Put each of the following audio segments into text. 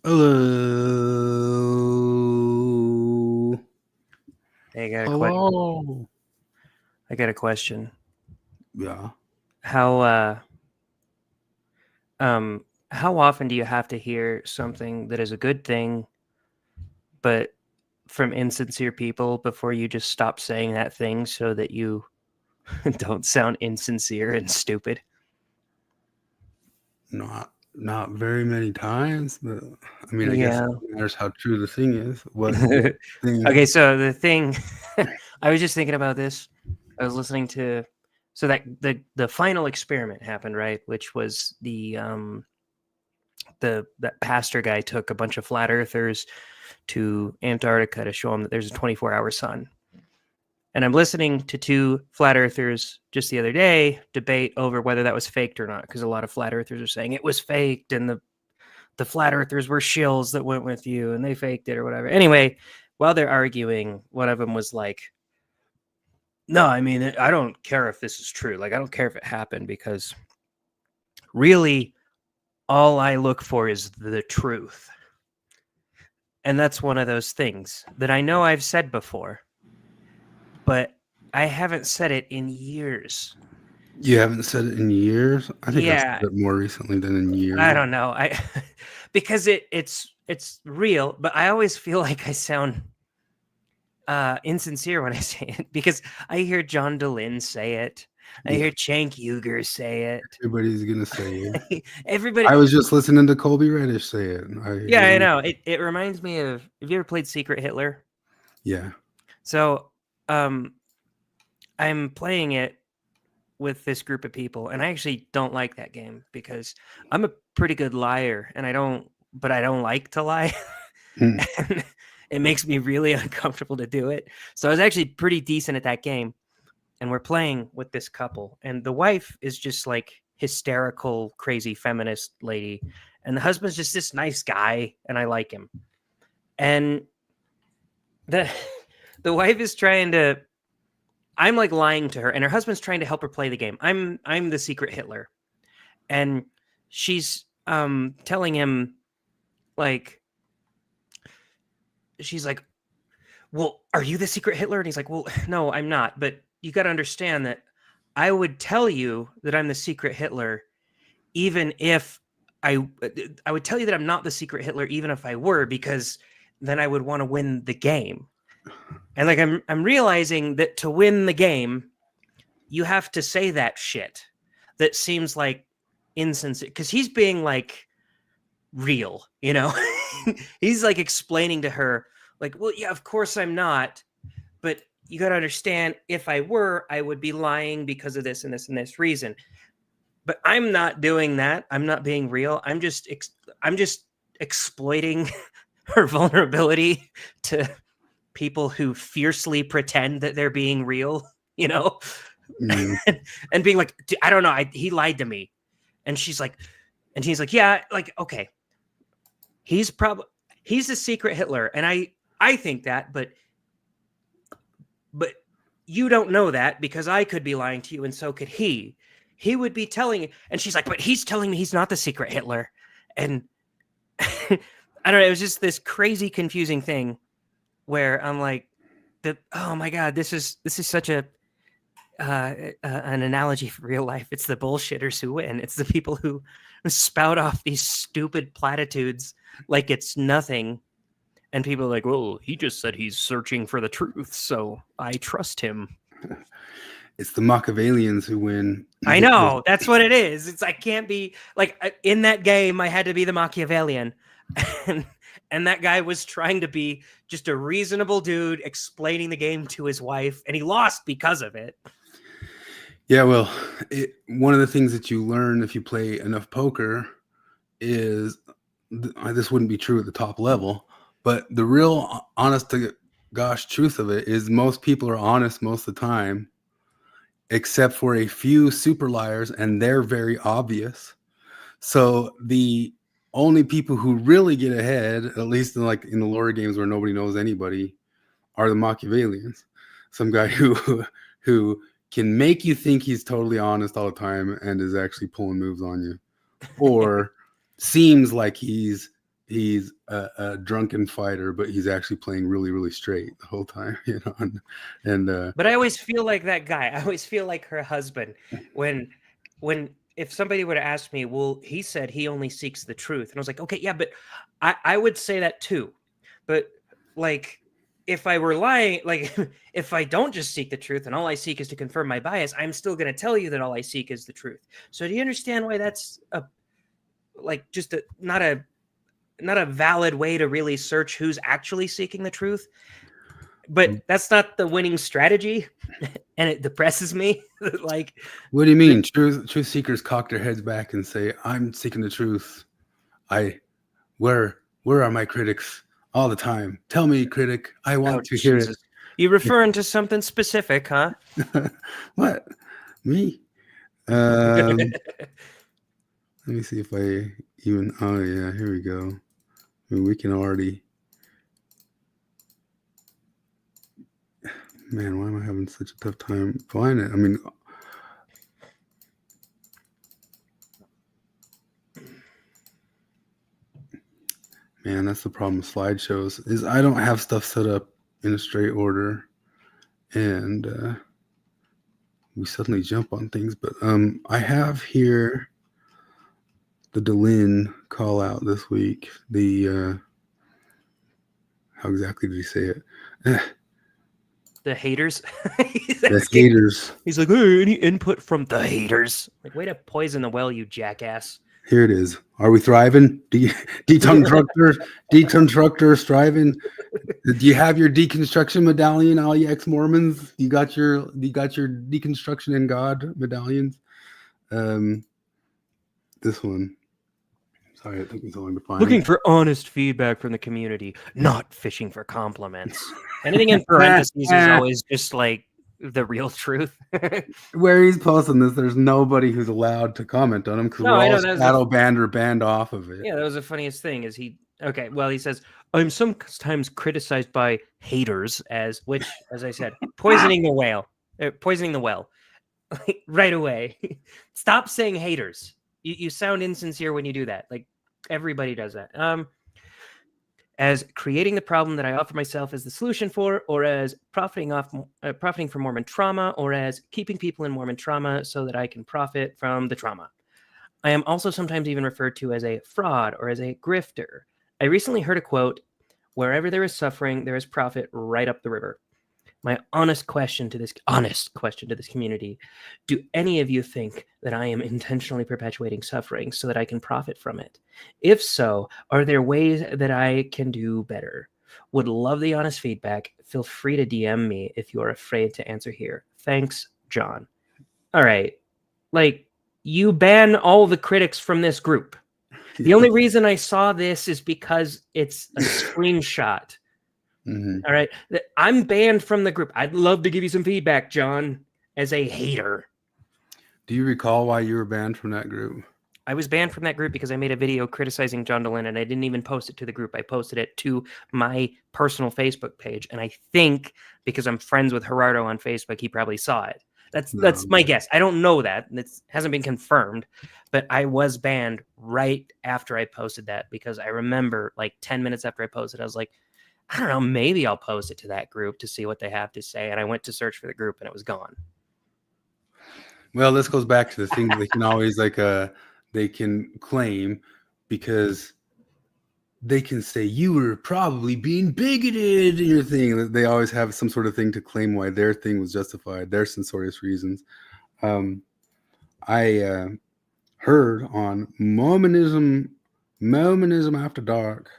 Hello. Hey, Hello. I got a question. Yeah. How how often do you have to hear something that is a good thing, but from insincere people before you just stop saying that thing so that you don't sound insincere and stupid? Not very many times, but I mean, I guess Yeah. it matters how true the thing is. What thing? Okay, so the thing I was just thinking about this. I was listening to so that the final experiment happened, right? Which was that pastor guy took a bunch of flat earthers to Antarctica to show them that there's a 24-hour sun. And I'm listening to two flat earthers just the other day debate over whether that was faked or not, because a lot of flat earthers are saying it was faked and the flat earthers were shills that went with you and they faked it or whatever. Anyway, while they're arguing, one of them was like, no, I mean, I don't care if this is true. Like, I don't care if it happened, because really all I look for is the truth. And that's one of those things that I know I've said before, but I haven't said it in years. You haven't said it in years? I think I've Yeah, said it more recently than in years. I don't know. I because it's real, but I always feel like I sound insincere when I say it, because I hear John DeLynn say it. I hear Cenk Uygur say it. Everybody's gonna say it. Everybody. I was just listening to Colby Reddish say it. I know. It reminds me of, have you ever played Secret Hitler? Yeah. So, I'm playing it with this group of people, and I actually don't like that game because I'm a pretty good liar, and I don't like to lie. Hmm. And it makes me really uncomfortable to do it. So I was actually pretty decent at that game, and we're playing with this couple, and the wife is just like hysterical, crazy feminist lady, and the husband's just this nice guy, and I like him. And the the wife is trying to, I'm like lying to her, and her husband's trying to help her play the game. I'm the secret Hitler, and she's telling him, like, she's like, well, are you the secret Hitler? And he's like, well, no, I'm not. But you got to understand that I would tell you that I'm the secret Hitler, even if I would tell you that I'm not the secret Hitler, even if I were, because then I would want to win the game. And like, I'm realizing that to win the game, you have to say that shit that seems like insincere, because he's being like real, you know. He's like explaining to her, like, well, yeah, of course I'm not, but you got to understand, if I were, I would be lying because of this and this and this reason. But I'm not doing that. I'm not being real. I'm just exploiting her vulnerability to people who fiercely pretend that they're being real, you know. And being like, I don't know, he lied to me. And she's like, yeah, like, okay, he's the secret Hitler, and I think that, but you don't know that, because I could be lying to you, and so could he. He would be telling you. And she's like, but he's telling me he's not the secret Hitler. And I don't know, it was just this crazy confusing thing where I'm like, oh my god, this is such a an analogy for real life. It's the bullshitters who win. It's the people who spout off these stupid platitudes like it's nothing, and people are like, well, he just said he's searching for the truth, so I trust him. It's the Machiavellians who win. I know, that's what it is. It's, I can't be like, in that game, I had to be the Machiavellian. And that guy was trying to be just a reasonable dude explaining the game to his wife, and he lost because of it. Yeah, well, one of the things that you learn if you play enough poker is, this wouldn't be true at the top level, but the real honest to gosh truth of it is most people are honest most of the time, except for a few super liars, and they're very obvious. So the only people who really get ahead, at least in the lower games where nobody knows anybody, are the Machiavellians. Some guy who can make you think he's totally honest all the time and is actually pulling moves on you, or seems like he's he's a drunken fighter, but he's actually playing really, really straight the whole time, you know. And But I always feel like that guy. I always feel like her husband when if somebody would have asked me, well, he said he only seeks the truth. And I was like, okay, yeah, but I would say that too. But like if I were lying, like if I don't just seek the truth and all I seek is to confirm my bias, I'm still going to tell you that all I seek is the truth. So do you understand why that's just not a valid way to really search who's actually seeking the truth? But that's not the winning strategy, and it depresses me. Like, what do you mean? Truth seekers cock their heads back and say, "I'm seeking the truth. Where are my critics all the time? Tell me, critic, I want to hear it." You referring to something specific, huh? What? Me? Let me see if I even. Oh yeah, here we go. I mean, we can already. Man, why am I having such a tough time finding it? I mean, man, that's the problem with slideshows, is I don't have stuff set up in a straight order, and we suddenly jump on things. But I have here the Delin call out this week. The how exactly did he say it? The haters. The haters. He's like, hey, any input from the haters? Like, way to poison the well, you jackass. Here it is. Are we thriving? Deconstructor striving? Do you have your deconstruction medallion, all you ex-Mormons? You got your deconstruction in God medallions? This one. Sorry, it took me so long to find. Looking for honest feedback from the community, not fishing for compliments. Anything in parentheses is always just like the real truth. Where he's posting this, there's nobody who's allowed to comment on him because we're all shadow banned or banned off of it. Yeah, that was the funniest thing. Is he okay? Well, he says I'm sometimes criticized by haters as I said, poisoning the well, right away. Stop saying haters. You sound insincere when you do that. Like everybody does that. As creating the problem that I offer myself as the solution for, or as profiting from Mormon trauma, or as keeping people in Mormon trauma so that I can profit from the trauma. I am also sometimes even referred to as a fraud or as a grifter. I recently heard a quote, "Wherever there is suffering, there is profit right up the river." My honest question to this community: do any of you think that I am intentionally perpetuating suffering so that I can profit from it? If so, are there ways that I can do better? Would love the honest feedback. Feel free to DM me if you are afraid to answer here. Thanks, John. All right. Like, you ban all the critics from this group. The only reason I saw this is because it's a screenshot. Mm-hmm. All right. I'm banned from the group. I'd love to give you some feedback, John, as a hater. Do you recall why you were banned from that group? I was banned from that group because I made a video criticizing John Delin, and I didn't even post it to the group. I posted it to my personal Facebook page. And I think because I'm friends with Gerardo on Facebook, he probably saw it. That's my guess. I don't know that. It hasn't been confirmed, but I was banned right after I posted that because I remember like 10 minutes after I posted, I was like, I don't know, maybe I'll post it to that group to see what they have to say. And I went to search for the group and it was gone. Well, this goes back to the thing they can always they can claim because they can say you were probably being bigoted in your thing. They always have some sort of thing to claim why their thing was justified, their censorious reasons. I heard on Mormonism After Dark.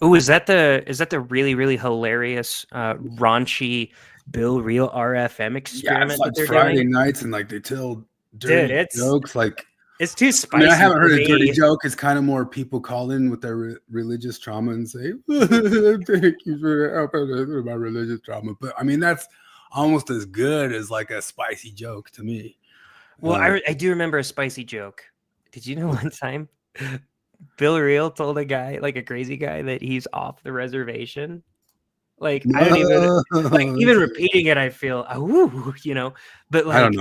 Oh, is that the really, really hilarious, raunchy Bill Real RFM experiment? Yeah, it's like Friday doing? nights and like they tell dirty jokes. Like it's too spicy. I mean, I haven't heard a dirty joke. It's kind of more people call in with their religious trauma and say, "Thank you for helping my religious trauma." But I mean, that's almost as good as like a spicy joke to me. Well, I do remember a spicy joke. Did you know one time Bill Real told a guy, like a crazy guy, that he's off the reservation? Like I don't even repeating it, I feel but like I don't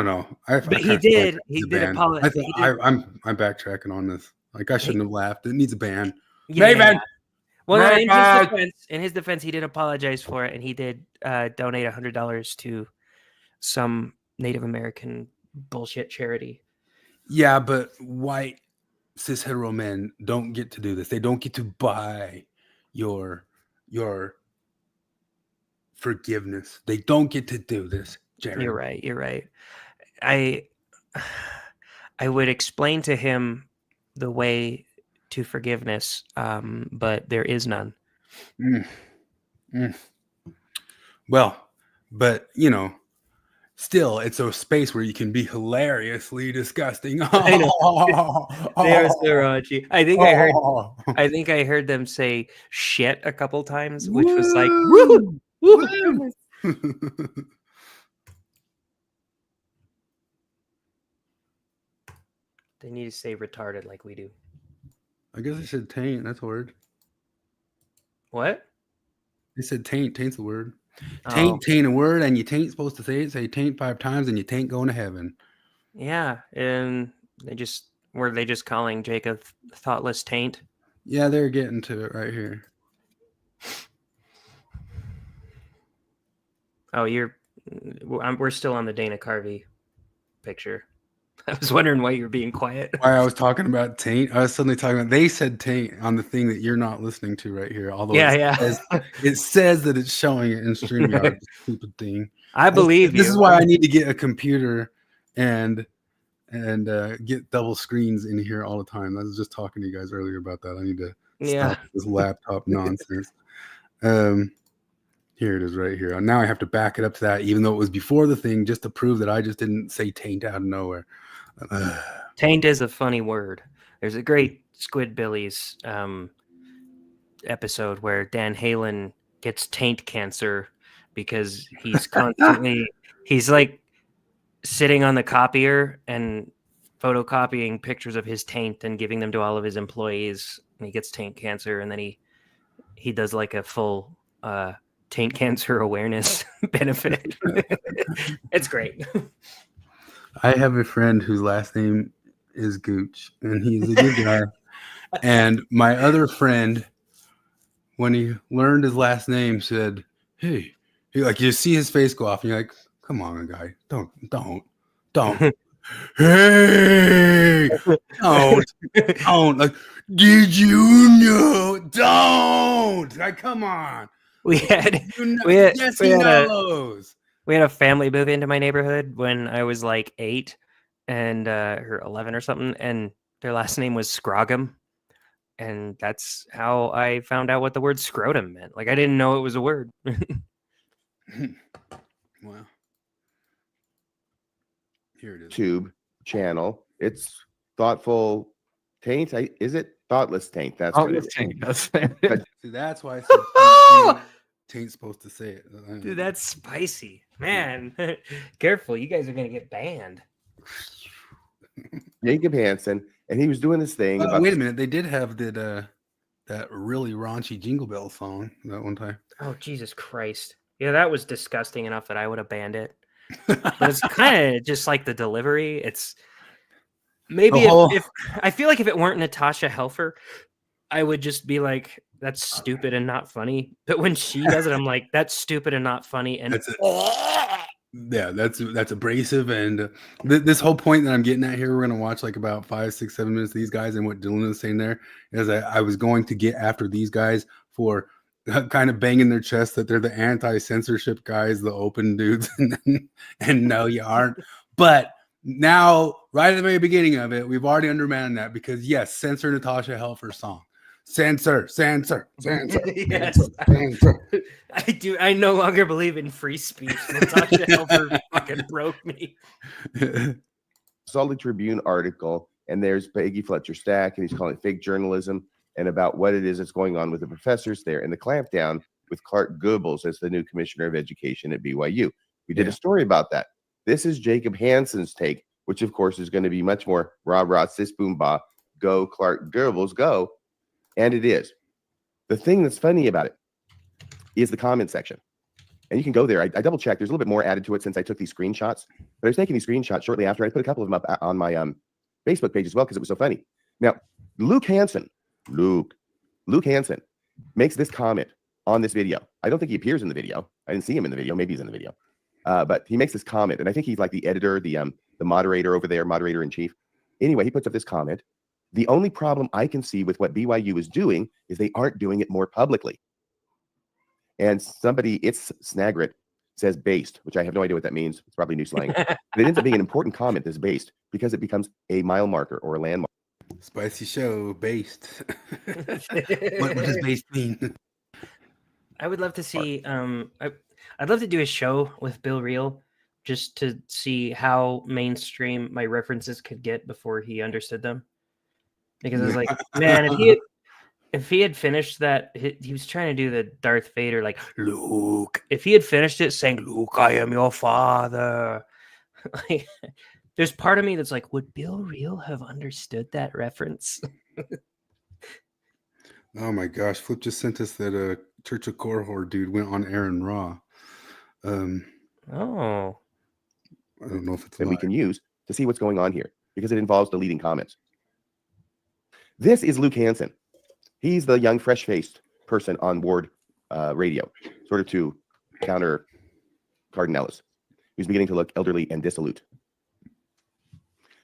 know. But he did. He did apologize. I'm backtracking on this. Like I shouldn't have laughed. It needs a ban. Yeah. Maven. Well, no, Maven! in his defense, he did apologize for it, and he did donate $100 to some Native American bullshit charity. Yeah, but white cis hetero men don't get to do this. They don't get to buy your forgiveness. They don't get to do this, Jared. You're right. You're right. I would explain to him the way to forgiveness, but there is none. Well, but you know, still, it's a space where you can be hilariously disgusting. I know. They're so raunchy. I think I heard them say shit a couple times, which was like, woo, woo. They need to say retarded like we do. I guess I said taint. That's a word. What? They said taint. Taint's a word. Taint a word, and you taint supposed to say it. Say taint 5 times, and you taint going to heaven. Yeah, and were they just calling Jake a thoughtless taint? Yeah, they're getting to it right here. Oh, we're still on the Dana Carvey picture. I was wondering why you were being quiet. Why I was talking about taint. I was suddenly talking about, they said taint on the thing that you're not listening to right here. Although it says that it's showing it in StreamYard, stupid thing. I believe this is why I need to get a computer and get double screens in here all the time. I was just talking to you guys earlier about that. I need to stop this laptop nonsense. Here it is right here. Now I have to back it up to that, even though it was before the thing, just to prove that I just didn't say taint out of nowhere. Taint is a funny word. There's a great Squidbillies episode where Dan Halen gets taint cancer because he's constantly he's like sitting on the copier and photocopying pictures of his taint and giving them to all of his employees, and he gets taint cancer, and then he does like a full taint cancer awareness benefit. It's great. I have a friend whose last name is Gooch, and he's a good guy. And my other friend, when he learned his last name, said, "Hey," you see his face go off, and you're like, "Come on, guy, don't." Hey, don't. Like, did you know? Don't. Like, come on. We had a family move into my neighborhood when I was like 8 and or 11 or something, and their last name was Scrogum, and that's how I found out what the word scrotum meant. Like, I didn't know it was a word. Wow. Here it is. Tube channel. It's thoughtful taint. Is it thoughtless taint? That's what it is. See, that's why I said taint's supposed to say it. Dude, that's spicy, man. Careful, you guys are gonna get banned. Jacob Hansen, and he was doing this thing. Wait a minute, they did have that really raunchy Jingle Bell song that one time. Oh, Jesus Christ! Yeah, that was disgusting enough that I would have banned it. But it's kind of just like the delivery. It's maybe if I feel like if it weren't Natasha Helfer, I would just be like, "That's stupid and not funny." But when she does it, I'm like, "That's stupid and not funny." And yeah, that's abrasive. And this whole point that I'm getting at here, we're gonna watch like about 5, 6, 7 minutes of these guys, and what Dylan is saying there is I was going to get after these guys for kind of banging their chest that they're the anti-censorship guys, the open dudes, and no, you aren't. But now, right at the very beginning of it, we've already undermined that because yes, censor Natasha Helfer's song. Censor. Yes. I no longer believe in free speech. Natasha Helfer fucking broke me. Salt Lake Tribune article, and there's Peggy Fletcher Stack, and he's calling it fake journalism, and about what it is that's going on with the professors there, and the clampdown with Clark Goebbels as the new commissioner of education at BYU. We did a story about that. This is Jacob Hansen's take, which of course is going to be much more rah sis boom ba, go Clark Goebbels, go. And it is. The thing that's funny about it is the comment section. And you can go there. I double checked. There's a little bit more added to it since I took these screenshots. But I was taking these screenshots shortly after. I put a couple of them up on my Facebook page as well because it was so funny. Now, Luke Hansen Luke Hansen makes this comment on this video. I don't think he appears in the video. I didn't see him in the video. Maybe he's in the video. But he makes this comment, and I think he's like the editor, the moderator over there, moderator in chief. Anyway, he puts up this comment. The only problem I can see with what BYU is doing is they aren't doing it more publicly. And somebody, it's Snagrit, says based, which I have no idea what that means. It's probably new slang. But it ends up being an important comment, this based, because it becomes a mile marker or a landmark. Spicy show, based. What does based mean? I would love to see. I'd love to do a show with Bill Reel, just to see how mainstream my references could get before he understood them. Because I was like, man, if he had finished that, he was trying to do the Darth Vader, like, Luke. If he had finished it saying, Luke, I am your father. Like, there's part of me that's like, would Bill Reel have understood that reference? Oh my gosh, Flip just sent us that Church of Korhor dude went on Aaron Raw. Oh. I don't know if it's that we can use to see what's going on here, because it involves deleting comments. This is Luke Hansen. He's the young, fresh-faced person on board radio, sort of to counter Cardinellis, who's beginning to look elderly and dissolute.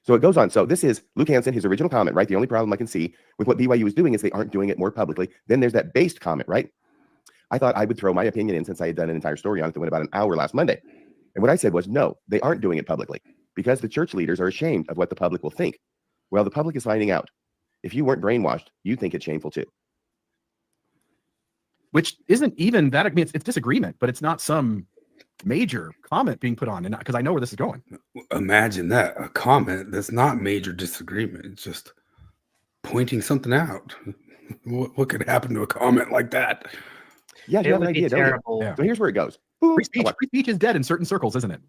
So it goes on. So this is Luke Hansen, his original comment, right? The only problem I can see with what BYU is doing is they aren't doing it more publicly. Then there's that based comment, right? I thought I would throw my opinion in, since I had done an entire story on it that went about an hour last Monday. And what I said was, no, they aren't doing it publicly because the church leaders are ashamed of what the public will think. Well, the public is finding out. If you weren't brainwashed, you'd think it's shameful too. Which isn't even that. I mean, it's disagreement, but it's not some major comment being put on, and because I know where this is going. Imagine that, a comment that's not major disagreement. It's just pointing something out. What could happen to a comment like that? Yeah, you have an idea, don't you? Yeah. So here's where it goes. Free speech is dead in certain circles, isn't it?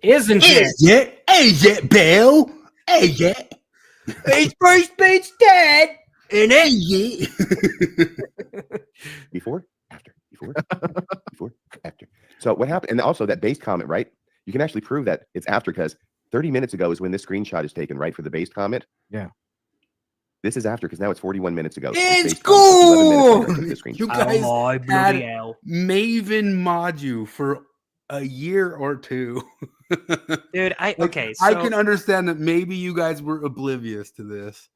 Isn't it? Is it, Bill? Is it? It's free speech dead. And is Before, after, before, before, after. So what happened? And also that based comment, right? You can actually prove that it's after, because 30 minutes ago is when this screenshot is taken, right? For the based comment. Yeah. This is after, because now it's 41 minutes ago. So It's based comment, 11 cool. minutes ago, You screenshot. guys Oh, my had bloody hell. Maven mod you for a year or two. Dude, I can understand that maybe you guys were oblivious to this.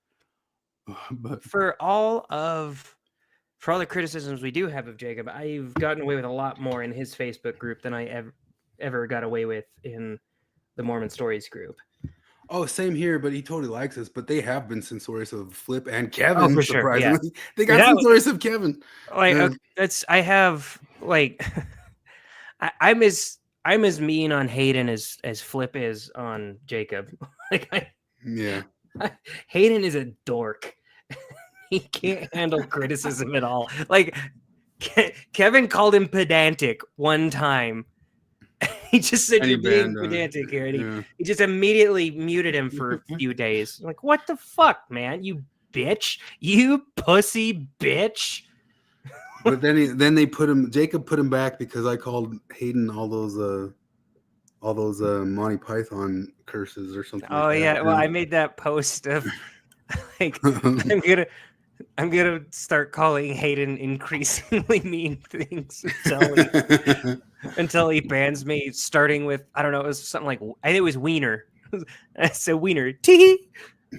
But for all the criticisms we do have of Jacob, I've gotten away with a lot more in his Facebook group than I ever got away with in the Mormon Stories group. oh, same here, but he totally likes us. But they have been censorious of Flip and Kevin. for sure, Surprisingly, they got Yeah, censorious of Kevin. Like Yeah. I have like I'm as mean on Hayden as Flip is on Jacob. Yeah, Hayden is a dork. He can't handle criticism at all. Like Kevin called him pedantic one time. He just said, And he "You're being banned, pedantic here," and yeah. he just immediately muted him for a few days. Like, what the fuck, man? You bitch! You pussy bitch! But then they put him. Jacob put him back because I called Hayden all those Monty Python curses or something. Oh like yeah, that. well, I made that post of like I'm gonna start calling Hayden increasingly mean things until he bans me. Starting with, I don't know, it was something like, I think it was Wiener. I said Wiener, tee,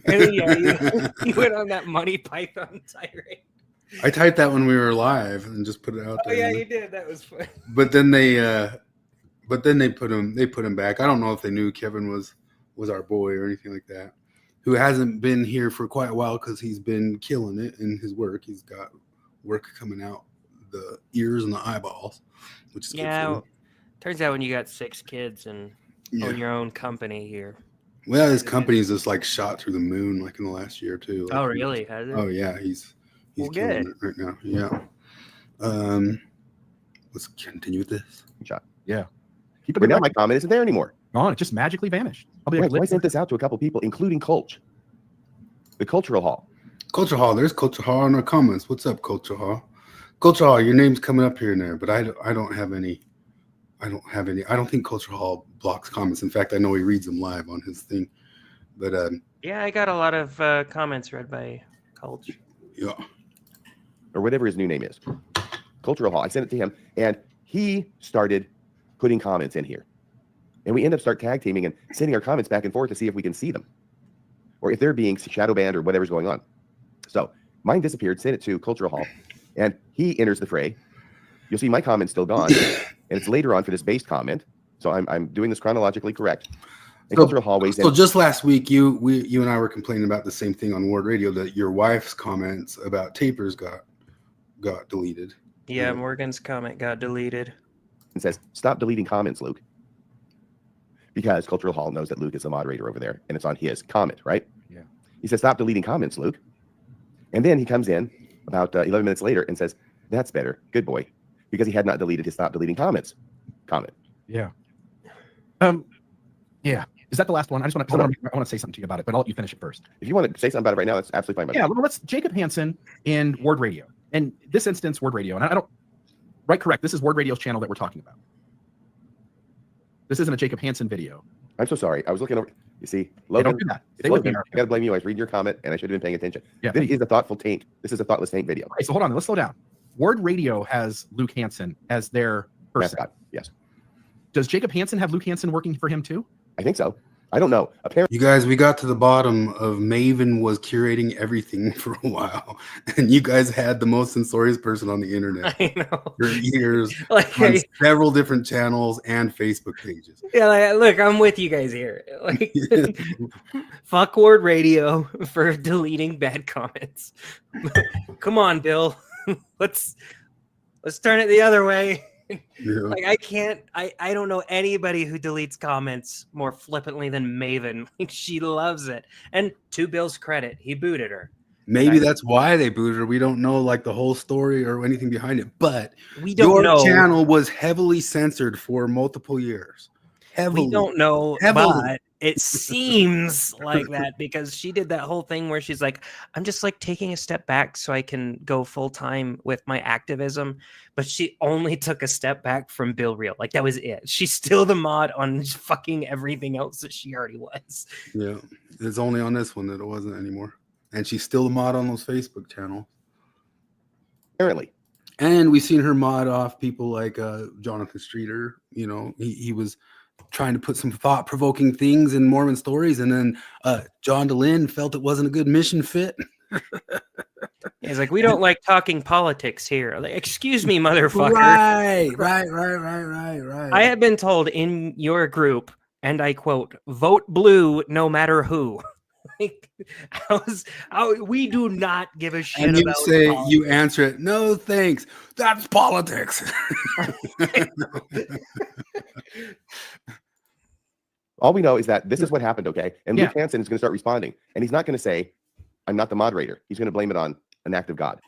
and then, yeah, he went on that Monty Python tirade. I typed that when we were live and just put it out Oh there. yeah, you did. That was fun. But then they put him back. I don't know if they knew Kevin was our boy or anything like that. Who hasn't been here for quite a while because he's been killing it in his work. He's got work coming out the ears and the eyeballs, which is good Yeah, for him. well, turns out when you got 6 kids and own your own company here. Well, his company's just like shot through the moon like in the last year or two. Like, Oh really? Has it? Oh yeah, he's Well, killing good. it right now. Yeah. Let's continue with this. Shot. Yeah. Keep it But now my comment isn't there anymore. on. It just magically vanished. I'll be Right, like, so I sent this out to a couple people, including Colch, the Cultural Hall. Culture Hall. There's Culture Hall in our comments. What's up, Culture Hall? Culture Hall, your name's coming up here and there, but I don't have any. I don't think Culture Hall blocks comments. In fact, I know he reads them live on his thing. But Yeah, I got a lot of comments read by Culture. yeah. or whatever his new name is. Cultural Hall. I sent it to him, and he started putting comments in here. And we end up tag teaming and sending our comments back and forth to see if we can see them, or if they're being shadow banned or whatever's going on. So mine disappeared, sent it to Cultural Hall, and he enters the fray. You'll see my comment still gone, and it's later on for this based comment. So I'm doing this chronologically correct. And Cultural Hall weighs in. So just last week, you and I were complaining about the same thing on Ward Radio, that your wife's comments about tapers got deleted. Yeah, Morgan's comment got deleted. And says, stop deleting comments, Luke. Because Cultural Hall knows that Luke is the moderator over there, and it's on his comment, right? Yeah. He says, stop deleting comments, Luke. And then he comes in about 11 minutes later and says, that's better. Good boy. Because he had not deleted his stop deleting comments comment. Yeah. Yeah. Is that the last one? I want to say something to you about it, but I'll let you finish it first. If you want to say something about it right now, that's absolutely fine. Yeah, well, let's Jacob Hansen and Ward Radio. And this instance, Ward Radio. And I don't, right, correct. This is Ward Radio's channel that we're talking about. This isn't a Jacob Hansen video. I'm so sorry. I was looking over. You see, Logan, don't do that. It's Logan. I got to blame you. I was reading your comment, and I should have been paying attention. Yeah, this is a thoughtful taint. This is a thoughtless taint video. Okay, so hold on. Let's slow down. Ward Radio has Luke Hansen as their person. Mascot. Yes. Does Jacob Hansen have Luke Hansen working for him too? I think so. I don't know. Apparently, You guys, we got to the bottom of Maven was curating everything for a while, and you guys had the most censorious person on the internet I know. for years Like, on several different channels and Facebook pages. yeah, like, look, I'm with you guys here. Like, fuck Ward Radio for deleting bad comments. Come on, Bill. Let's turn it the other way. Yeah. Like, I don't know anybody who deletes comments more flippantly than Maven. Like, she loves it. And to Bill's credit, he booted her. Maybe that's why they booted her. We don't know like the whole story or anything behind it, but We don't your know. channel was heavily censored for multiple years. Heavily. We don't know, Heavily. but it seems like that because she did that whole thing where she's like, I'm just like taking a step back so I can go full time with my activism. But she only took a step back from Bill Reel. Like, that was it. She's still the mod on fucking everything else that she already was. Yeah, it's only on this one that it wasn't anymore. And she's still a mod on those Facebook channels. apparently. And we've seen her mod off people like Jonathan Streeter. You know, he was trying to put some thought-provoking things in Mormon stories, and then John DeLynn felt it wasn't a good mission fit. He's like, we don't like talking politics here. Like, excuse me, motherfucker. Right. I have been told in your group, and I quote, vote blue no matter who. Like, we do not give a shit And you about say, politics. you answer it, no thanks. That's politics. All we know is that this is what happened, okay? And Yeah. Luke Hansen is going to start responding. And he's not going to say, I'm not the moderator. He's going to blame it on an act of God.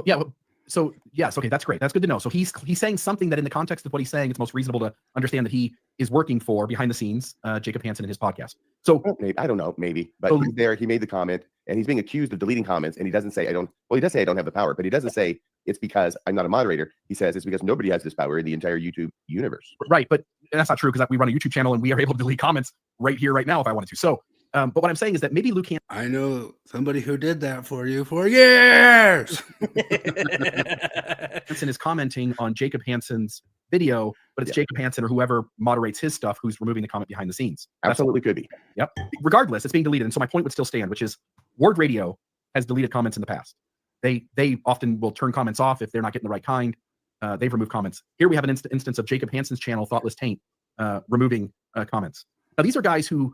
Yeah. So yes, okay, that's great. That's good to know. So he's saying something that in the context of what he's saying, it's most reasonable to understand that he is working for behind the scenes, Jacob Hansen and his podcast. So Maybe, I don't know, maybe. But So- he's there. He made the comment, and he's being accused of deleting comments. And he doesn't say, he does say I don't have the power, but he doesn't say it's because I'm not a moderator. He says it's because nobody has this power in the entire YouTube universe. right, but that's not true because we run a YouTube channel and we are able to delete comments right here, right now, if I wanted to. So, but what I'm saying is that maybe Luke I know somebody who did that for you for years. Hansen is commenting on Jacob Hansen's video, but it's Yeah. Jacob Hansen or whoever moderates his stuff who's removing the comment behind the scenes. That's Absolutely could be. Yep. Regardless, it's being deleted. And so my point would still stand, which is Ward Radio has deleted comments in the past. They often will turn comments off if they're not getting the right kind. They've removed comments. Here we have an instance of Jacob Hansen's channel, Thoughtless Taint, removing comments. Now these are guys who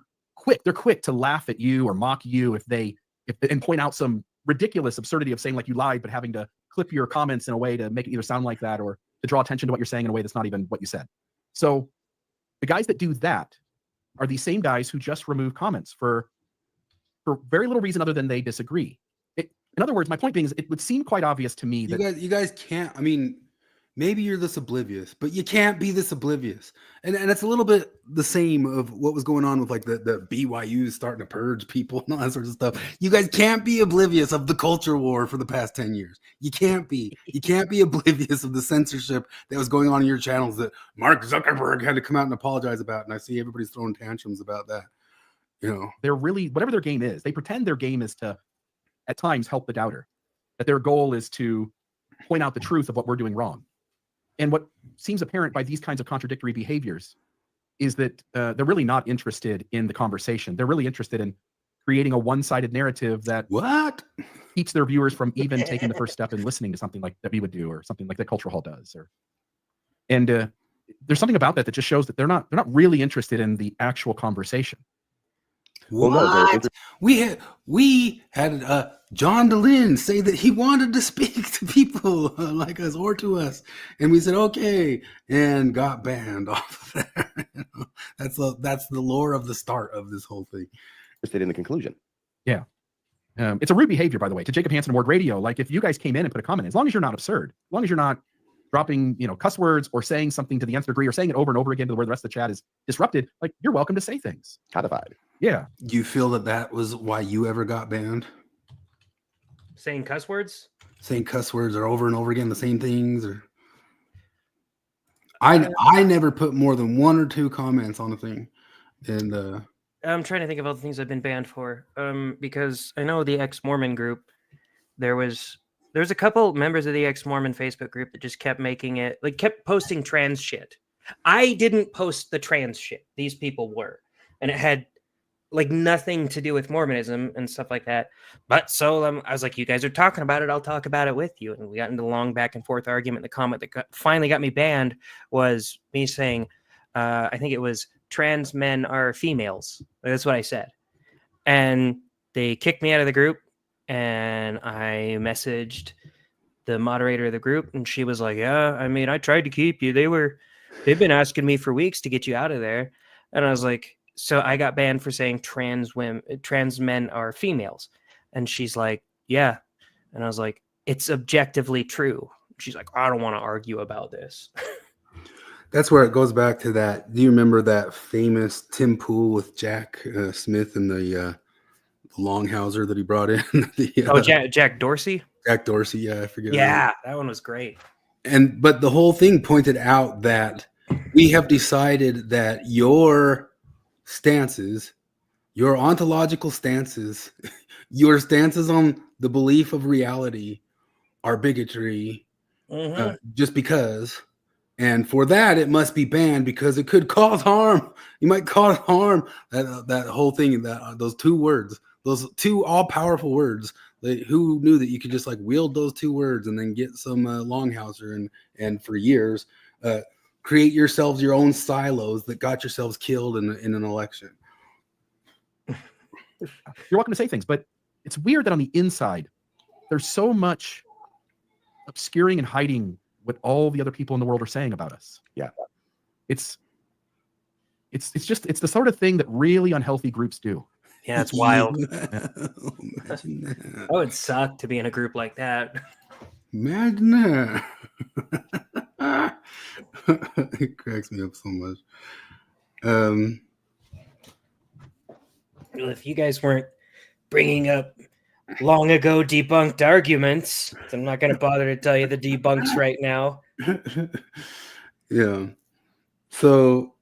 they're quick to laugh at you or mock you if and point out some ridiculous absurdity of saying like you lied, but having to clip your comments in a way to make it either sound like that or to draw attention to what you're saying in a way that's not even what you said. So the guys that do that are the same guys who just remove comments for very little reason other than they disagree. In other words, my point being is it would seem quite obvious to me that You guys can't. I mean, maybe you're this oblivious, but you can't be this oblivious. And it's a little bit the same of what was going on with like the BYU starting to purge people and all that sort of stuff. You guys can't be oblivious of the culture war for the past 10 years. You can't be. You can't be oblivious of the censorship that was going on in your channels that Mark Zuckerberg had to come out and apologize about. And I see everybody's throwing tantrums about that. You know, they're really, whatever their game is, they pretend their game is to at times help the doubter. that their goal is to point out the truth of what we're doing wrong. And what seems apparent by these kinds of contradictory behaviors is that they're really not interested in the conversation. They're really interested in creating a one-sided narrative that What? keeps their viewers from even taking the first step in listening to something like that we would do, or something like that Cultural Hall does. And there's something about that that just shows that they're not really interested in the actual conversation. Well, no, they're What? We had John DeLynn say that he wanted to speak to people like us or to us, and we said okay, and got banned off of there. That's the lore of the start of this whole thing. interested in the conclusion. Yeah. It's a rude behavior, by the way, to Jacob Hansen and Ward Radio. Like, if you guys came in and put a comment, as long as you're not absurd, as long as you're not dropping, cuss words or saying something to the nth degree or saying it over and over again to where the rest of the chat is disrupted, like, you're welcome to say things. Codified. Yeah. Do you feel that was why you ever got banned? Saying cuss words? Saying cuss words or over and over again the same things, or I never put more than 1 or 2 comments on a thing, and I'm trying to think of all the things I've been banned for. Because I know the ex-Mormon group, there's a couple members of the ex-Mormon Facebook group that just kept making it, like, kept posting trans shit. I didn't post the trans shit. These people were, and it had like nothing to do with Mormonism and stuff like that. But so I was like, you guys are talking about it, I'll talk about it with you. And we got into a long back and forth argument. The comment that finally got me banned was me saying, I think it was, trans men are females. That's what I said. And they kicked me out of the group, and I messaged the moderator of the group, and she was like, yeah, I mean, I tried to keep you. They've been asking me for weeks to get you out of there. And I was like, so I got banned for saying trans men are females. And she's like, yeah. And I was like, it's objectively true. She's like, I don't want to argue about this. that's where it goes back to that. Do you remember that famous Tim Pool with Jack Smith and the Longhauser that he brought in? Jack Dorsey? Jack Dorsey, yeah, I forget. Yeah, that one was great. But the whole thing pointed out that we have decided that your stances, your ontological stances, your stances on the belief of reality are bigotry, just because. And for that, it must be banned because it could cause harm. You might cause harm. That whole thing, those 2 words, those 2 all-powerful words. Like, who knew that you could just like wield those 2 words and then get some Longhauser and for years create yourselves your own silos that got yourselves killed in an election. You're welcome to say things, but it's weird that on the inside, there's so much obscuring and hiding what all the other people in the world are saying about us. Yeah. It's the sort of thing that really unhealthy groups do. Yeah, it's wild. Imagine that. That would suck to be in a group like that. Imagine that. It cracks me up so much. Well, if you guys weren't bringing up long ago debunked arguments, I'm not going to bother to tell you the debunks right now. Yeah. So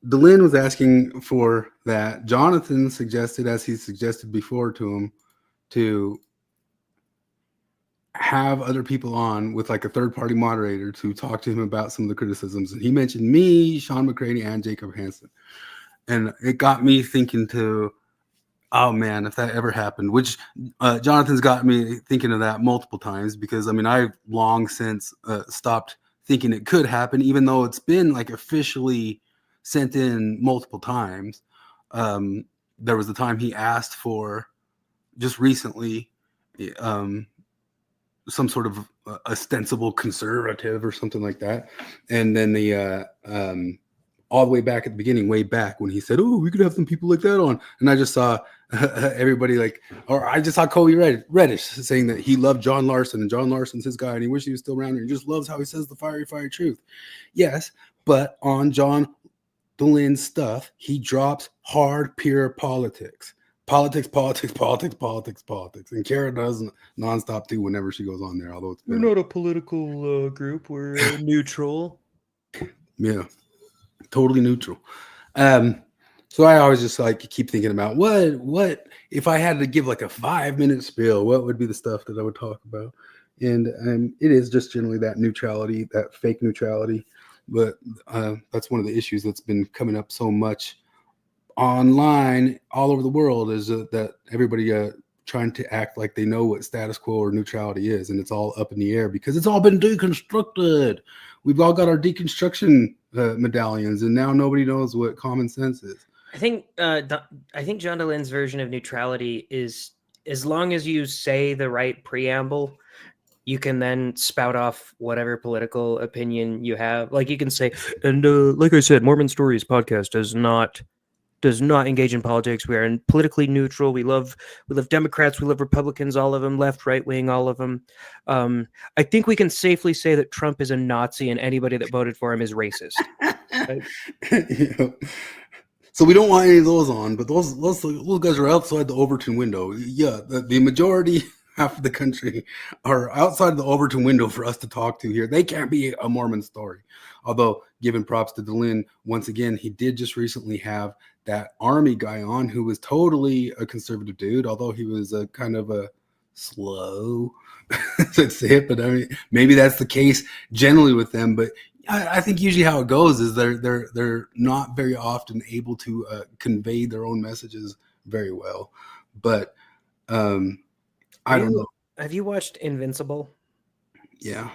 DeLynn was asking for that. Jonathan suggested, as he suggested before to him, to have other people on with like a third-party moderator to talk to him about some of the criticisms. And he mentioned me, Sean McCraney, and Jacob Hansen. And it got me thinking oh man, if that ever happened, which Jonathan's got me thinking of that multiple times, because I mean, I've long since stopped thinking it could happen, even though it's been like officially sent in multiple times. There was the time he asked for, just recently, some sort of ostensible conservative or something like that. And then the all the way back at the beginning, way back when he said, oh, we could have some people like that on. And I just saw everybody I just saw Kobe Reddish saying that he loved John Larson and John Larson's his guy and he wished he was still around here and just loves how he says the fiery truth. Yes, but on John DeLynn's stuff, he drops hard, pure politics. Politics. And Kara does nonstop too whenever she goes on there, although it's We're not a political group. We're neutral. Yeah. Totally neutral. So I always just like keep thinking about what if I had to give like a 5-minute spiel, what would be the stuff that I would talk about? And it is just generally that neutrality, that fake neutrality. But that's one of the issues that's been coming up so much online all over the world is that everybody trying to act like they know what status quo or neutrality is, and it's all up in the air because it's all been deconstructed. We've all got our deconstruction medallions, and now nobody knows what common sense is. I think John DeLynne's version of neutrality is, as long as you say the right preamble, you can then spout off whatever political opinion you have. Like you can say, and like I said, Mormon Stories podcast does not engage in politics. We are politically neutral. We love Democrats. We love Republicans, all of them, left, right wing, all of them. I think we can safely say that Trump is a Nazi, and anybody that voted for him is racist. Right? Yeah. So we don't want any of those on, but those guys are outside the Overton window. Yeah, the majority, half of the country, are outside the Overton window for us to talk to here. They can't be a Mormon story. Although, given props to DeLynne, once again, he did just recently have that army guy on who was totally a conservative dude, although he was a kind of a slow, let's say it, but I mean, maybe that's the case generally with them, but I think usually how it goes is they're not very often able to convey their own messages very well. But I don't know. Have you watched Invincible? Yeah,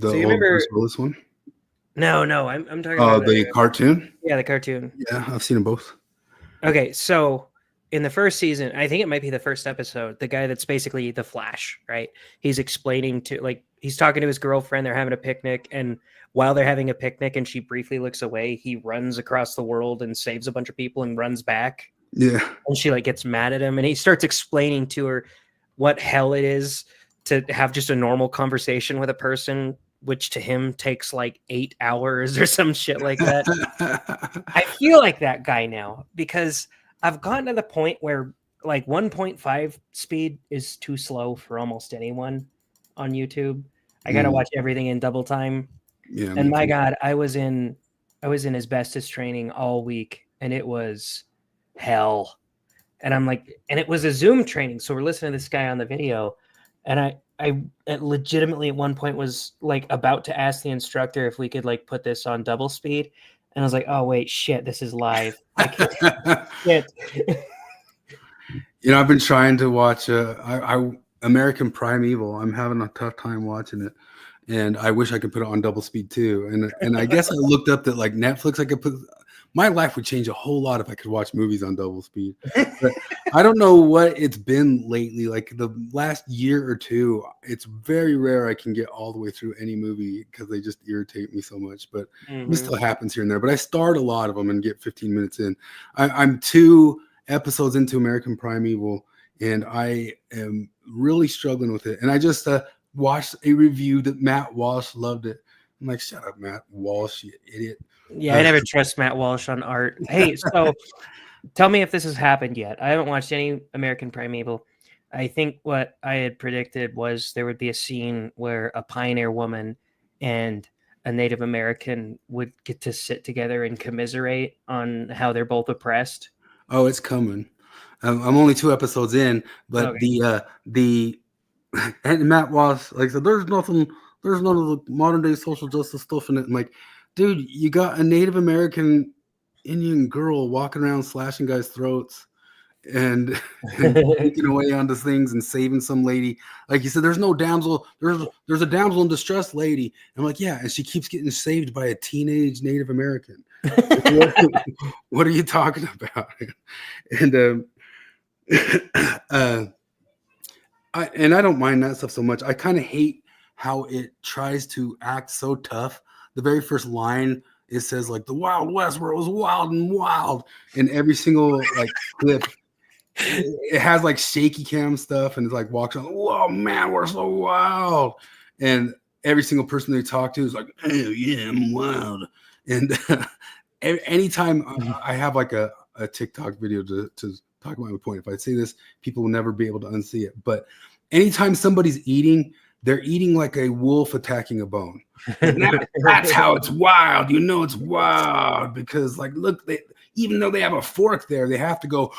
So you remember Bruce Willis one? No, I'm talking about the cartoon. Yeah, the cartoon. Yeah, I've seen them both. Okay, so in the first season, I think it might be the first episode, the guy that's basically the Flash, right? He's explaining he's talking to his girlfriend, they're having a picnic, and while they're having a picnic and she briefly looks away, he runs across the world and saves a bunch of people and runs back. Yeah. And she gets mad at him, and he starts explaining to her what hell it is to have just a normal conversation with a person, which to him takes 8 hours or some shit like that. I feel like that guy now because I've gotten to the point where 1.5 speed is too slow for almost anyone on YouTube. I got to watch everything in double time. Yeah. And my God, I was in asbestos training all week, and it was hell. And I'm and it was a Zoom training. So we're listening to this guy on the video, and I legitimately at one point was about to ask the instructor if we could put this on double speed. And I was like, oh wait, shit, this is live. Shit. I've been trying to watch American Primeval. I'm having a tough time watching it. And I wish I could put it on double speed too. And I guess I looked up that Netflix, I could put my life would change a whole lot if I could watch movies on double speed. But I don't know what it's been lately. The last year or two, it's very rare I can get all the way through any movie because they just irritate me so much. But it still happens here and there. But I start a lot of them and get 15 minutes in. I'm 2 episodes into American Primeval, and I am really struggling with it. And I just watched a review that Matt Walsh loved it. I'm like, shut up, Matt Walsh, you idiot. Yeah, I never trust Matt Walsh on art. Hey, so tell me if this has happened yet. I haven't watched any American Primeval. I think what I had predicted was there would be a scene where a pioneer woman and a Native American would get to sit together and commiserate on how they're both oppressed. Oh, it's coming. I'm only 2 episodes in, but okay. the and Matt Walsh said there's none of the modern day social justice stuff in it. I'm like, dude, you got a Native American Indian girl walking around slashing guys' throats and taking away onto things and saving some lady. Like you said, there's no damsel. There's a damsel in distress lady. I'm like, yeah, and she keeps getting saved by a teenage Native American. What are you talking about? And I don't mind that stuff so much. I kind of hate how it tries to act so tough. The very first line, it says the Wild West, where it was wild and wild. And every single clip, it has shaky cam stuff, and it's walks on, whoa man, we're so wild. And every single person they talk to is like, oh yeah, I'm wild. And anytime I have a TikTok video to talk about my point. If I say this, people will never be able to unsee it. But anytime somebody's eating, they're eating like a wolf attacking a bone. And that's how it's wild. You know it's wild because, like, look, even though they have a fork there, they have to go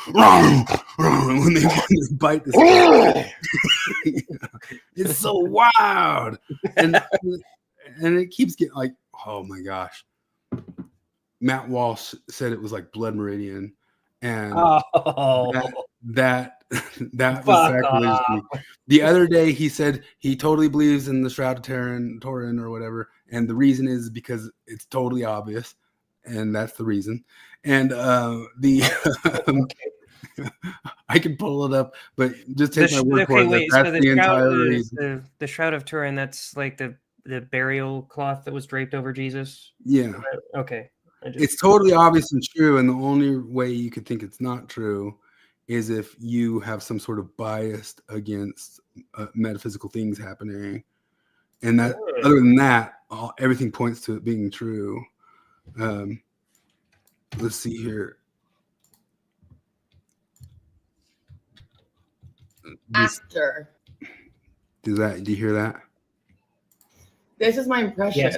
when they bite this. It's so wild, and it keeps getting like, oh my gosh. Matt Walsh said it was like Blood Meridian, and that was sacrilegious to me. The other day he said he totally believes in the Shroud of Turin or whatever, and the reason is because it's totally obvious, and that's the reason. And I can pull it up, but just take my word for it. That's the entire reason. The Shroud of Turin, that's like the burial cloth that was draped over Jesus. Yeah. Okay. It's totally obvious and true, and the only way you could think it's not true is if you have some sort of bias against metaphysical things happening. And that, other than that, everything points to it being true. Let's see here. Actor. Do you hear that? This is my impression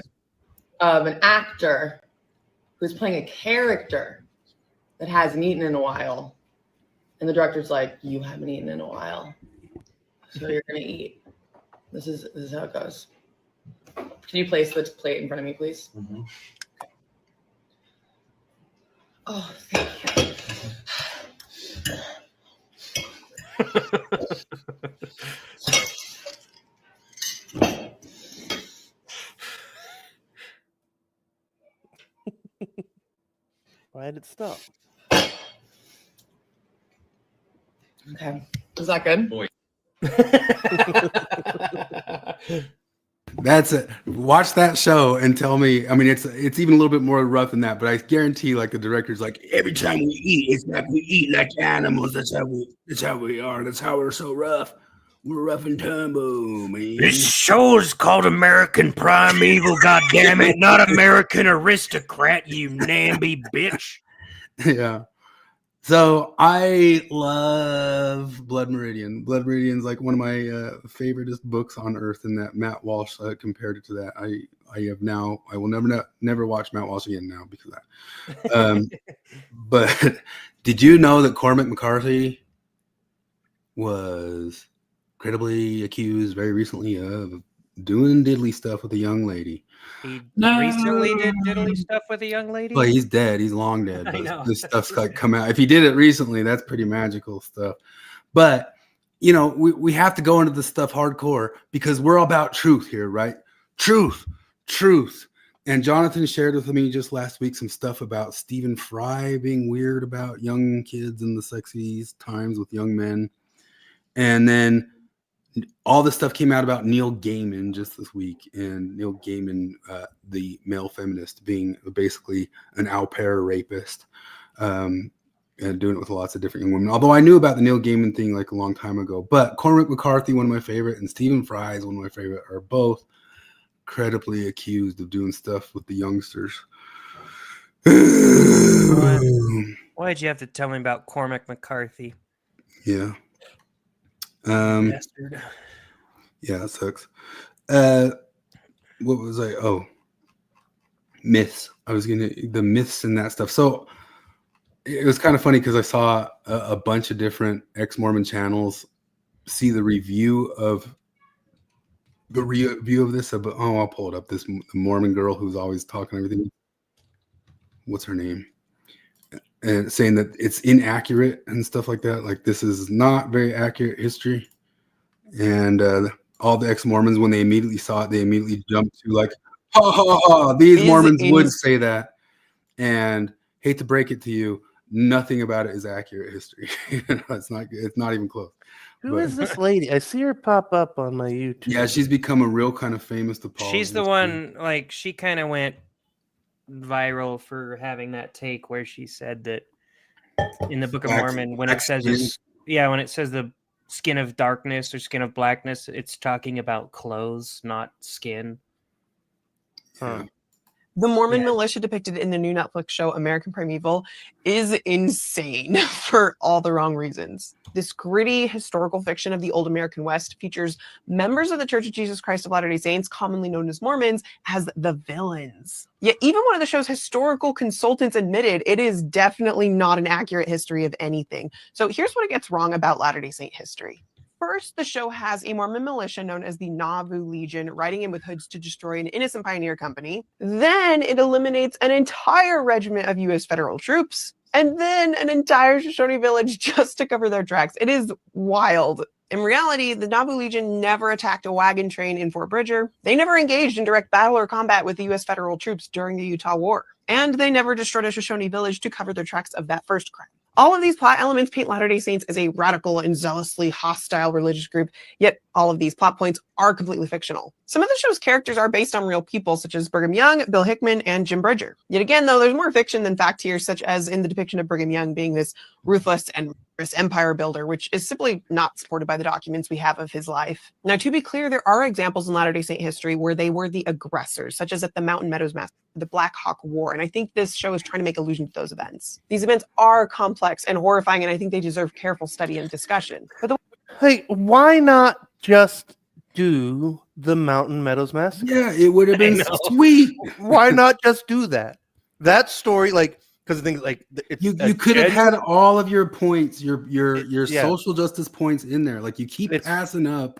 of an actor who's playing a character that hasn't eaten in a while. And the director's like, you haven't eaten in a while, so you're going to eat. This is how it goes. Can you place the plate in front of me, please? Mm-hmm. Oh, thank you. Why did it stop? Okay. Is that good? Boy. That's it. Watch that show and tell me. I mean, it's even a little bit more rough than that, but I guarantee, like, the director's like, every time we eat, it's like we eat like animals. That's how we are. That's how we're so rough. We're rough and tumble, man. This show is called American Primeval, goddammit, not American Aristocrat, you namby bitch. Yeah. So I love Blood Meridian. Blood Meridian's like one of my favoriteest books on earth, and that Matt Walsh compared it to that. I will never watch Matt Walsh again now because of that. But did you know that Cormac McCarthy was credibly accused very recently of doing diddly stuff with a young lady? He recently did diddly stuff with a young lady? Well, he's dead. He's long dead. I But know. this stuff's like come out. If he did it recently, that's pretty magical stuff. But, you know, we have to go into this stuff hardcore because we're all about truth here, right? Truth. And Jonathan shared with me just last week some stuff about Stephen Fry being weird about young kids and the sexy times with young men. And then all this stuff came out about Neil Gaiman just this week, and Neil Gaiman, the male feminist, being basically an au pair rapist, and doing it with lots of different young women. Although I knew about the Neil Gaiman thing like a long time ago, but Cormac McCarthy, one of my favorite, and Stephen Fry is one of my favorite, are both credibly accused of doing stuff with the youngsters. Why did you have to tell me about Cormac McCarthy? Yeah. Bastard. Yeah, that sucks. What was I? Oh, myths. I was gonna the myths and that stuff. So it was kind of funny because I saw a bunch of different ex-Mormon channels see the review of this. I'll pull it up. This the Mormon girl who's always talking everything. What's her name? And saying that it's inaccurate and stuff like that. Like, this is not very accurate history. And all the ex-Mormons, when they immediately saw it, they immediately jumped to like, ha ha ha, these Mormons would say that. And hate to break it to you, nothing about it is accurate history. It's not even close. Who is this lady? I see her pop up on my YouTube. Yeah, she's become a real kind of famous apologist. She's the one, like, she kind of went viral for having that take where she said that in the Book of Mormon, when it says the skin of darkness or skin of blackness, it's talking about clothes, not skin. Yeah. The Mormon Yeah. militia depicted in the new Netflix show American Primeval is insane for all the wrong reasons. This gritty historical fiction of the old American West features members of the Church of Jesus Christ of Latter-day Saints, commonly known as Mormons, as the villains. Yet even one of the show's historical consultants admitted it is definitely not an accurate history of anything. So here's what it gets wrong about Latter-day Saint history. First, the show has a Mormon militia known as the Nauvoo Legion riding in with hoods to destroy an innocent pioneer company. Then it eliminates an entire regiment of U.S. federal troops. And then an entire Shoshone village just to cover their tracks. It is wild. In reality, the Nauvoo Legion never attacked a wagon train in Fort Bridger. They never engaged in direct battle or combat with the U.S. federal troops during the Utah War. And they never destroyed a Shoshone village to cover their tracks of that first crime. All of these plot elements paint Latter-day Saints as a radical and zealously hostile religious group, yet all of these plot points are completely fictional. Some of the show's characters are based on real people, such as Brigham Young, Bill Hickman, and Jim Bridger. Yet again, though, there's more fiction than fact here, such as in the depiction of Brigham Young being this ruthless and murderous empire builder, which is simply not supported by the documents we have of his life. Now, to be clear, there are examples in Latter-day Saint history where they were the aggressors, such as at the Mountain Meadows Massacre, the Black Hawk War, and I think this show is trying to make allusion to those events. These events are complex and horrifying, and I think they deserve careful study and discussion. But Hey, why not just do the Mountain Meadows Massacre? Yeah, it would have I been know. sweet. Why not just do that? That story, like, because the thing, like, it's You a could have had genuine- all of your points, your Yeah. social justice points in there. Like you keep It's- passing up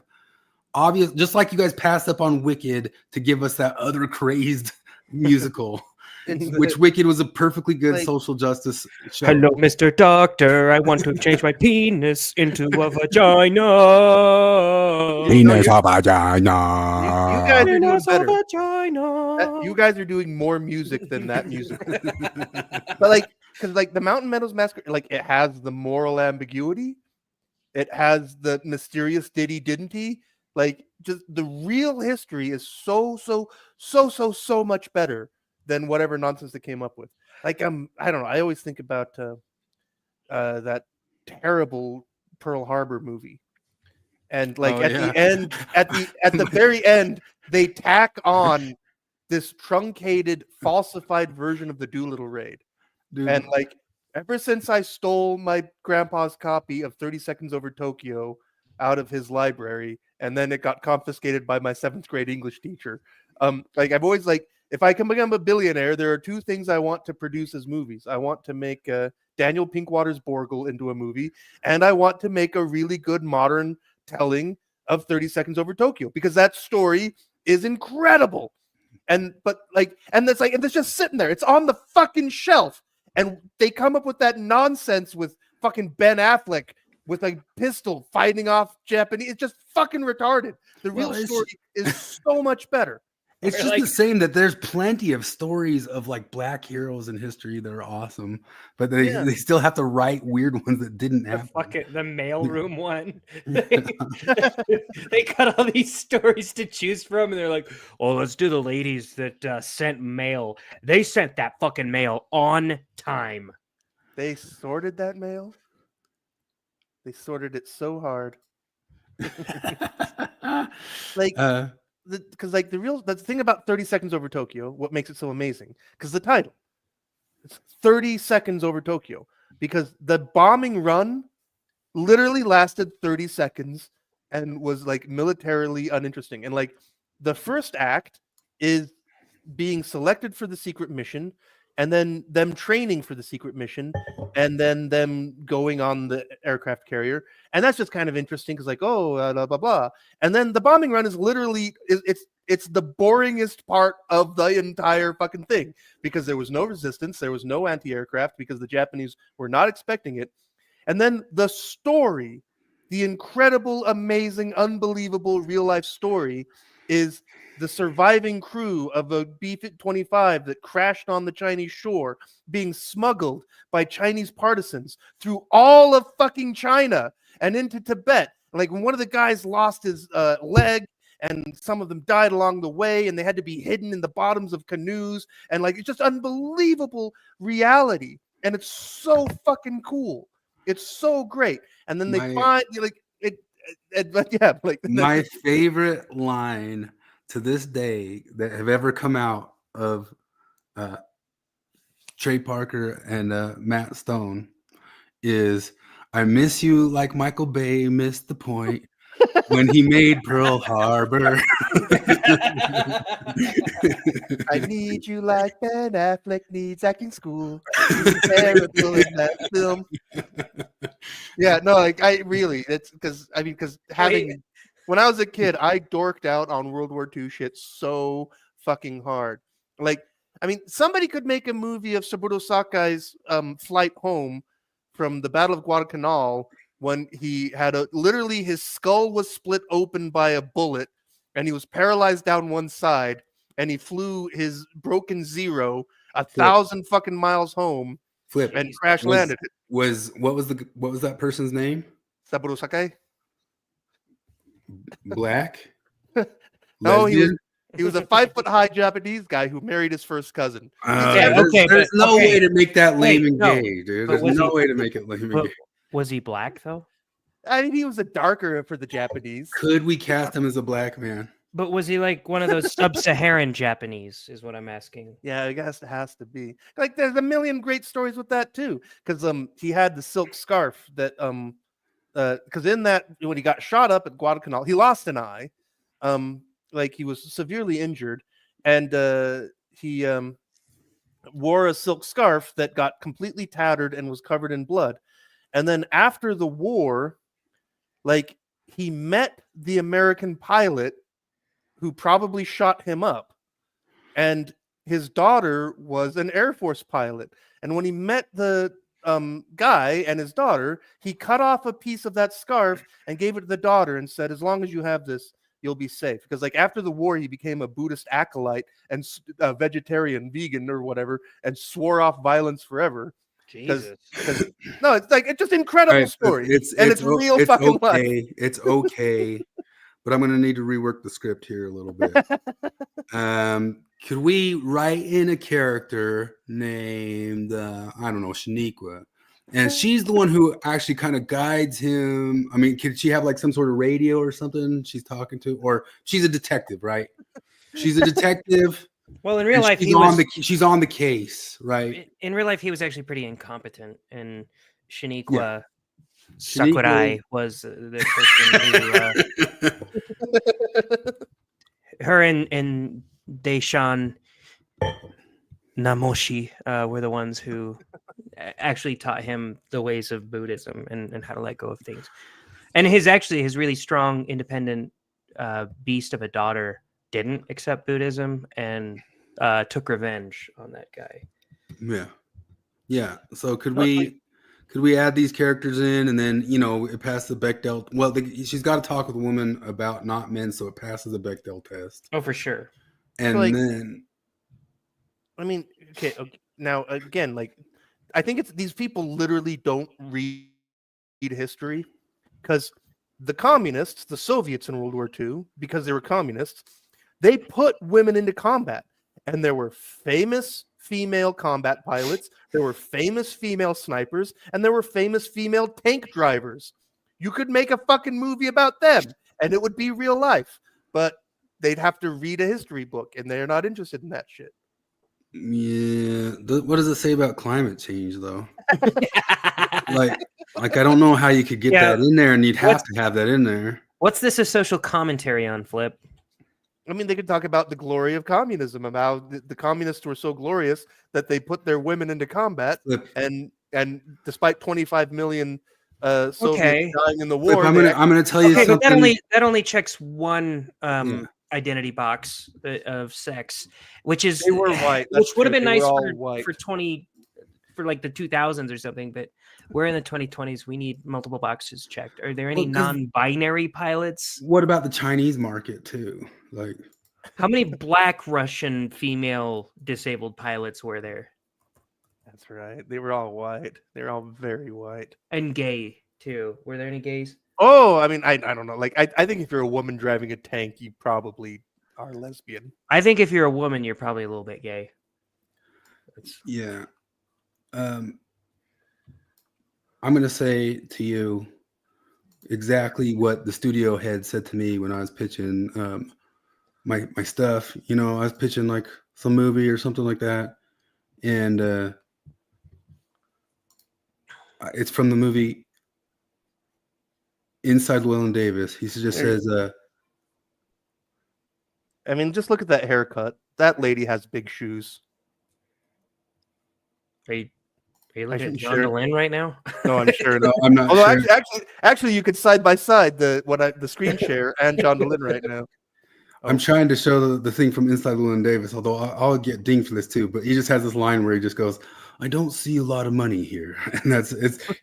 obvious, just like you guys passed up on Wicked to give us that other crazy musical, which Wicked was a perfectly good Like- social justice show. Hello, Mr. Doctor. I want to change my penis into a vagina. Penis of vagina. You guys are doing Penis of better. vagina. You guys are doing more music than that music. But like, because like the Mountain Meadows Massacre, like it has the moral ambiguity, it has the mysterious diddy didn't he. Like, just the real history is so much better than whatever nonsense they came up with. Like, I don't know. I always think about that terrible Pearl Harbor movie, and like the end, at the very end, they tack on this truncated, falsified version of the Doolittle raid. Dude, And like, ever since I stole my grandpa's copy of 30 Seconds Over Tokyo out of his library, and then it got confiscated by my 7th grade English teacher. Like, I've always like, if I can become a billionaire, there are 2 things I want to produce as movies. I want to make Daniel Pinkwater's Borgle into a movie, and I want to make a really good modern telling of 30 Seconds Over Tokyo, because that story is incredible. And it's just sitting there. It's on the fucking shelf. And they come up with that nonsense with fucking Ben Affleck with a pistol fighting off Japanese. It's just fucking retarded. The real story is so much better. it's Or just like- the same that there's plenty of stories of like black heroes in history that are awesome, but they still have to write weird ones that didn't The happen. the mailroom one. They got all these stories to choose from, and they're like, "Oh, let's do the ladies that sent mail. They sent that fucking mail on time." They sorted that mail. They sorted it so hard. Like, because like the thing about 30 Seconds Over Tokyo, what makes it so amazing, because the title, it's 30 Seconds Over Tokyo, because the bombing run literally lasted 30 seconds and was like militarily uninteresting. And like, the first act is being selected for the secret mission, and then them training for the secret mission, and then them going on the aircraft carrier. And that's just kind of interesting, because like, blah, blah, blah. And then the bombing run is literally, it's the boringest part of the entire fucking thing, because there was no resistance, there was no anti-aircraft, because the Japanese were not expecting it. And then the story, the incredible, amazing, unbelievable real-life story, is the surviving crew of a B-25 that crashed on the Chinese shore, being smuggled by Chinese partisans through all of fucking China and into Tibet. Like, when one of the guys lost his leg, and some of them died along the way, and they had to be hidden in the bottoms of canoes, and like, it's just unbelievable reality, and it's so fucking cool. It's so great. And then they find like it, but yeah, like my favorite line to this day that have ever come out of Trey Parker and Matt Stone is I miss you like Michael Bay missed the point when he made Pearl Harbor. I need you like Ben Affleck needs acting school. He's terrible in that film. Yeah, no, like I really, it's because having when I was a kid, I dorked out on World War II shit so fucking hard. Like, I mean, somebody could make a movie of Saburo Sakai's flight home from the Battle of Guadalcanal when he had literally his skull was split open by a bullet and he was paralyzed down one side and he flew his broken Zero 1,000 fucking miles home Flip and crash landed. What was that person's name? Saburo Sakai? Black? No, Lesbian? he was a 5-foot-high Japanese guy who married his first cousin. There's no way to make that lame and no. gay, dude. But There's no he- way to make it lame and but gay. was he black though? I mean, he was a darker for the Japanese. Could we cast him as a black man? But was he like one of those sub-Saharan Japanese? Is what I'm asking. Yeah, I guess it has to be. Like, there's a million great stories with that too, because he had the silk scarf that because in that when he got shot up at Guadalcanal, he lost an eye, like he was severely injured, and he wore a silk scarf that got completely tattered and was covered in blood, and then after the war, like he met the American pilot who probably shot him up, and his daughter was an Air Force pilot. And when he met the guy and his daughter, he cut off a piece of that scarf and gave it to the daughter and said, as long as you have this, you'll be safe. Because like after the war, he became a Buddhist acolyte and vegetarian, vegan or whatever, and swore off violence forever. Jesus. No, it's like it's just incredible story. It's real fucking life. It's okay. But I'm going to need to rework the script here a little bit. Could we write in a character named, I don't know, Shaniqua? And she's the one who actually kind of guides him. I mean, could she have like some sort of radio or something she's talking to? Or she's a detective, right? She's a detective. Well, in real life, she's on the case, right? In real life, he was actually pretty incompetent. And Shaniqua Sakurai was the person who her and Deshan Namoshi were the ones who actually taught him the ways of Buddhism and how to let go of things. And his really strong, independent beast of a daughter didn't accept Buddhism and took revenge on that guy. Yeah. So could we add these characters in, and then it passed the Bechdel? Well, she's got to talk with a woman about not men, so it passes the Bechdel test. Oh, for sure. And then, I mean, okay. Now again, like, I think it's these people literally don't read history, because the communists, the Soviets in World War II, because they were communists, they put women into combat, and there were famous female combat pilots, there were famous female snipers, and there were famous female tank drivers. You could make a fucking movie about them, and it would be real life, but they'd have to read a history book, and they're not interested in that shit. Yeah. What does it say about climate change, though? like I don't know how you could get that in there, and you'd have to have that in there. What's this a social commentary on, Flip? I mean, they could talk about the glory of communism, about the communists were so glorious that they put their women into combat, and despite 25 million Soviets dying in the war, I'm gonna tell you something. But that only checks one identity box of sex, which is they were white, which would have been nice for like the 2000s or something, but we're in the 2020s. We need multiple boxes checked. Are there any non-binary pilots? What about the Chinese market too? Like, how many Black Russian female disabled pilots were there? That's right. They were all white. They're all very white and gay too. Were there any gays? Oh, I mean, I don't know. Like, I think if you're a woman driving a tank, you probably are lesbian. I think if you're a woman, you're probably a little bit gay. Yeah. I'm going to say to you exactly what the studio head said to me when I was pitching my stuff. I was pitching like some movie or something like that. and it's from the movie Inside Llewyn Davis. He just There you says, I mean, just look at that haircut. That lady has big shoes. Are you looking at shouldn't John share. DeLynn right now? No, I'm sure. "No, I'm not Although sure." actually, you could side by side the screen share and John DeLynn right now. I'm Oh. trying to show the thing from Inside Llewyn Davis, although I'll get dinged for this too. But he just has this line where he just goes, "I don't see a lot of money here," and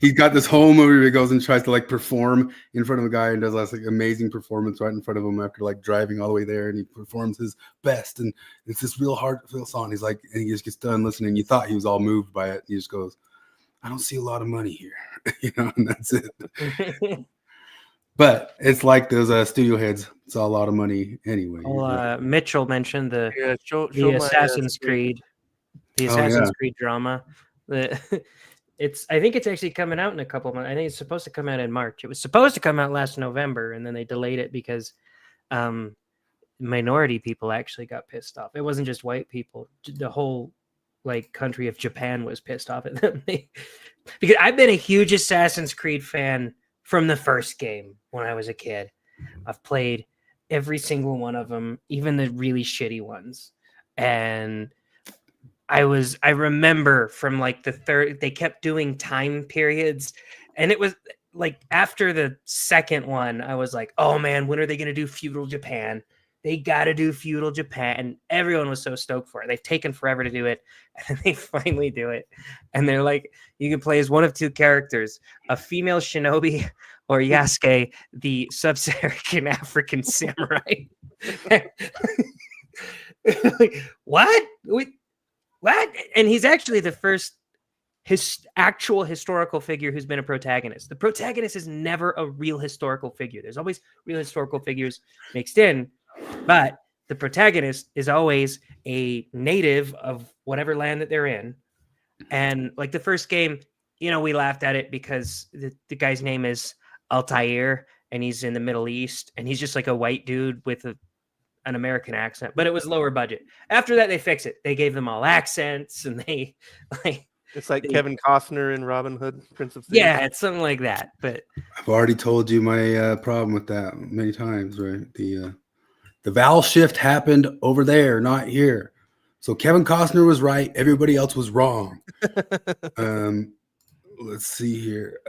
he's got this whole movie where he goes and tries to like perform in front of a guy and does this like amazing performance right in front of him after like driving all the way there, and he performs his best, and it's this real heartfelt song. He's like, and he just gets done listening. You thought he was all moved by it. He just goes, "I don't see a lot of money here," and that's it. But it's like those studio heads saw a lot of money anyway. Well, Mitchell mentioned the Show the Assassin's Creed, the Oh, Assassin's yeah. Creed drama. I think it's actually coming out in a couple months. I think it's supposed to come out in March. It was supposed to come out last November, and then they delayed it because minority people actually got pissed off. It wasn't just white people; the whole like country of Japan was pissed off at them. Because I've been a huge Assassin's Creed fan from the first game when I was a kid. I've played every single one of them, even the really shitty ones. And I remember from like the third, they kept doing time periods. And it was like after the second one, I was like, oh man, when are they going to do feudal Japan? They got to do feudal Japan. And everyone was so stoked for it. They've taken forever to do it. And they finally do it. And they're like, you can play as one of two characters, a female shinobi or Yasuke, the sub-Saharan African samurai. Like, what? What? And he's actually the first actual historical figure who's been a protagonist. The protagonist is never a real historical figure. There's always real historical figures mixed in, but the protagonist is always a native of whatever land that they're in. And like the first game, we laughed at it because the guy's name is Altair and he's in the Middle East and he's just like a white dude with an American accent, but it was lower budget. After that, they fixed it. They gave them all accents and it's like Kevin Costner in Robin Hood, Prince of Thieves. Yeah, it's something like that. But I've already told you my problem with that many times, right? The vowel shift happened over there, not here. So Kevin Costner was right. Everybody else was wrong. Let's see here.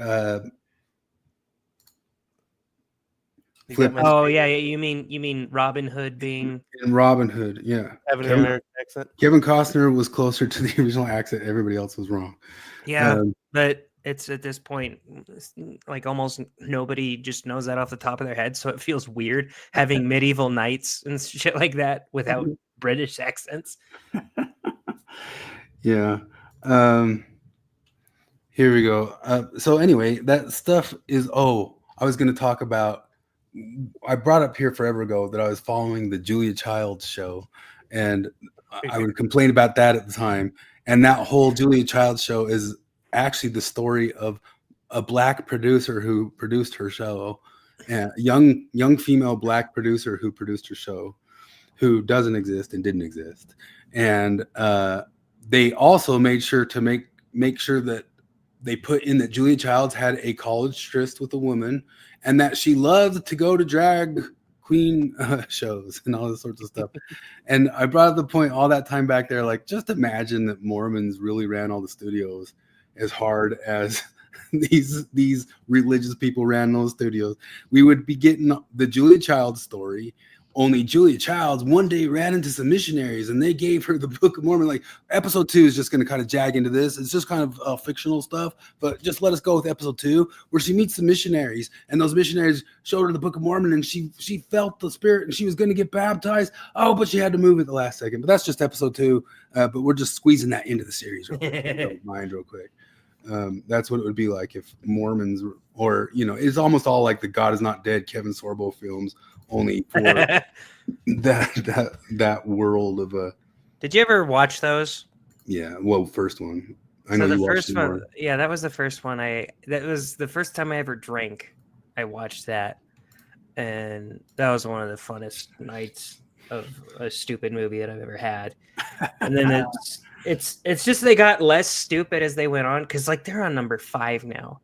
Oh yeah, you mean Robin Hood being in Robin Hood? Yeah, having an American accent. Kevin Costner was closer to the original accent. Everybody else was wrong. Yeah, but it's at this point like almost nobody just knows that off the top of their head, so it feels weird having medieval knights and shit like that without British accents. Yeah. Here we go. So anyway, that stuff is. Oh, I was going to talk about. I brought up here forever ago that I was following the Julia Childs show, and I would complain about that at the time. And that whole Julia Childs show is actually the story of a black producer who produced her show, and a young female black producer who produced her show, who doesn't exist and didn't exist. And they also made sure to make sure that they put in that Julia Childs had a college tryst with a woman and that she loved to go to drag queen shows and all this sorts of stuff. And I brought up the point all that time back there, like, just imagine that Mormons really ran all the studios as hard as these religious people ran those studios. We would be getting the Julia Childs story. Only Julia Childs one day ran into some missionaries and they gave her the Book of Mormon. Like, episode 2 is just going to kind of jag into this. It's just kind of fictional stuff, but just let us go with episode 2, where she meets the missionaries and those missionaries showed her the Book of Mormon and she felt the spirit and she was going to get baptized. Oh, but she had to move at the last second. But that's just episode 2. But we're just squeezing that into the series real quick. Don't mind real quick. That's what it would be like if Mormons or it's almost all like the God Is Not Dead Kevin Sorbo films, only for that world of a. Did you ever watch those? Yeah, well, first one. I So know the you first watched one, more. yeah, that was the first one. That was the first time I ever drank. I watched that, and that was one of the funnest nights of a stupid movie that I've ever had. And then it's just they got less stupid as they went on, because like they're on number 5 now.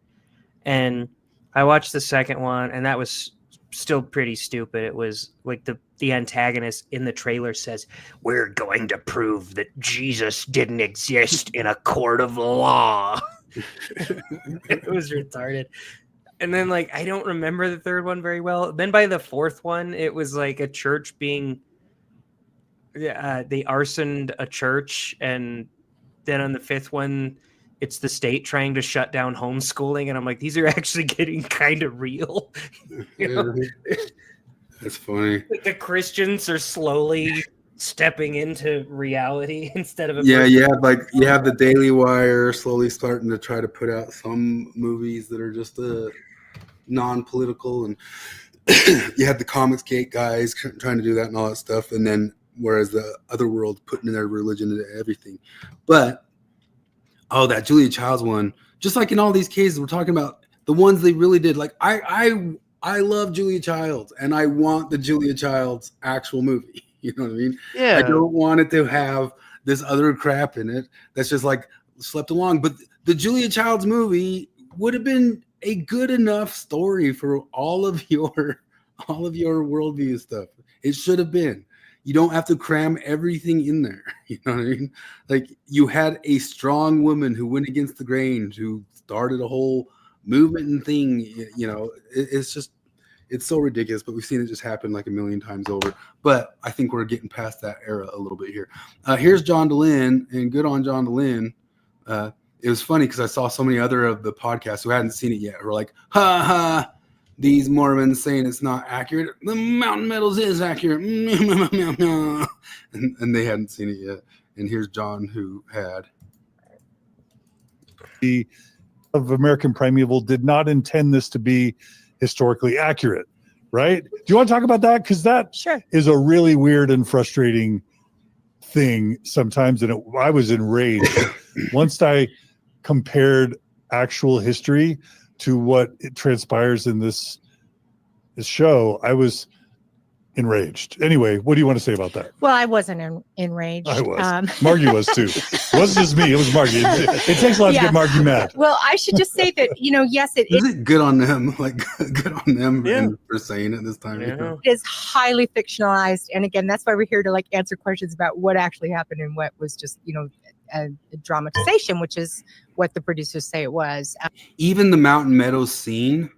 And I watched the second one, and that was still pretty stupid. It was like the antagonist in the trailer says, "We're going to prove that Jesus didn't exist in a court of law." It was retarded. And then like I don't remember the third one very well. Then by the fourth one, it was like a church being they arsoned a church, and then on the fifth one, it's the state trying to shut down homeschooling, and I'm like, these are actually getting kind of real. You know? That's funny. Like the Christians are slowly stepping into reality instead of you have the Daily Wire slowly starting to try to put out some movies that are just non-political, and you had the Comics Gate guys trying to do that and all that stuff, and then whereas the other world putting their religion into everything. But that Julia Childs one, just like in all these cases, we're talking about the ones they really did. Like I love Julia Childs, and I want the Julia Childs actual movie. You know what I mean? Yeah. I don't want it to have this other crap in it that's just like slept along. But the Julia Childs movie would have been a good enough story for all of your worldview stuff. It should have been. You don't have to cram everything in there. You know what I mean? Like, you had a strong woman who went against the grain, who started a whole movement and thing. You know, it's so ridiculous, but we've seen it just happen like a million times over. But I think we're getting past that era a little bit here. Here's John DeLynn, and good on John DeLynn. It was funny because I saw so many other of the podcasts who hadn't seen it yet who were like, ha ha, these Mormons saying it's not accurate. The Mountain Metals is accurate. and they hadn't seen it yet. And here's John, who had. Of American Primeval did not intend this to be historically accurate, right? Do you want to talk about that? Because that is a really weird and frustrating thing sometimes. And I was enraged once I compared actual history to what it transpires in this show. I was enraged. Anyway, what do you want to say about that? Well, I wasn't enraged. I was. Margie was too. It wasn't just me. It was Margie. It takes a lot to get Margie mad. Well, I should just say that, yes, it is good on them. Like, good on them for saying it this time. It is highly fictionalized. And again, that's why we're here to like answer questions about what actually happened and what was just, a dramatization, which is what the producers say it was. Even the Mountain Meadows scene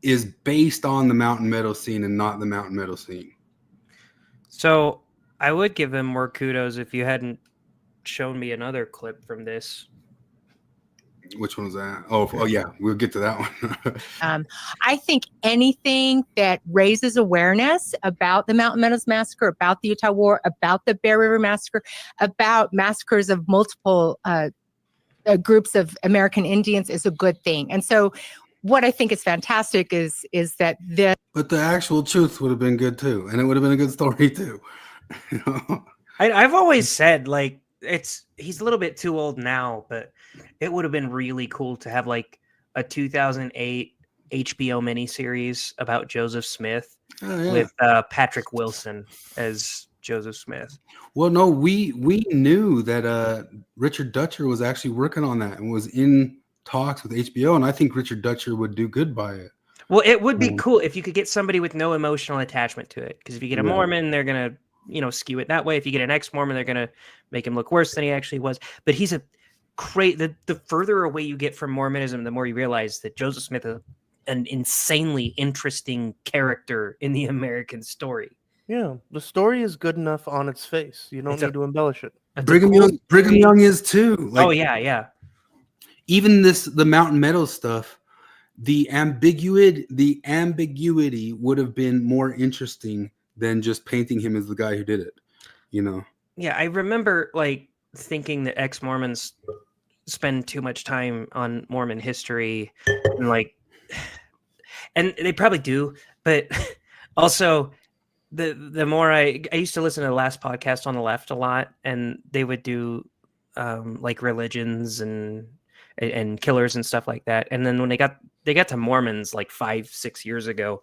is based on the Mountain Meadows scene and not the Mountain Meadows scene. So I would give them more kudos if you hadn't shown me another clip from this. Which one was that? Oh yeah, we'll get to that one. I think anything that raises awareness about the Mountain Meadows Massacre, about the Utah War, about the Bear River Massacre, about massacres of multiple groups of American Indians is a good thing. And so what I think is fantastic is that but the actual truth would have been good too, and it would have been a good story too. I've always said, like, he's a little bit too old now, but it would have been really cool to have like a 2008 HBO miniseries about Joseph Smith with Patrick Wilson as Joseph Smith. Well, no, we knew that Richard Dutcher was actually working on that and was in talks with HBO, and I think Richard Dutcher would do good by it. Well, it would be cool if you could get somebody with no emotional attachment to it, because if you get a Mormon, they're gonna skew it that way. If you get an ex-Mormon, they're gonna make him look worse than he actually was. But he's the further away you get from Mormonism, the more you realize that Joseph Smith is an insanely interesting character in the American story. Yeah, the story is good enough on its face. You don't need to embellish it. Brigham Young is too. Like, yeah. Even the Mountain Meadows stuff, the ambiguity would have been more interesting than just painting him as the guy who did it. Yeah, I remember like thinking that ex-Mormons spend too much time on Mormon history, and they probably do, but also the more I used to listen to the last podcast on the left a lot, and they would do like religions and killers and stuff like that. And then when they got to Mormons like 5-6 years ago,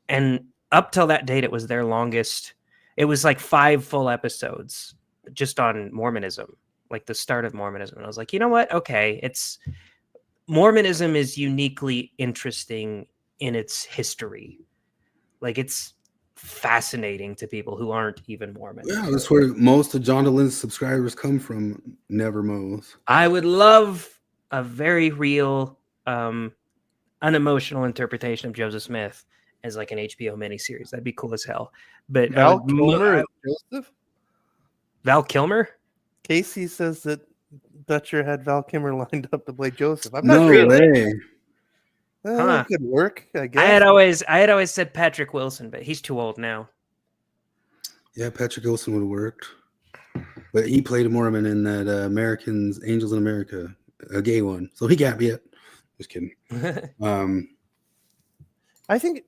and up till that date, it was their longest It was like 5 full episodes just on Mormonism, like the start of Mormonism. And I was like, you know what? Okay, Mormonism is uniquely interesting in its history. Like, it's fascinating to people who aren't even Mormon. Yeah, that's where most of John DeLyn's subscribers come from. Never Mo's. I would love a very real, unemotional interpretation of Joseph Smith as like an HBO miniseries. That'd be cool as hell. But Val Kilmer as Joseph? Val Kilmer? Casey says that Dutcher had Val Kilmer lined up to play Joseph. I'm No not sure. way. That could work, I guess. I had always said Patrick Wilson, but he's too old now. Yeah, Patrick Wilson would have worked. But he played a Mormon in that Americans, Angels in America, a gay one. So he got me it. Just kidding. I think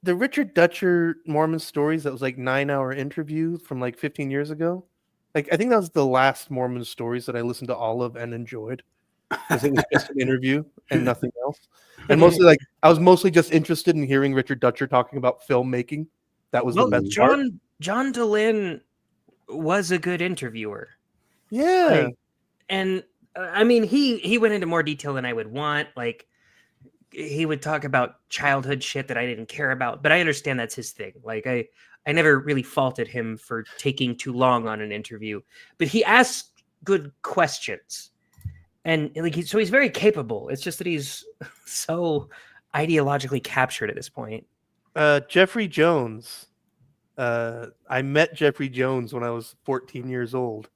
the Richard Dutcher Mormon stories, that was like 9-hour interview from like 15 years ago. Like, I think that was the last Mormon stories that I listened to all of and enjoyed. Because it was just an interview and nothing else. And mostly, like, I was mostly just interested in hearing Richard Dutcher talking about filmmaking. That was the best part. John DeLynn was a good interviewer. Yeah. And I mean, he went into more detail than I would want. Like, he would talk about childhood shit that I didn't care about, but I understand that's his thing. Like, I never really faulted him for taking too long on an interview, but he asked good questions. And like, so he's very capable. It's just that he's so ideologically captured at this point. Jeffrey Jones. I met Jeffrey Jones when I was 14 years old,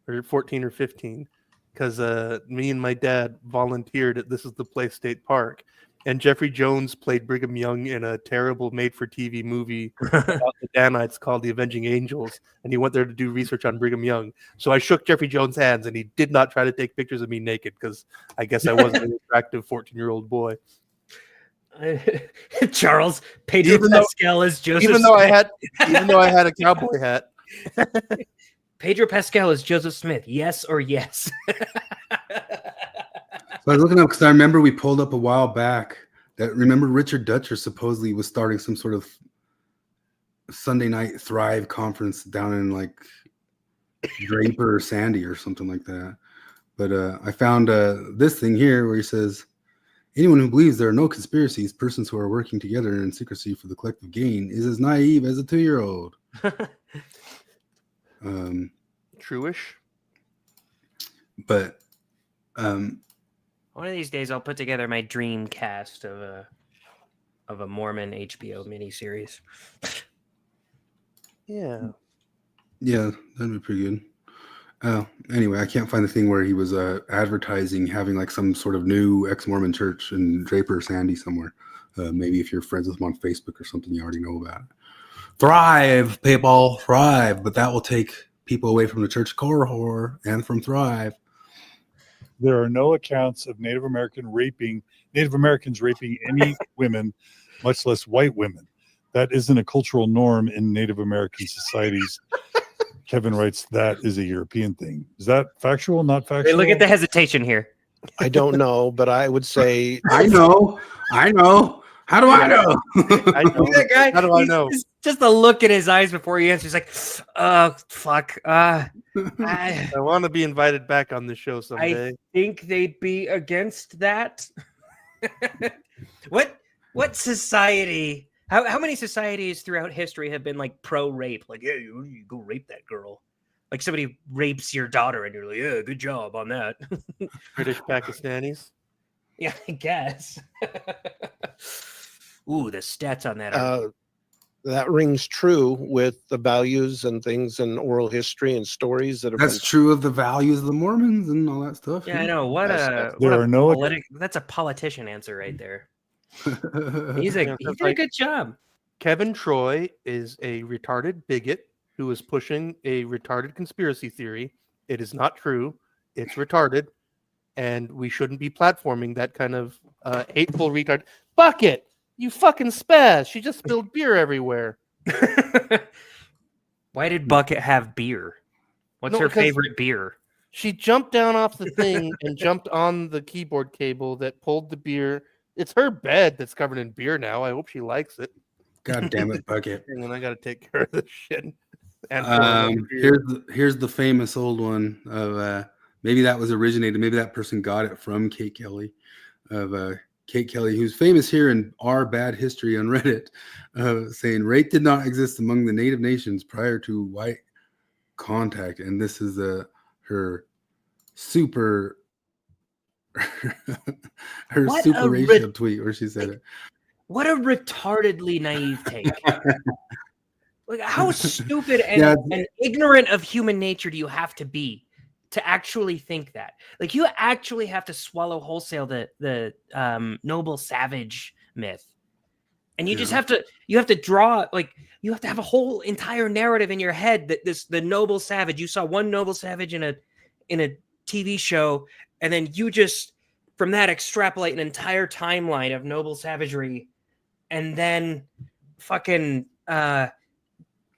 or 14 or 15, because me and my dad volunteered at This Is the Place State Park, and Jeffrey Jones played Brigham Young in a terrible made-for-TV movie about the Danites called The Avenging Angels, and he went there to do research on Brigham Young. So I shook Jeffrey Jones' hands, and he did not try to take pictures of me naked, because I guess I wasn't an attractive 14-year-old boy. Charles, Pedro Pascal is Joseph even though I had a cowboy hat. Pedro Pascal is Joseph Smith. Yes or yes? So I was looking up because I remember we pulled up a while back that Richard Dutcher supposedly was starting some sort of Sunday night Thrive conference down in like Draper or Sandy or something like that. But I found this thing here where he says, anyone who believes there are no conspiracies, persons who are working together in secrecy for the collective gain, is as naive as a 2-year-old. Truish. But one of these days I'll put together my dream cast of a Mormon HBO miniseries. Yeah, that'd be pretty good. Anyway, I can't find the thing where he was advertising having like some sort of new ex-Mormon church in Draper or Sandy somewhere. Maybe if you're friends with him on Facebook or something, you already know about it. Thrive, people, thrive. But that will take people away from the church cohort and from Thrive. There are no accounts of Native Americans raping any women, much less white women. That isn't a cultural norm in Native American societies. Kevin writes that is a European thing. Is that factual? Not factual? Hey, look at the hesitation here. I don't know, but I would say I know. How do I know? I know. That guy, How do I know? Just the look in his eyes before he answers, like, oh, fuck. I want to be invited back on the show someday. I think they'd be against that. What society? How many societies throughout history have been like pro-rape? Like, yeah, you go rape that girl. Like somebody rapes your daughter, and you're like, yeah, good job on that. British Pakistanis. Yeah, I guess. Ooh, the stats on that are that rings true with the values and things and oral history and stories that have That's true of the values of the Mormons and all that stuff. Yeah, I know. That's a politician answer right there. He did a good job. Kevin Troy is a retarded bigot who is pushing a retarded conspiracy theory. It is not true. It's retarded. And we shouldn't be platforming that kind of hateful retard. Bucket, you fucking spaz. She just spilled beer everywhere. Why did Bucket have beer? What's her favorite beer? She jumped down off the thing and jumped on the keyboard cable that pulled the beer. It's her bed that's covered in beer now. I hope she likes it. God damn it, Bucket. And then I got to take care of this shit. And Here's the famous old one of maybe that was originated. Maybe that person got it from Kate Kelly, of Kate Kelly, who's famous here in Our Bad History on Reddit, saying rape did not exist among the native nations prior to white contact. And this is her super ratio tweet where she said it. What a retardedly naive take. Like, how stupid and ignorant of human nature do you have to be to actually think that? Like, you actually have to swallow wholesale the noble savage myth, and you just have to draw, like, you have to have a whole entire narrative in your head that the noble savage, you saw one noble savage in a TV show, and then you just from that extrapolate an entire timeline of noble savagery, and then fucking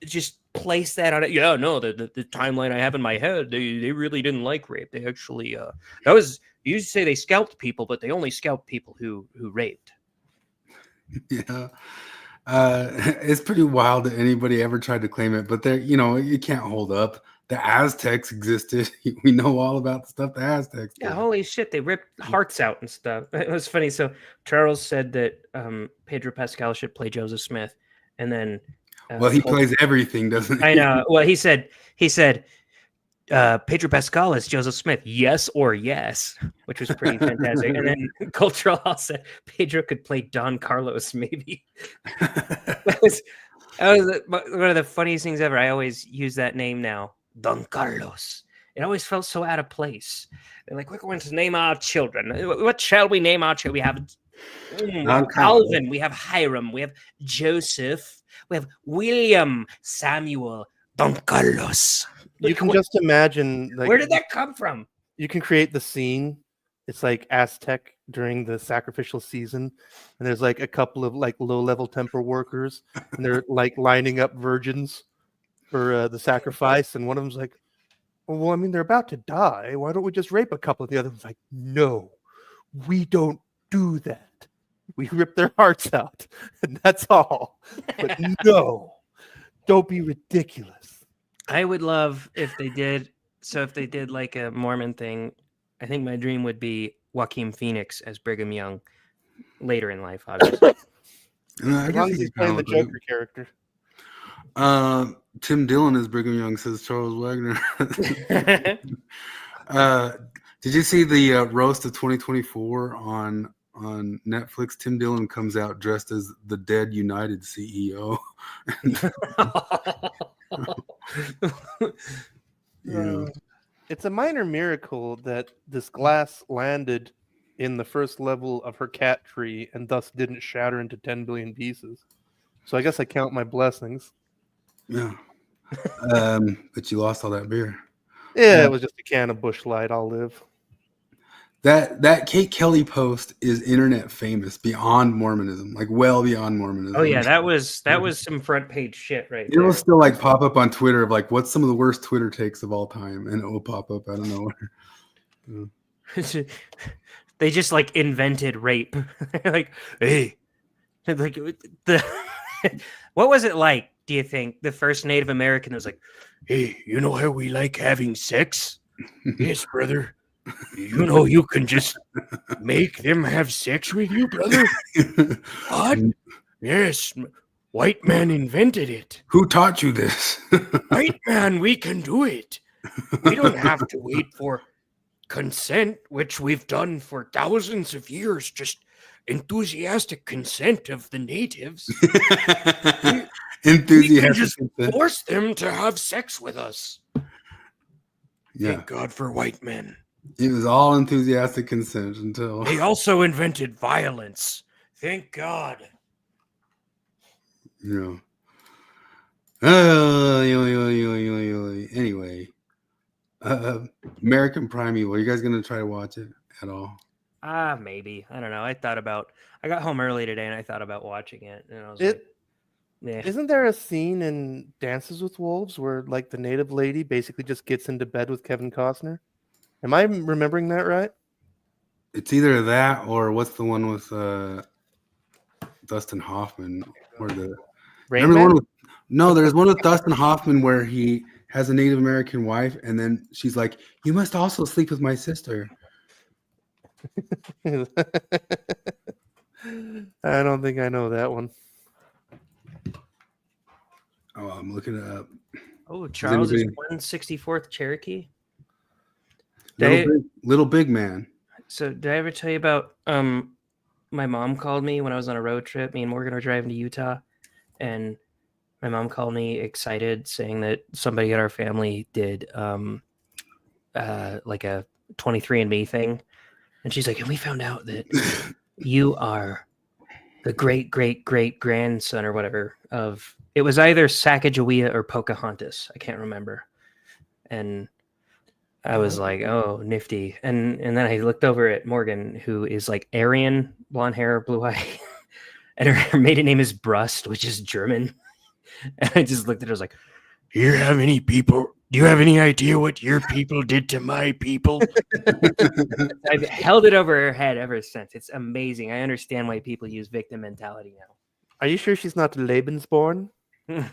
just place that on it. Yeah, no, the timeline I have in my head, they really didn't like rape. They actually that was, you used to say they scalped people, but they only scalped people who raped. Yeah. It's pretty wild that anybody ever tried to claim it, but there, you can't hold up. The Aztecs existed. We know all about the stuff the Aztecs did. Yeah, holy shit, they ripped hearts out and stuff. It was funny. So Charles said that Pedro Pascal should play Joseph Smith, and then well, he plays everything, doesn't he? I know. Well, he said Pedro Pascal is Joseph Smith, yes or yes, which was pretty fantastic. And then Cultural Hall said Pedro could play Don Carlos, maybe. that was one of the funniest things ever. I always use that name now, Don Carlos. It always felt so out of place. They're like, we're going to name our children. What shall we name our children? We have Calvin, we have Hiram, we have Joseph, we have William, Samuel, Don Carlos. You can just imagine, like, where did that come from? You can create the scene. It's like Aztec during the sacrificial season, and there's like a couple of like low-level temple workers, and they're like lining up virgins for the sacrifice, and one of them's like, well, I mean, they're about to die. Why don't we just rape a couple? And the other one's like, no, we don't do that. We rip their hearts out, and that's all. But no, don't be ridiculous. I would love if they did. So if they did like a Mormon thing, I think my dream would be Joaquin Phoenix as Brigham Young later in life, obviously. As long as he's playing the Joker character. Tim Dillon as Brigham Young, says Charles Wagner. Did you see the roast of 2024 on Netflix? Tim Dillon comes out dressed as the dead United CEO. Yeah. It's a minor miracle that this glass landed in the first level of her cat tree and thus didn't shatter into 10 billion pieces. So I guess I count my blessings. Yeah. But you lost all that beer. Yeah, it was just a can of Busch Light. I'll live. That Kate Kelly post is internet famous beyond Mormonism, like well beyond Mormonism. Oh yeah, that was some front page shit right there. It will still like pop up on Twitter of like, what's some of the worst Twitter takes of all time, and it will pop up out of nowhere. They just like invented rape. Like, hey, like the what was it like? Do you think the first Native American was like, hey, you know how we like having sex? Yes, brother. You know, you can just make them have sex with you, brother. What? Yes, white man invented it. Who taught you this? White man, we can do it. We don't have to wait for consent, which we've done for thousands of years. Just enthusiastic consent of the natives. Enthusiastic we can just consent. Force them to have sex with us. Yeah. Thank God for white men. It was all enthusiastic consent until they also invented violence. Thank God. You know. Anyway, Merican Primeval. Are you guys gonna try to watch it at all? Maybe. I don't know. I got home early today and I thought about watching it, and I was yeah. Isn't there a scene in Dances with Wolves where like the native lady basically just gets into bed with Kevin Costner? Am I remembering that right? It's either that or what's the one with Dustin Hoffman, or Rain Remember the Man? one with, no, there's one with Dustin Hoffman where he has a Native American wife, and then she's like, "You must also sleep with my sister." I don't think I know that one. Oh, I'm looking it up. Oh, Charles is anybody- 164th Cherokee. Little big man. So did I ever tell you about my mom called me when I was on a road trip? Me and Morgan were driving to Utah, and my mom called me excited, saying that somebody in our family did like a 23andMe thing, and she's like, "And we found out that you are the great great great grandson or whatever of it was either Sacagawea or Pocahontas. I can't remember." And I was like, "Oh, nifty." And then I looked over at Morgan, who is like Aryan, blonde hair, blue eye, and her maiden name is Brust, which is German. And I just looked at her, I was like, "Do you have any people? Do you have any idea what your people did to my people?" I've held it over her head ever since. It's amazing. I understand why people use victim mentality Are you sure she's not Lebensborn? now.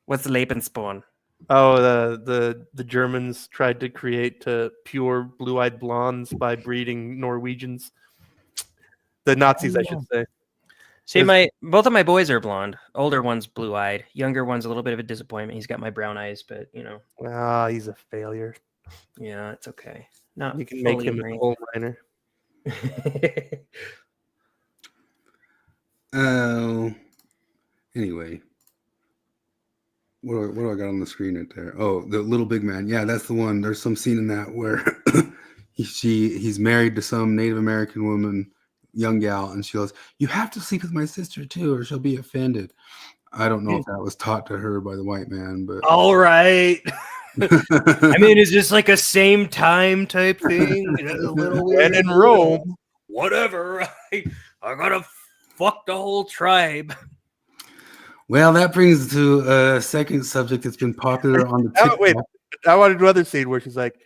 What's Lebensborn? Oh, the Germans tried to create pure blue-eyed blondes by breeding Norwegians. The Nazis, I should say. See, both of my boys are blonde. Older one's blue-eyed. Younger one's a little bit of a disappointment. He's got my brown eyes, but He's a failure. yeah, it's okay. Not You can make fully him a green. coal miner. Oh. Anyway, what do I got on the screen right there? Oh, the little big man. Yeah, that's the one. There's some scene in that where he's married to some Native American woman, young gal, and she goes, "You have to sleep with my sister too, or she'll be offended." I don't know if that was taught to her by the white man, but all right. I mean, it's just like a same time type thing. A little When in Rome. Whatever. I gotta fuck the whole tribe. Well, that brings us to a second subject that's been popular on the TikTok. Wait, I want to do another scene where she's like,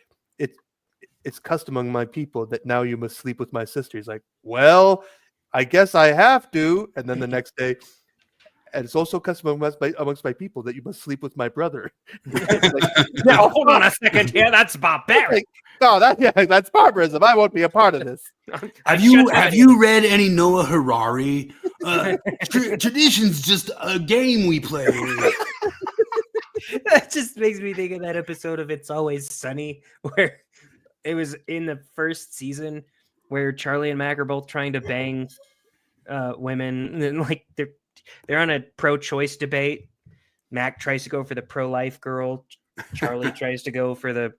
it's custom among my people that now you must sleep with my sister. He's like, well, I guess I have to. And then the next day, and it's also custom amongst my people that you must sleep with my brother. Now, hold on a second here. That's barbaric. No, that's barbarism. I won't be a part of this. Have you read any Noah Harari? Tradition's just a game we play. That just makes me think of that episode of It's Always Sunny where it was in the first season where Charlie and Mac are both trying to bang women, and like they're on a pro-choice debate. Mac tries to go for the pro-life girl. Charlie tries to go for the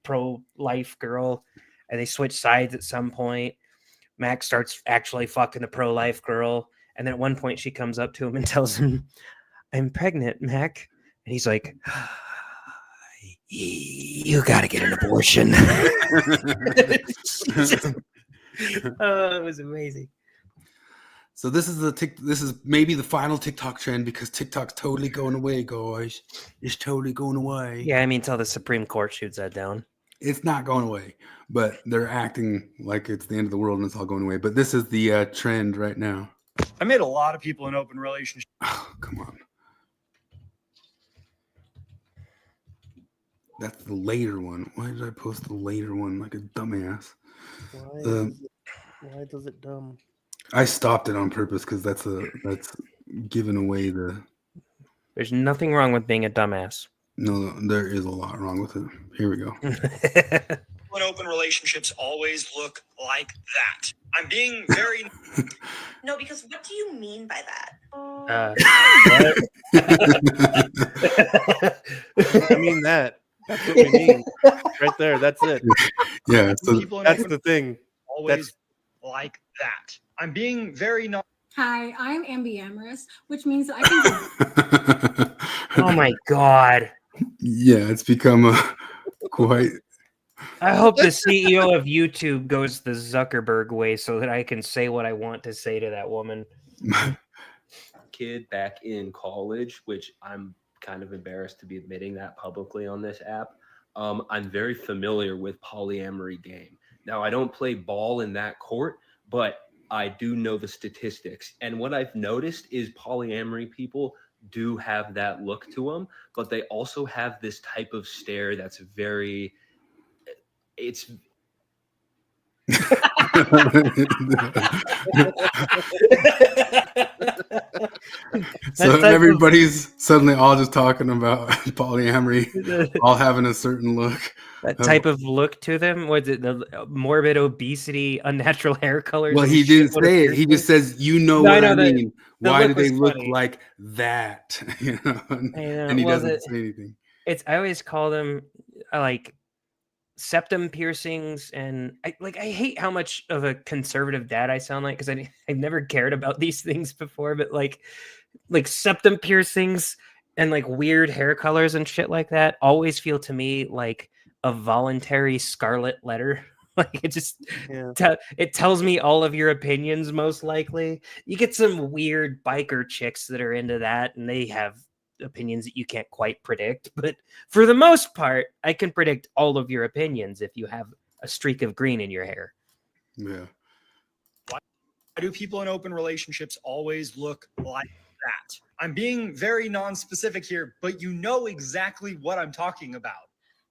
pro-life girl, and they switch sides at some point. Mac starts actually fucking the pro-life girl, and then at one point she comes up to him and tells him, "I'm pregnant, Mac." And he's like, "You gotta get an abortion." It was amazing. So this is maybe the final TikTok trend because TikTok's totally going away, guys. It's totally going away. Yeah, I mean, until the Supreme Court shoots that down. It's not going away, but they're acting like it's the end of the world and it's all going away. But this is the trend right now. I made a lot of people in open relationships. Oh, come on. That's the later one. Why did I post the later one like a dumbass? Why does it dumb? I stopped it on purpose because that's giving away the. There's nothing wrong with being a dumbass. No, there is a lot wrong with it. Here we go. In open relationships always look like that. I'm being very. No, because what do you mean by that? I mean that. That's what we mean. Right there. That's it. Yeah. So that's the thing. Always like that. I'm being very. Hi, I'm ambiamorous, which means I can. Oh my god. Yeah, it's become quite. I hope the CEO of YouTube goes the Zuckerberg way so that I can say what I want to say to that woman. Kid back in college, which I'm kind of embarrassed to be admitting that publicly on this app. I'm very familiar with polyamory game. Now, I don't play ball in that court, but I do know the statistics. And what I've noticed is polyamory people do have that look to them, but they also have this type of stare that's very, it's So That type of- everybody's suddenly all just talking about polyamory, all having a certain look. That type of look to them. Was it the morbid obesity, unnatural hair colors? Well, and he didn't shitload of say it. He just piercings? says, "You know No, what I know the- mean? the Why do look they was look funny. like that?" You know, I know. and he Well, doesn't say anything. I always call them like septum piercings, and I hate how much of a conservative dad I sound like, because I've never cared about these things before, but like septum piercings and like weird hair colors and shit like that always feel to me like a voluntary scarlet letter. Like it just it tells me all of your opinions. Most likely you get some weird biker chicks that are into that, and they have opinions that you can't quite predict, but for the most part I can predict all of your opinions if you have a streak of green in your hair. Yeah. Why do people in open relationships always look like that? I'm being very non-specific here, but you know exactly what I'm talking about.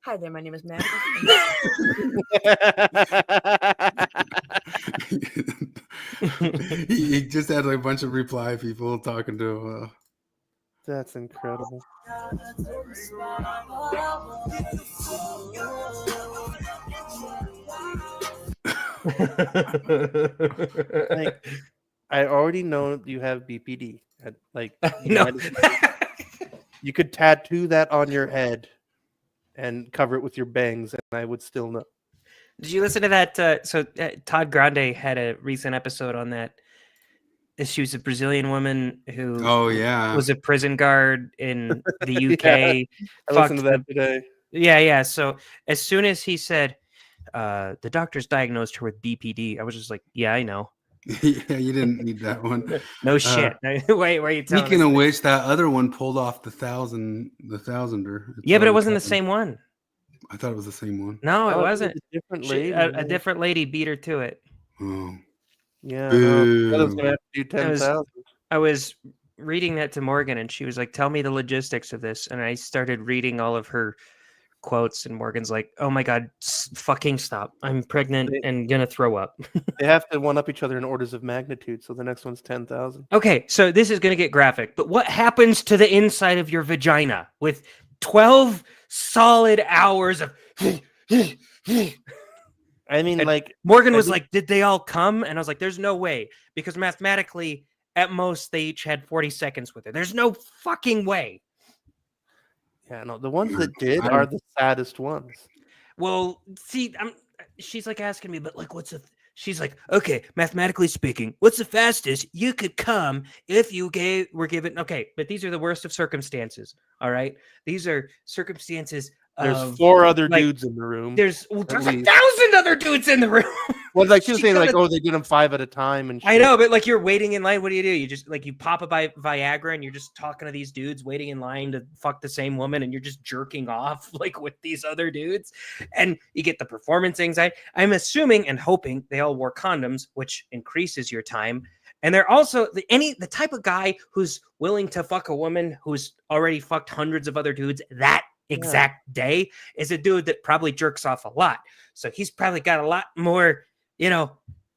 Hi there, my name is Matt. He just had like a bunch of reply people talking to That's incredible. Like, I already know you have BPD. Like, No. You could tattoo that on your head and cover it with your bangs, and I would still know. Did you listen to that? Todd Grande had a recent episode on that. She was a Brazilian woman who was a prison guard in the UK. I listened to that today. Yeah. So as soon as he said, the doctors diagnosed her with BPD, I was just like, yeah, I know. Yeah, you didn't need that one. No shit. Wait, why are you telling Speaking us of this? which, that other one pulled off the thousander. Yeah, but it wasn't the same one. I thought it was the same one. No, it Oh, it was wasn't. a different She- lady, a man. different lady beat her to it. Oh. Yeah, no, that was Boo. gonna have to do 10,000. I was reading that to Morgan, and she was like, "Tell me the logistics of this." And I started reading all of her quotes, and Morgan's like, "Oh my god, fucking stop! I'm pregnant and gonna throw up." They have to one up each other in orders of magnitude, so the next one's 10,000. Okay, so this is gonna get graphic, but what happens to the inside of your vagina with 12 solid hours of? I mean, And like Morgan was like, "Did they all come?" And I was like, "There's no way, because mathematically, at most, they each had 40 seconds with her. There's no fucking way." yeah, no, the ones that did are the saddest ones. Well, see, she's like asking me, but like, she's like, okay, mathematically speaking, what's the fastest you could come if you were given? Okay, but these are the worst of circumstances. All right, these are circumstances. There's 4 other dudes in the room. There's at 1,000 least. other dudes in the room. Well, like she was She saying, like, could've- oh, they did them 5 at a time, and I shit. know, but like you're waiting in line. What do? You just like you pop a Viagra and you're just talking to these dudes waiting in line to fuck the same woman, and you're just jerking off like with these other dudes, and you get the performance anxiety. I'm assuming and hoping they all wore condoms, which increases your time. And they're also the type of guy who's willing to fuck a woman who's already fucked hundreds of other dudes that exact day is a dude that probably jerks off a lot. So he's probably got a lot more,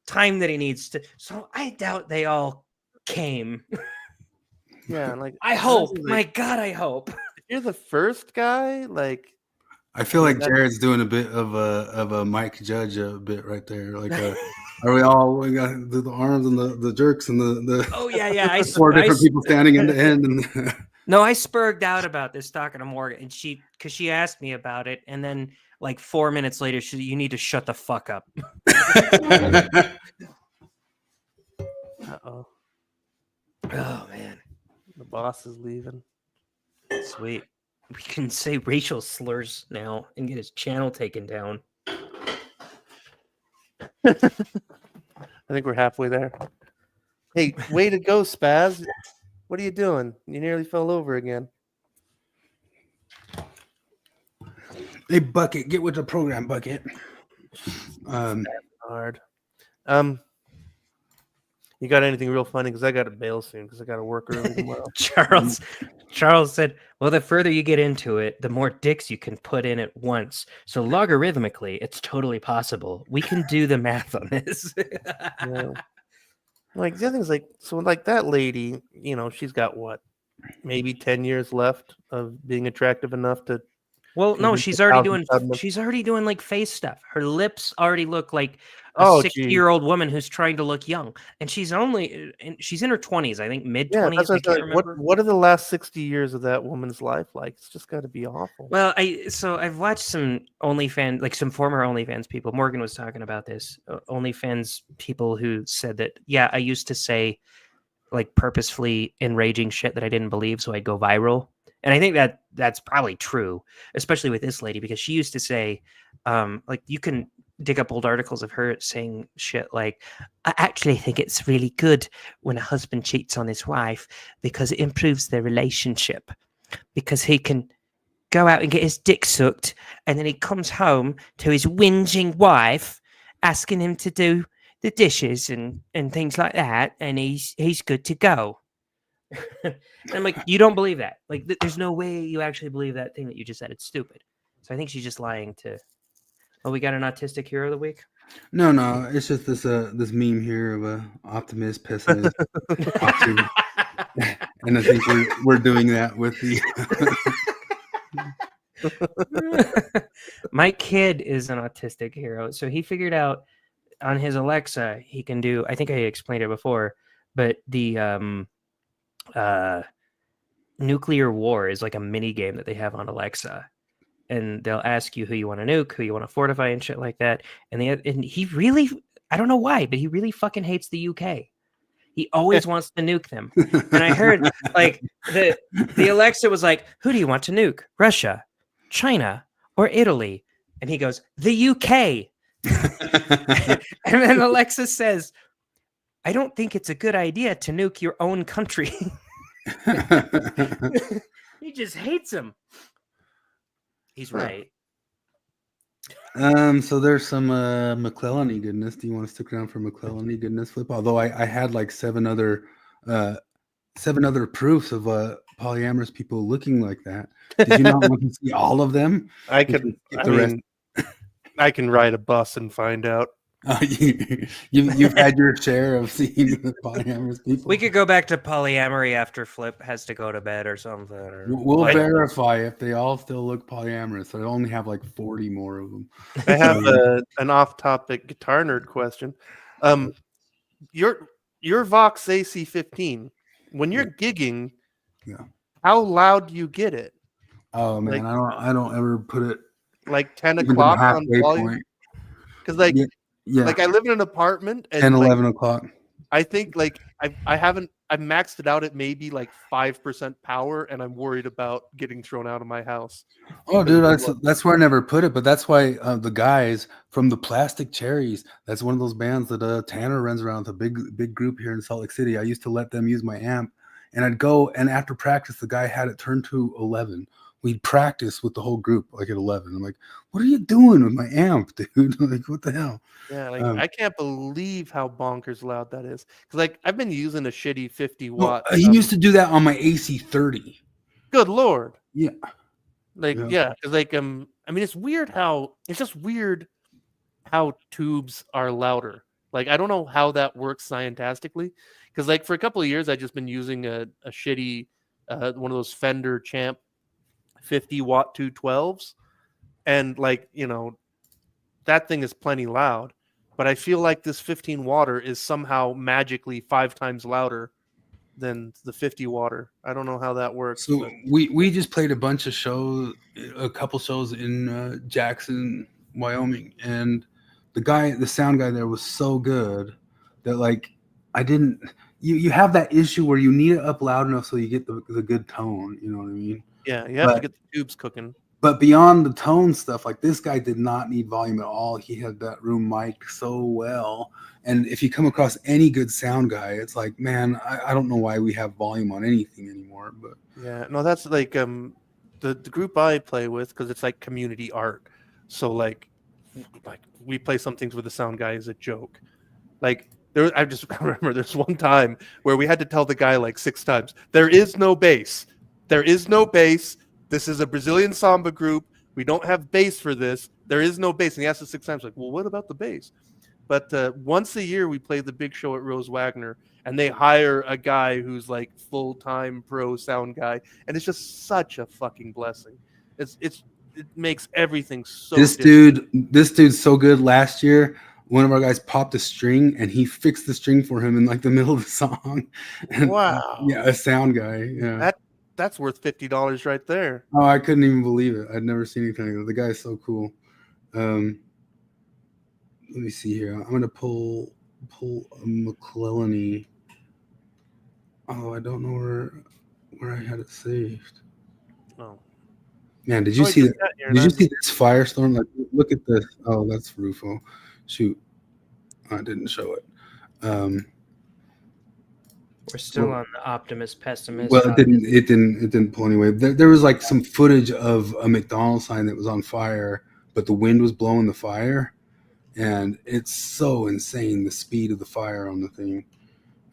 time that he needs to. So I doubt they all came. Yeah, like I hope. honestly, My like, God, I hope. if you're the first guy, like I feel like that- Jared's doing a bit of a Mike Judge a bit right there. Like, are we got the arms and the jerks and the Oh yeah. I 4 different people standing in the end and. No, I spurred out about this talking to Morgan, and because she asked me about it, and then like 4 minutes later, you need to shut the fuck up. Uh-oh. Oh man, The boss is leaving. sweet. We can say racial slurs now and get his channel taken down. I think we're halfway there. Hey, way to go, Spaz. What are you doing? You nearly fell over again. Hey, Bucket, get with the program, Bucket. Hard. You got anything real funny? Because I got to bail soon because I got to work early tomorrow. Charles said, well, the further you get into it, the more dicks you can put in at once. So logarithmically, it's totally possible. We can do the math on this. Yeah. Like the other thing's like, so like that lady, you know, she's got what, maybe 10 years left of being attractive enough to. Well, no, she's already doing like face stuff. Her lips already look like a 60-year-old woman who's trying to look young, and she's in her 20s, I think mid 20s. That's what I remember. What are the last 60 years of that woman's life like? It's just got to be awful. Well, I've watched some OnlyFans, like some former OnlyFans people. Morgan was talking about this. OnlyFans people who said that, yeah, I used to say like purposefully enraging shit that I didn't believe, so I'd go viral. And I think that's probably true, especially with this lady, because she used to say, like, you can dig up old articles of her saying shit like, I actually think it's really good when a husband cheats on his wife because it improves their relationship, because he can go out and get his dick sucked, and then he comes home to his whinging wife asking him to do the dishes and things like that, and he's good to go. And I'm like, you don't believe that? Like, there's no way you actually believe that thing that you just said. It's stupid. So I think she's just lying to. Oh, we got an autistic hero of the week. No, it's just this meme here of a optimist, pessimist, and I think we're doing that with the. My kid is an autistic hero, so he figured out on his Alexa he can do. I think I explained it before, but the nuclear war is like a mini game that they have on Alexa, and they'll ask you who you want to nuke, who you want to fortify, and shit like that. And he really, I don't know why, but he really fucking hates the UK. He always wants to nuke them. And I heard like the Alexa was like, "Who do you want to nuke? Russia, China, or Italy?" And he goes, "The UK." And then Alexa says, "I don't think it's a good idea to nuke your own country." He just hates him. He's right. So there's some McClellan-y goodness. Do you want to stick around for McClellan-y goodness, Flip? Although I had like seven other proofs of polyamorous people looking like that. Did you not want to see all of them? I can ride a bus and find out. You've had your share of seeing the polyamorous people. We could go back to polyamory after Flip has to go to bed or something. We'll verify if they all still look polyamorous. I only have like 40 more of them. I have an off-topic guitar nerd question. Your Vox AC15, when you're gigging, how loud do you get it? Oh man, like, I don't ever put it like 10 o'clock on volume. Because like I live in an apartment and 10, 11 o'clock. I think like I've maxed it out at maybe like 5% power, and I'm worried about getting thrown out of my house. Oh, dude, that's where I never put it. But that's why the guys from the Plastic Cherries, that's one of those bands that Tanner runs around with, a big group here in Salt Lake City. I used to let them use my amp, and I'd go, and after practice, the guy had it turned to 11. We'd practice with the whole group like at 11. I'm like, what are you doing with my amp, dude? Like, what the hell? Yeah, like I can't believe how bonkers loud that is. Because like I've been using a shitty 50 watt. He used to do that on my AC30. Good Lord. Yeah. Like because like I mean it's just weird how tubes are louder. Like I don't know how that works scientifically. Because like for a couple of years I've just been using a shitty one of those Fender Champ 50 watt 212s, and like that thing is plenty loud, but I feel like this 15 watter is somehow magically 5 times louder than the 50 watter. I don't know how that works. So we just played a bunch of shows, a couple shows in Jackson, Wyoming, and the sound guy there was so good that like I didn't. You have that issue where you need it up loud enough so you get the good tone. You know what I mean? Yeah, you have to get the tubes cooking. But beyond the tone stuff, like this guy did not need volume at all. He had that room mic'd so well. And if you come across any good sound guy, it's like, man, I don't know why we have volume on anything anymore. But yeah, no, that's like the group I play with, because it's like community art. So like we play some things with the sound guy as a joke. Like I just remember there's one time where we had to tell the guy like 6 times, there is no bass. There is no bass. This is a Brazilian samba group. We don't have bass for this. There is no bass. And he asked us 6 times, like, well, what about the bass? But once a year we play the big show at Rose Wagner, and they hire a guy who's like full-time pro sound guy, and it's just such a fucking blessing. It makes everything so This dude's so good. Last year, one of our guys popped a string, and he fixed the string for him in like the middle of the song. And, wow. Yeah, a sound guy. Yeah. That's worth $50 right there. Oh, I couldn't even believe it. I'd never seen anything like that. The guy's so cool. Let me see here. I'm gonna pull a McClellan-y. Oh, I don't know where I had it saved. Oh. Man, did you see that? Did you see this firestorm? Like, look at this. Oh, that's Rufo. Shoot, I didn't show it. We're still on the optimist pessimist. Well, it didn't pull anyway. There was like some footage of a McDonald's sign that was on fire, but the wind was blowing the fire, and it's so insane the speed of the fire on the thing.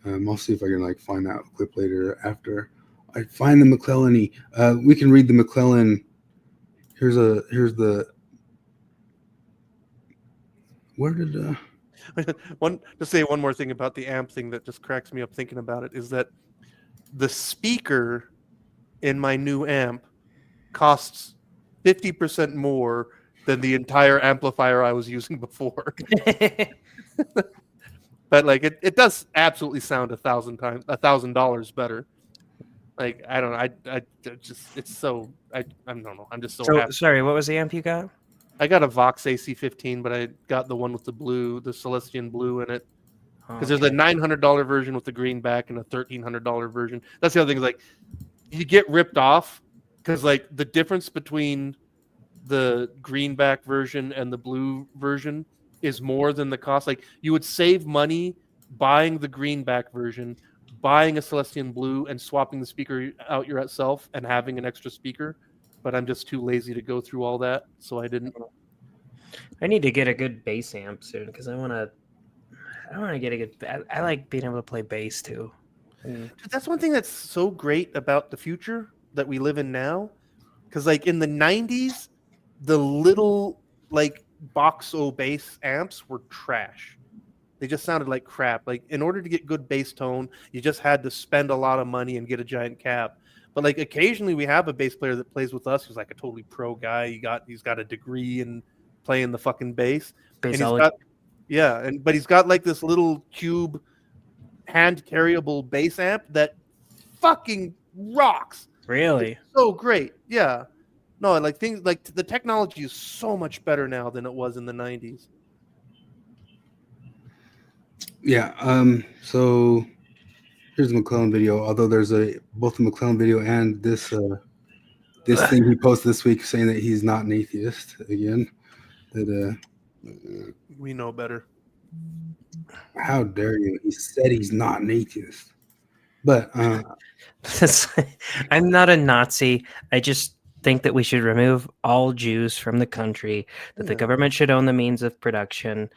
I'll see if I can like find that clip later after I find the McClellan-y. We can read the McClellan. Here's the. Where did to say one more thing about the amp thing that just cracks me up thinking about it is that the speaker in my new amp costs 50% more than the entire amplifier I was using before. But like it does absolutely sound $1,000 better. Like I don't know, I just it's so I don't know. I'm just so happy. Sorry, what was the amp you got? I got a Vox AC15, but I got the one with the blue, the Celestian blue in it. Because there's a $900 version with the greenback and a $1,300 version. That's the other thing. Is like you get ripped off because like the difference between the greenback version and the blue version is more than the cost. Like you would save money buying the greenback version, buying a Celestian blue, and swapping the speaker out yourself and having an extra speaker. But I'm just too lazy to go through all that, so I didn't. I need to get a good bass amp soon because I want to get a good. I like being able to play bass too. Dude, that's one thing that's so great about the future that we live in now, because like in the '90s, the little like Boxo bass amps were trash. They just sounded like crap. Like in order to get good bass tone, you just had to spend a lot of money and get a giant cab. But like occasionally we have a bass player that plays with us who's like a totally pro guy. He's got a degree in playing the fucking bass. And he's got, but he's got like this little cube hand carryable bass amp that fucking rocks. Really? It's so great. Yeah. No, like things like the technology is so much better now than it was in the 90s. Yeah. So here's the McClellan video. Although there's both the McClellan video and this thing he posted this week saying that he's not an atheist again. That we know better. How dare you? He said he's not an atheist. But I'm not a Nazi. I just think that we should remove all Jews from the country, that the government should own the means of production,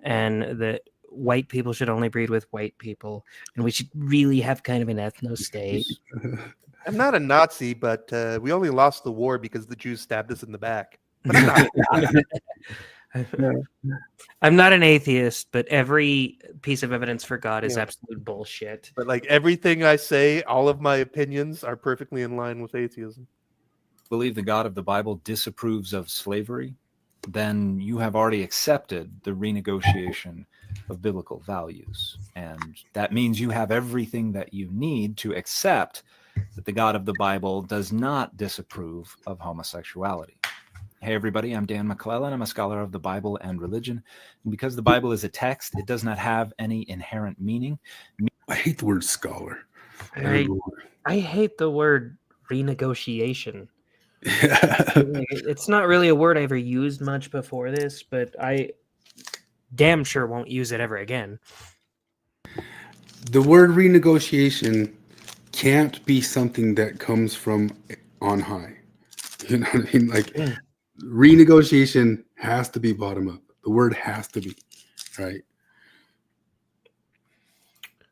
and that white people should only breed with white people, and we should really have kind of an ethno state. I'm not a Nazi, but we only lost the war because the Jews stabbed us in the back. But I'm not an atheist, but every piece of evidence for God is absolute bullshit. But like everything I say, all of my opinions are perfectly in line with atheism. Believe the God of the Bible disapproves of slavery, then you have already accepted the renegotiation of biblical values. And that means you have everything that you need to accept that the God of the Bible does not disapprove of homosexuality. Hey, everybody, I'm Dan McClellan. I'm a scholar of the Bible and religion. And because the Bible is a text, it does not have any inherent meaning. I hate the word scholar. I hate the word renegotiation. It's not really a word I ever used much before this, but I damn sure won't use it ever again. The word renegotiation can't be something that comes from on high. You know what I mean? Like renegotiation has to be bottom up. The word has to be, right?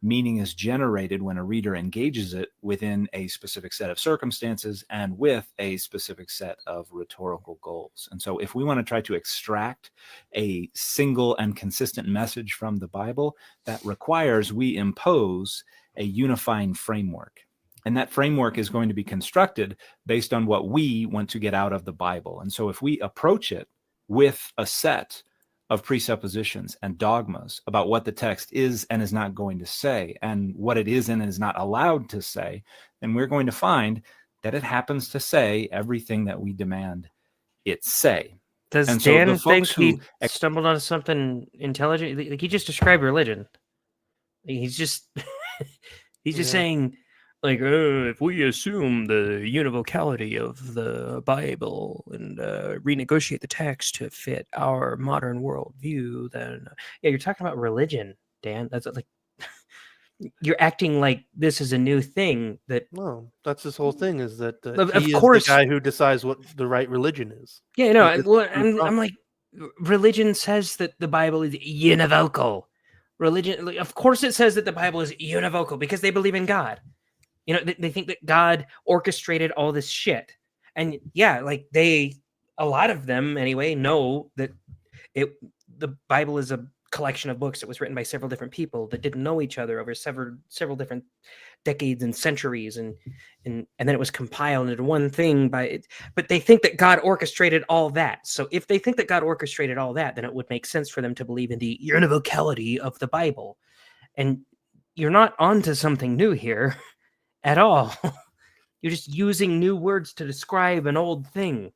Meaning is generated when a reader engages it within a specific set of circumstances and with a specific set of rhetorical goals. And so if we want to try to extract a single and consistent message from the Bible, that requires we impose a unifying framework. And that framework is going to be constructed based on what we want to get out of the Bible. And so if we approach it with a set of presuppositions and dogmas about what the text is and is not going to say, and what it is and is not allowed to say, then we're going to find that it happens to say everything that we demand it say. Does and so Dan the think folks he who stumbled on something intelligent? Like he just described religion. He's just he's just saying, like, if we assume the univocality of the Bible and renegotiate the text to fit our modern worldview, then yeah, you're talking about religion, Dan. That's like you're acting like this is a new thing. That No, that's this whole thing is that Of he is course. the guy who decides what the right religion is. Yeah, no, It's well, true I'm like, religion says that the Bible is univocal. Religion, like, of course, it says that the Bible is univocal because they believe in God. You know, they think that God orchestrated all this shit, and yeah, like a lot of them anyway, know that the Bible is a collection of books that was written by several different people that didn't know each other over several different decades and centuries, and then it was compiled into one thing but they think that God orchestrated all that. So if they think that God orchestrated all that, then it would make sense for them to believe in the univocality of the Bible. And you're not onto something new here at all. You're just using new words to describe an old thing.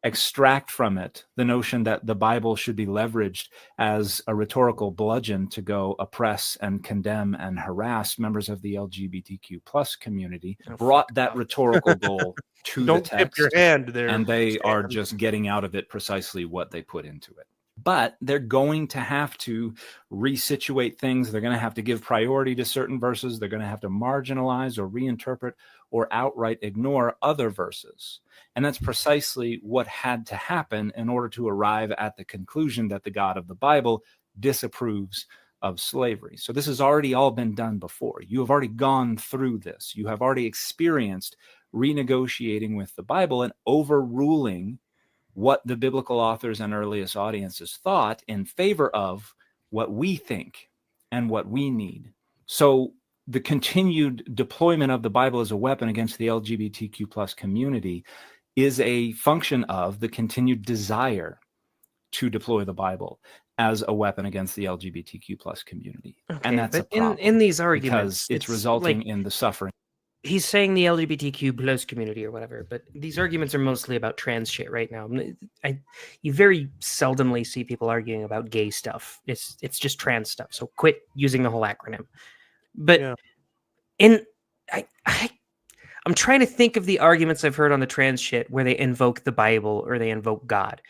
Extract from it the notion that the Bible should be leveraged as a rhetorical bludgeon to go oppress and condemn and harass members of the LGBTQ plus community, brought that rhetorical goal to Don't the tip text, your hand there, and they are Stan. just getting out of it precisely what they put into it. But they're going to have to resituate things. They're going to have to give priority to certain verses. They're going to have to marginalize or reinterpret or outright ignore other verses. And that's precisely what had to happen in order to arrive at the conclusion that the God of the Bible disapproves of slavery. So this has already all been done before. You have already gone through this. You have already experienced renegotiating with the Bible and overruling what the biblical authors and earliest audiences thought in favor of what we think and what we need. So the continued deployment of the Bible as a weapon against the LGBTQ plus community is a function of the continued desire to deploy the Bible as a weapon against the LGBTQ plus community. Okay, And that's a but problem in these arguments, because it's resulting like, in the suffering. He's saying the LGBTQ plus community or whatever, but these arguments are mostly about trans shit right now. You very seldomly see people arguing about gay stuff. It's just trans stuff. So quit using the whole acronym. But I'm trying to think of the arguments I've heard on the trans shit where they invoke the Bible or they invoke God.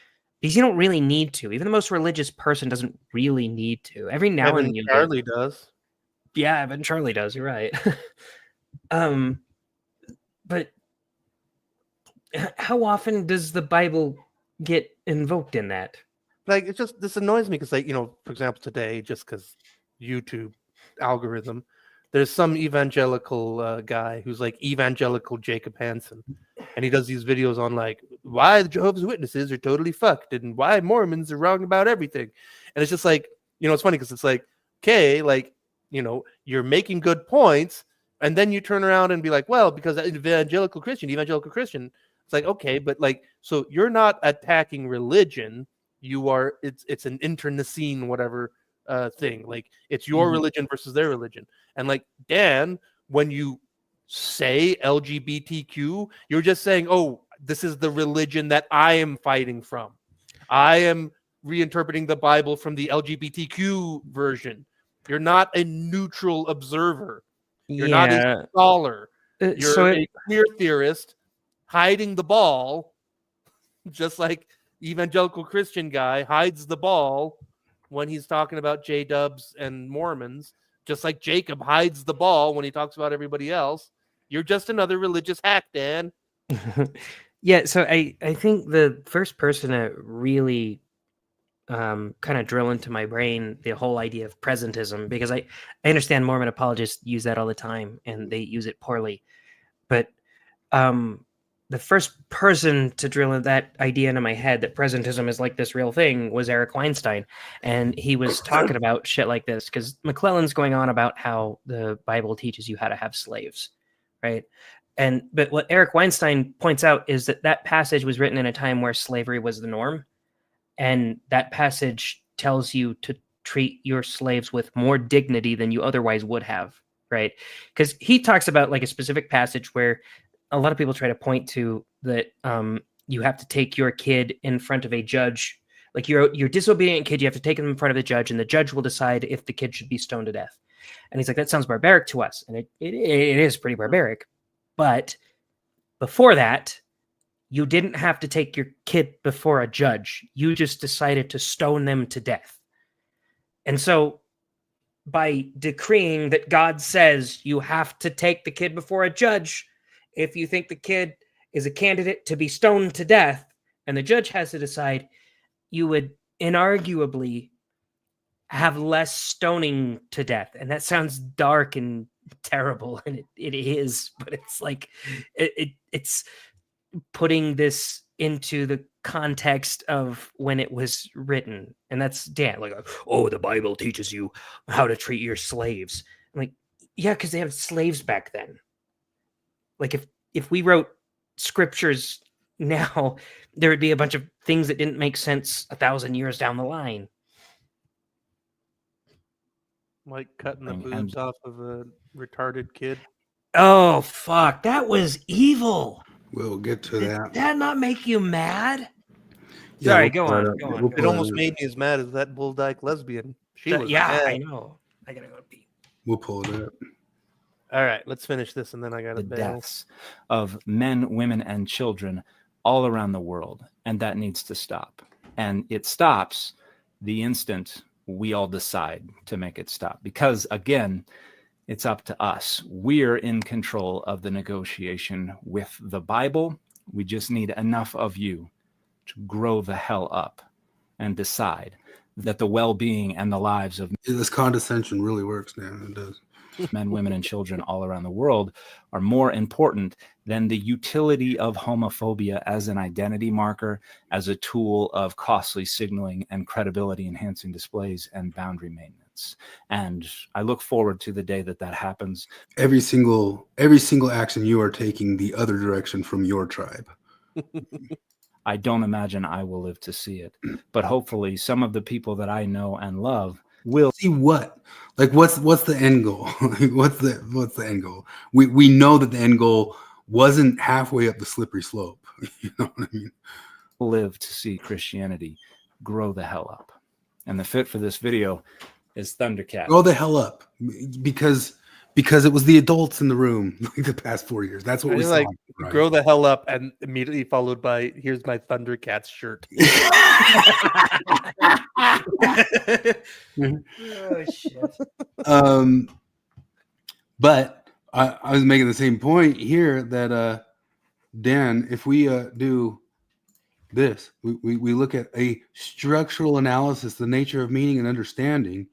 Because you don't really need to. Even the most religious person doesn't really need to. Every now and then Charlie does. Yeah, Evan Charlie does. You're right. But how often does the Bible get invoked in that? Like, it's just, this annoys me because, like, you know, for example, today, just because YouTube algorithm, there's some evangelical guy who's like evangelical Jacob Hansen, and he does these videos on like why the Jehovah's Witnesses are totally fucked and why Mormons are wrong about everything. And it's just like, you know, it's funny because it's like, okay, like, you know, you're making good points, and then you turn around and be like, well, because evangelical Christian. It's like, okay, but like, so you're not attacking religion. You are, it's an internecine, whatever thing. Like, it's your religion versus their religion. And like, Dan, when you say LGBTQ, you're just saying, oh, this is the religion that I am fighting from. I am reinterpreting the Bible from the LGBTQ version. You're not a neutral observer. You're not a scholar. You're a queer theorist hiding the ball, just like evangelical Christian guy hides the ball when he's talking about J-dubs and Mormons, just like Jacob hides the ball when he talks about everybody else. You're just another religious hack, Dan. Yeah, so I think the first person to really kind of drill into my brain the whole idea of presentism, because I understand Mormon apologists use that all the time and they use it poorly. But the first person to drill that idea into my head that presentism is like this real thing was Eric Weinstein. And he was talking about shit like this because McClellan's going on about how the Bible teaches you how to have slaves, right? But what Eric Weinstein points out is that passage was written in a time where slavery was the norm. And that passage tells you to treat your slaves with more dignity than you otherwise would have, right? Because he talks about like a specific passage where a lot of people try to point to that you have to take your kid in front of a judge. Like your disobedient kid, you have to take him in front of the judge, and the judge will decide if the kid should be stoned to death. And he's like, that sounds barbaric to us. And it is pretty barbaric. But before that, you didn't have to take your kid before a judge. You just decided to stone them to death. And so by decreeing that God says you have to take the kid before a judge, if you think the kid is a candidate to be stoned to death and the judge has to decide, you would inarguably have less stoning to death. And that sounds dark and terrible, and it is, but it's like it's putting this into the context of when it was written. And that's like, oh, the Bible teaches you how to treat your slaves. I'm like, yeah, because they had slaves back then. Like if we wrote scriptures now, there would be a bunch of things that didn't make sense 1,000 years down the line. Like cutting the boobs off of a retarded kid. Oh, fuck. That was evil. We'll get to that. Did that not make you mad? Yeah, Sorry, go on. It almost made me as mad as that bull dyke lesbian. She was yeah, mad. I know. I gotta go pee. We'll pull it up. All right, let's finish this, and then I got to the deaths of men, women, and children all around the world, and that needs to stop. And it stops the instant we all decide to make it stop. Because, again, it's up to us. We're in control of the negotiation with the Bible. We just need enough of you to grow the hell up and decide that the well-being and the lives of this condescension really works now. It does. Men, women, and children all around the world are more important than the utility of homophobia as an identity marker, as a tool of costly signaling and credibility enhancing displays and boundary maintenance. And I look forward to the day that happens. Every single action you are taking the other direction from your tribe. I don't imagine I will live to see it, but hopefully some of the people that I know and love will see what, like, what's the end goal? what's the end goal? We know that the end goal wasn't halfway up the slippery slope. You know what I mean? Live to see Christianity grow the hell up. And the fit for this video is Thundercat. Grow the hell up, because it was the adults in the room like the past 4 years. That's what we saw. Like, right? Grow the hell up, and immediately followed by, here's my Thundercats shirt. Oh shit. But I was making the same point here that Dan, if we do this, we look at a structural analysis, the nature of meaning and understanding,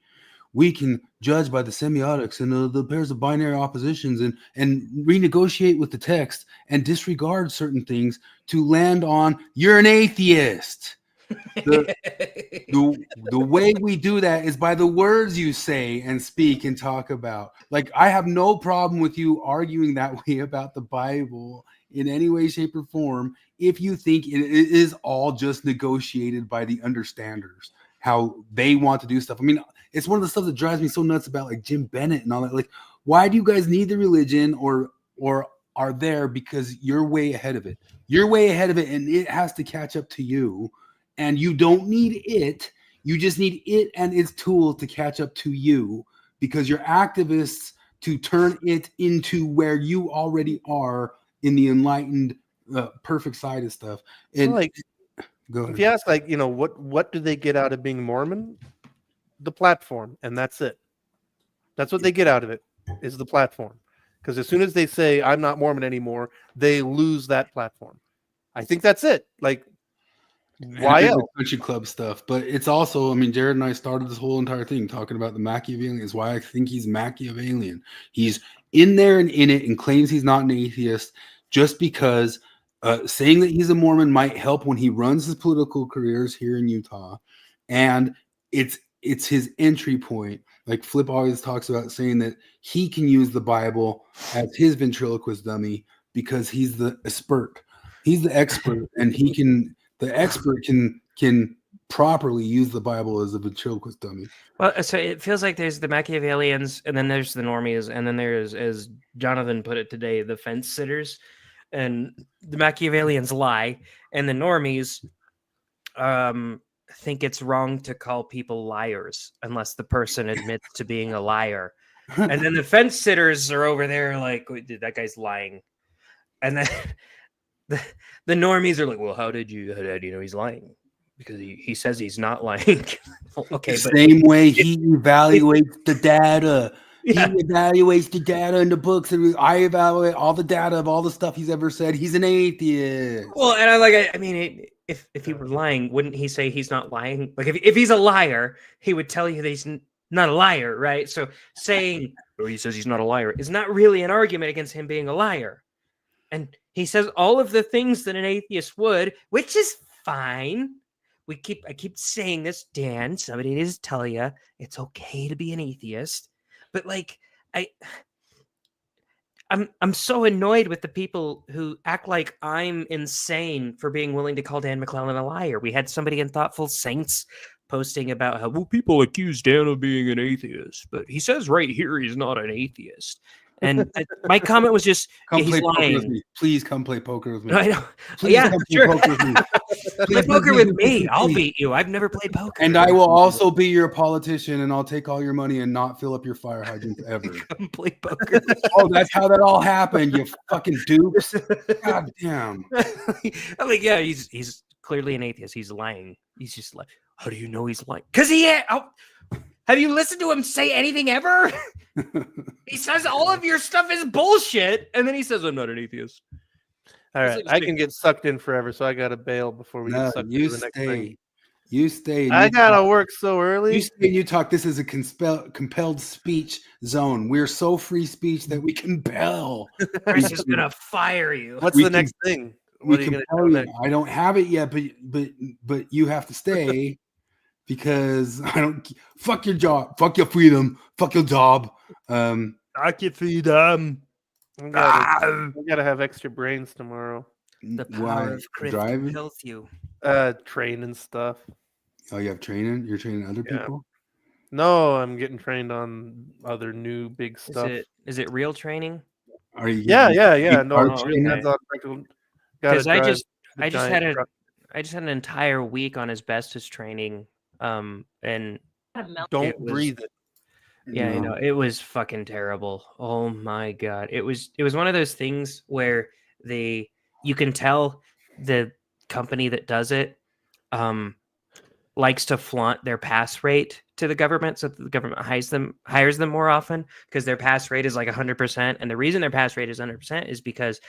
we can judge by the semiotics and the pairs of binary oppositions and renegotiate with the text and disregard certain things to land on you're an atheist. The way we do that is by the words you say and speak and talk about. Like, I have no problem with you arguing that way about the Bible in any way, shape, or form if you think it is all just negotiated by the understanders, how they want to do stuff. I mean, it's one of the stuff that drives me so nuts about like Jim Bennett and all that. Like, why do you guys need the religion or are there? Because you're way ahead of it. You're way ahead of it, and it has to catch up to you. And you don't need it. You just need it and its tools to catch up to you, because you're activists to turn it into where you already are in the enlightened, perfect side of stuff. And like, go ahead. If you ask, like, what do they get out of being Mormon? The platform, and that's it. That's what they get out of it, is the platform. Because as soon as they say, I'm not Mormon anymore, they lose that platform. I think that's it. Like, Why and else? country club stuff. But it's also, I mean, Jared and I started this whole entire thing talking about the Machiavellian. Is why I think he's Machiavellian. He's in there and in it, and claims he's not an atheist just because saying that he's a Mormon might help when he runs his political careers here in Utah, and it's his entry point. Like Flip always talks about saying that he can use the Bible as his ventriloquist dummy because he's the expert. He's the expert, and the expert can properly use the Bible as a ventriloquist dummy. Well, so it feels like there's the Machiavellians, and then there's the normies, and then there's, as Jonathan put it today, the fence sitters. And the Machiavellians lie, and the normies think it's wrong to call people liars unless the person admits to being a liar. And then the fence sitters are over there like, that guy's lying. And then the normies are like, well, how do you know he's lying? Because he says he's not lying. Okay, the same way he evaluates the data. Yeah. He evaluates the data in the books, and I evaluate all the data of all the stuff he's ever said. He's an atheist. Well, and I'm like, I mean, if he were lying, wouldn't he say he's not lying? Like, if he's a liar, he would tell you that he's not a liar, right? So saying, oh, he says he's not a liar is not really an argument against him being a liar. And he says all of the things that an atheist would, which is fine. I keep saying this, Dan. Somebody needs to tell you it's okay to be an atheist. But like, I'm so annoyed with the people who act like I'm insane for being willing to call Dan McClellan a liar. We had somebody in Thoughtful Saints posting about how, well, people accuse Dan of being an atheist, but he says right here he's not an atheist. And my comment was just, come he's play poker lying. with me. Please come play poker with me. I know. Please Yeah, come play sure. poker with me. Play poker with me. I'll beat you. I've never played poker. And I will also be your politician, and I'll take all your money and not fill up your fire hydrants ever. Come play poker. Oh, that's how that all happened, you fucking dupes. God damn. I'm like, yeah, he's clearly an atheist. He's lying. He's just like, how do you know he's lying? Because have you listened to him say anything ever? He says all of your stuff is bullshit, and then he says, I'm not an atheist. All right, I can get sucked in forever, so I gotta bail before we get sucked into the next thing. You stay. I gotta work so early. You stay in Utah. This is a compelled speech zone. We're so free speech that we compel. Chris is gonna fire you. What's the next thing? What are you gonna do next? I don't have it yet, but you have to stay because I don't. Fuck your job. Fuck your freedom. Fuck your job. Fuck your freedom. I gotta have extra brains tomorrow. The power of Chris kills you. Training stuff. Oh, you have training? You're training other people? No, I'm getting trained on other new big stuff. Is it real training? Are you? Yeah. No, practical. Because I just had an entire week on asbestos training. And don't breathe it. Yeah, I know. It was fucking terrible. Oh my god. It was one of those things where you can tell the company that does it likes to flaunt their pass rate to the government, so that the government hires them more often, because their pass rate is like 100%. And the reason their pass rate is 100% is because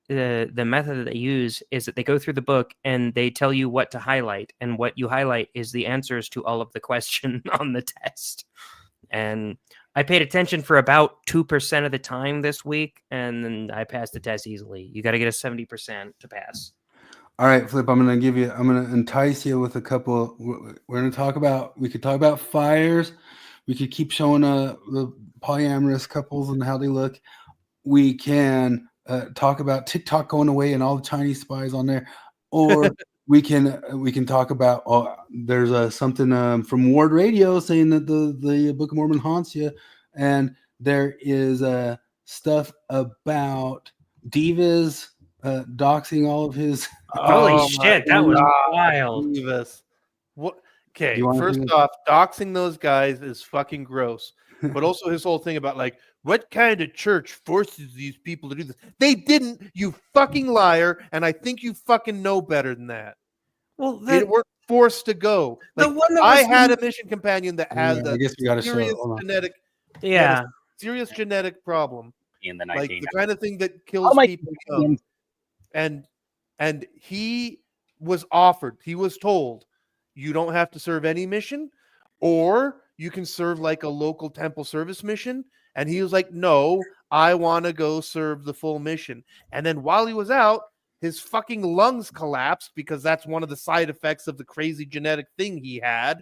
the method that they use is that they go through the book and they tell you what to highlight, and what you highlight is the answers to all of the question on the test. And I paid attention for about 2% of the time this week, and then I passed the test easily. You got to get a 70% to pass. All right, Flip, I'm going to entice you with a couple. We could talk about fires. We could keep showing the polyamorous couples and how they look. We can talk about TikTok going away and all the Chinese spies on there. Or we can talk about, there's something from Ward Radio saying that the Book of Mormon haunts you. And there is stuff about Divas doxing all of his. Holy shit, that was wild. Divas. What? Okay, first off, doxing those guys is fucking gross. But also his whole thing about like, what kind of church forces these people to do this? They didn't, you fucking liar, and I think you fucking know better than that. Well, they weren't forced to go. Like, I had a mission companion that had serious genetic problem. In the like the kind of thing that kills people young. And he was offered. He was told, you don't have to serve any mission, or you can serve like a local temple service mission. And he was like, no, I want to go serve the full mission. And then while he was out, his fucking lungs collapsed because that's one of the side effects of the crazy genetic thing he had.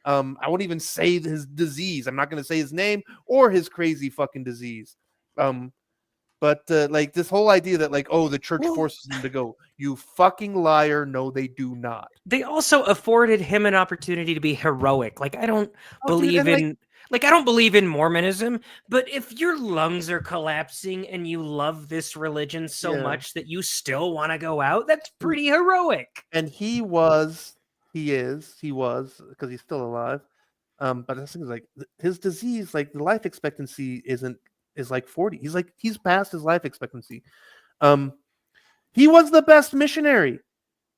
I won't even say his disease. I'm not going to say his name or his crazy fucking disease. But like this whole idea that like, oh, the church forces him to go. You fucking liar. No, they do not. They also afforded him an opportunity to be heroic. Like, I don't believe dude, in like I don't believe in Mormonism, but if your lungs are collapsing and you love this religion so much that you still want to go out, that's pretty heroic. And he was because he's still alive. But the thing is, like, his disease, like the life expectancy is like 40. He's past his life expectancy. He was the best missionary.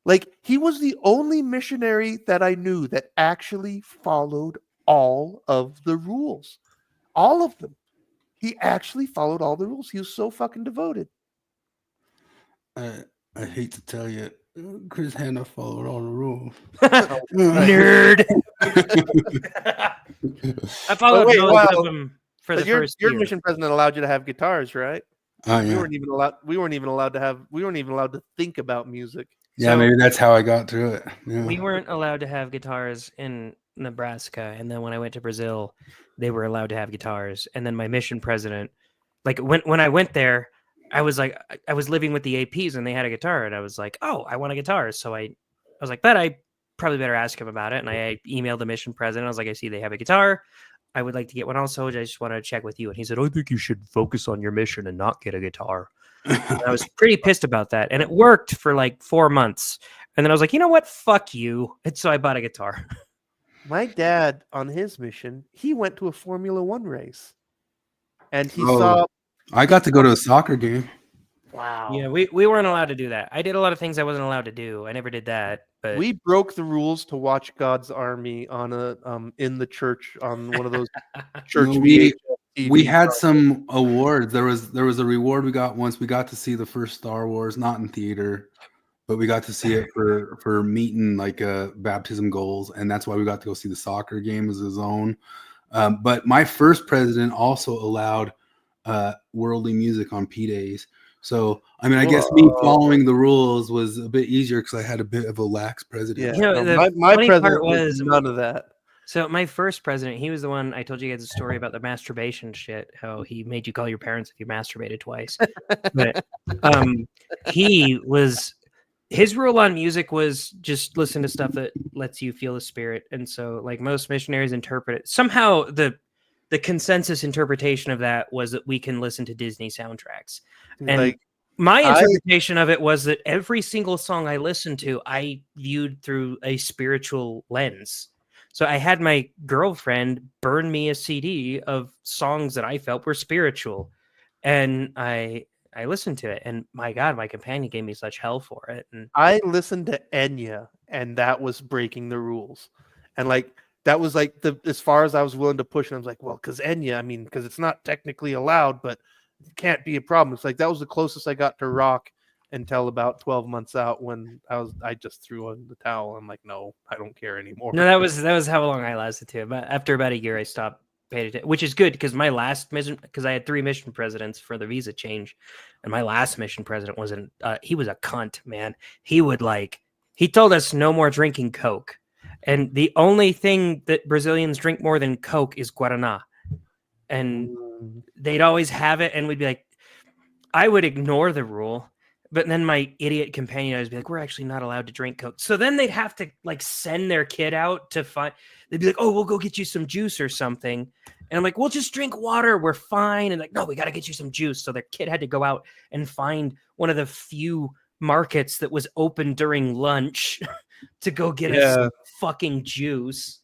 Like, he was the only missionary that I knew that actually followed all of the rules. All of them. He actually followed all the rules. He was so fucking devoted. I hate to tell you, Chris Hanna followed all the rules. Nerd. I followed most of them for the first year. Your mission president allowed you to have guitars, right? Oh, yeah. We weren't even allowed to think about music. Yeah, so maybe that's how I got through it. Yeah. We weren't allowed to have guitars in Nebraska, and then when I went to Brazil, they were allowed to have guitars. And then my mission president, like when I went there, I was living with the APs and they had a guitar, and I was like, oh, I want a guitar. So I was like, but I probably better ask him about it. And I emailed the mission president. I was like, I see they have a guitar. I would like to get one also. I just want to check with you. And he said, I think you should focus on your mission and not get a guitar. And I was pretty pissed about that. And it worked for like 4 months. And then I was like, you know what? Fuck you. And so I bought a guitar. My dad, on his mission, he went to a Formula One race. And he saw... I got to go to a soccer game. Wow. Yeah, we weren't allowed to do that. I did a lot of things I wasn't allowed to do. I never did that. But we broke the rules to watch God's Army on a in the church on one of those church we had some awards. There was a reward we got once. We got to see the first Star Wars, not in theater, but we got to see it for meeting like baptism goals, and that's why we got to go see the soccer game as his own. But my first president also allowed worldly music on P days. So, I mean, I guess me following the rules was a bit easier because I had a bit of a lax president. Yeah, my president was none of that. So my first president, he was the one, I told you guys a story about the masturbation shit, how he made you call your parents if you masturbated twice. But his rule on music was just listen to stuff that lets you feel the spirit. And so like most missionaries interpret it. Somehow the consensus interpretation of that was that we can listen to Disney soundtracks. And like, my interpretation of it was that every single song I listened to, I viewed through a spiritual lens. So I had my girlfriend burn me a CD of songs that I felt were spiritual. And I listened to it. And my God, my companion gave me such hell for it. And I listened to Enya, and that was breaking the rules. And like, that was like as far as I was willing to push. And I was like, well, because Enya, I mean, because it's not technically allowed, but it can't be a problem. It's like that was the closest I got to rock until about 12 months out when I just threw in the towel. I'm like, no, I don't care anymore. No, that was how long I lasted too. But after about a year, I stopped paying attention, which is good because my last mission, because I had 3 mission presidents for the visa change, and my last mission president wasn't. He was a cunt, man. He told us no more drinking Coke. And the only thing that Brazilians drink more than Coke is Guaraná. And they'd always have it. And we'd be like, I would ignore the rule. But then my idiot companion would be like, we're actually not allowed to drink Coke. So then they'd have to like send their kid out to find, they'd be like, oh, we'll go get you some juice or something. And I'm like, we'll just drink water. We're fine. And like, no, we got to get you some juice. So their kid had to go out and find one of the few markets that was open during lunch to go get us some fucking juice.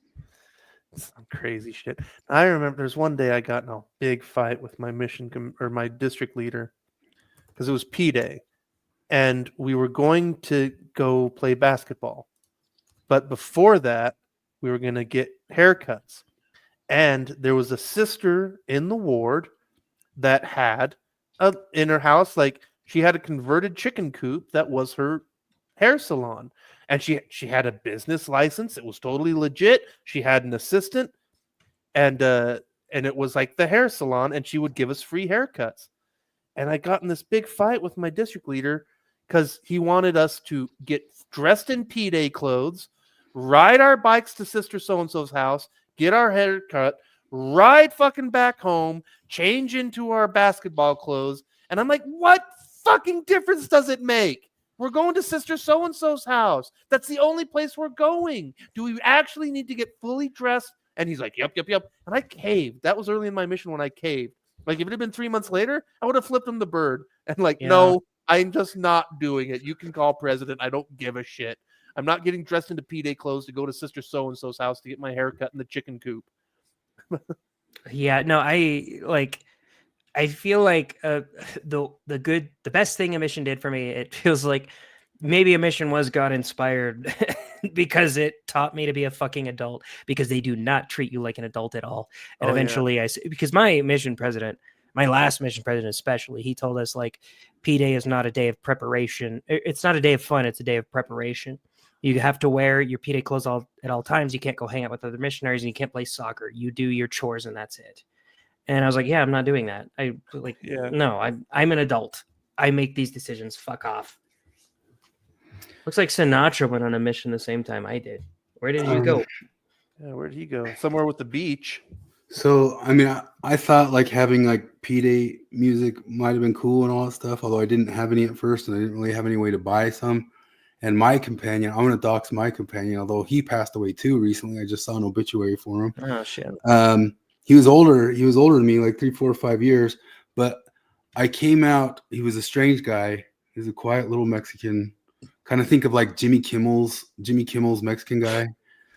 Some crazy shit. I remember there's one day I got in a big fight with my my district leader because it was P Day, and we were going to go play basketball. But before that, we were going to get haircuts. And there was a sister in the ward that had in her house, like she had a converted chicken coop that was her hair salon, and she had a business license. It was totally legit. She had an assistant, and it was like the hair salon, and she would give us free haircuts. And I got in this big fight with my district leader because he wanted us to get dressed in P-Day clothes, ride our bikes to Sister So-and-so's house, get our hair cut, ride fucking back home, change into our basketball clothes. And I'm like, what fucking difference does it make? We're going to Sister So-and-so's house. That's the only place we're going. Do we actually need to get fully dressed? And he's like, yep. And I caved. That was early in my mission when I caved. Like, if it had been 3 months later, I would have flipped him the bird. And like, no, I'm just not doing it. You can call president. I don't give a shit. I'm not getting dressed into P-Day clothes to go to Sister So-and-so's house to get my hair cut in the chicken coop. Yeah, no, I feel like the best thing a mission did for me, it feels like maybe a mission was God inspired because it taught me to be a fucking adult, because they do not treat you like an adult at all. And eventually because my mission president, my last mission president especially, he told us like P-Day is not a day of preparation. It's not a day of fun. It's a day of preparation. You have to wear your P-Day clothes at all times. You can't go hang out with other missionaries, and you can't play soccer. You do your chores and that's it. And I was like, yeah, I'm not doing that. No, I'm an adult. I make these decisions. Fuck off. Looks like Sinatra went on a mission the same time I did. Where did you go? Yeah, where'd he go? Somewhere with the beach. So, I mean, I thought like having like P-Day music might have been cool and all that stuff, although I didn't have any at first and I didn't really have any way to buy some. And my companion, I'm going to dox my companion, although he passed away too recently. I just saw an obituary for him. Oh, shit. He was older. He was older than me, like 3, 4, 5 years. But I came out. He was a strange guy. He's a quiet little Mexican. Kind of think of like Jimmy Kimmel's Mexican guy.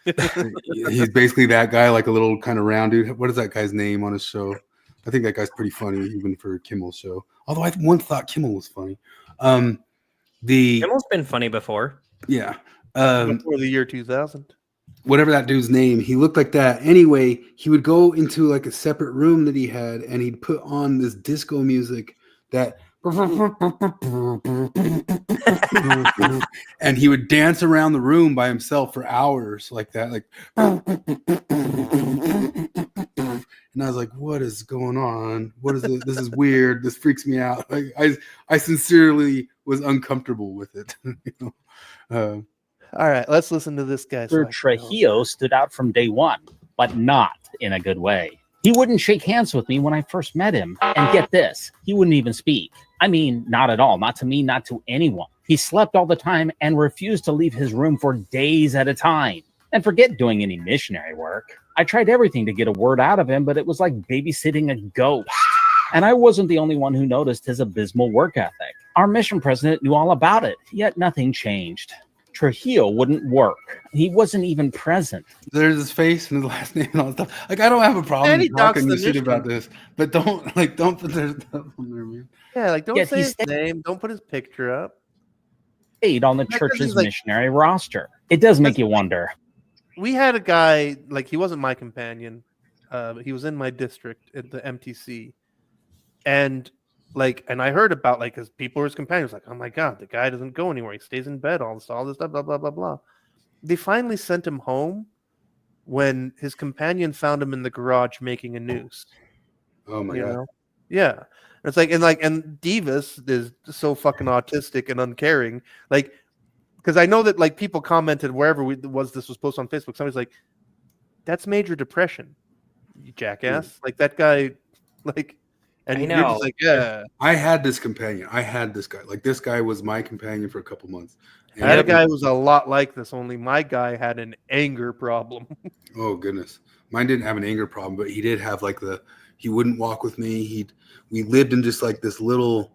He's basically that guy, like a little kind of round dude. What is that guy's name on his show? I think that guy's pretty funny, even for Kimmel's show. Although I once thought Kimmel was funny. Kimmel's been funny before. Yeah. Before the year 2000. Whatever that dude's name, he looked like that. Anyway, he would go into like a separate room that he had, and he'd put on this disco music that, and he would dance around the room by himself for hours like that, like. And I was like, "What is going on? What is it? This is weird. This freaks me out." Like, I sincerely was uncomfortable with it. You know? All right, let's listen to this guy. Sir Trujillo stood out from day one, but not in a good way. He wouldn't shake hands with me when I first met him. And get this, he wouldn't even speak. I mean, not at all. Not to me, not to anyone. He slept all the time and refused to leave his room for days at a time. And forget doing any missionary work. I tried everything to get a word out of him, but it was like babysitting a ghost. And I wasn't the only one who noticed his abysmal work ethic. Our mission president knew all about it, yet nothing changed. Trujillo wouldn't work. He wasn't even present. There's his face and his last name and all that stuff. Like, I don't have a problem talking to shit about this, but don't put their stuff on there, man. Yeah, like don't say his name. Don't put his picture up. Stayed on the church's missionary roster. It does make you wonder. We had a guy, like, he wasn't my companion. He was in my district at the MTC. And I heard about, like, his people were his companions, like, oh my God, the guy doesn't go anywhere. He stays in bed, all this stuff, blah, blah, blah, blah. They finally sent him home when his companion found him in the garage making a noose. Oh my God. Yeah. It's like, and Divas is so fucking autistic and uncaring. Like, because I know that, like, people commented wherever this was posted on Facebook. Somebody's like, that's major depression, you jackass. Like, that guy, like, and I you're know. just like, yeah. I had this companion. I had this guy. Like, this guy was my companion for a couple months. And that guy was a lot like this, only my guy had an anger problem. Oh, goodness. Mine didn't have an anger problem, but he did have, like, he wouldn't walk with me. We lived in just, like, this little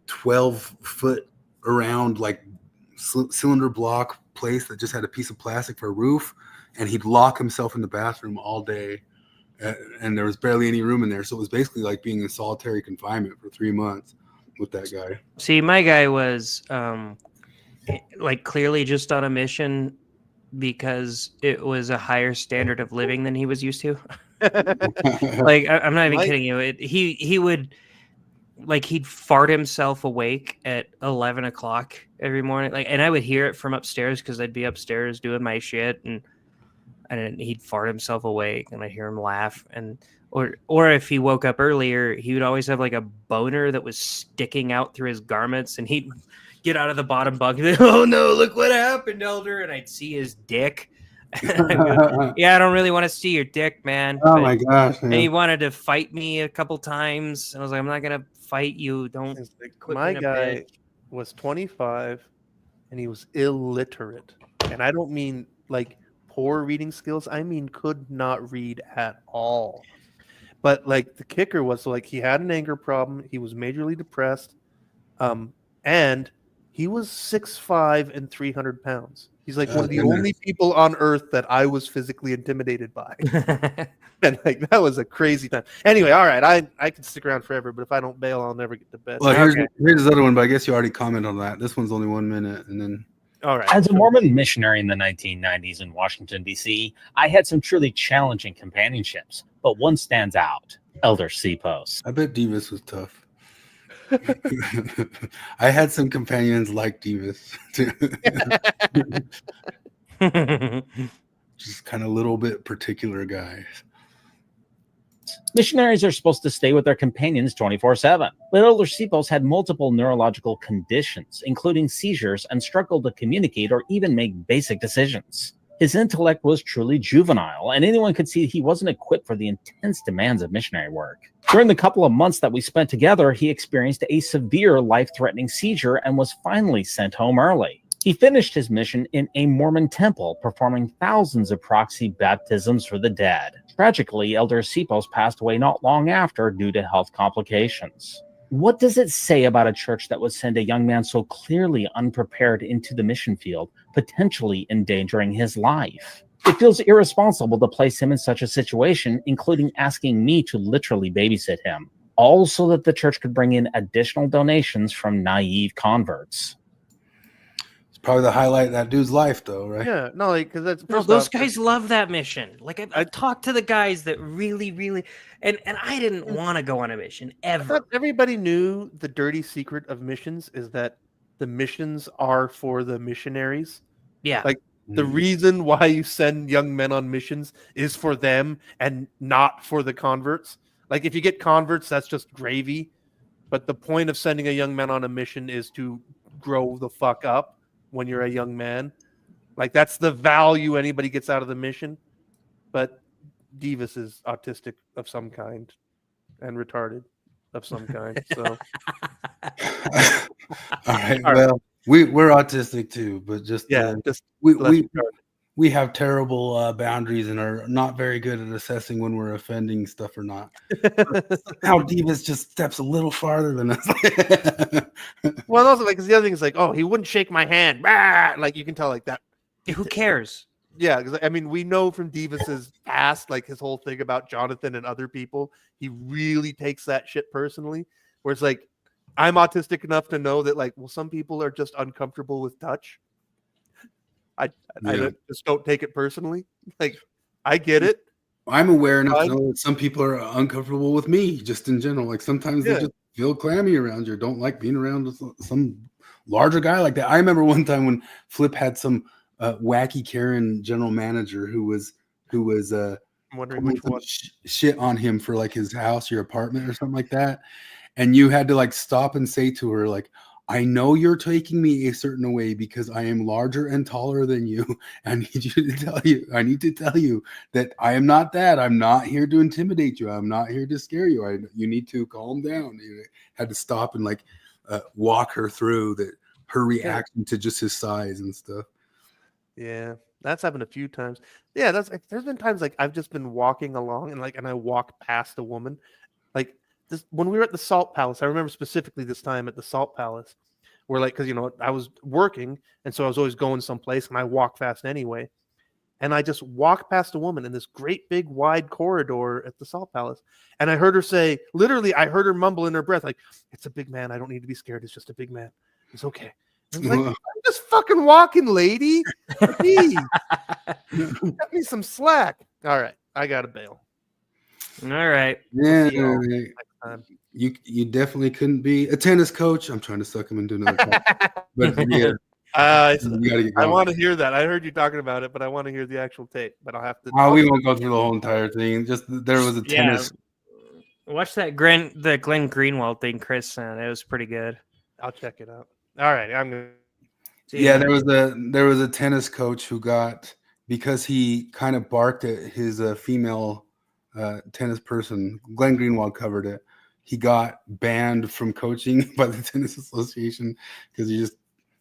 12-foot around, like, cylinder block place that just had a piece of plastic for a roof, and he'd lock himself in the bathroom all day. And there was barely any room in there. So it was basically like being in solitary confinement for 3 months with that guy. See, my guy was like clearly just on a mission because it was a higher standard of living than he was used to. Like, I'm not even kidding you. He would, like he'd fart himself awake at 11 o'clock every morning. Like, and I would hear it from upstairs because I'd be upstairs doing my shit, and he'd fart himself awake, and I'd hear him laugh. And or if he woke up earlier, he would always have like a boner that was sticking out through his garments, and he'd get out of the bottom bunk and oh no, look what happened, Elder. And I'd see his dick. Yeah, I don't really want to see your dick, man. Oh my gosh, man. And he wanted to fight me a couple times, and I was like, I'm not gonna fight you. Don't. Quit My being a guy bitch. was 25 and he was illiterate. And I don't mean like poor reading skills, I mean could not read at all. But like the kicker was, so like he had an anger problem, he was majorly depressed, and he was 6'5" and 300 pounds. He's like one of the only people on earth that I was physically intimidated by. And like that was a crazy time. Anyway, all right, I can stick around forever, but if I don't bail, I'll never get to bed. Well, here's this other one, but I guess you already commented on that. This one's only 1 minute, and then. All right. As a Mormon missionary in the 1990s in Washington, D.C., I had some truly challenging companionships, but one stands out: Elder Sipos. I bet Divas was tough. I had some companions like Divas. Just kind of a little bit particular guys. Missionaries are supposed to stay with their companions 24/7, but Elder Sipos had multiple neurological conditions, including seizures, and struggled to communicate or even make basic decisions. His intellect was truly juvenile, and anyone could see he wasn't equipped for the intense demands of missionary work. During the couple of months that we spent together, he experienced a severe life-threatening seizure and was finally sent home early. He finished his mission in a Mormon temple, performing thousands of proxy baptisms for the dead. Tragically, Elder Sipos passed away not long after due to health complications. What does it say about a church that would send a young man so clearly unprepared into the mission field, potentially endangering his life? It feels irresponsible to place him in such a situation, including asking me to literally babysit him, all so that the church could bring in additional donations from naive converts. Probably the highlight of that dude's life, though, right? Yeah, no, like because that's No, those guys love that mission. Like I talked to the guys that really, and I didn't want to go on a mission ever. Everybody knew the dirty secret of missions is that the missions are for the missionaries. Yeah, like the reason why you send young men on missions is for them and not for the converts. Like if you get converts, that's just gravy. But the point of sending a young man on a mission is to grow the fuck up when you're a young man. Like that's the value anybody gets out of the mission. But Divas is autistic of some kind and retarded of some kind. So all right. Well, we're autistic too, but just we have terrible boundaries and are not very good at assessing when we're offending stuff or not. How Divas just steps a little farther than us. Well, also like, cause the other thing is like, oh, he wouldn't shake my hand. Bah! Like you can tell like that. Who cares? Yeah, because I mean, we know from Divas's past, like his whole thing about Jonathan and other people, he really takes that shit personally. Where it's like, I'm autistic enough to know that, like, well, some people are just uncomfortable with touch. I just don't take it personally. Like, I get it. I'm aware enough to know that some people are uncomfortable with me, just in general. Like sometimes they just feel clammy around you, or don't like being around some larger guy like that. I remember one time when Flip had some wacky Karen general manager who was I'm wondering which one. Shit on him for like his house or apartment or something like that, and you had to like stop and say to her like, I know you're taking me a certain way because I am larger and taller than you. I need to tell you that I am not that. I'm not here to intimidate you. I'm not here to scare you. You need to calm down. You had to stop and like walk her through her reaction to just his size and stuff. Yeah, that's happened a few times. Yeah, there's been times like I've just been walking along and I walk past a woman. Like this when we were at the Salt Palace, I remember specifically this time at the Salt Palace, where like because I was working and so I was always going someplace and I walk fast anyway. And I just walked past a woman in this great big wide corridor at the Salt Palace. And I heard her say, literally, I heard her mumble in her breath, like, it's a big man. I don't need to be scared. It's just a big man. It's okay. I was like, I'm just fucking walking, lady. Please. Cut me some slack. All right. I got to bail. All right. Yeah. Next time. you definitely couldn't be a tennis coach. I'm trying to suck him into another talk. But yeah, I you gotta get going. want to hear that. I heard you talking about it, but I want to hear the actual tape. But I'll have to. We won't go through the whole entire thing. Just there was a tennis. Watch that Glenn Greenwald thing Chris sent. It was pretty good. I'll check it out. All right, I'm gonna. Yeah, there was a tennis coach who got, because he kind of barked at his female tennis person. Glenn Greenwald covered it. He got banned from coaching by the tennis association because he just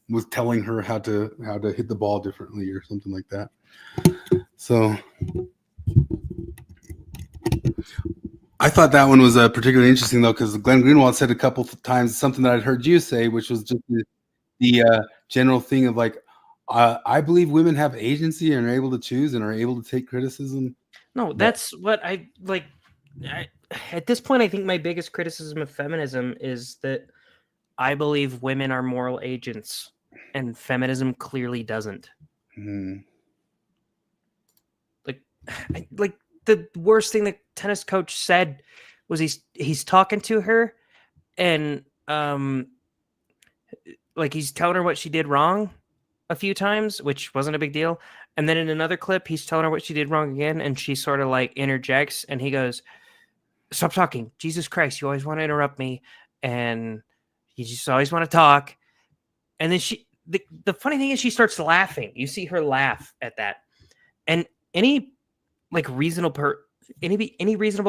was telling her how to hit the ball differently or something like that. So I thought that one was particularly interesting though, because Glenn Greenwald said a couple of times something that I'd heard you say, which was just the general thing of like, I believe women have agency and are able to choose and are able to take criticism. No, that's what I like. At this point, I think my biggest criticism of feminism is that I believe women are moral agents, and feminism clearly doesn't. Like the worst thing the tennis coach said was he's talking to her, and like he's telling her what she did wrong a few times, which wasn't a big deal. And then in another clip, he's telling her what she did wrong again, and she sort of like interjects, and he goes, "Stop talking. Jesus Christ, you always want to interrupt me, and you just always want to talk." And then the funny thing is she starts laughing. You see her laugh at that. And any reasonable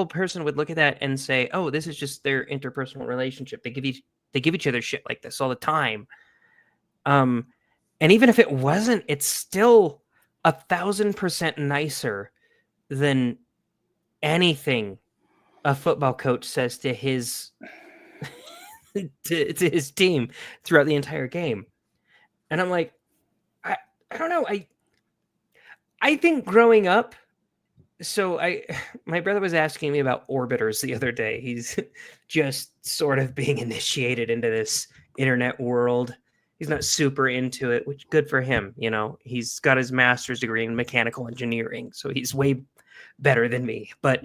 person would look at that and say, "Oh, this is just their interpersonal relationship. They give each other shit like this all the time." And even if it wasn't, it's still 1,000% nicer than anything a football coach says to his to his team throughout the entire game. And I'm like, I don't know. I think growing up, so my brother was asking me about orbiters the other day. He's just sort of being initiated into this internet world. He's not super into it, which good for him. You know, he's got his master's degree in mechanical engineering, so he's way better than me. But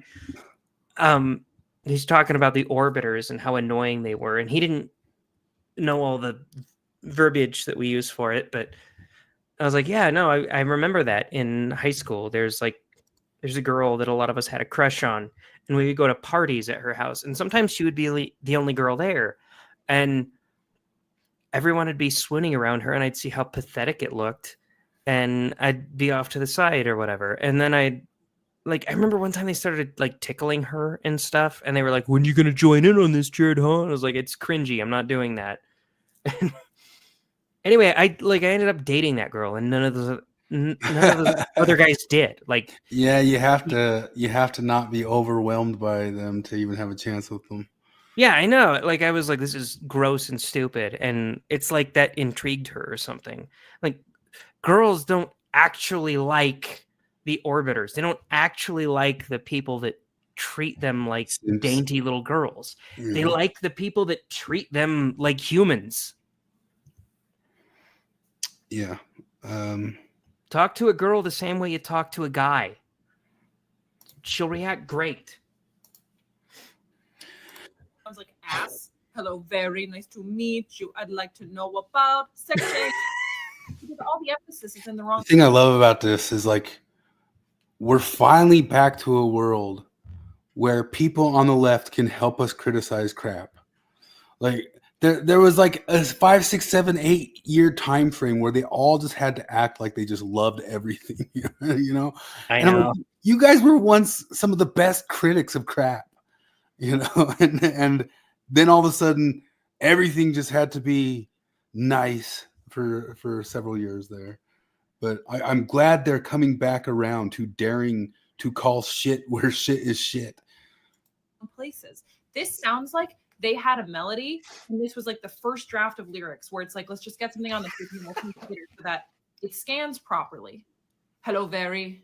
he's talking about the orbiters and how annoying they were, and he didn't know all the verbiage that we use for it. But I was like, yeah, no, I remember that in high school. There's a girl that a lot of us had a crush on, and we would go to parties at her house, and sometimes she would be the only girl there, and everyone would be swooning around her, and I'd see how pathetic it looked, and I'd be off to the side or whatever. And then I remember one time they started like tickling her and stuff, and they were like, "When are you gonna join in on this, Jared, huh?" And I was like, "It's cringy. I'm not doing that." Anyway, I ended up dating that girl, and none of the other guys did. Like, yeah, you have to not be overwhelmed by them to even have a chance with them. Yeah, I know. Like, I was like, this is gross and stupid. And it's like that intrigued her or something. Like, girls don't actually like the orbiters. They don't actually like the people that treat them like dainty little girls. Yeah. They like the people that treat them like humans. Yeah. Talk to a girl the same way you talk to a guy. She'll react great. Sounds like ass. Hello, very nice to meet you. I'd like to know about sex change. Because all the emphasis is in the wrong. The thing I love about this is like we're finally back to a world where people on the left can help us criticize crap. Like there was like a 5, 6, 7, 8 year time frame where they all just had to act like they just loved everything. You know? I know. Like, you guys were once some of the best critics of crap. You know, and then all of a sudden everything just had to be nice for several years there. But I'm glad they're coming back around to daring to call shit where shit is shit. Places. This sounds like they had a melody, and this was like the first draft of lyrics where it's like, let's just get something on the computer so that it scans properly. Hello, very.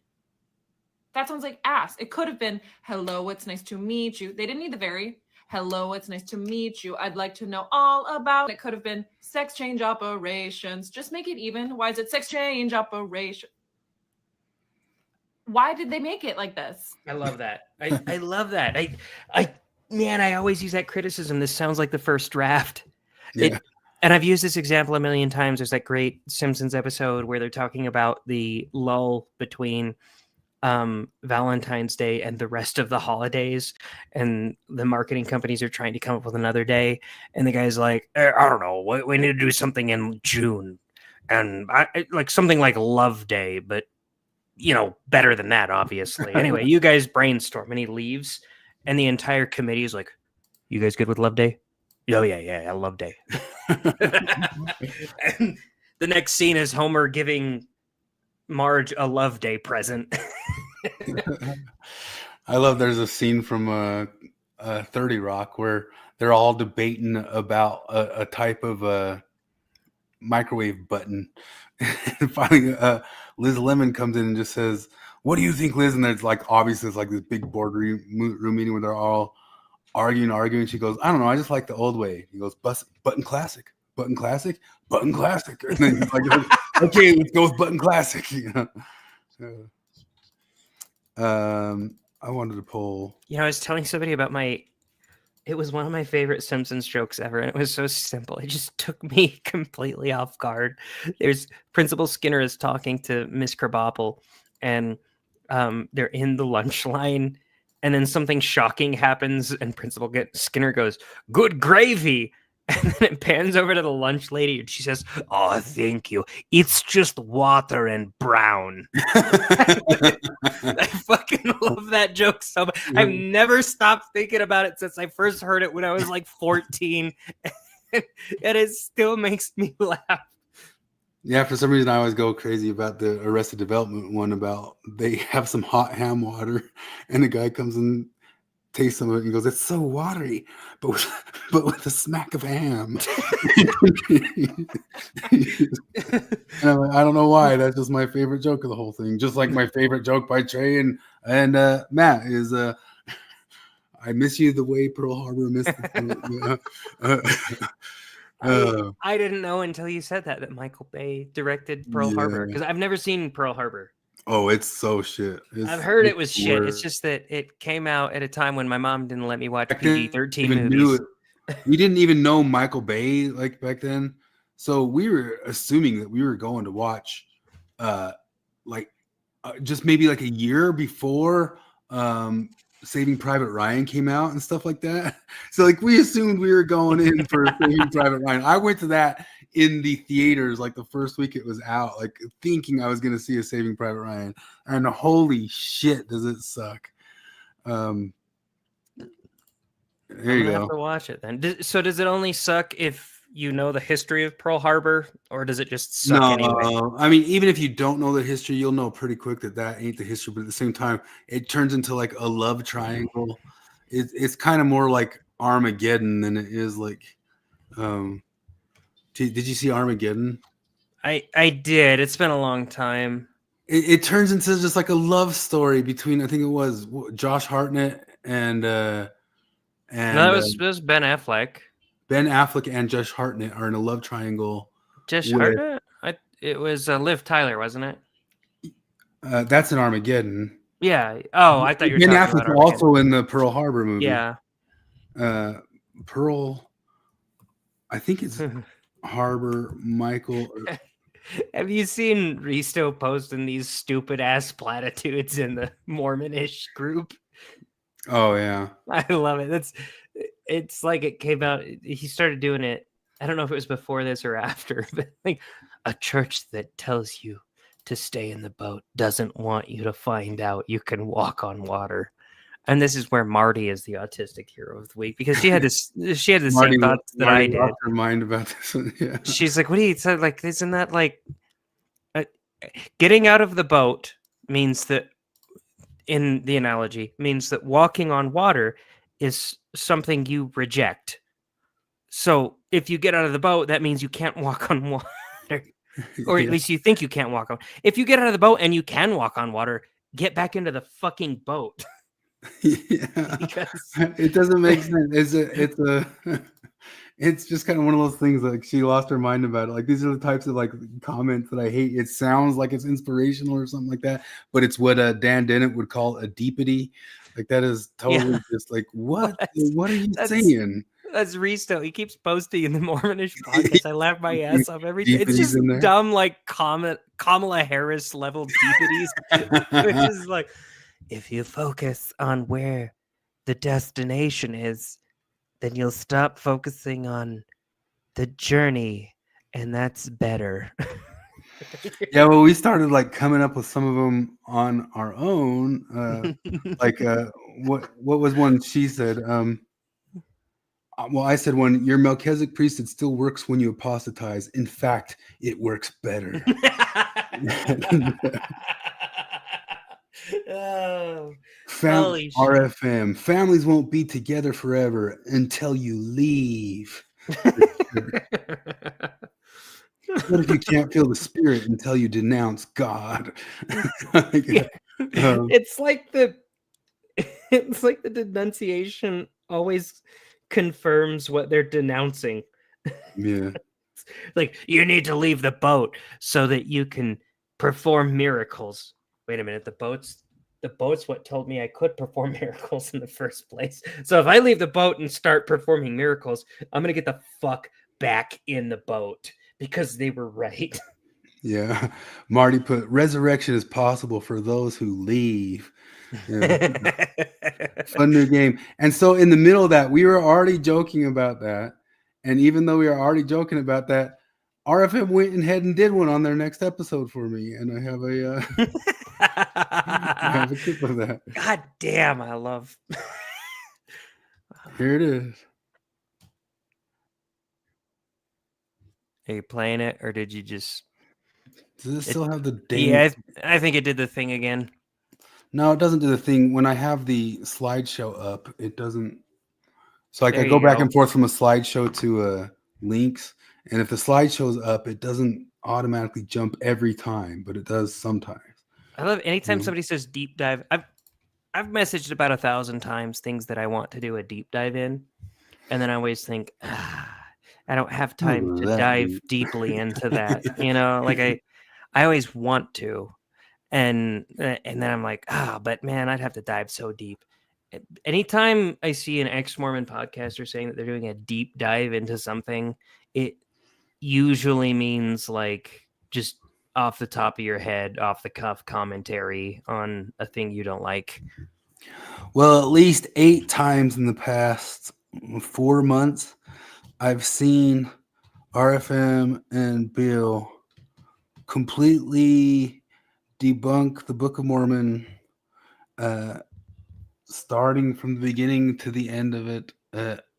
That sounds like ass. It could have been, hello, it's nice to meet you. They didn't need the very. Hello, it's nice to meet you. I'd like to know all about. It could have been sex change operations. Just make it even. Why is it sex change operation? Why did they make it like this? I love that. I love that. man, I always use that criticism. This sounds like the first draft. Yeah. And I've used this example a million times. There's that great Simpsons episode where they're talking about the lull between Valentine's Day and the rest of the holidays, and the marketing companies are trying to come up with another day, and the guy's like, I don't know, we need to do something in June, and like something like Love Day, but better than that, obviously. Anyway, you guys brainstorm, and he leaves, and the entire committee is like, you guys good with Love Day? Oh yeah, Love Day. And the next scene is Homer giving Marge a Love Day present. I love there's a scene from 30 Rock where they're all debating about a type of microwave button. And finally, Liz Lemon comes in and just says, "What do you think, Liz?" And there's like, obviously it's like this big boardroom meeting where they're all arguing. She goes, "I don't know, I just like the old way." He goes, "Button classic, button classic, button classic." And then he's like, "Okay, let's go with button classic." I wanted to pull. I was telling somebody about it was one of my favorite Simpsons jokes ever, and it was so simple. It just took me completely off guard. There's Principal Skinner is talking to Miss Krabappel, and they're in the lunch line, and then something shocking happens, and Principal Skinner goes, "Good gravy." And then it pans over to the lunch lady, and she says, "Oh, thank you. It's just water and brown." I fucking love that joke so much. I've never stopped thinking about it since I first heard it when I was like 14. And it still makes me laugh. Yeah, for some reason I always go crazy about the Arrested Development one about they have some hot ham water, and the guy comes and tastes some of it and goes, "It's so watery, but with a smack of ham." And I'm like, I don't know why. That's just my favorite joke of the whole thing. Just like my favorite joke by Trey and Matt is "I miss you the way Pearl Harbor missed the I didn't know until you said that Michael Bay directed Pearl Harbor, because I've never seen Pearl Harbor. Oh, it's so shit. I've heard it was shit. It's just that it came out at a time when my mom didn't let me watch PG-13 movies. We didn't even know Michael Bay like back then, so we were assuming that we were going to watch just maybe like a year before Saving Private Ryan came out and stuff like that. So like we assumed we were going in for Saving Private Ryan. I went to that in the theaters like the first week it was out, like thinking I was going to see a Saving Private Ryan, and holy shit, does it suck. There you go. Have to watch it then. So does it only suck if you know the history of Pearl Harbor, or does it just suck anyway? I mean, even if you don't know the history, you'll know pretty quick that ain't the history. But at the same time, it turns into like a love triangle. It's kind of more like Armageddon than it is like. Did you see Armageddon? I did. It's been a long time. It turns into just like a love story between, I think it was Josh Hartnett and no, it was Ben Affleck. Ben Affleck and Josh Hartnett are in a love triangle. Josh Hartnett? It was Liv Tyler, wasn't it? That's in Armageddon. Yeah. Oh, I thought you were Ben talking Affleck about also in the Pearl Harbor movie. Yeah. Pearl, I think it's Harbor, Michael. Have you seen Risto posting these stupid ass platitudes in the Mormonish group? Oh yeah, I love it. It's like it came out. He started doing it. I don't know if it was before this or after, but like a church that tells you to stay in the boat doesn't want you to find out you can walk on water. And this is where Marty is the autistic hero of the week, because she had the same thoughts that I did. Lost her mind about this one. Yeah. She's like, "What do you say? Like, isn't that like getting out of the boat means that, in the analogy, means that walking on water is something you reject. So if you get out of the boat, that means you can't walk on water, or at least you think you can't walk on. If you get out of the boat and you can walk on water, get back into the fucking boat." Yeah. It doesn't make sense. It's just kind of one of those things like she lost her mind about it. Like these are the types of like comments that I hate. It sounds like it's inspirational or something like that, but it's what Dan Dennett would call a deepity. Like that is totally just like what? What are you saying? That's Risto. He keeps posting in the Mormonish podcast. I laugh my ass off every time. It's Deepities just in there. dumb, like Kamala Harris level deepities, which is like, if you focus on where the destination is, then you'll stop focusing on the journey, and that's better. Yeah, well, we started like coming up with some of them on our own. What was one she said? Well, I said one. Your Melchizedek priesthood still works when you apostatize. In fact, it works better. Oh, holy shit. RFM. Families won't be together forever until you leave. What if you can't feel the spirit until you denounce God? It's like the denunciation always confirms what they're denouncing. Yeah. Like, you need to leave the boat so that you can perform miracles. Wait a minute, the boat's what told me I could perform miracles in the first place. So if I leave the boat and start performing miracles, I'm gonna get the fuck back in the boat because they were right. Yeah. Marty put resurrection is possible for those who leave. Yeah. Fun new game. And so in the middle of that, we were already joking about that. And even though we were already joking about that, RFM went ahead and did one on their next episode for me. And I have I have a clip of that. God damn, I love. Here it is. Are you playing it, or did you just? Does it still have the dang? Yeah, I think it did the thing again. No, it doesn't do the thing. When I have the slideshow up, it doesn't. So like There I go you back go. and forth from a slideshow to links, and if the slideshow's up, it doesn't automatically jump every time, but it does sometimes. I love anytime Mhm. somebody says deep dive. I've messaged about 1,000 times things that I want to do a deep dive in, and then I always think, I don't have time to that dive deep. deeply into that. You know, like I always want to, and then I'm like, but man, I'd have to dive so deep. Anytime I see an ex-Mormon podcaster saying that they're doing a deep dive into something, it usually means like just off the top of your head, off the cuff commentary on a thing you don't like. Well, at least 8 times in the past 4 months, I've seen RFM and Bill completely debunk the Book of Mormon, starting from the beginning to the end of it,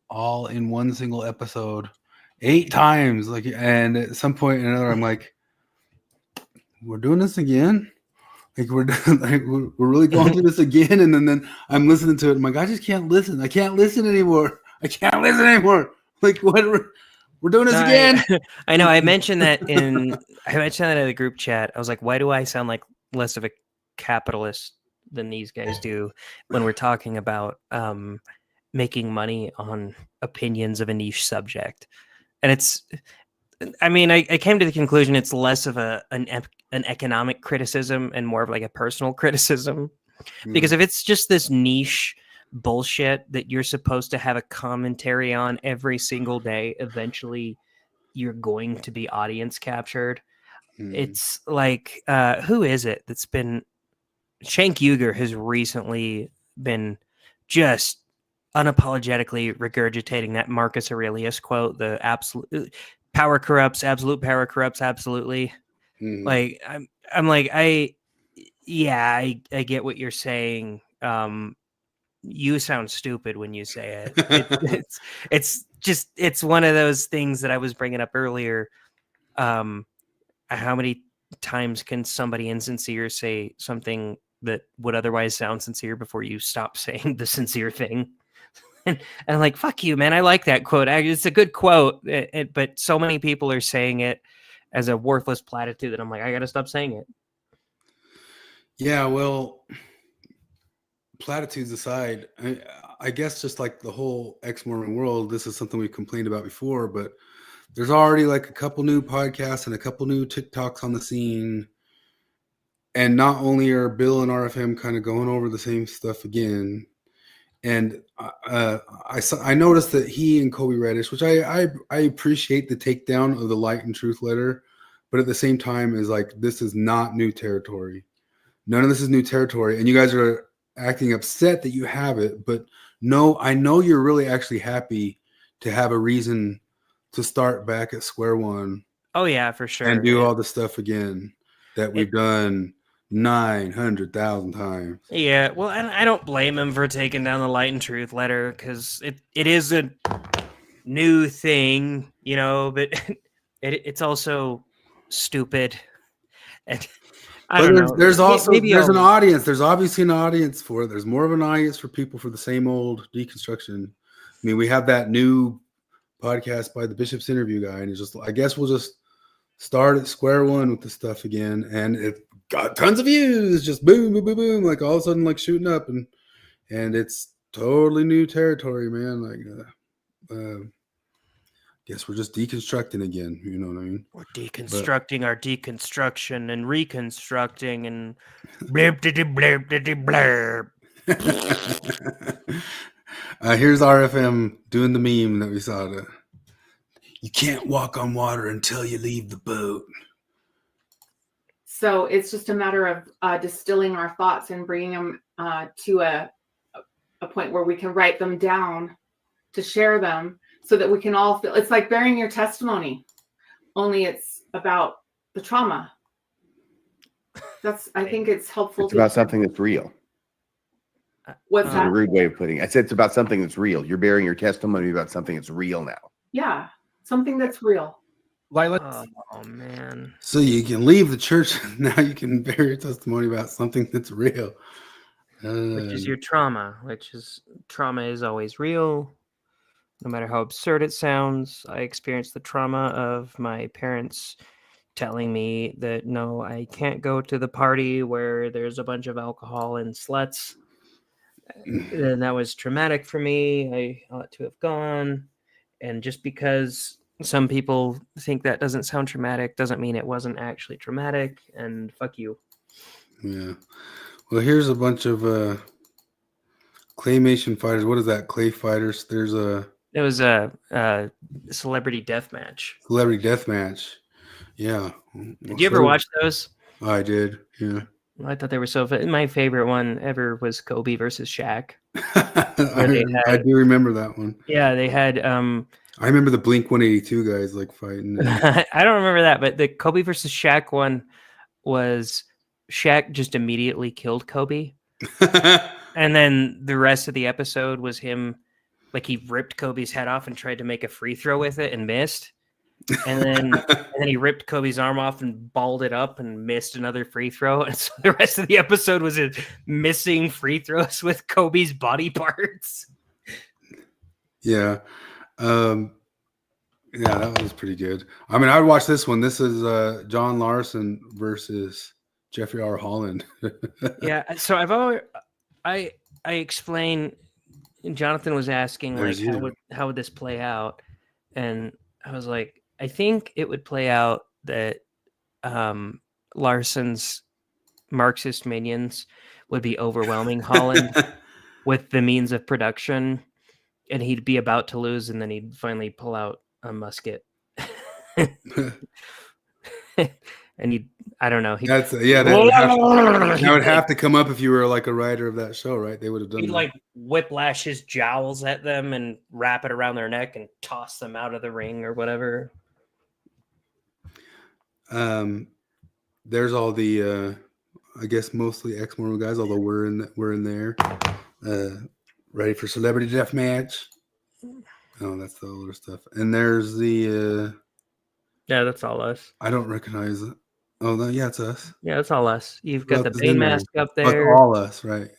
all in one single episode, 8 times. Like, and at some point or another, I'm like, we're doing this again. Like we're really going through this again, and then I'm listening to it. I'm like, I just can't listen. I can't listen anymore. I can't listen anymore. Like what? We're doing this again. I know. I mentioned that in the group chat. I was like, why do I sound like less of a capitalist than these guys do when we're talking about making money on opinions of a niche subject? And it's, I mean, I came to the conclusion it's less of an economic criticism and more of like a personal criticism. Because if it's just this niche bullshit that you're supposed to have a commentary on every single day, eventually you're going to be audience captured. It's like, who is it that's been... Shank Uger has recently been just unapologetically regurgitating that Marcus Aurelius quote, the absolute power corrupts, absolute power corrupts absolutely. Like I'm like, I get what you're saying. You sound stupid when you say it. It's one of those things that I was bringing up earlier. How many times can somebody insincere say something that would otherwise sound sincere before you stop saying the sincere thing? And I'm like, fuck you, man. I like that quote. It's a good quote, but so many people are saying it as a worthless platitude that I'm like, I got to stop saying it. Yeah, well, platitudes aside, I guess just like the whole ex-Mormon world, this is something we've complained about before, but there's already like a couple new podcasts and a couple new TikToks on the scene and not only are Bill and RFM kind of going over the same stuff again, and I noticed that he and Kobe Reddish, which I appreciate the takedown of the Light and Truth letter, but at the same time is like, this is not new territory. None of this is new territory, and you guys are acting upset that you have it, but no, I know you're really actually happy to have a reason to start back at square one. Oh yeah, for sure. And do all the stuff again that we've done 900,000 times. Yeah, well, I don't blame him for taking down the Light and Truth letter, because it is a new thing, you know, but it's also stupid. And I don't know. There's also there's an I'll- audience. There's obviously an audience for it. There's more of an audience for people for the same old deconstruction. I mean, we have that new podcast by the Bishop's Interview guy, and it's just, I guess we'll just start at square one with the stuff again, and it got tons of views. Just boom, boom, boom, boom, like all of a sudden, like shooting up, and it's totally new territory, man. Like, guess we're just deconstructing again. You know what I mean? We're deconstructing our deconstruction and reconstructing and blurb blurb blurb. Here's RFM doing the meme that we saw. You can't walk on water until you leave the boat. So it's just a matter of distilling our thoughts and bringing them to a point where we can write them down to share them, so that we can all feel. It's like bearing your testimony, only it's about the trauma. I think it's helpful. It's about something that's real. What's That's that? a rude way of putting it. I said it's about something that's real. You're bearing your testimony about something that's real now. Yeah, something that's real. Oh man. So you can leave the church now. You can bear your testimony about something that's real, Which is your trauma. Trauma is always real, no matter how absurd it sounds. I experienced the trauma of my parents telling me that no, I can't go to the party where there's a bunch of alcohol and sluts. And that was traumatic for me. I ought to have gone. And just because some people think that doesn't sound traumatic doesn't mean it wasn't actually traumatic. And fuck you. Yeah. Well, here's a bunch of claymation fighters. What is that? Clay fighters. It was a celebrity death match. Celebrity death match. Yeah. Did you ever watch those? I did. Yeah. I thought they were so fun. My favorite one ever was Kobe versus Shaq. I do remember that one. Yeah, they had. I remember the Blink 182 guys like fighting. I don't remember that, but the Kobe versus Shaq one was Shaq just immediately killed Kobe, and then the rest of the episode was him, like he ripped Kobe's head off and tried to make a free throw with it and missed. And then he ripped Kobe's arm off and balled it up and missed another free throw. And so the rest of the episode was missing free throws with Kobe's body parts. Yeah. Yeah, that was pretty good. I mean, I'd watch this one. This is John Larson versus Jeffrey R. Holland. Yeah. So I explain, and Jonathan was asking, There's like, how would this play out? And I was like, I think it would play out that Larson's Marxist minions would be overwhelming Holland with the means of production, and he'd be about to lose, and then he'd finally pull out a musket. And I don't know. That would have to come up if you were like a writer of that show, right? They would have done He'd that. like whiplash his jowls at them and wrap it around their neck and toss them out of the ring or whatever. There's all the I guess mostly exmo guys, although we're in there. Ready for celebrity death match. Oh, that's the older stuff. And there's the yeah, that's all us. I don't recognize it. Oh no, yeah, it's us. Yeah, that's all us. You've got the That's Bane in there. mask up That's there. all us, right?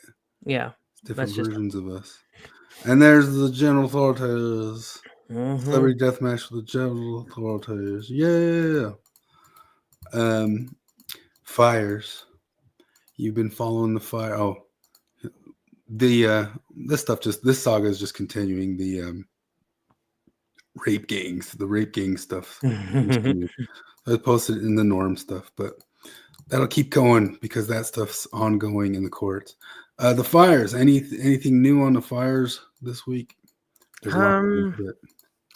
Yeah, It's different that's just versions of us. And there's the General Authorities. Mhm. Celebrity death match with the General Authorities. Yeah. Fires. You've been following the fire. Oh, the this saga is just continuing. The rape gangs stuff. I posted in the norm stuff, but That'll keep going because that stuff's ongoing in the courts. The fires. Anything new on the fires this week? There's a lot of it.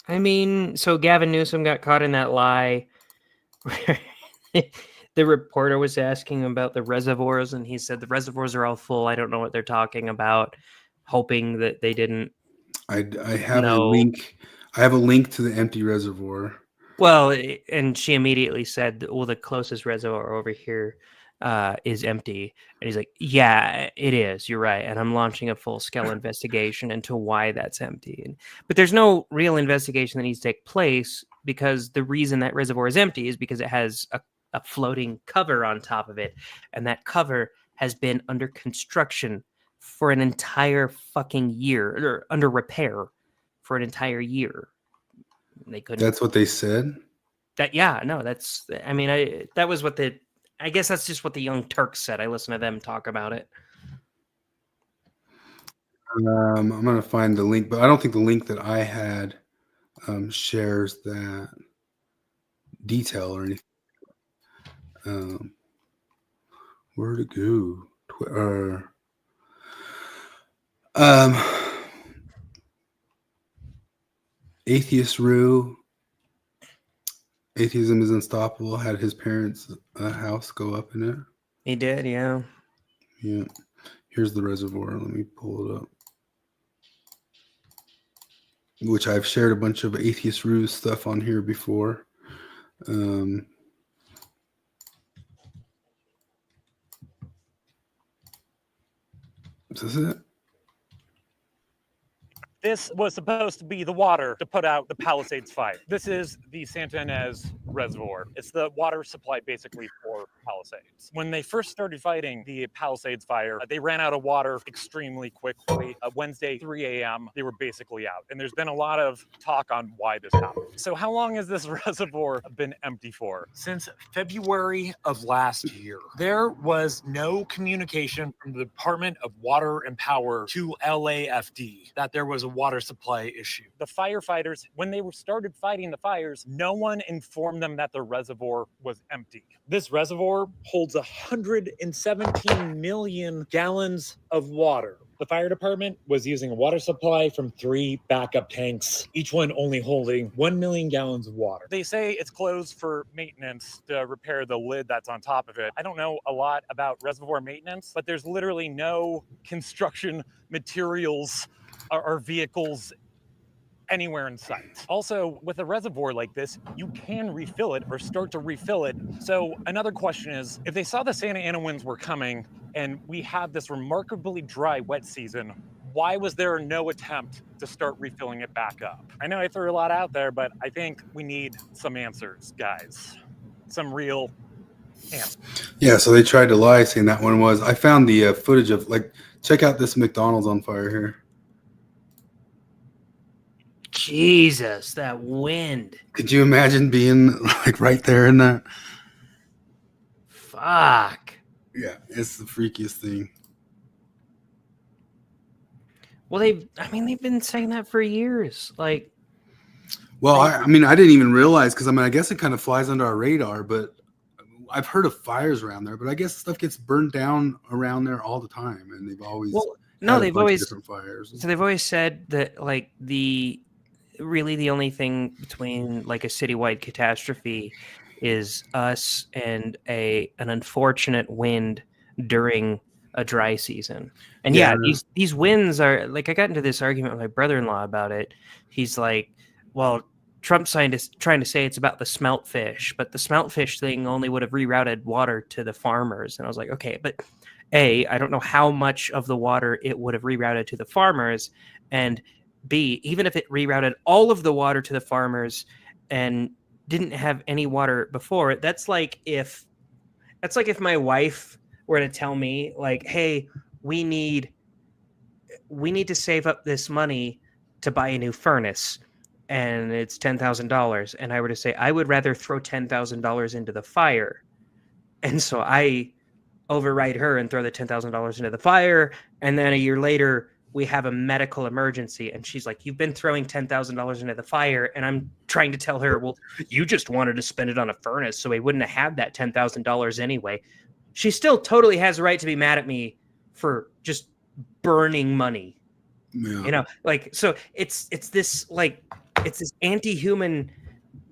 I mean, so Gavin Newsom got caught in that lie. The reporter was asking about the reservoirs, and he said the reservoirs are all full. I don't know what they're talking about. Hoping that they didn't. I have a link. I have a link to the empty reservoir. Well, and she immediately said, "Well, the closest reservoir over here is empty." And he's like, "Yeah, it is. You're right." And I'm launching a full-scale investigation into why that's empty. But there's no real investigation that needs to take place because the reason that reservoir is empty is because it has a floating cover on top of it, and that cover has been under construction for an entire fucking year, or under repair for an entire year. They couldn't. That's what they said. That was what I guess that's just what the Young Turks said. I listened to them talk about it. I'm gonna find the link, but I don't think the link that I had shares that detail or anything. Where'd it go? Atheist Rue. Atheism is Unstoppable had his parents' house go up in it. He did, yeah. Yeah. Here's the reservoir. Let me pull it up. Which I've shared a bunch of Atheist Rue stuff on here before. Is this it? This was supposed to be the water to put out the Palisades fire. This is the Santa Ynez Reservoir. It's the water supply basically for Palisades. When they first started fighting the Palisades fire, they ran out of water extremely quickly. Wednesday, 3 a.m., they were basically out. And there's been a lot of talk on why this happened. So how long has this reservoir been empty for? Since February of last year. There was no communication from the Department of Water and Power to LAFD that there was a water supply issue. The firefighters, when they started fighting the fires, no one informed them that the reservoir was empty. This reservoir holds 117 million gallons of water. The fire department was using a water supply from 3 backup tanks, each one only holding 1 million gallons of water. They say it's closed for maintenance to repair the lid that's on top of it. I don't know a lot about reservoir maintenance, but there's literally no construction materials or vehicles anywhere in sight. Also, with a reservoir like this, you can refill it or start to refill it. So another question is, if they saw the Santa Ana winds were coming and we have this remarkably dry wet season, why was there no attempt to start refilling it back up? I know I threw a lot out there, but I think we need some answers, guys. Some real answers. Yeah, so they tried to lie saying that one was. I found the footage of, check out this McDonald's on fire here. Jesus, that wind. Could you imagine being right there in that? Fuck. Yeah, it's the freakiest thing. Well, they've been saying that for years. Well, I didn't even realize because I guess it kind of flies under our radar, but I've heard of fires around there, but I guess stuff gets burned down around there all the time, and they've always they've always different fires. So they've always said that the only thing between a citywide catastrophe is us and an unfortunate wind during a dry season. And these winds are I got into this argument with my brother-in-law about it. He's like, well, Trump's trying to say it's about the smelt fish, but the smelt fish thing only would have rerouted water to the farmers. And I was like, okay, but A, I don't know how much of the water it would have rerouted to the farmers, and B, even if it rerouted all of the water to the farmers and didn't have any water before it, that's like if my wife were to tell me hey, we need to save up this money to buy a new furnace and it's $10,000, and I were to say I would rather throw $10,000 into the fire, and so I override her and throw the $10,000 into the fire, and then a year later we have a medical emergency, and she's like, you've been throwing $10,000 into the fire, and I'm trying to tell her, well, you just wanted to spend it on a furnace, so we wouldn't have had that $10,000 anyway. she still totally has a right to be mad at me for just burning money. Yeah. You know, like, so it's this anti-human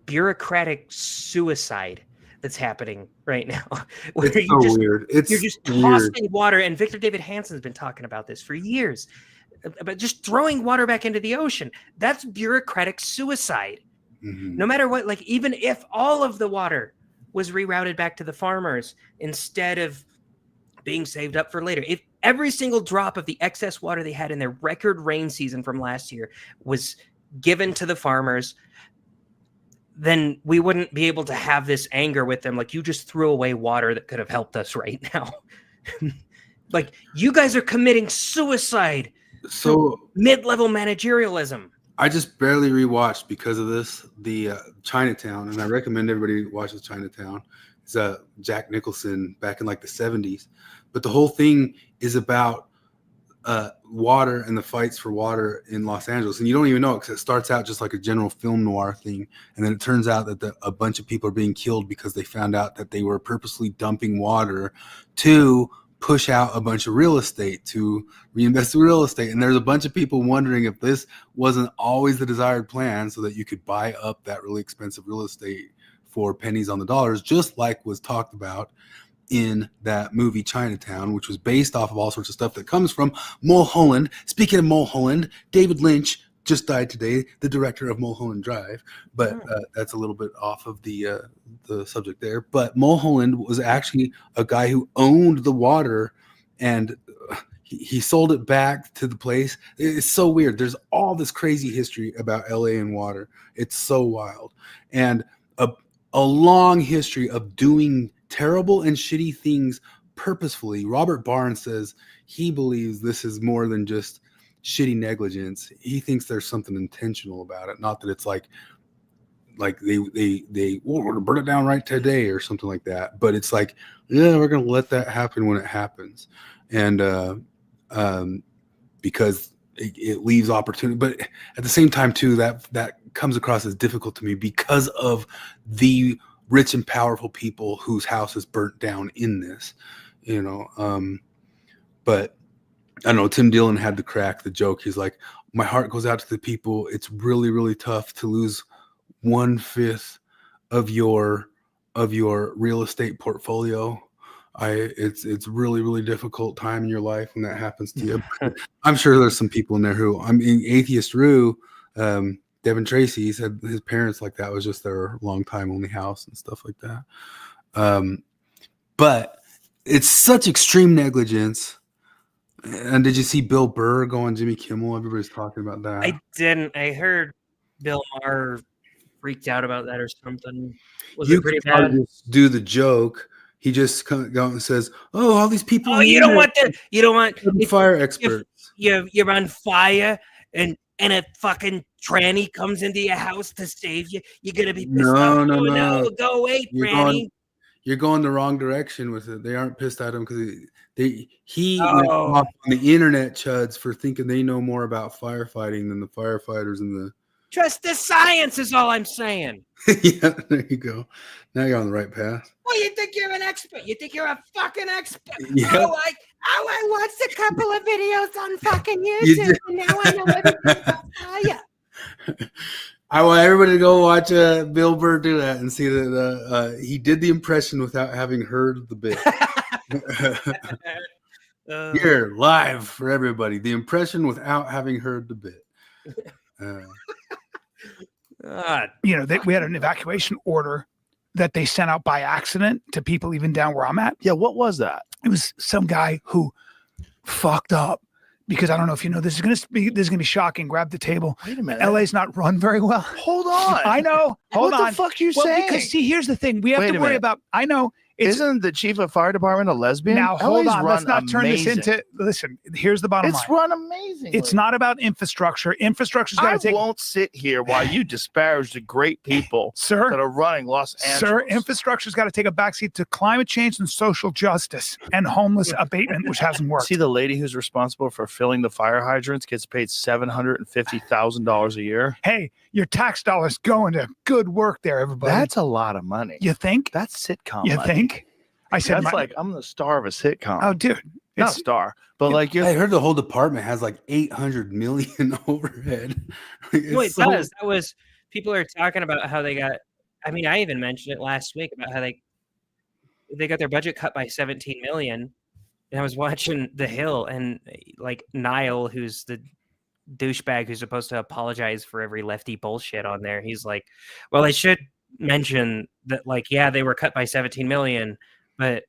bureaucratic suicide that's happening right now. Where It's so weird. It's you're just weird. tossing water, and Victor David Hansen's been talking about this for years, about just throwing water back into the ocean. That's bureaucratic suicide. Mhm. No matter what, like, even if all of the water was rerouted back to the farmers instead of being saved up for later, if every single drop of the excess water they had in their record rain season from last year was given to the farmers, then we wouldn't be able to have this anger with them. Like, you just threw away water that could have helped us right now. Like, you guys are committing suicide. So Mid-level managerialism. I just barely rewatched because of this, the Chinatown, and I recommend everybody watches Chinatown. It's Jack Nicholson back in like the 70s. But the whole thing is about water and the fights for water in Los Angeles. And you don't even know it because it starts out just like a general film noir thing. And then it turns out that a bunch of people are being killed because they found out that they were purposely dumping water to push out a bunch of real estate, to reinvest in real estate. And there's a bunch of people wondering if this wasn't always the desired plan so that you could buy up that really expensive real estate for pennies on the dollars, just like was talked about in that movie Chinatown, which was based off of all sorts of stuff that comes from Mulholland. Speaking of Mulholland, David Lynch just died today, the director of Mulholland Drive, but that's a little bit off of the subject there. But Mulholland was actually a guy who owned the water, and he sold it back to the place. It's so weird. There's all this crazy history about LA and water. It's so wild. And a long history of doing terrible and shitty things purposefully. Robert Barnes says he believes this is more than just shitty negligence. He thinks there's something intentional about it, not that it's like they we're gonna burn it down right today or something like that, but it's like, yeah, we're gonna let that happen when it happens. And because it leaves opportunity, but at the same time too, that comes across as difficult to me because of the rich and powerful people whose house is burnt down in this, you know. But I don't know, Tim Dillon had to crack the joke. He's like, my heart goes out to the people. It's really, really tough to lose 1/5 of your real estate portfolio. It's really, really difficult time in your life when that happens to you. I'm sure there's some people in there who, I mean, Atheist Rue, Devin Tracy, he said his parents, like, that was just their long time only house and stuff like that. But it's such extreme negligence. And did you see Bill Burr go on Jimmy Kimmel? Everybody's talking about that. I didn't. I heard Bill Maher freaked out about that or something. Was it pretty bad? Just do the joke. He just comes out and says, "Oh, all these people." Oh, you don't want fire experts. You're on fire, and a fucking tranny comes into your house to save you. You're gonna be pissed off. No, go away, tranny. You're going the wrong direction with it. They aren't pissed at him because he went off on the internet chuds for thinking they know more about firefighting than the firefighters and the. Trust the science is all I'm saying. Yeah, there you go. Now you're on the right path. Well, you think you're an expert. You think you're a fucking expert. Yeah. I watched a couple of videos on fucking YouTube, and now I know everything about fire. I want everybody to go watch Bill Burr do that and see that he did the impression without having heard the bit. Here, live for everybody. The impression without having heard the bit. You know, we had an evacuation order that they sent out by accident to people even down where I'm at. Yeah, what was that? It was some guy who fucked up. Because I don't know if you know, this is gonna be shocking. Grab the table. Wait a minute. LA's not run very well. Hold on. I know. Hold on. What the fuck are you saying? Because see, here's the thing. We have to worry about. I know. Isn't the chief of fire department a lesbian? Now hold LA's on. Let's not turn this into. Listen. Here's the bottom line. It's run amazing. It's not about infrastructure. Infrastructure's got to take. I won't sit here while you disparage the great people, sir, that are running Los Angeles. Sir, infrastructure's got to take a backseat to climate change and social justice and homeless abatement, which hasn't worked. See, the lady who's responsible for filling the fire hydrants gets paid $750,000 a year. Hey, your tax dollars going to good work there, everybody. That's a lot of money. You think? That's sitcom You money. think? I said, That's like I'm the star of a sitcom. oh, dude, Not it's- star, but like I heard the whole department has like 800 million overhead. Like, No, it it's so- does. That was people are talking about how they got. I mean, I even mentioned it last week about how they got their budget cut by 17 million. And I was watching The Hill, and like Niall, who's the douchebag who's supposed to apologize for every lefty bullshit on there, he's like, well, I should mention that, like, yeah, they were cut by 17 million, but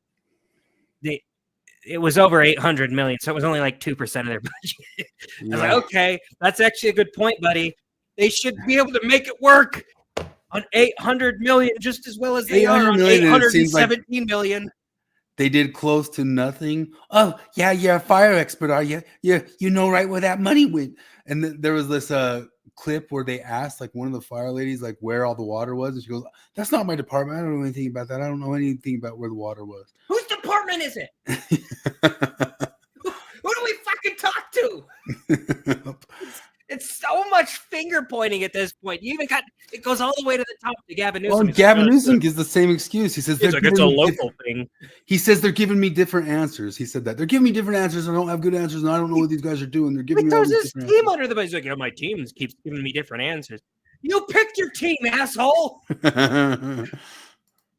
it was over 800 million, so it was only like 2% of their budget. I was like, okay, that's actually a good point, buddy. They should be able to make it work on 800 million just as well as they are on 817 million. They did close to nothing. Oh, yeah, you're a fire expert, are you? You know right where that money went. And there was this clip where they asked like one of the fire ladies like where all the water was, and she goes, "That's not my department. I don't know anything about that. I don't know anything about where the water was." Whose department is it? Who do we fucking talk to? It's so much finger pointing at this point. You even got it goes all the way to the top to Gavin Newsom. Well, Gavin Newsom gives the same excuse. He says It's like it's a local thing. He says they're giving me different answers. He said that they're giving me different answers. I don't have good answers, and I don't know what these guys are doing. They're giving Like me all there's these this different team under the bus. He's like, yeah, my team keeps giving me different answers. You picked your team, asshole. answers.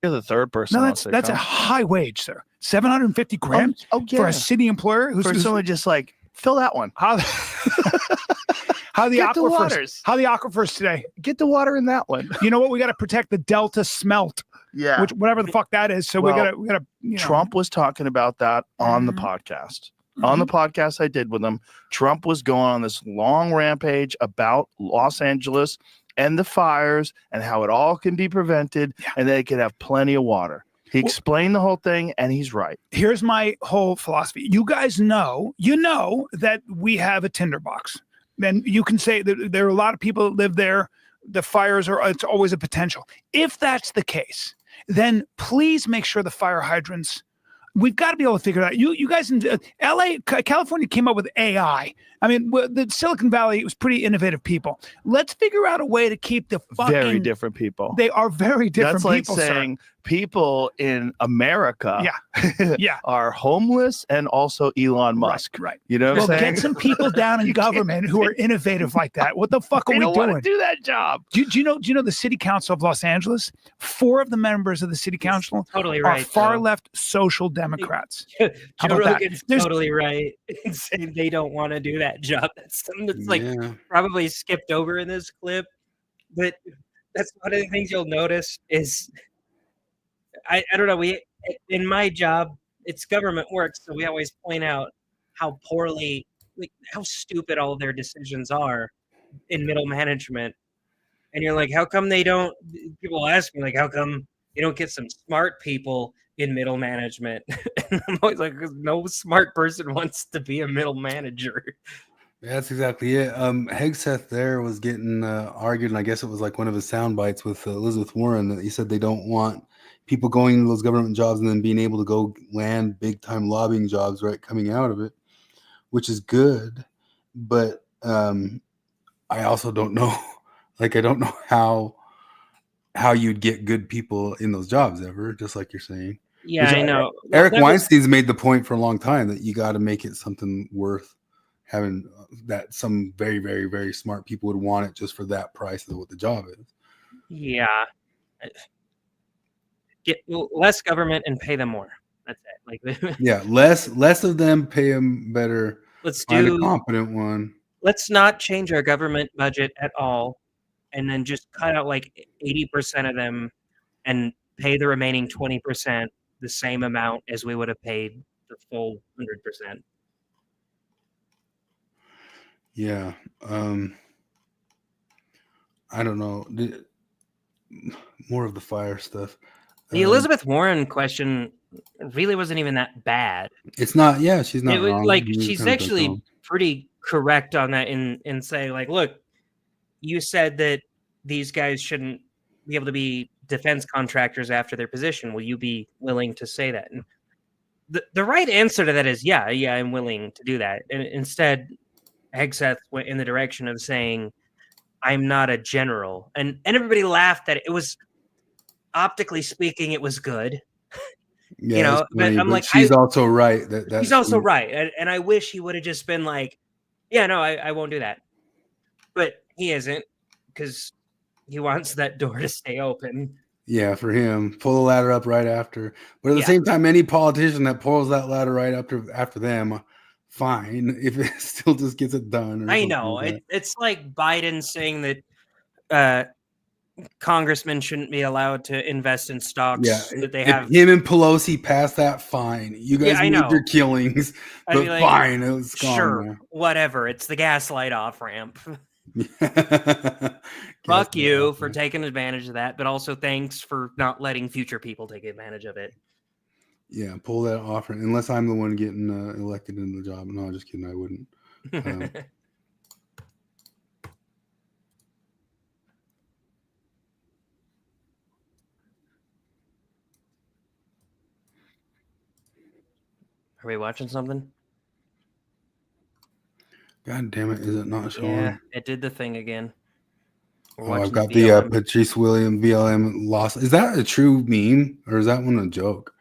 you're the third person. No, on that's a sitcom. high wage, sir. 750 grand Oh, for yeah. a city employer who's For someone just like fill that one. How the Get the aquifers? waters. How the aquifers today? Get the water in that one. You know what? We got to protect the Delta smelt. Yeah. Which whatever the fuck that is. So Well, we gotta. You know. Trump was talking about that on the podcast. On the podcast I did with him, Trump was going on this long rampage about Los Angeles and the fires and how it all can be prevented and they could have plenty of water. He explained the whole thing, and he's right. Here's my whole philosophy. You guys know, that we have a tinderbox. Then you can say that there are a lot of people that live there. The fires it's always a potential. If that's the case, then please make sure the fire hydrants, we've got to be able to figure it out. You guys in LA, California came up with AI. I mean, the Silicon Valley was pretty innovative people. Let's figure out a way to keep the fucking Very different people. They are very different That's like people, saying people in America are homeless and also Elon Musk. Right. You know what Well, I'm saying? get some people down in government who are innovative like that. What the fuck are They we don't doing? want to do that job. Do you know the city council of Los Angeles? 4 of the members of the city council totally are right, far Joe. left social democrats. How Joe about that? Rogan's There's- totally right in saying they don't want to do that job. That's something that's like Yeah. probably skipped over in this clip, but that's one of the things you'll notice is I don't know. In my job, it's government work, so we always point out how poorly, like how stupid all their decisions are in middle management. And you're like, how come they don't? People ask me like, how come they don't get some smart people in middle management? And I'm always like, 'cause no smart person wants to be a middle manager. That's exactly it. Hegseth there was getting argued, and I guess it was like one of his sound bites with Elizabeth Warren that he said they don't want people going into those government jobs and then being able to go land big time lobbying jobs, right, coming out of it, which is good. But I also don't know, like I don't know how you'd get good people in those jobs ever, just like you're saying. Yeah, Which I know. Eric That was- Weinstein's made the point for a long time that you got to make it something worth having, that some very, very, very smart people would want it just for that price of what the job is. Yeah. Get less government and pay them more. That's it. Like, Yeah, less of them, pay them better. Let's Find do- a competent one. let's not change our government budget at all, and then just cut out like 80% of them and pay the remaining 20% the same amount as we would have paid the full 100%. Yeah. I don't know. More of the fire stuff. The Elizabeth Warren question really wasn't even that bad. It's not. Yeah, she's not It was wrong. like You she's kind of actually don't know. pretty correct on that in saying like, look, you said that these guys shouldn't be able to be defense contractors after their position. Will you be willing to say that? And the right answer to that is yeah, I'm willing to do that. And instead, Hegseth went in the direction of saying, I'm not a general. And everybody laughed at it. It was, optically speaking, it was good. Yeah, you that's know, but funny, I'm but like, she's also right that he's that's also right. And I wish he would have just been like, yeah, no, I won't do that. But he isn't, because he wants that door to stay open. yeah, for him, pull the ladder up right after. But at the Yeah. same time, any politician that pulls that ladder right after them, fine. If it still just gets it done, or I something know. like that. It's like Biden saying that congressmen shouldn't be allowed to invest in stocks Yeah, that they if have. him and Pelosi pass that, fine. You Yeah, guys I made your know. killings, I'd be but like, fine, it's gone sure, now. whatever. It's the gaslight off ramp. Fuck Fuck you for taking advantage of that, but also thanks for not letting future people take advantage of it. Yeah, pull that off. Unless I'm the one getting elected in the job. No, just kidding. I wouldn't. Are we watching something? God damn it! Is it not showing? Yeah, it did the thing again. We're Oh, I've watching got the the BLM. Patrice William BLM loss. Is that a true meme or is that one a joke?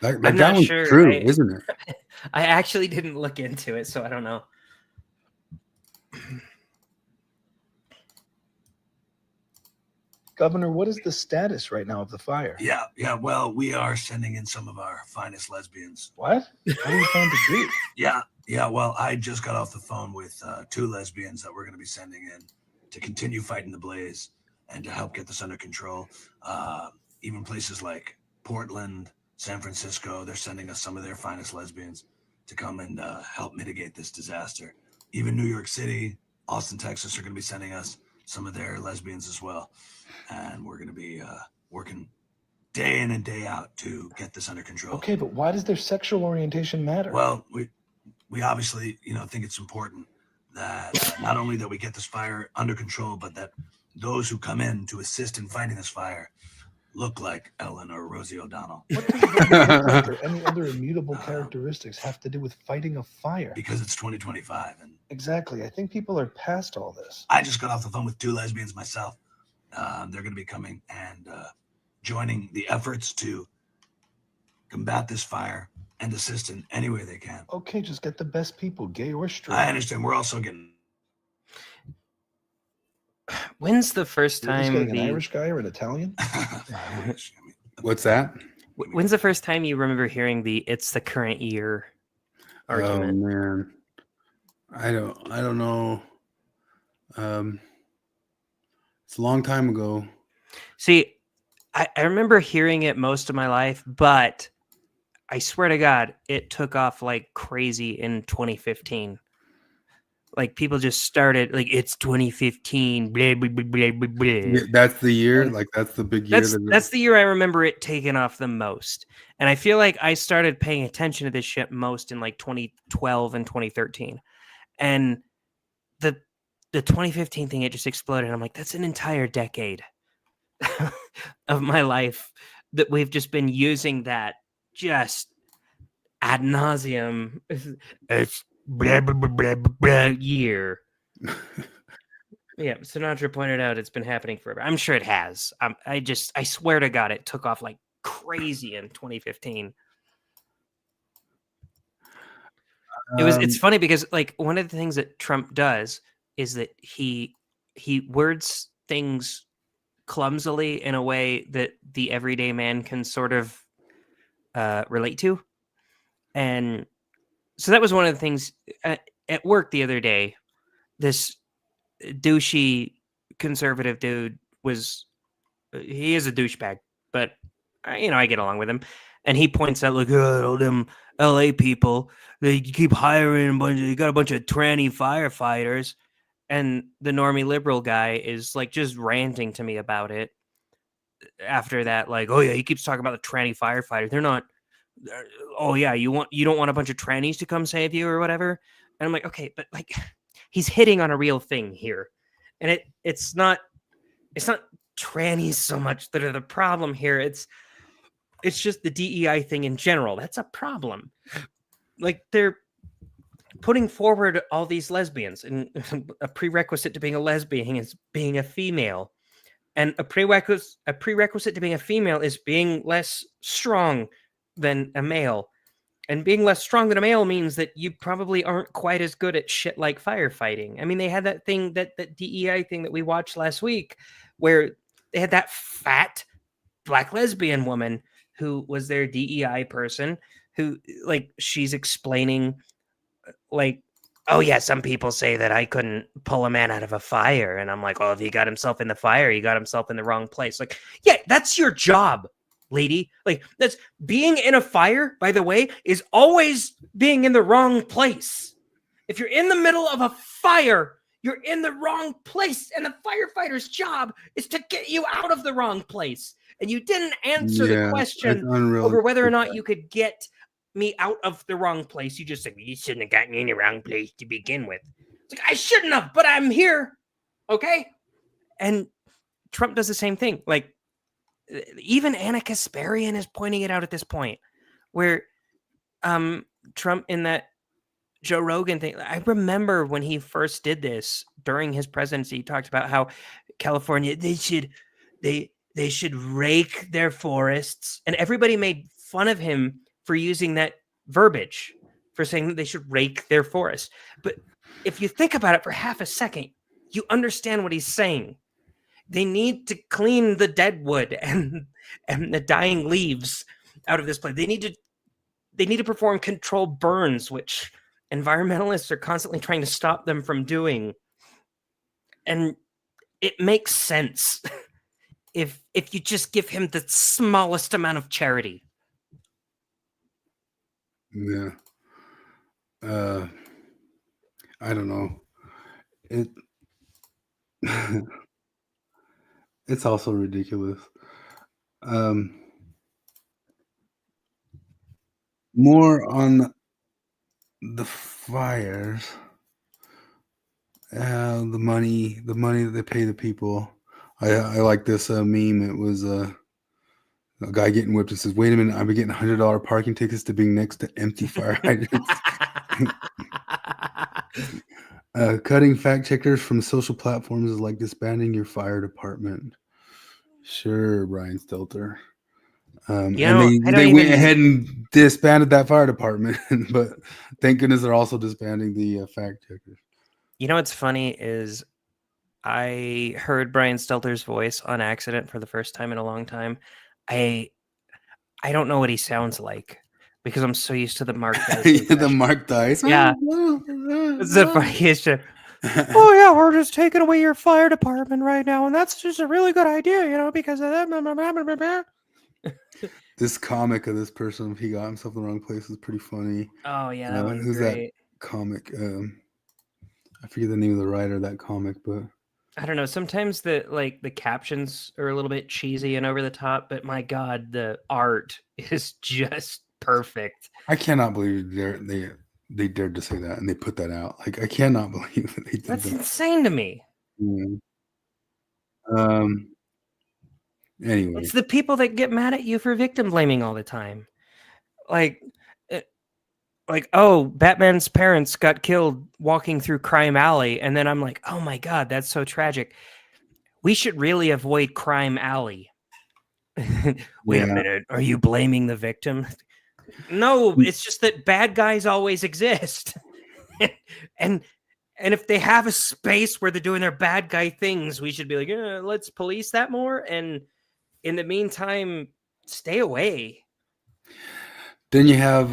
That I'm that not one's sure. true, isn't it? I actually didn't look into it, so I don't know. Governor, what is the status right now of the fire? Yeah. Well, we are sending in some of our finest lesbians. What? What are you trying to do? Yeah. Well, I just got off the phone with 2 lesbians that we're going to be sending in to continue fighting the blaze and to help get this under control. Even places like Portland, San Francisco, they're sending us some of their finest lesbians to come and help mitigate this disaster. Even New York City, Austin, Texas are going to be sending us some of their lesbians as well. And we're going to be working day in and day out to get this under control. Okay, but why does their sexual orientation matter? Well, we obviously, think it's important that not only that we get this fire under control, but that those who come in to assist in fighting this fire look like Ellen or Rosie O'Donnell. What does look like or any other immutable characteristics have to do with fighting a fire? Because it's 2025. And exactly. I think people are past all this. I just got off the phone with 2 lesbians myself. They're going to be coming and joining the efforts to combat this fire and assist in any way they can. Okay, just get the best people, gay or straight. I understand. We're also getting. When's the first You're just time getting an Irish guy or an Italian? What's that? When's the first time you remember hearing the "it's the current year" argument? Oh man, I don't know. It's a long time ago. See, I remember hearing it most of my life, but I swear to God, it took off like crazy in 2015. Like people just started like it's 2015. Blah, blah, blah, blah, blah, blah. Yeah, that's the year. Like that's the big year. That's the year I remember it taking off the most. And I feel like I started paying attention to this shit most in like 2012 and 2013. And the 2015 thing, it just exploded. I'm like, that's an entire decade of my life that we've just been using that just ad nauseum. It's blah, blah, blah, blah, blah, blah, year. Yeah, Sinatra pointed out it's been happening forever. I'm sure it has. I swear to God, it took off like crazy in 2015. It's funny because like one of the things that Trump does is that he words things clumsily in a way that the everyday man can sort of relate to. And so that was one of the things at work the other day. This douchey conservative dude he is a douchebag, but I get along with him. And he points out, like, all them LA people, they keep hiring you got a bunch of tranny firefighters. And the normie liberal guy is like just ranting to me about it after that. Like, oh yeah, he keeps talking about the tranny firefighters. They're not, oh yeah, you don't want a bunch of trannies to come save you or whatever. And I'm like, okay, but like he's hitting on a real thing here. And it's not trannies so much that are the problem here. It's just the DEI thing in general. That's a problem. Like they're putting forward all these lesbians, and a prerequisite to being a lesbian is being a female. And a prerequisite to being a female is being less strong than a male. And being less strong than a male means that you probably aren't quite as good at shit like firefighting. I mean, they had that thing, that DEI thing that we watched last week, where they had that fat black lesbian woman who was their DEI person, who, like, she's explaining, like, oh yeah, some people say that I couldn't pull a man out of a fire. And I'm like, oh, if he got himself in the fire, he got himself in the wrong place. Like, yeah, that's your job, lady. Like, that's being in a fire, by the way, is always being in the wrong place. If you're in the middle of a fire, you're in the wrong place. And the firefighter's job is to get you out of the wrong place. And you didn't answer the question over whether or not you could get me out of the wrong place. You just said, you shouldn't have gotten me in the wrong place to begin with. It's like, I shouldn't have, but I'm here. Okay. And Trump does the same thing. Like, even Anna Kasparian is pointing it out at this point, where Trump, in that Joe Rogan thing, I remember when he first did this during his presidency, he talked about how California, they should rake their forests, and everybody made fun of him for using that verbiage, for saying that they should rake their forest. But if you think about it for half a second, you understand what he's saying. They need to clean the dead wood and the dying leaves out of this place. They need to perform controlled burns, which environmentalists are constantly trying to stop them from doing. And it makes sense if you just give him the smallest amount of charity. Yeah. I don't know. It's also ridiculous. More on the fires. The money that they pay the people. I like this meme. It was a guy getting whipped. It says, "Wait a minute, I've been getting $100 parking tickets to being next to empty fire hydrants." Cutting fact checkers from social platforms is like disbanding your fire department. Sure, Brian Stelter. And they went ahead and disbanded that fire department, but thank goodness they're also disbanding the fact checkers. You know what's funny is I heard Brian Stelter's voice on accident for the first time in a long time. I don't know what he sounds like because I'm so used to the Mark Dice. The Mark Dice. Yeah. It's the funniest shit. Oh yeah, we're just taking away your fire department right now, and that's just a really good idea, you know, because of that. This comic of this person, if he got himself in the wrong place, is pretty funny. Oh yeah, that one's who's great. That comic? I forget the name of the writer of that comic, but I don't know. Sometimes the captions are a little bit cheesy and over the top, but my God, the art is just perfect. I cannot believe they dared to say that and they put that out. Like, I cannot believe that they did That's that. insane to me. Yeah. Anyway, It's the people that get mad at you for victim blaming all the time. Like, oh, Batman's parents got killed walking through Crime Alley. And then I'm like, oh my God, that's so tragic. We should really avoid Crime Alley. Wait a minute. Are you blaming the victim? No, it's just that bad guys always exist. and if they have a space where they're doing their bad guy things, we should be like, let's police that more. And in the meantime, stay away. Then you have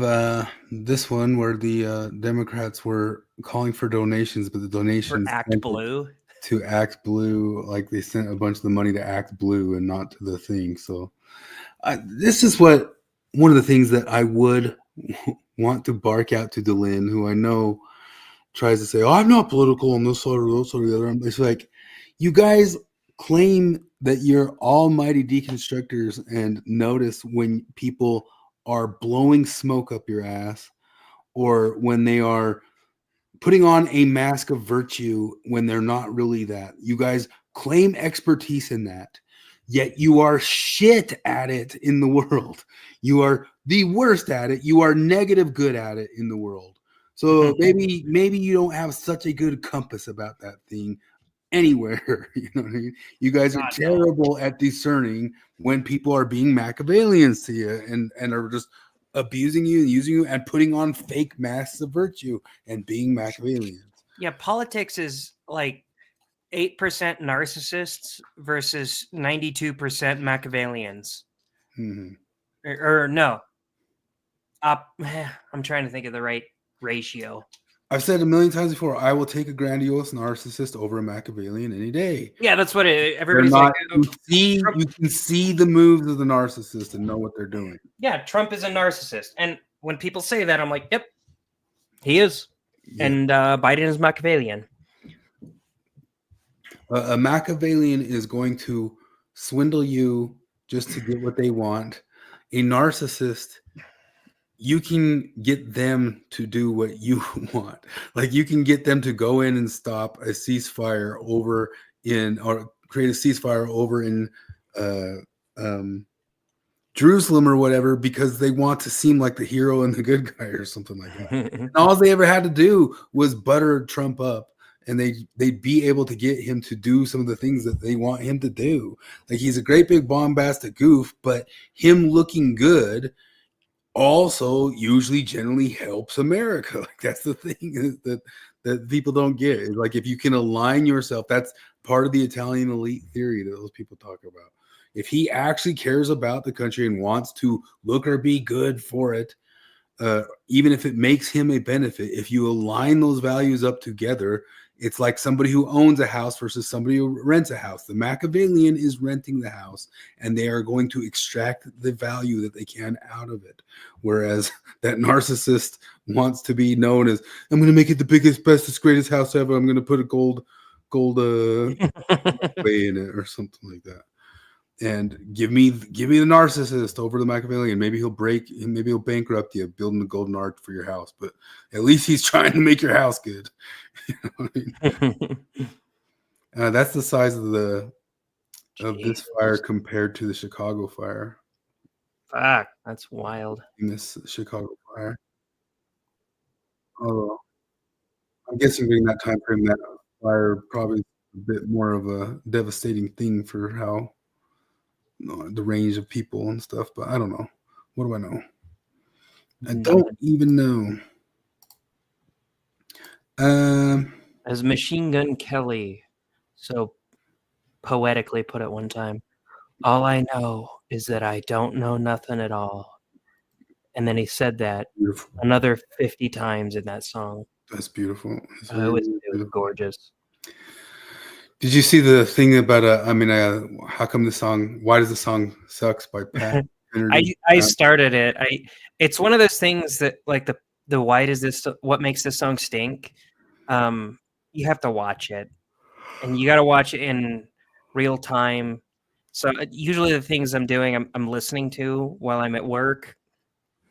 this one where the Democrats were calling for donations, but the donations for Act Blue. To Act Blue, like they sent a bunch of the money to Act Blue and not to the thing. So this is one of the things that I would want to bark out to Delin, who I know tries to say, "Oh, I'm not political on this side or that side or the other." It's like, you guys claim that you're almighty deconstructors and notice when people are blowing smoke up your ass, or when they are putting on a mask of virtue when they're not really that. You guys claim expertise in that, yet you are shit at it in the world. You are the worst at it. You are negative good at it in the world. So maybe you don't have such a good compass about that thing anywhere. You know what I mean? You guys are terrible at discerning when people are being Machiavellians to you and are just abusing you and using you and putting on fake masks of virtue and being Machiavellians. Yeah, politics is like 8% narcissists versus 92% Machiavellians. Mhm. Or no. I'm trying to think of the right ratio. I've said a million times before, I will take a grandiose narcissist over a Machiavellian any day. Yeah, that's what They're everybody's not, like. you can see the moves of the narcissist and know what they're doing. Yeah, Trump is a narcissist. And when people say that, I'm like, yep, he is. Yeah. And Biden is Machiavellian. A Machiavellian is going to swindle you just to get what they want. A narcissist, you can get them to do what you want. Like you can get them to go in and stop a ceasefire or create a ceasefire over in Jerusalem or whatever, because they want to seem like the hero and the good guy or something like that. And all they ever had to do was butter Trump up, and they'd be able to get him to do some of the things that they want him to do. Like he's a great big bombastic goof, but him looking good also usually generally helps America. Like that's the thing that people don't get. Is like if you can align yourself, that's part of the Italian elite theory that those people talk about. If he actually cares about the country and wants to look or be good for it, even if it makes him a benefit, if you align those values up together, it's like somebody who owns a house versus somebody who rents a house. The Machiavellian is renting the house, and they are going to extract the value that they can out of it. Whereas that narcissist wants to be known as, I'm going to make it the biggest, bestest, greatest house ever. I'm going to put a gold way in it or something like that. And give me the narcissist over the Machiavellian. Maybe he'll bankrupt you building the golden arch for your house, but at least he's trying to make your house good. You know what I mean? That's the size of this fire compared to the Chicago fire. Fuck, that's wild. In this Chicago fire. Although I'm guessing during that time frame, that fire probably is a bit more of a devastating thing for how the range of people and stuff, but I don't know. What do I know? I don't even know. As Machine Gun Kelly so poetically put it one time, all I know is that I don't know nothing at all. And then he said that another 50 times in that song. That's beautiful. It was gorgeous. Did you see the thing about how come why does the song sucks by Pat? I started it. It's one of those things that like the why does this, what makes this song stink? You have to watch it, and you got to watch it in real time. So usually the things I'm doing, I'm listening to while I'm at work.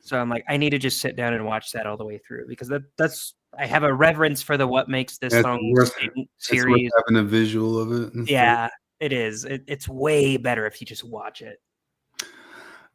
So I'm like, I need to just sit down and watch that all the way through, because that's I have a reverence for the what makes this song series. It's having a visual of it. Yeah, it is. It's way better if you just watch it.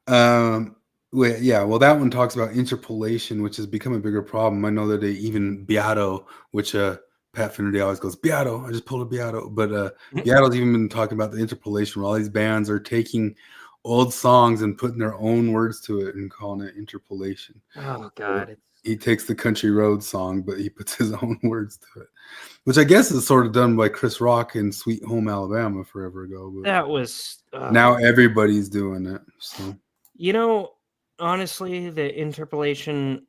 Well, that one talks about interpolation, which has become a bigger problem. I know that even Beato, which Pat Finnerty always goes, Beato, I just pulled a Beato. But Beato's even been talking about the interpolation, where all these bands are taking old songs and putting their own words to it and calling it interpolation. Oh, God. So he takes the Country Road song, but he puts his own words to it, which I guess is sort of done by Chris Rock in Sweet Home Alabama forever ago. But that was... now everybody's doing it. So. You know, honestly, the interpolation,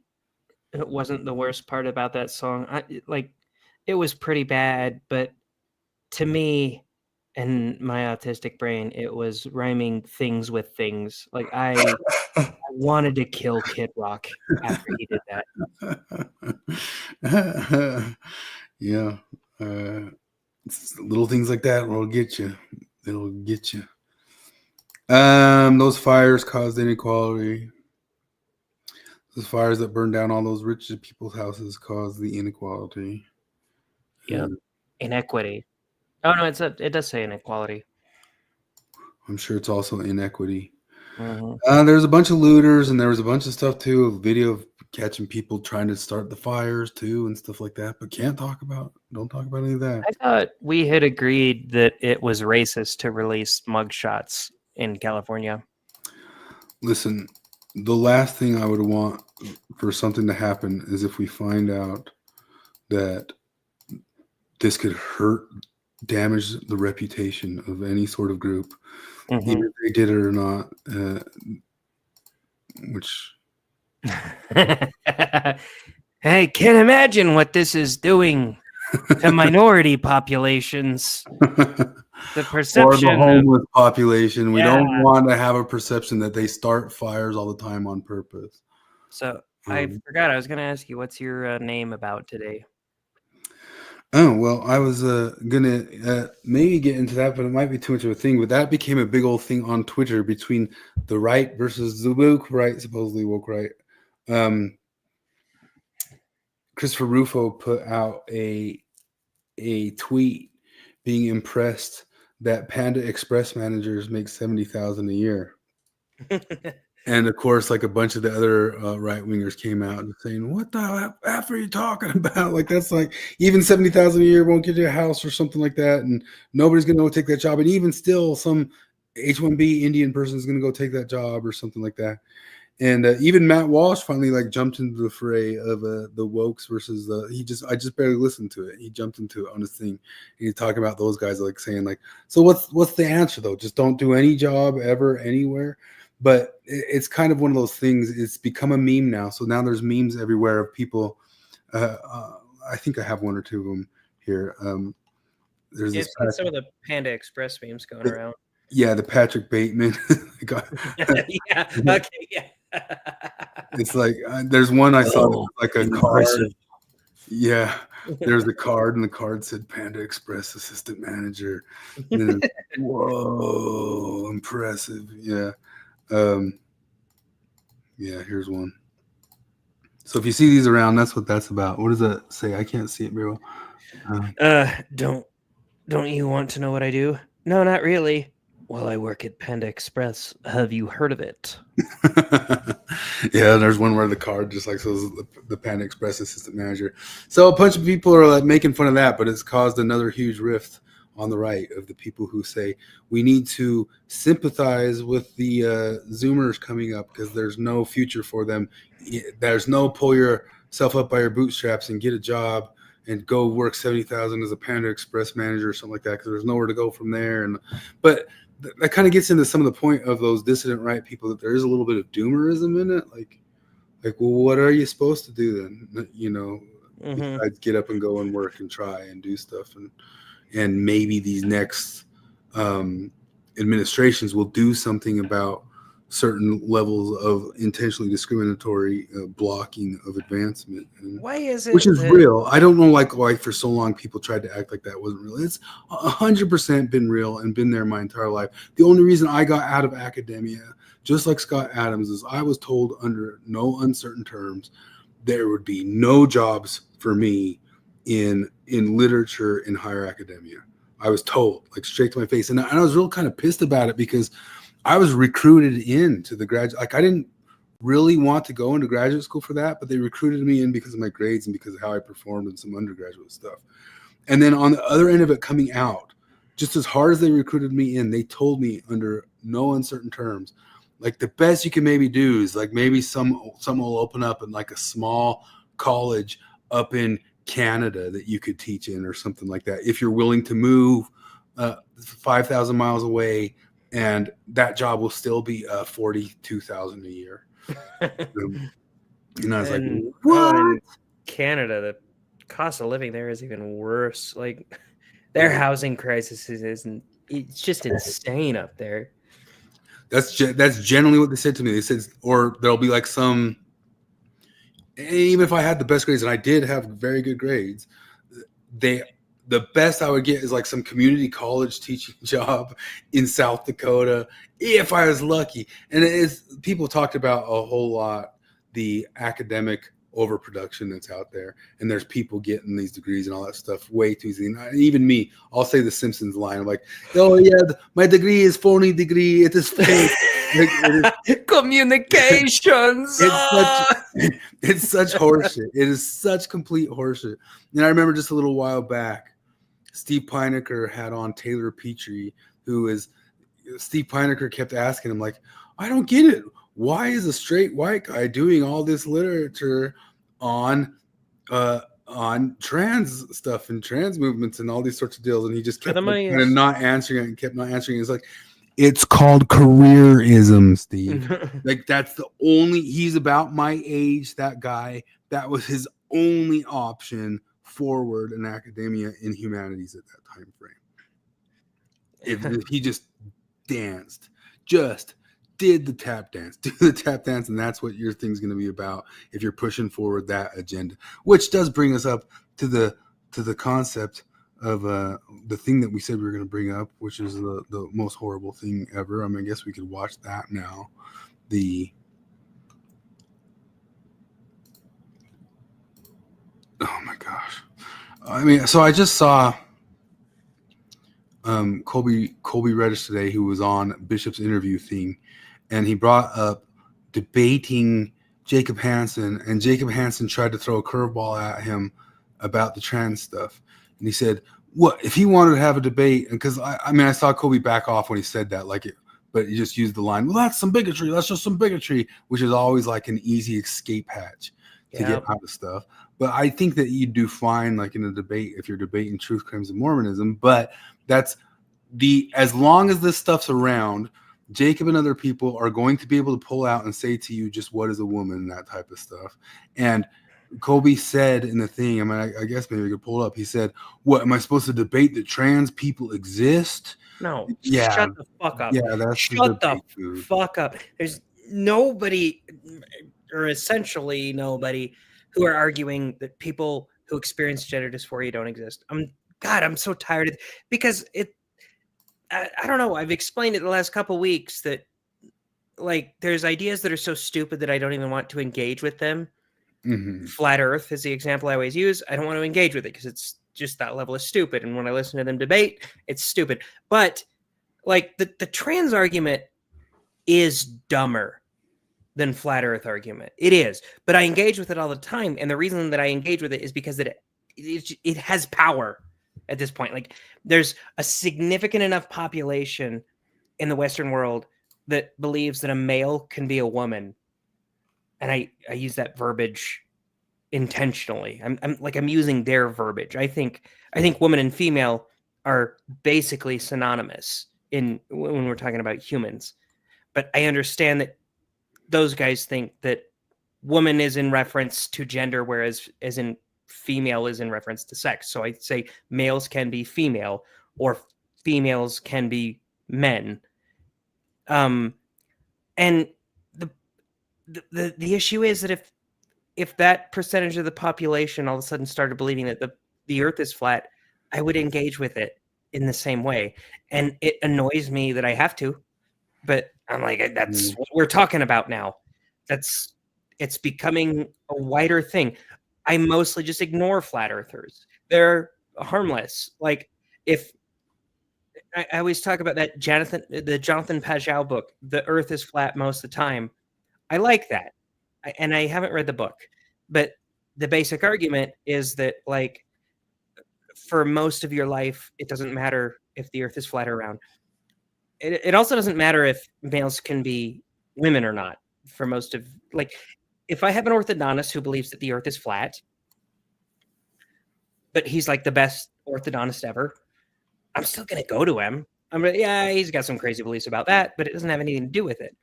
it wasn't the worst part about that song. It was pretty bad, but to me and my autistic brain, it was rhyming things with things. Like I wanted to kill Kid Rock after he did that. Yeah. Little things like that will get you. It'll get you. Those fires caused inequality. Those fires that burned down all those rich people's houses caused the inequality. Yeah, inequity. Oh no, it does say inequality. I'm sure it's also inequity. Mm-hmm. There's a bunch of looters, and there was a bunch of stuff too. A video of catching people trying to start the fires too, and stuff like that. But don't talk about any of that. I thought we had agreed that it was racist to release mugshots in California. Listen, the last thing I would want for something to happen is if we find out that this could damage the reputation of any sort of group, either they did it or not, which I can't imagine what this is doing to minority populations. The perception or the homeless population. We don't Yeah. want to have a perception that they start fires all the time on purpose. So I forgot. I was going to ask you, what's your name about today? Oh, well, I was gonna maybe get into that, but it might be too much of a thing. But that became a big old thing on Twitter between the right versus the woke right, supposedly woke right. Christopher Rufo put out a tweet being impressed that Panda Express managers make $70,000 a year. And of course, like a bunch of the other right wingers came out and saying, "What the F are you talking about? Like that's like even $70,000 a year won't get you a house or something like that, and nobody's going to go take that job. And even still, some H-1B Indian person is going to go take that job or something like that." And even Matt Walsh finally like jumped into the fray of the wokes versus I just barely listened to it. He jumped into it on his thing. And he's talking about those guys like saying like, so what's the answer though? Just don't do any job ever anywhere. But it's kind of one of those things. It's become a meme now. So now there's memes everywhere of people. I think I have one or two of them here. There's It's got some of the Panda Express memes going around. Yeah, the Patrick Bateman. Yeah. Okay. Yeah. It's like there's one I saw that was like a impressive. card. Yeah, there's a card, and the card said Panda Express Assistant Manager. And then, whoa, impressive. Yeah. Yeah, here's one. So if you see these around, that's what that's about. What does that say? I can't see it very well. Don't you want to know what I do? No, not really. Well, I work at Panda Express. Have you heard of it? Yeah, there's one where the card just like says the Panda Express Assistant Manager. So a bunch of people are like making fun of that, but it's caused another huge rift on the right of the people who say we need to sympathize with the Zoomers coming up because there's no future for them. There's no pull yourself up by your bootstraps and get a job and go work 70,000 as a Panda Express manager or something like that because there's nowhere to go from there. But that kind of gets into some of the point of those dissident right people that there is a little bit of doomerism in it. Like, well, what are you supposed to do then? You know, besides get up and go and work and try and do stuff, and maybe these next administrations will do something about certain levels of intentionally discriminatory blocking of advancement. Why is it? Which is real. I don't know, like why for so long people tried to act like that wasn't real. It's 100% been real and been there my entire life. The only reason I got out of academia, just like Scott Adams, is I was told under no uncertain terms there would be no jobs for me in literature in higher academia. I was told, like straight to my face. And I was real kind of pissed about it because I was recruited into the graduate. Like I didn't really want to go into graduate school for that, but they recruited me in because of my grades and because of how I performed in some undergraduate stuff. And then on the other end of it coming out, just as hard as they recruited me in, they told me under no uncertain terms, like the best you can maybe do is like maybe some will open up in like a small college up in Canada that you could teach in or something like that. If you're willing to move 5,000 miles away, and that job will still be $42,000 a year. And I was like, what? In Canada, the cost of living there is even worse. Like their housing crisis isn't. It's just insane up there. That's generally what they said to me. They said, or there'll be like some. Even if I had the best grades, and I did have very good grades, the best I would get is like some community college teaching job in South Dakota, if I was lucky. And people talked about a whole lot the academic overproduction that's out there, and there's people getting these degrees and all that stuff way too easy. And even me, I'll say the Simpsons line. I'm like, oh yeah, my degree is phony degree. It is fake. Communications. It's such horseshit. It is such complete horseshit. And I remember just a little while back, Steve Pinecker had on Taylor Petrie, Steve Pinecker kept asking him like, I don't get it. why is a straight white guy doing all this literature on trans stuff and trans movements and all these sorts of deals? And he just kept kind of not answering it and kept not answering it. It's like, it's called careerism, Steve. Like, that's the only, he's about my age, that guy. That was his only option forward in academia in humanities at that time frame. If he just danced, just did the tap dance, do the tap dance, and that's what your thing's going to be about if you're pushing forward that agenda. Which does bring us up to the concept of the thing that we said we were going to bring up, which is the most horrible thing ever. I mean, I guess we could watch that now. Oh my gosh. I mean, so I just saw Colby Reddish today, who was on Bishop's interview thing, and he brought up debating Jacob Hansen, and Jacob Hansen tried to throw a curveball at him about the trans stuff. And he said, what if he wanted to have a debate? And because I mean, I saw Colby back off when he said that, but he just used the line, well, that's some bigotry. That's just some bigotry, which is always like an easy escape hatch to get out of stuff. But I think that you do fine, like in a debate, if you're debating truth, claims, and Mormonism. But that's as long as this stuff's around, Jacob and other people are going to be able to pull out and say to you just what is a woman and that type of stuff. And Colby said in the thing, I mean, I guess maybe we could pull it up. He said, what, am I supposed to debate that trans people exist? No. Yeah. Shut the fuck up. Yeah, that's Shut the fuck up. There's nobody, or essentially nobody, who are arguing that people who experience gender dysphoria don't exist. I'm so tired of it, because I don't know. I've explained it the last couple weeks that, like, there's ideas that are so stupid that I don't even want to engage with them. Mm-hmm. Flat Earth is the example I always use. I don't want to engage with it because it's just that level of stupid. And when I listen to them debate, it's stupid. But like the trans argument is dumber than Flat Earth argument. It is. But I engage with it all the time. And the reason that I engage with it is because it has power at this point. Like, there's a significant enough population in the Western world that believes that a male can be a woman. And I use that verbiage intentionally. I'm using their verbiage. I think woman and female are basically synonymous when we're talking about humans. But I understand that those guys think that woman is in reference to gender, whereas as in female is in reference to sex. So I say males can be female or females can be men. And the issue is that if that percentage of the population all of a sudden started believing that the earth is flat, I would engage with it in the same way. And it annoys me that I have to, but I'm like, that's what we're talking about now. It's becoming a wider thing. I mostly just ignore flat earthers. They're harmless. Like, if I always talk about the Jonathan Pageau book, The Earth is Flat Most of the Time. I like that. And I haven't read the book, but the basic argument is that, like, for most of your life, it doesn't matter if the earth is flat or round. It also doesn't matter if males can be women or not. For most of, like, if I have an orthodontist who believes that the earth is flat, but he's like the best orthodontist ever, I'm still going to go to him. Yeah, he's got some crazy beliefs about that, but it doesn't have anything to do with it.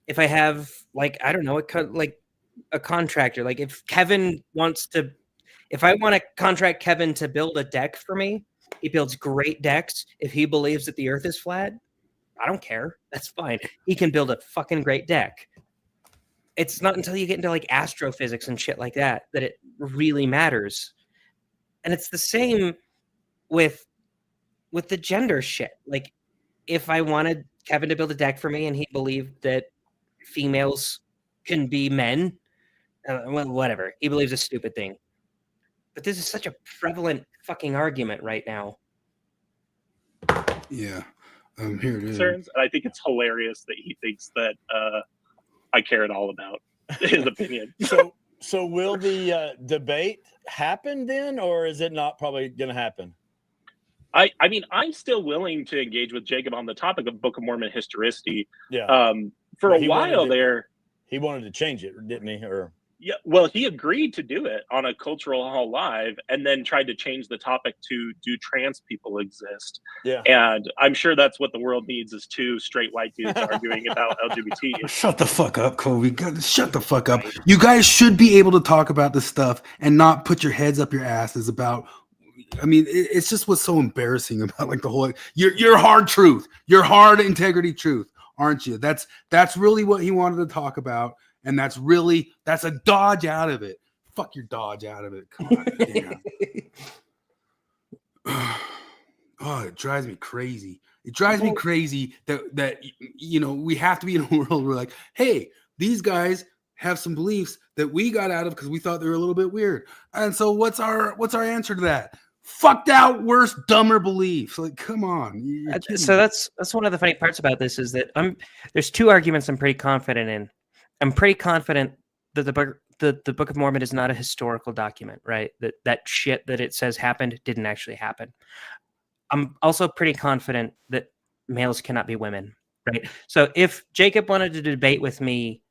If I have, like, I don't know, a contractor, like if I want to contract Kevin to build a deck for me, he builds great decks. If he believes that the earth is flat, I don't care. That's fine. He can build a fucking great deck. It's not until you get into like astrophysics and shit like that it really matters. And it's the same with the gender shit. Like, if I wanted Kevin to build a deck for me and he believed that females can be men, well, whatever. He believes a stupid thing. But this is such a prevalent fucking argument right now. Yeah. Here it is. Concerns, and I think it's hilarious that he thinks that I care at all about his opinion. So will the debate happen then, or is it not probably going to happen? I mean, I'm still willing to engage with Jacob on the topic of Book of Mormon historicity. Yeah. for But a he wanted while to- there. He wanted to change it, didn't he? Or Yeah, well, he agreed to do it on a Cultural Hall Live, and then tried to change the topic to do trans people exist. Yeah. And I'm sure that's what the world needs is two straight white dudes arguing about LGBT issues. Shut the fuck up, Kobe. Shut the fuck up. You guys should be able to talk about this stuff and not put your heads up your asses about. I mean, it's just what's so embarrassing about like the whole. You're hard truth. You're hard integrity truth, aren't you? That's really what he wanted to talk about, and that's a dodge out of it. Fuck your dodge out of it. Come on, damn. Oh, it drives me crazy. It drives me crazy that you know we have to be in a world where like, hey, these guys have some beliefs that we got out of because we thought they were a little bit weird. And so what's our answer to that? Fucked out, worse, dumber beliefs. Like, come on. So that's one of the funny parts about this is that there's two arguments I'm pretty confident in. I'm pretty confident that the Book of Mormon is not a historical document, right? That shit that it says happened didn't actually happen. I'm also pretty confident that males cannot be women, right? So if Jacob wanted to debate with me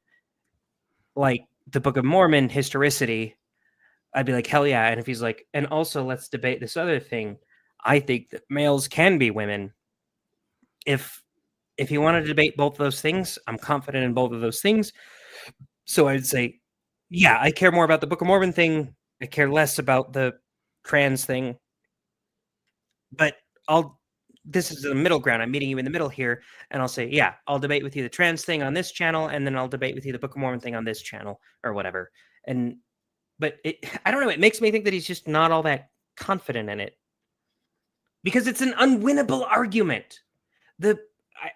like the Book of Mormon historicity, I'd be like, hell yeah. And if he's like, and also let's debate this other thing, I think that males can be women. If you want to debate both of those things, I'm confident in both of those things. So I'd say, yeah, I care more about the Book of Mormon thing. I care less about the trans thing. But this is the middle ground. I'm meeting you in the middle here. And I'll say, yeah, I'll debate with you the trans thing on this channel. And then I'll debate with you the Book of Mormon thing on this channel or whatever. But I don't know. It makes me think that he's just not all that confident in it. Because it's an unwinnable argument.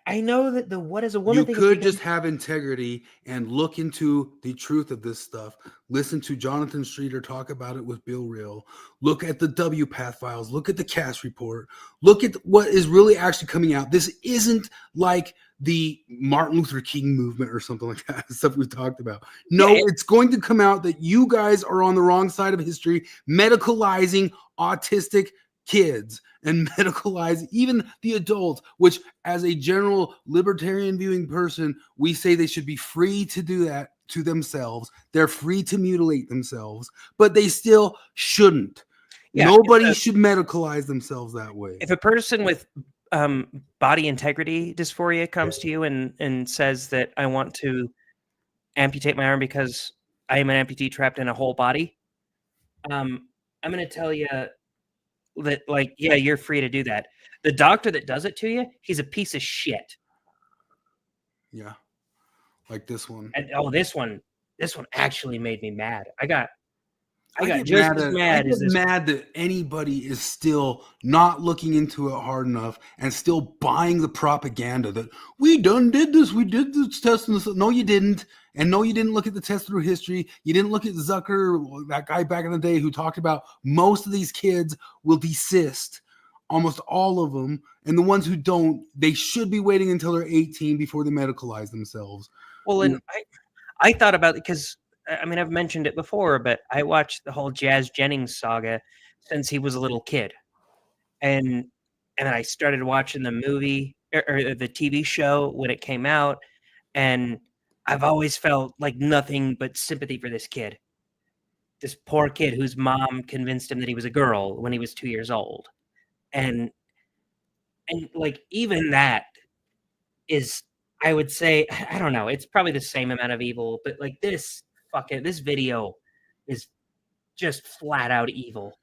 I know that the what is a woman You thing could just have integrity and look into the truth of this stuff. Listen to Jonathan Streeter talk about it with Bill Real. Look at the WPATH files. Look at the Cass report. Look at what is really actually coming out. This isn't like the Martin Luther King movement or something like that, stuff we talked about. No, it's going to come out that you guys are on the wrong side of history, medicalizing autistic kids and medicalize even the adults, which as a general libertarian viewing person, we say they should be free to do that to themselves. They're free to mutilate themselves, but they still shouldn't. Yeah, nobody should medicalize themselves that way. If a person with body integrity dysphoria comes to you and says that I want to amputate my arm because I am an amputee trapped in a whole body, I'm going to tell you that, like, yeah, you're free to do that. The doctor that does it to you, he's a piece of shit. Yeah, like this one. And this one actually made me mad. I got get just mad as at- mad I get as this. mad that anybody is still not looking into it hard enough and still buying the propaganda that we done did this. We did this test. And this. No, you didn't. And no, you didn't look at the test through history. You didn't look at Zucker, that guy back in the day who talked about most of these kids will desist, almost all of them. And the ones who don't, they should be waiting until they're 18 before they medicalize themselves. Well, and I thought about it because, I mean, I've mentioned it before, but I watched the whole Jazz Jennings saga since he was a little kid. And then I started watching the movie or the TV show when it came out. And I've always felt like nothing but sympathy for this kid. This poor kid whose mom convinced him that he was a girl when he was 2 years old. And like, even that is, I would say, I don't know, it's probably the same amount of evil, but like this video is just flat out evil.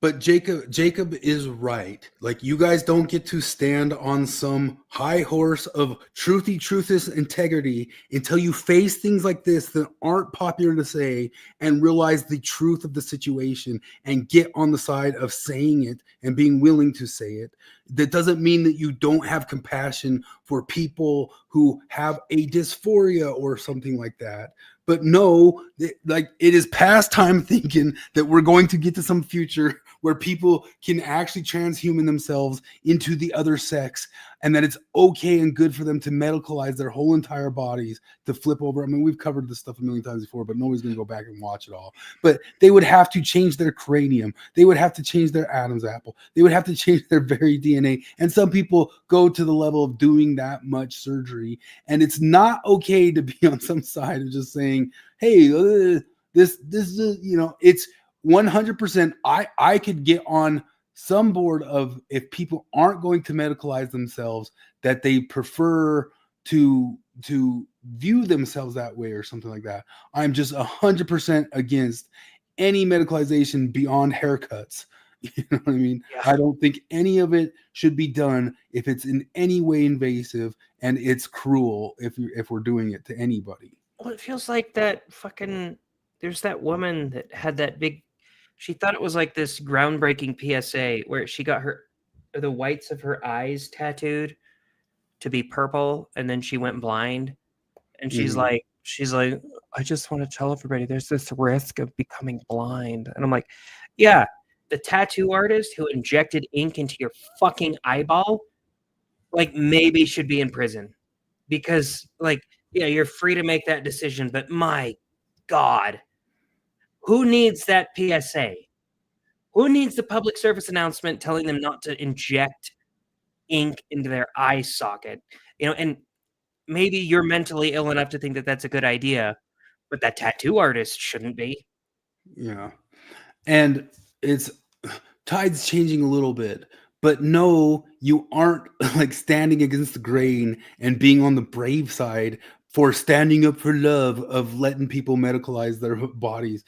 But Jacob is right. Like, you guys don't get to stand on some high horse of truthless integrity until you face things like this that aren't popular to say and realize the truth of the situation and get on the side of saying it and being willing to say it. That doesn't mean that you don't have compassion for people who have a dysphoria or something like that. But no, like, it is past time thinking that we're going to get to some future where people can actually transhuman themselves into the other sex, and that it's okay and good for them to medicalize their whole entire bodies to flip over. I mean, we've covered this stuff a million times before, but nobody's going to go back and watch it all. But they would have to change their cranium. They would have to change their Adam's apple. They would have to change their very DNA. And some people go to the level of doing that much surgery. And it's not okay to be on some side of just saying, hey, this is, you know, it's 100%. I could get on some board of, if people aren't going to medicalize themselves, that they prefer to view themselves that way or something like that. I'm just 100% against any medicalization beyond haircuts. You know what I mean? Yeah. I don't think any of it should be done if it's in any way invasive, and it's cruel if we're doing it to anybody. Well, it feels like that fucking. There's that woman that had that big. She thought it was like this groundbreaking PSA where she got the whites of her eyes tattooed to be purple, and then she went blind. And she's Mhm. like, I just want to tell everybody there's this risk of becoming blind. And I'm like, yeah, the tattoo artist who injected ink into your fucking eyeball, like, maybe should be in prison. Because, like, yeah, you're free to make that decision, but my God, who needs that PSA? Who needs the public service announcement telling them not to inject ink into their eye socket? You know, and maybe you're mentally ill enough to think that that's a good idea, but that tattoo artist shouldn't be. Yeah. And it's tide's changing a little bit, but no, you aren't like standing against the grain and being on the brave side for standing up for love of letting people medicalize their bodies.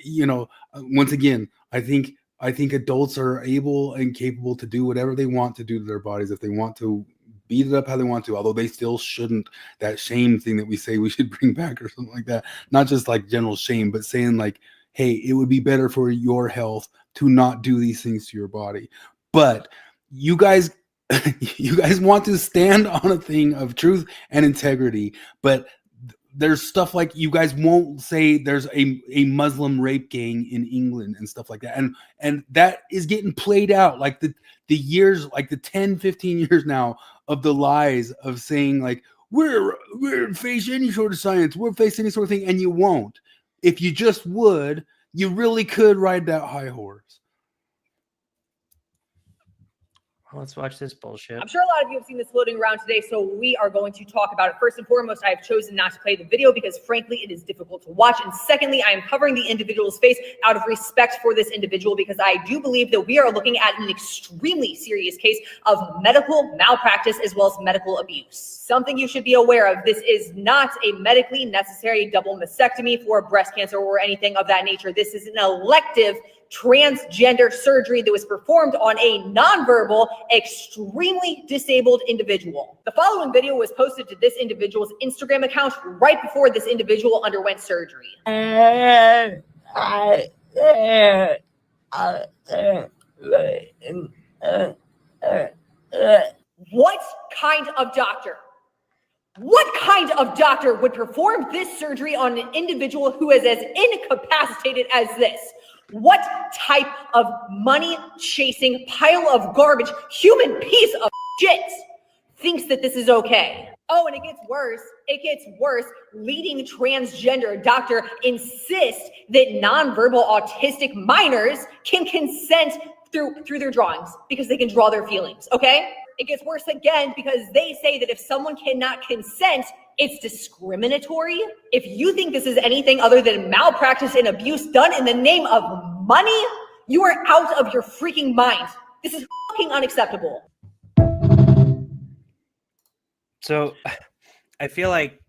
You know, once again, I think adults are able and capable to do whatever they want to do to their bodies. If they want to beat it up how they want to, although they still shouldn't. That shame thing that we say we should bring back or something like that. Not just like general shame, but saying like, hey, it would be better for your health to not do these things to your body. But you guys you guys want to stand on a thing of truth and integrity, but there's stuff like, you guys won't say there's a Muslim rape gang in England and stuff like that, and that is getting played out, like the years, like the 10-15 years now of the lies of saying like we're face any sort of science, we'll face any sort of thing, and you won't. If you just would, you really could ride that high horse. Let's watch this bullshit. I'm sure a lot of you have seen this floating around today, so we are going to talk about it. First and foremost, I have chosen not to play the video because, frankly, it is difficult to watch. And secondly, I am covering the individual's face out of respect for this individual, because I do believe that we are looking at an extremely serious case of medical malpractice as well as medical abuse. Something you should be aware of: this is not a medically necessary double mastectomy for breast cancer or anything of that nature. This is an elective transgender surgery that was performed on a nonverbal, extremely disabled individual. The following video was posted to this individual's Instagram account right before this individual underwent surgery. What kind of doctor? What kind of doctor would perform this surgery on an individual who is as incapacitated as this? What type of money-chasing pile of garbage, human piece of shit, thinks that this is okay? Oh, and it gets worse. It gets worse. Leading transgender doctor insists that nonverbal autistic minors can consent through their drawings because they can draw their feelings, okay? It gets worse again because they say that if someone cannot consent, it's discriminatory. If you think this is anything other than malpractice and abuse done in the name of money, you are out of your freaking mind. This is fucking unacceptable. So I feel like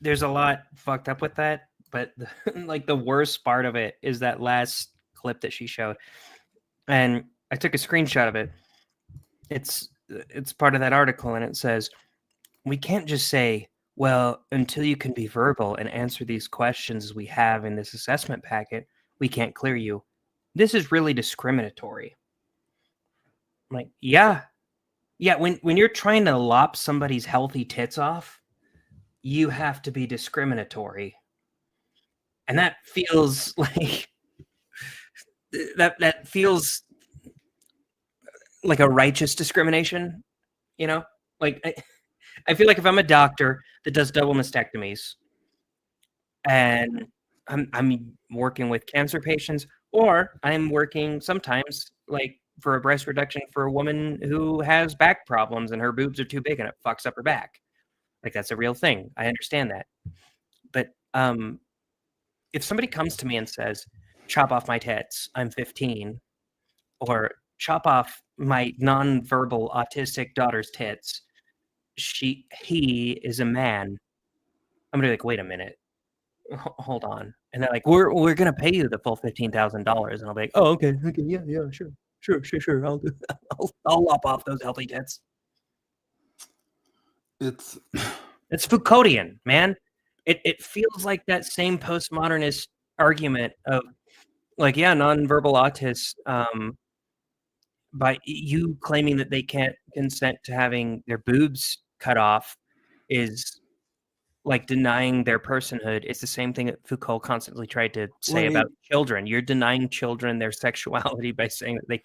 there's a lot fucked up with that, but like the worst part of it is that last clip that she showed. And I took a screenshot of it. It's part of that article, and it says, we can't just say, well, until you can be verbal and answer these questions we have in this assessment packet, we can't clear you. This is really discriminatory. I'm like, yeah. Yeah, when you're trying to lop somebody's healthy tits off, you have to be discriminatory. And that feels like that feels like a righteous discrimination, you know? Like I feel like if I'm a doctor that does double mastectomies and I'm working with cancer patients, or I'm working sometimes like for a breast reduction for a woman who has back problems and her boobs are too big and it fucks up her back. Like that's a real thing. I understand that. But if somebody comes to me and says, chop off my tits, I'm 15, or chop off my nonverbal autistic daughter's tits, he is a man, I'm gonna be like, wait a minute, hold on. And they're like, we're gonna pay you the full $15,000, and I'll be like, oh, okay, yeah, sure, I'll do that. I'll lop off those healthy tits. It's Foucauldian, man. It feels like that same postmodernist argument of like, yeah, nonverbal autists, by you claiming that they can't consent to having their boobs cut off is like denying their personhood. It's the same thing that Foucault constantly tried to say Well, about children. You're denying children their sexuality by saying that they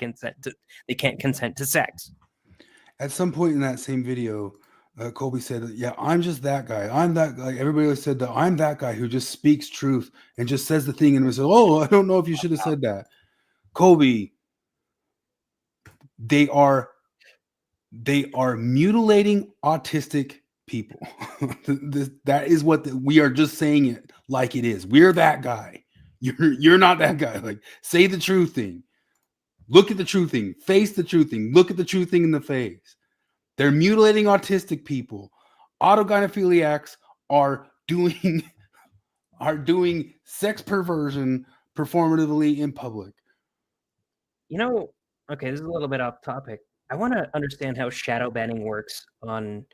can't consent to sex. At some point in that same video, Colby said, yeah, I'm just that guy. I'm that guy. Everybody always said that I'm that guy who just speaks truth and just says the thing and was like, oh, I don't know if you should have said that. Colby, they are mutilating autistic people. That is what we are just saying it like it is. We're that guy. You're not that guy. Like, say the true thing. Look at the true thing. Face the true thing. Look at the true thing in the face. They're mutilating autistic people. Autogynephiliacs are doing sex perversion performatively in public. You know, okay, this is a little bit off topic. I want to understand how shadow banning works on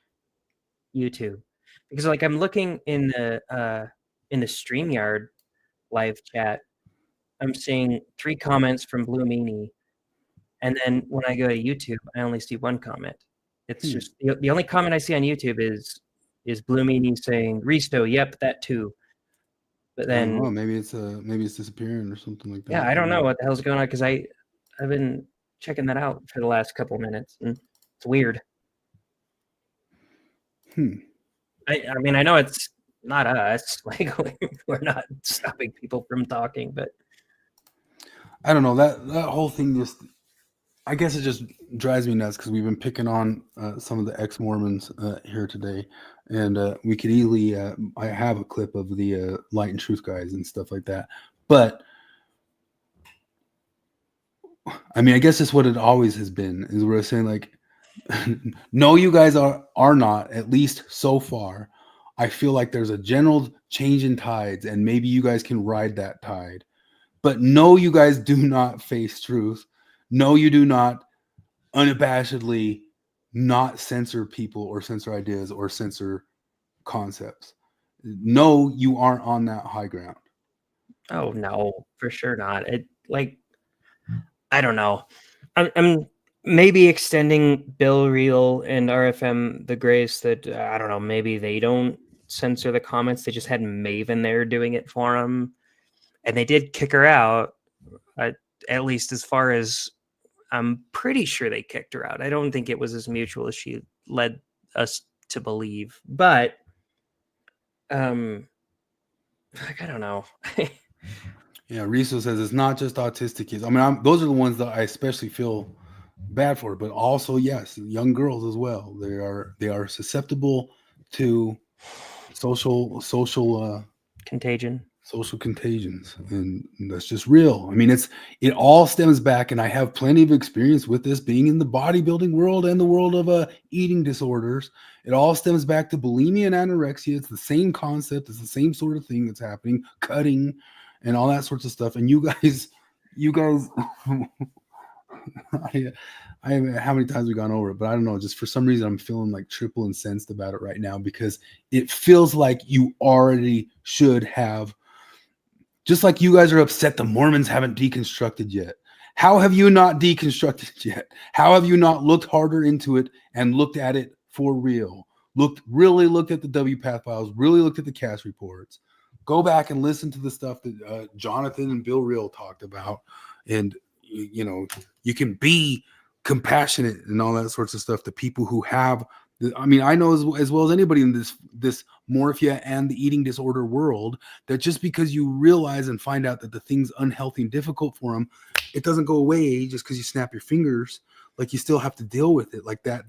YouTube, because like I'm looking in the StreamYard live chat, I'm seeing 3 comments from Blue Meanie, and then when I go to YouTube, I only see 1 comment. It's just the only comment I see on YouTube is Blue Meanie saying Risto, yep, that too. But then maybe it's disappearing or something like that. yeah, I don't know what the hell's going on, because I've been checking that out for the last couple minutes, and it's weird. I mean, I know it's not us, like we're not stopping people from talking, but I don't know, that whole thing just, I guess it just drives me nuts, because we've been picking on some of the ex-Mormons here today, and we could easily I have a clip of the Light and Truth guys and stuff like that, but I mean, I guess it's what it always has been, is we're saying like, no, you guys are not, at least so far. I feel like there's a general change in tides, and maybe you guys can ride that tide. But no, you guys do not face truth. No, you do not unabashedly not censor people or censor ideas or censor concepts. No, you aren't on that high ground. oh no, for sure not. It like, I don't know. I'm maybe extending Bill Reel and RFM the grace that I don't know. Maybe they don't censor the comments. They just had Maven there doing it for them, and they did kick her out. At least as far as I'm pretty sure they kicked her out. I don't think it was as mutual as she led us to believe. But like, I don't know. Yeah, Riso says it's not just autistic kids. I mean, those are the ones that I especially feel bad for, but also, yes, young girls as well. They are susceptible to social contagion, social contagions, and that's just real. I mean, it all stems back, and I have plenty of experience with this, being in the bodybuilding world and the world of eating disorders. It all stems back to bulimia and anorexia. It's the same concept. It's the same sort of thing that's happening, cutting and all that sorts of stuff. And you guys I how many times we've gone over it, but I don't know, just for some reason I'm feeling like triple incensed about it right now, because it feels like you already should have, just like you guys are upset the Mormons haven't deconstructed yet. How have you not deconstructed it yet? How have you not looked harder into it and looked at it for real? Really looked at the WPATH files, really looked at the CAS reports. Go back and listen to the stuff that Jonathan and Bill Reel talked about. And, you know, you can be compassionate and all that sorts of stuff to people who have. I mean, I know as well as anybody in this morphia and the eating disorder world that just because you realize and find out that the thing's unhealthy and difficult for them, it doesn't go away just because you snap your fingers. Like, you still have to deal with it. Like that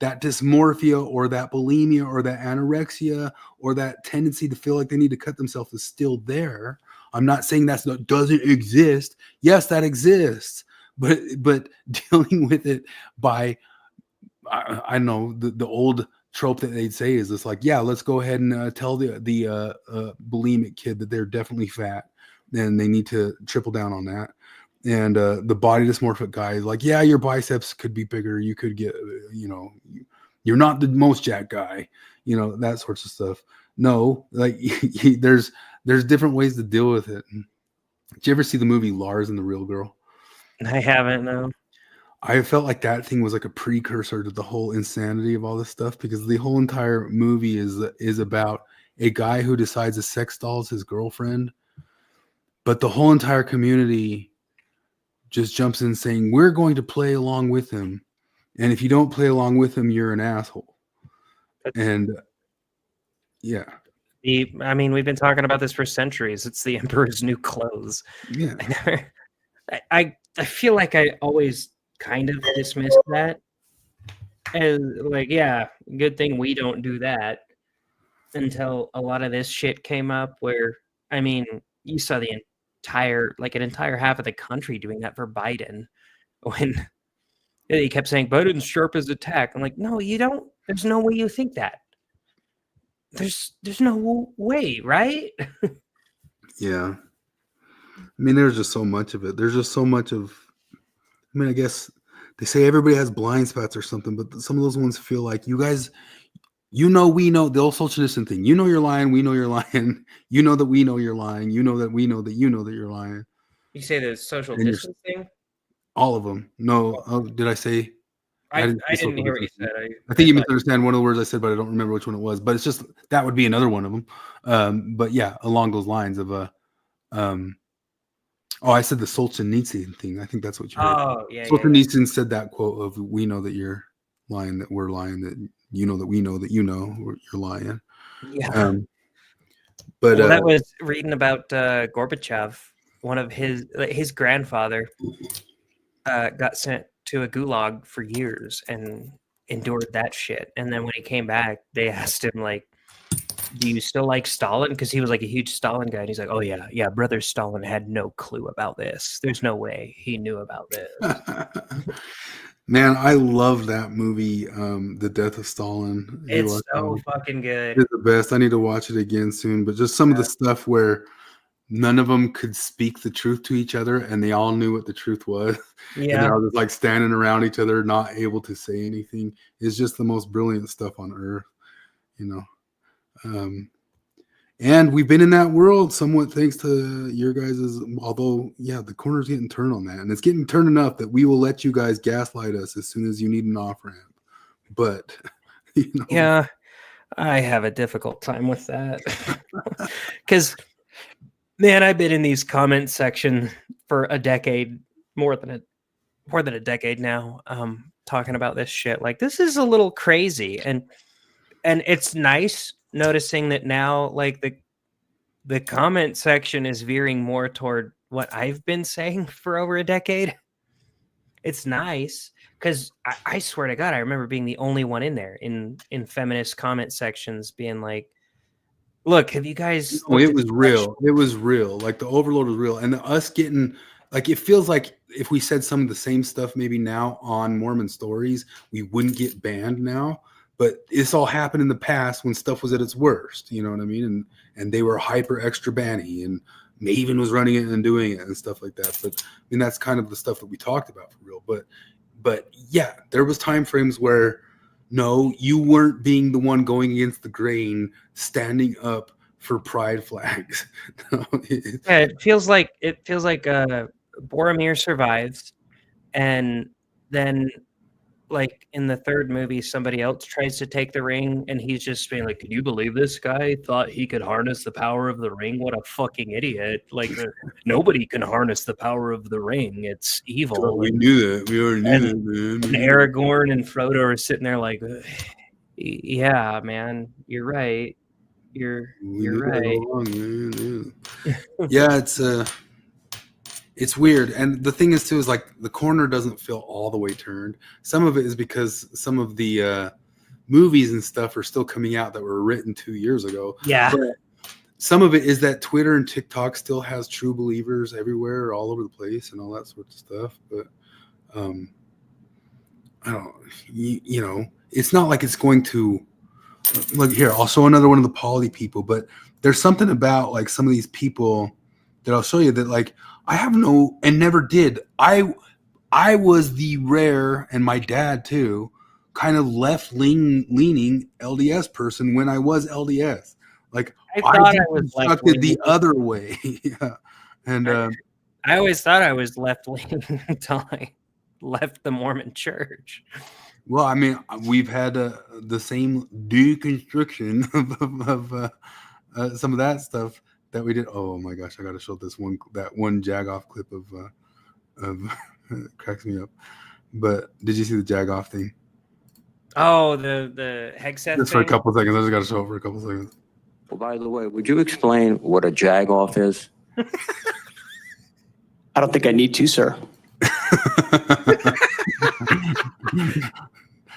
dysmorphia or that bulimia or that anorexia or that tendency to feel like they need to cut themselves is still there. I'm not saying doesn't exist. Yes, that exists, but dealing with it by, I know the old trope that they'd say is this, like, yeah, let's go ahead and tell the bulimic kid that they're definitely fat and they need to triple down on that. And the body dysmorphic guy is like, yeah, your biceps could be bigger. You could get, you're not the most jacked guy, that sorts of stuff. No, like there's different ways to deal with it. Did you ever see the movie Lars and the Real Girl? I haven't, no. I felt like that thing was like a precursor to the whole insanity of all this stuff, because the whole entire movie is about a guy who decides a sex doll is his girlfriend, but the whole entire community just jumps in saying, we're going to play along with him, and if you don't play along with him, you're an asshole. And yeah, I mean, we've been talking about this for centuries. It's the emperor's new clothes. Yeah. I feel like I always kind of dismissed that as like, yeah, good thing we don't do that, until a lot of this shit came up where, I mean, you saw an entire half of the country doing that for Biden when he kept saying Biden's sharp as a tack. I'm like, no, you don't. There's no way you think that. There's no way, right? Yeah. I mean, there's just so much of it. There's just so much of, I mean, I guess they say everybody has blind spots or something, but some of those ones feel like, you guys, we know the old Solzhenitsyn thing. You know you're lying. We know you're lying. You know that we know you're lying. You know that we know that you know that you're lying. You say the social And distancing? All of them. No, did I say? I didn't hear what you said. I think you misunderstand one of the words I said, but I don't remember which one it was. But it's just, that would be another one of them. But yeah, along those lines of I said the Solzhenitsyn thing. I think that's what you heard. Oh, yeah. Solzhenitsyn said that quote of, we know that you're lying, that we're lying, that you know that we know that you're lying. Yeah. But that was reading about Gorbachev. One of his grandfather got sent to a gulag for years and endured that shit. And then when he came back, they asked him, like, do you still like Stalin? Because he was like a huge Stalin guy. And he's like, oh yeah, brother Stalin had no clue about this. There's no way he knew about this. Man, I love that movie, The Death of Stalin. It's so fucking good. It's the best. I need to watch it again soon. But just some of the stuff where none of them could speak the truth to each other, and they all knew what the truth was. Yeah. And they're all just like standing around each other, not able to say anything. It's just the most brilliant stuff on earth, And we've been in that world somewhat thanks to your guys's, although, yeah, the corner's getting turned on that. And it's getting turned enough that we will let you guys gaslight us as soon as you need an off-ramp. But, Yeah, I have a difficult time with that. Because, man, I've been in these comment sections for a decade, more than a decade now, talking about this shit. Like, this is a little crazy. And it's nice noticing that now, like, the comment section is veering more toward what I've been saying for over a decade. It's nice because I swear to God, I remember being the only one in there in feminist comment sections being like, look, have you guys... Oh, it was real. It was real. Like, the overload was real. And us getting, like, it feels like if we said some of the same stuff maybe now on Mormon Stories, we wouldn't get banned now. But this all happened in the past when stuff was at its worst, you know what I mean? And they were hyper extra banny, and Maven was running it and doing it and stuff like that. But I mean, that's kind of the stuff that we talked about for real. But yeah, there was time frames where no, you weren't being the one going against the grain, standing up for pride flags. Yeah, it feels like Boromir survives, and then like in the third movie, somebody else tries to take the ring, and he's just being like, "Can you believe this guy thought he could harness the power of the ring? What a fucking idiot! Like nobody can harness the power of the ring. It's evil." We knew that. We already knew that, man. And Aragorn and Frodo are sitting there like, "Yeah, man, you're right. You're right." Yeah, it's weird. And the thing is too is like the corner doesn't feel all the way turned. Some of it is because some of the movies and stuff are still coming out that were written 2 years ago. Yeah. But some of it is that Twitter and TikTok still has true believers everywhere, all over the place, and all that sort of stuff. But I don't, you know, it's not like it's going to. Look here, I'll show another one of the poly people, but there's something about like some of these people that I'll show you that like I have no and never did. I was the rare, and my dad too, kind of leaning LDS person when I was LDS. Like I thought I was constructed the left-leaning. other way. Yeah. And I always thought I was left leaning until I left the Mormon Church. well, I mean, we've had the same deconstruction of some of that stuff that we did. Oh my gosh, I got to show that one Jagoff clip of it cracks me up. But did you see the Jagoff thing? Oh, the Hegseth Just for a thing? couple seconds. I just got to show it for a couple seconds. Well, by the way, would you explain what a jag-off is? I don't think I need to, sir.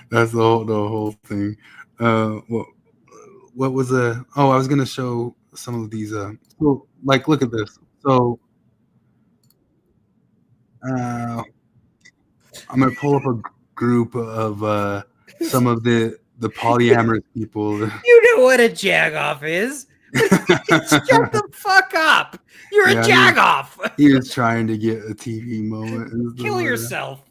That's the whole thing. What was I was gonna show some of these. So, like, look at this. So, I'm gonna pull up a group of some of the polyamorous people. You know what a jagoff is. Shut the fuck up. You're Yeah, a jagoff. He was trying to get a TV moment. and stuff Kill like that. yourself.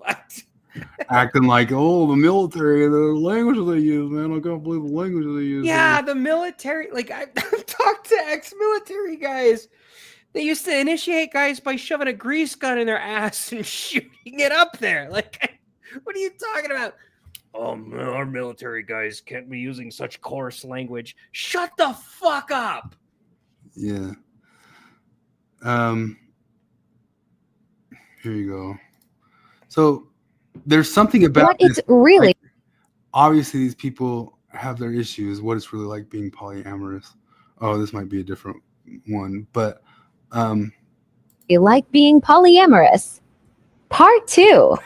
Acting like, oh, the military, the language they use, man. I can't believe the language they use. Yeah, the military. Like I've talked to ex-military guys. They used to initiate guys by shoving a grease gun in their ass and shooting it up there. Like, what are you talking about? Oh, man, our military guys can't be using such coarse language. Shut the fuck up. Yeah. Here you go. So there's something about What it's this, really- like, obviously these people have their issues. What it's really like being polyamorous. Oh, this might be a different one, but You like being polyamorous. Part 2.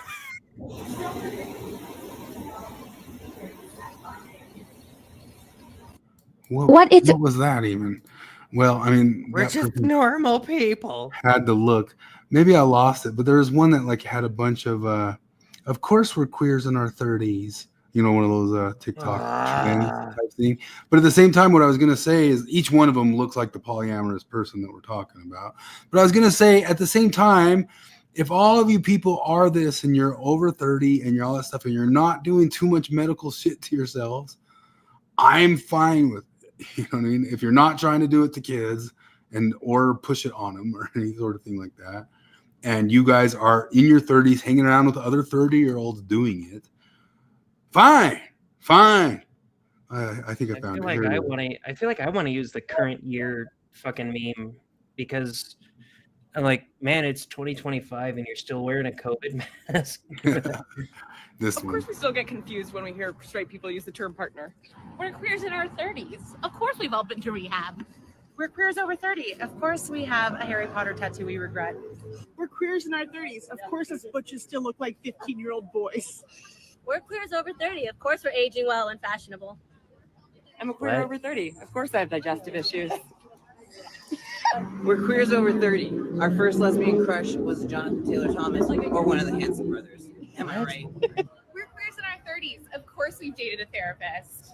what was that even? Well, I mean, We're that just person normal people. had to look. Maybe I lost it, but there was one that like had a bunch of course we're queers in our 30s. You know, one of those TikTok trends type thing. But at the same time, what I was going to say is each one of them looks like the polyamorous person that we're talking about. But I was going to say at the same time, if all of you people are this and you're over 30 and you're all that stuff and you're not doing too much medical shit to yourselves, I'm fine with it. You know what I mean? If you're not trying to do it to kids and or push it on them or any sort of thing like that, and you guys are in your 30s hanging around with other 30-year-olds doing it, fine. I think I found I it. feel like I want to use the current year fucking meme because I'm like, man, it's 2025 and you're still wearing a COVID mask. This Of course, we still get confused when we hear straight people use the term partner. We're queers in our 30s. Of course, we've all been to rehab. We're queers over 30. Of course, we have a Harry Potter tattoo we regret. We're queers in our 30s. Of course, us butches still look like 15-year-old boys. We're queers over 30. Of course, we're aging well and fashionable. I'm a queer What? over 30. Of course, I have digestive issues. We're queers over 30. Our first lesbian crush was Jonathan Taylor Thomas or one of the Hanson brothers. Am I right? We're queers in our 30s. Of course, we've dated a therapist.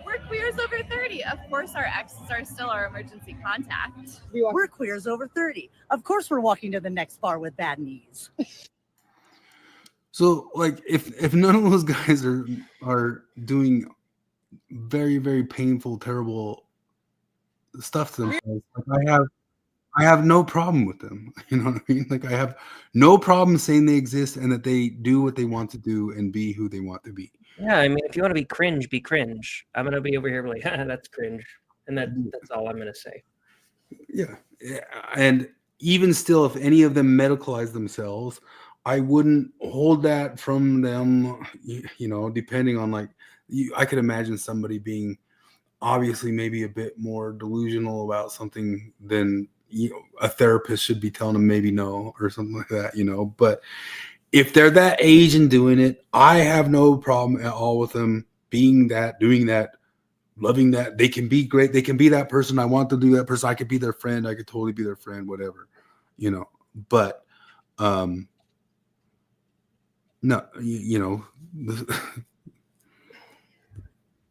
We're queers over 30. Of course, our exes are still our emergency contact. We're queers over 30. Of course, we're walking to the next bar with bad knees. So, like, if none of those guys are doing very, very painful, terrible stuff to themselves, like I have no problem with them. You know what I mean? Like I have no problem saying they exist and that they do what they want to do and be who they want to be. Yeah, I mean, if you want to be cringe, be cringe. I'm gonna be over here like, that's cringe, and that's all I'm gonna say. Yeah, and even still, if any of them medicalize themselves, I wouldn't hold that from them. You know, depending on like, I could imagine somebody being obviously maybe a bit more delusional about something than a therapist should be telling them maybe no or something like that. You know, but if they're that age and doing it, I have no problem at all with them being that, doing that, loving that. They can be great. They can be that person. I want to do that person. I could be their friend. I could totally be their friend, whatever, you know, but, no, you know,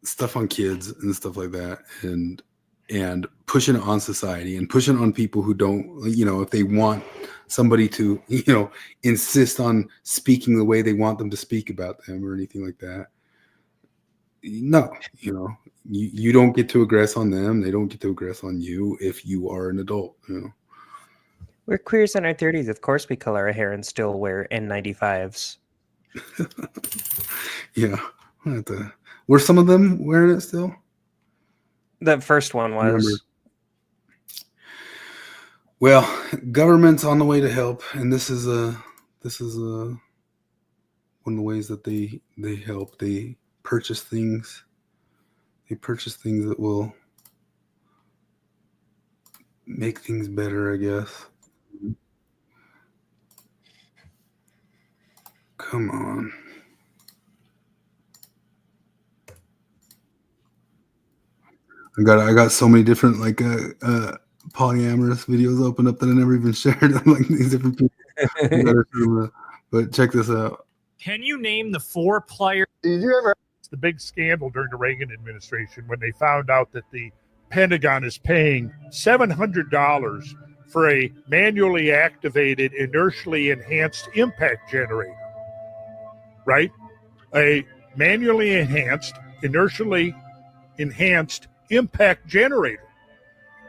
stuff on kids and stuff like that. And pushing it on society and pushing it on people who don't, you know, if they want somebody to, you know, insist on speaking the way they want them to speak about them or anything like that. No, you know, you don't get to aggress on them. They don't get to aggress on you if you are an adult, you know. We're queers in our 30s. Of course we color our hair and still wear N95s. Yeah. Were some of them wearing it still? The first one was. Remember. Well, government's on the way to help, and this is one of the ways that they help. They purchase things. They purchase things that will make things better, I guess. Come on. I got so many different like polyamorous videos open up that I never even shared. I'm like these different people. But check this out. Can you name the 4 players? Did you ever? It's the big scandal during the Reagan administration when they found out that the Pentagon is paying $700 for a manually activated, inertially enhanced impact generator. Right? A manually enhanced, inertially enhanced impact generator.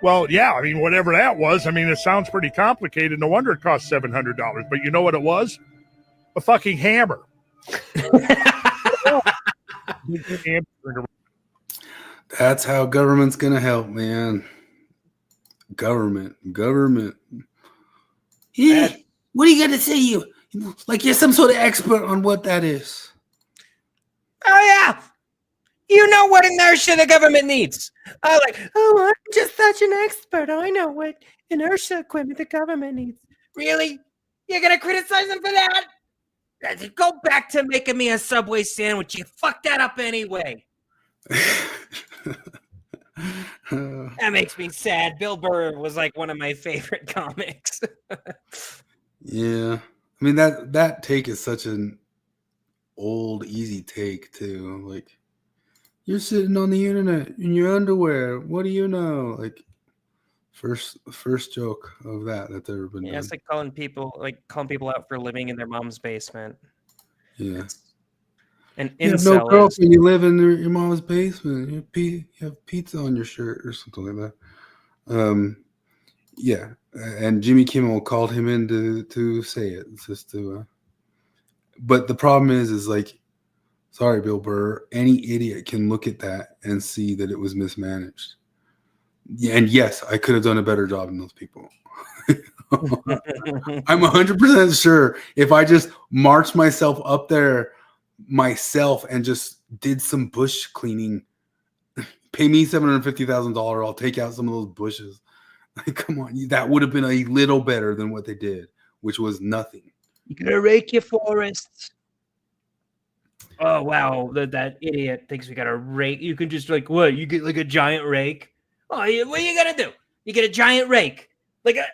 Well, yeah, I mean, whatever that was, I mean, it sounds pretty complicated. No wonder it cost $700. But you know what it was? A fucking hammer. That's how government's gonna help, man. Government. Yeah. What are you gonna say? You like you're some sort of expert on what that is. Oh yeah. You know what inertia the government needs. I'm just such an expert. I know what inertia equipment the government needs. Really? You're gonna criticize them for that? Go back to making me a Subway sandwich. You fucked that up anyway. That makes me sad. Bill Burr was like one of my favorite comics. Yeah. I mean that take is such an old, easy take too. Like, you're sitting on the internet in your underwear. What do you know? Like, first joke of that's ever been done. It's like calling people out for living in their mom's basement. Yeah. And you have no girlfriend. You live in your mom's basement. You have pizza on your shirt or something like that. Yeah. And Jimmy Kimmel called him in to say it. It's just to. But the problem is like, sorry, Bill Burr, any idiot can look at that and see that it was mismanaged. Yeah, and yes, I could have done a better job than those people. I'm 100% sure if I just marched myself up there myself and just did some bush cleaning, pay me $750,000, I'll take out some of those bushes. Like, come on, that would have been a little better than what they did, which was nothing. You gotta rake your forests. Oh wow, that idiot thinks we gotta rake. You can just like what? You get like a giant rake. Oh, what are you gonna do? You get a giant rake, like a.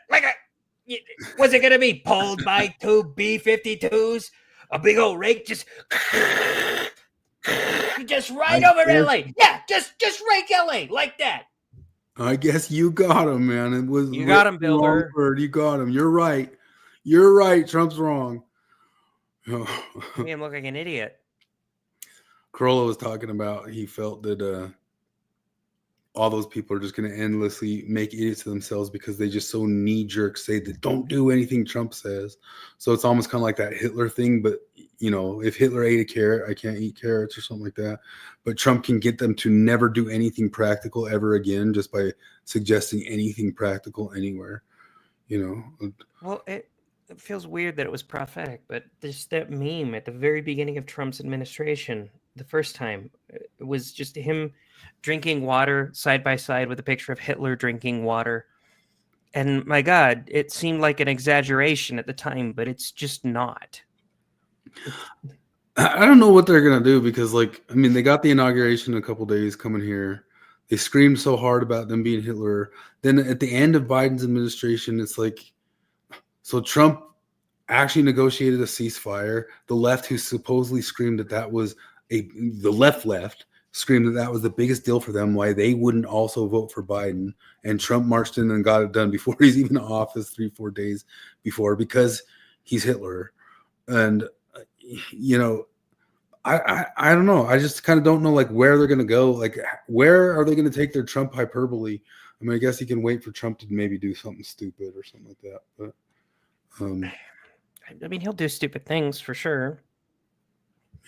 What's it gonna be? Pulled by 2 B-52s? A big old rake, just right over LA. Yeah, just rake LA like that. I guess you got him, man. It was you got him, Bill Burr. You got him. You're right. You're right. Trump's wrong. Me, I'm looking like an idiot. Corolla was talking about he felt that all those people are just going to endlessly make idiots of themselves because they just so knee-jerk say that don't do anything Trump says. So it's almost kind of like that Hitler thing, but if Hitler ate a carrot, I can't eat carrots or something like that. But Trump can get them to never do anything practical ever again just by suggesting anything practical anywhere. Well, it feels weird that it was prophetic, but just that meme at the very beginning of Trump's administration, the first time, it was just him drinking water side by side with a picture of Hitler drinking water. And my God, it seemed like an exaggeration at the time, but it's just not. I don't know what they're going to do because, they got the inauguration in a couple days coming here. They screamed so hard about them being Hitler. Then at the end of Biden's administration, it's like, so Trump actually negotiated a ceasefire. The left, who supposedly screamed that was the left screamed that was the biggest deal for them, why they wouldn't also vote for Biden. And Trump marched in and got it done before he's even in office 3-4 days before, because he's Hitler. And, I don't know. I just kind of don't know where they're going to go. Where are they going to take their Trump hyperbole? I mean, I guess you can wait for Trump to maybe do something stupid or something like that. But he'll do stupid things for sure.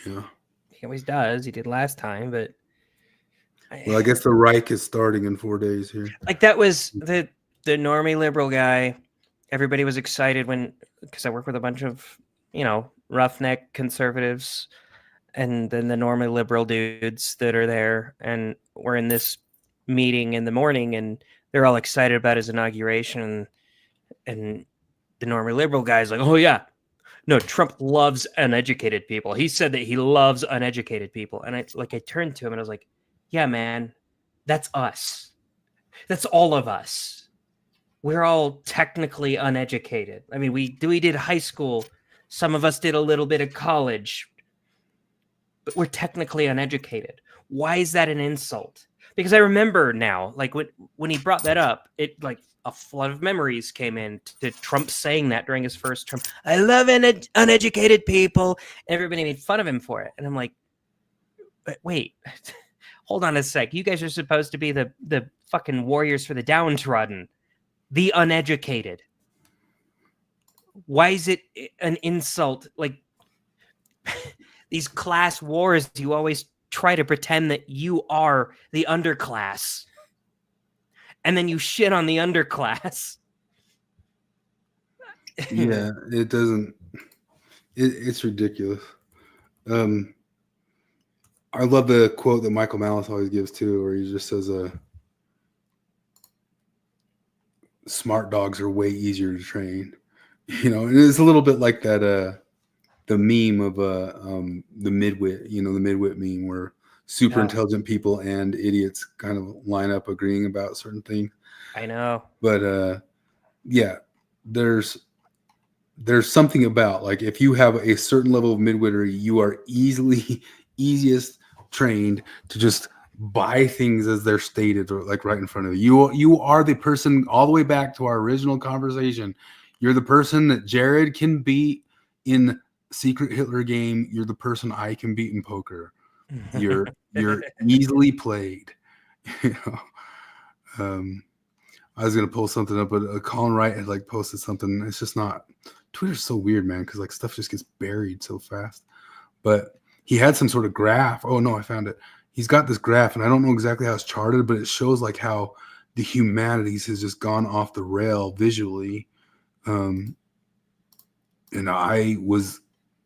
Yeah. He always does. He did last time, but well, I guess the Reich is starting in 4 days here. That was the normie liberal guy. Everybody was excited because I work with a bunch of, roughneck conservatives, and then the normie liberal dudes that are there, and we're in this meeting in the morning, and they're all excited about his inauguration, and the normie liberal guy's like, oh yeah, no, Trump loves uneducated people. He said that he loves uneducated people. And I turned to him and I was like, yeah, man, that's us. That's all of us. We're all technically uneducated. I mean, we did high school. Some of us did a little bit of college, but we're technically uneducated. Why is that an insult? Because I remember now, when he brought that up, it a flood of memories came in to Trump saying that during his first term. I love uneducated people. Everybody made fun of him for it. And I'm like, wait, hold on a sec. You guys are supposed to be the fucking warriors for the downtrodden, the uneducated. Why is it an insult? These class wars, you always try to pretend that you are the underclass. And then you shit on the underclass. Yeah, it doesn't. It's ridiculous. I love the quote that Michael Malice always gives too, where he just says, "Smart dogs are way easier to train." And it's a little bit like that. The meme of the midwit. The midwit meme where super intelligent people and idiots kind of line up agreeing about certain things. I know. But yeah, there's something about if you have a certain level of midwittery, you are easiest trained to just buy things as they're stated or right in front of you. You are the person, all the way back to our original conversation. You're the person that Jared can beat in Secret Hitler game. You're the person I can beat in poker. You're easily played. I was gonna post something up, but Colin Wright had posted something. It's just not. Twitter's so weird, man, because stuff just gets buried so fast. But he had some sort of graph. Oh no, I found it. He's got this graph, and I don't know exactly how it's charted, but it shows how the humanities has just gone off the rail visually. And I was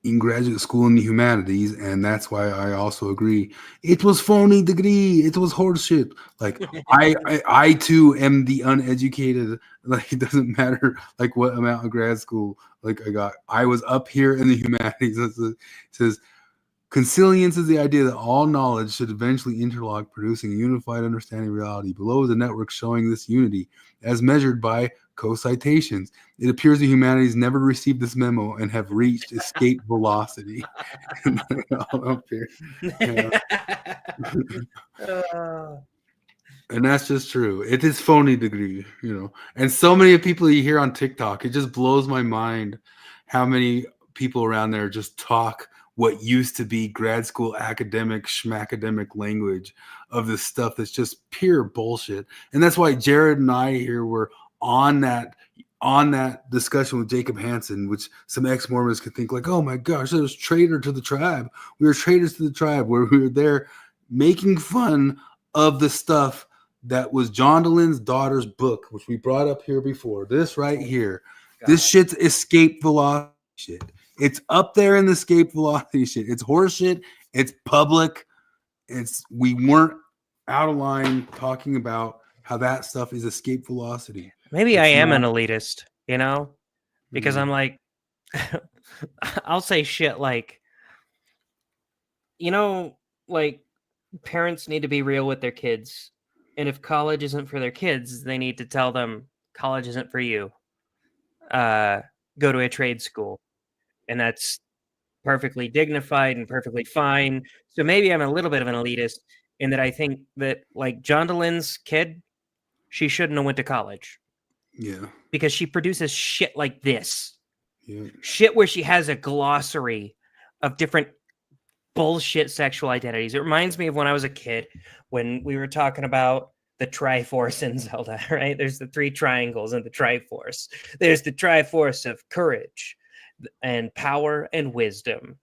in graduate school in the humanities, and that's why I also agree it was phony degree. It was horseshit. I too am the uneducated. It doesn't matter what amount of grad school I got. I was up here in the humanities. It says consilience is the idea that all knowledge should eventually interlock, producing a unified understanding of reality. Below is a network showing this unity as measured by co-citations. It appears the humanities never received this memo and have reached escape velocity. All up here. And that's just true. It is phony degree, And so many people you hear on TikTok, it just blows my mind how many people around there just talk what used to be grad school academic schmacademic language of this stuff that's just pure bullshit. And that's why Jared and I here were on that discussion with Jacob Hansen, which some ex-Mormons could think like, oh my gosh, that was traitor to the tribe. We were traitors to the tribe, where we were there making fun of the stuff that was John DeLynne's daughter's book, which we brought up here before. This right here. This shit's escape velocity shit. It's up there in the escape velocity shit. It's horseshit. It's public. We weren't out of line talking about how that stuff is escape velocity. Maybe It's I am an not- elitist, because I'm like, I'll say shit like, like parents need to be real with their kids. And if college isn't for their kids, they need to tell them college isn't for you. Go to a trade school. And that's perfectly dignified and perfectly fine. So maybe I'm a little bit of an elitist in that I think that like John DeLynne's kid, she shouldn't have went to college. Yeah. Because she produces shit like this. Yeah. Shit where she has a glossary of different bullshit sexual identities. It reminds me of when I was a kid, when we were talking about the Triforce in Zelda, right? There's the 3 triangles in the Triforce. There's the Triforce of courage and power and wisdom.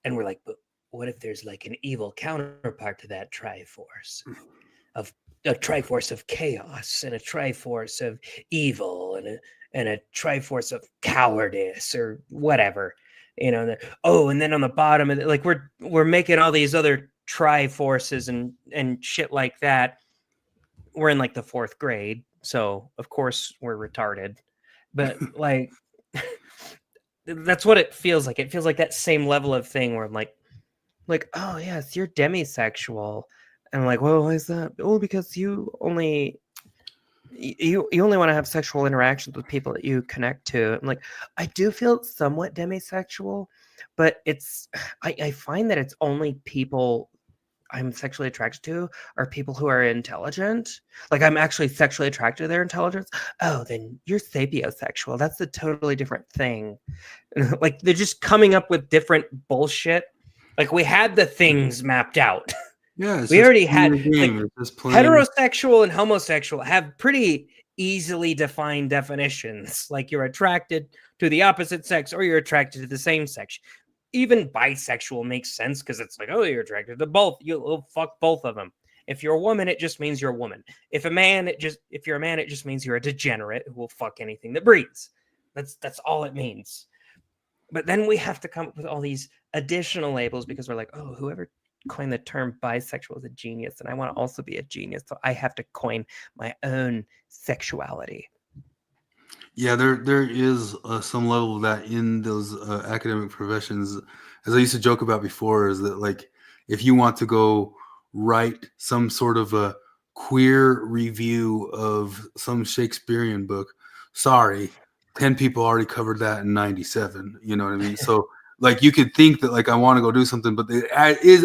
And we're like, but what if there's like an evil counterpart to that Triforce? Of a Triforce of chaos and a Triforce of evil and a Triforce of cowardice or whatever, and then on the bottom of it, like we're making all these other Triforces and shit like that. We're in like the 4th grade, so of course we're retarded, but like that's what it feels like. It feels like that same level of thing where I'm like, oh yes, you're demisexual. And I'm like, well, why is that? Oh, because you only want to have sexual interactions with people that you connect to. I'm like, I do feel somewhat demisexual, but I find that it's only people I'm sexually attracted to are people who are intelligent. Like I'm actually sexually attracted to their intelligence. Oh, then you're sapiosexual. That's a totally different thing. Like they're just coming up with different bullshit. Like we had the things mapped out. Yeah, we already had heterosexual heterosexual and homosexual have pretty easily defined definitions. Like you're attracted to the opposite sex or you're attracted to the same sex. Even bisexual makes sense because it's like, oh, you're attracted to both. You'll fuck both of them. If you're a woman, it just means you're a woman. If you're a man, it just means you're a degenerate who will fuck anything that breathes. That's all it means. But then we have to come up with all these additional labels because we're like, oh, whoever coined the term bisexual is a genius, and I want to also be a genius, so I have to coin my own sexuality. Yeah, there is some level of that in those academic professions. As I used to joke about before, is that like if you want to go write some sort of a queer review of some Shakespearean book, sorry, 10 people already covered that in 97. You know what I mean? So like you could think that like I want to go do something, but it is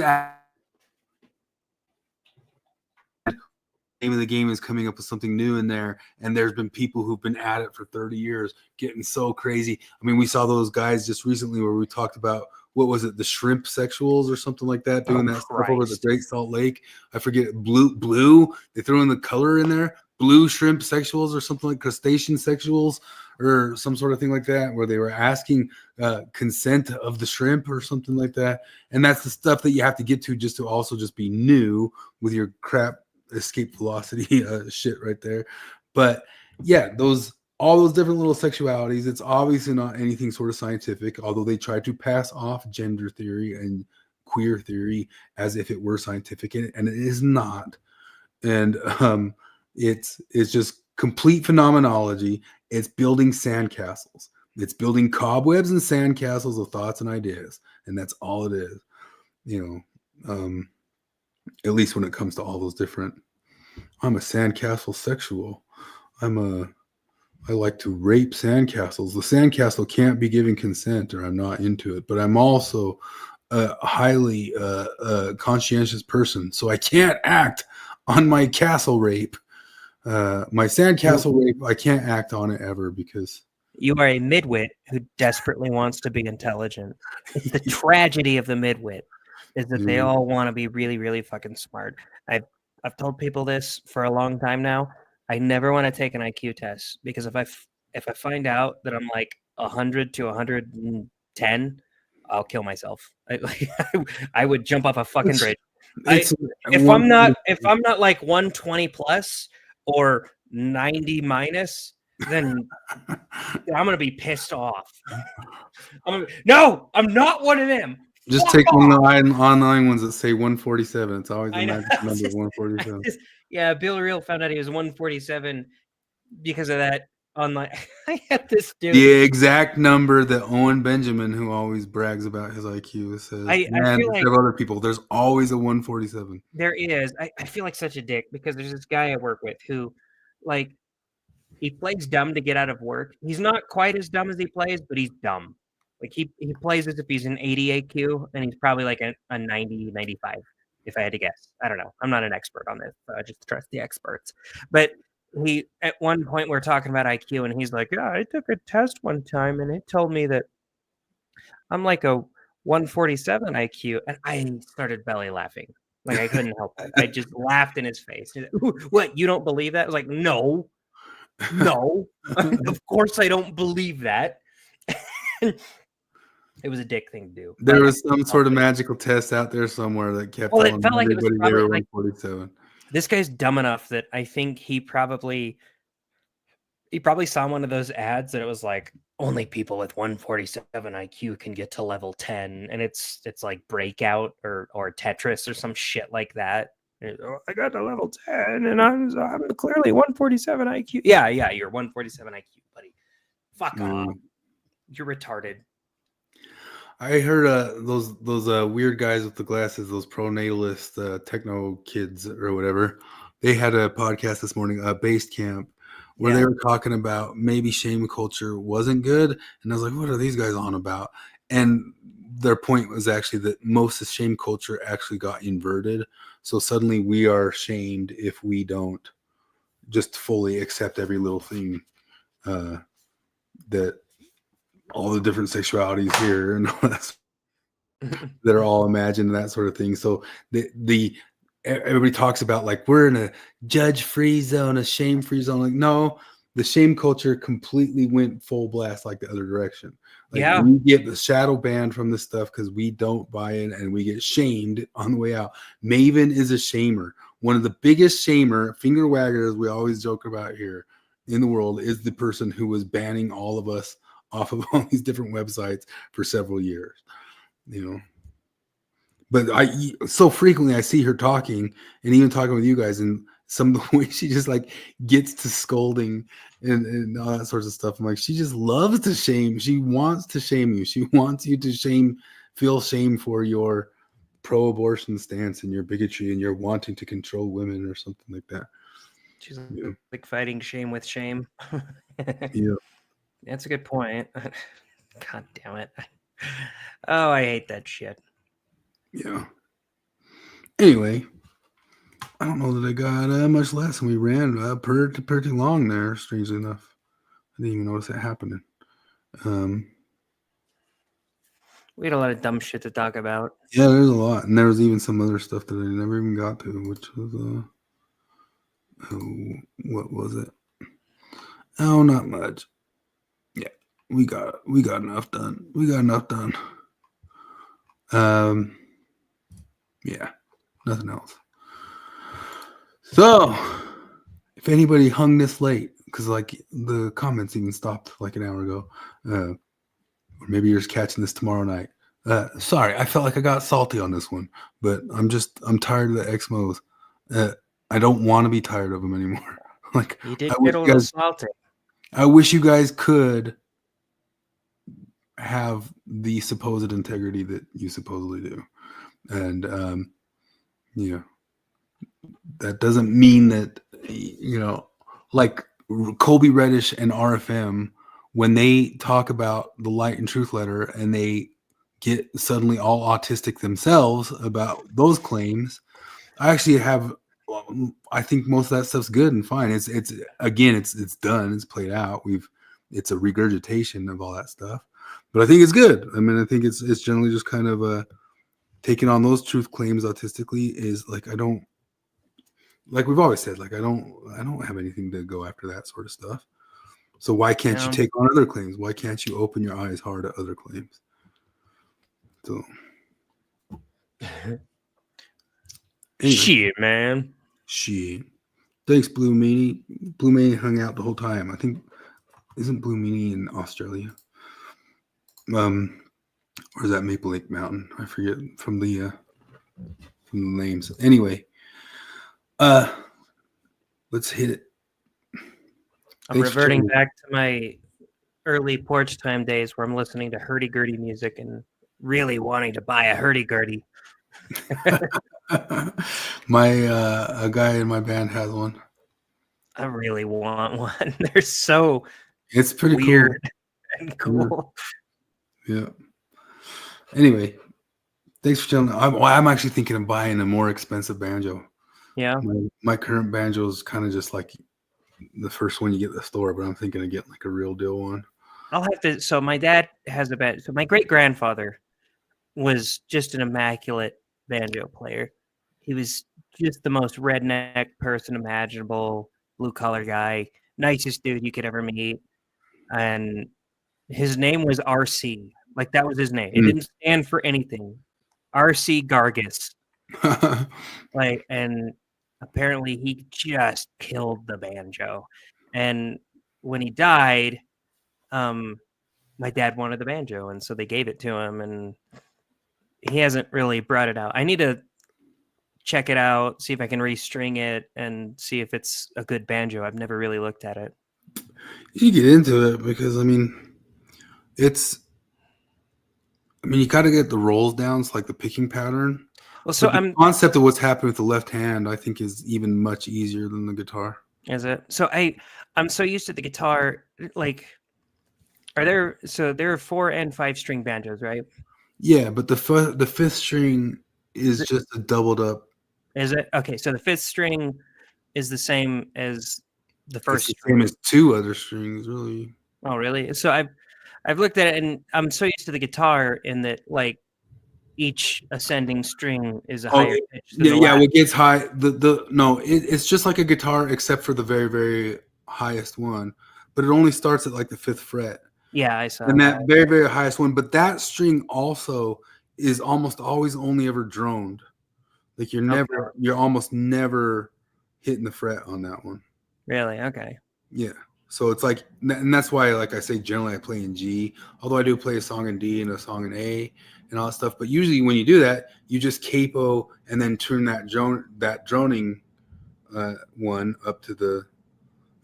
name of the game is coming up with something new in there, and there's been people who've been at it for 30 years getting so crazy. I mean, we saw those guys just recently where we talked about what was it, the shrimp sexuals or something like that, doing that stuff over the Great Salt Lake. I forget, blue. They threw in the color in there, blue shrimp sexuals or something like crustacean sexuals or some sort of thing like that, where they were asking consent of the shrimp or something like that. And that's the stuff that you have to get to just to also just be new with your crap escape velocity shit right there. But yeah, all those different little sexualities, it's obviously not anything sort of scientific, although they try to pass off gender theory and queer theory as if it were scientific, and it is not. And it's just complete phenomenology. It's building sandcastles. It's building cobwebs and sandcastles of thoughts and ideas, and that's all it is. At least when it comes to all those different, I'm a sandcastle sexual. I like to rape sandcastles. The sandcastle can't be giving consent or I'm not into it, but I'm also a highly conscientious person. So I can't act on my castle rape. My sandcastle rape, I can't act on it ever because You are a midwit who desperately wants to be intelligent. It's the tragedy of the midwit is that they all want to be really, really fucking smart. I've told people this for a long time now. I never want to take an IQ test because if I find out that I'm like 100 to 110, I'll kill myself. I would jump off a fucking bridge. If I'm not like 120 plus or 90 minus, then I'm gonna be pissed off. No, I'm not one of them. Just Fuck take off. one of the online ones that say 147. It's always the I know. magic number 147. Yeah, Bill Reel found out he was 147 because of that online. I had this dude. The exact number that Owen Benjamin, who always brags about his IQ, says. I And feel like there are other people. There's always a 147. there is. I feel like such a dick because there's this guy I work with who, like, he plays dumb to get out of work. He's not quite as dumb as he plays, but he's dumb. Like he plays as if he's an 80 AQ, and he's probably like a 90, 95, if I had to guess. I don't know. I'm not an expert on this, so I just trust the experts. But he, at one point, we're talking about IQ, and he's like, yeah, I took a test one time, and it told me that I'm like a 147 IQ, and I started belly laughing. Like I couldn't help it. I just laughed in his face. He's like, what, you don't believe that? I was like, no, of course I don't believe that. It was a dick thing to do. There was some sort of magical test out there somewhere that kept Well, it telling felt like it was everybody they were probably like 147. this guy's dumb enough that I think he probably saw one of those ads that it was like only people with 147 IQ can get to level 10, and it's like Breakout or Tetris or some shit like that. I got to level 10 and I'm clearly 147 IQ. Yeah, you're 147 IQ, buddy. Fuck off. You're retarded. I heard those weird guys with the glasses, those pronatalist techno kids or whatever. They had a podcast this morning, Based Camp, where they were talking about maybe shame culture wasn't good, and I was like, "What are these guys on about?" And their point was actually that most of shame culture actually got inverted. So suddenly we are shamed if we don't just fully accept every little thing that. All the different sexualities here and all that that are all imagined and that sort of thing. So the everybody talks about like we're in a judge-free zone, a shame-free zone. Like no, the shame culture completely went full blast like the other direction. Like we get the shadow banned from this stuff because we don't buy it and we get shamed on the way out. Maven is a shamer. One of the biggest shamer, finger waggers we always joke about here in the world is the person who was banning all of us off of all these different websites for several years, but so frequently I see her talking and even talking with you guys, and some of the way she just like gets to scolding and all that sorts of stuff. I'm like, she just loves to shame. She wants to shame you. She wants you to feel shame for your pro-abortion stance and your bigotry and your wanting to control women or something like that. She's like fighting shame with shame. Yeah. That's a good point. God damn it. Oh, I hate that shit. Yeah. Anyway, I don't know that I got much less than we ran pretty long there, strangely enough. I didn't even notice that happening. We had a lot of dumb shit to talk about. Yeah, there's a lot. And there was even some other stuff that I never even got to, which was, what was it? Oh, not much. Yeah, we got enough done. Yeah, nothing else. So, if anybody hung this late, because like the comments even stopped like an hour ago, or maybe you're just catching this tomorrow night. Sorry, I felt like I got salty on this one, but I'm tired of the exmos. I don't want to be tired of them anymore. Like you did get a little salty. I wish you guys could have the supposed integrity that you supposedly do. And, that doesn't mean that, like Colby Reddish and RFM, when they talk about the Light and Truth letter and they get suddenly all autistic themselves about those claims, I actually I think most of that stuff's good and fine. It's done. It's played out. it's a regurgitation of all that stuff. But I think it's good. I mean, I think it's generally just kind of taking on those truth claims autistically is like, I don't, like we've always said, like I don't have anything to go after that sort of stuff. So why can't you take on other claims? Why can't you open your eyes hard at other claims? So anyway. Shit, man. Shit. Thanks, Blue Meanie. Blue Meanie hung out the whole time. I think, isn't Blue Meanie in Australia? Or is that Maple Lake Mountain? I forget from the names. Anyway, let's hit it. I'm reverting back to my early porch time days where I'm listening to hurdy-gurdy music and really wanting to buy a hurdy-gurdy. A guy in my band has one. I really want one. They're so it's pretty weird cool. And cool. Yeah. Anyway, thanks for telling me. I'm actually thinking of buying a more expensive banjo. Yeah. My current banjo is kind of just like the first one you get at the store, but I'm thinking of getting like a real deal one. I'll have to. So my dad has a band. So my great grandfather was just an immaculate banjo player. He was just the most redneck person imaginable, blue collar guy, nicest dude you could ever meet. And his name was RC. Like that was his name. It didn't stand for anything. RC Gargis. Like, and apparently he just killed the banjo. And when he died, my dad wanted the banjo, and so they gave it to him, and he hasn't really brought it out. I need to check it out, see if I can restring it, and see if it's a good banjo. I've never really looked at it. You get into it because I mean, you got to get the rolls down, so like the picking pattern. Well, so the concept of what's happening with the left hand, I think, is even much easier than the guitar. Is it? So I'm so used to the guitar. Like, there are 4 and 5 string banjos, right? Yeah, but the fifth string is just a doubled up. Is it? Okay, so the 5th string is the same as the first. It's the same as 2 other strings, really. Oh, really? So I've looked at it, and I'm so used to the guitar in that, like, each ascending string is a higher pitch than the last. What gets high, it's just like a guitar except for the very, very highest one, but it only starts at like the 5th fret. Yeah, I saw and that very, very highest one, but that string also is almost always only ever droned. Like you're almost never hitting the fret on that one. Really? Okay. Yeah. So it's like, and that's why, like I say, generally I play in G, although I do play a song in D and a song in A and all that stuff. But usually when you do that, you just capo and then turn that droning one up to the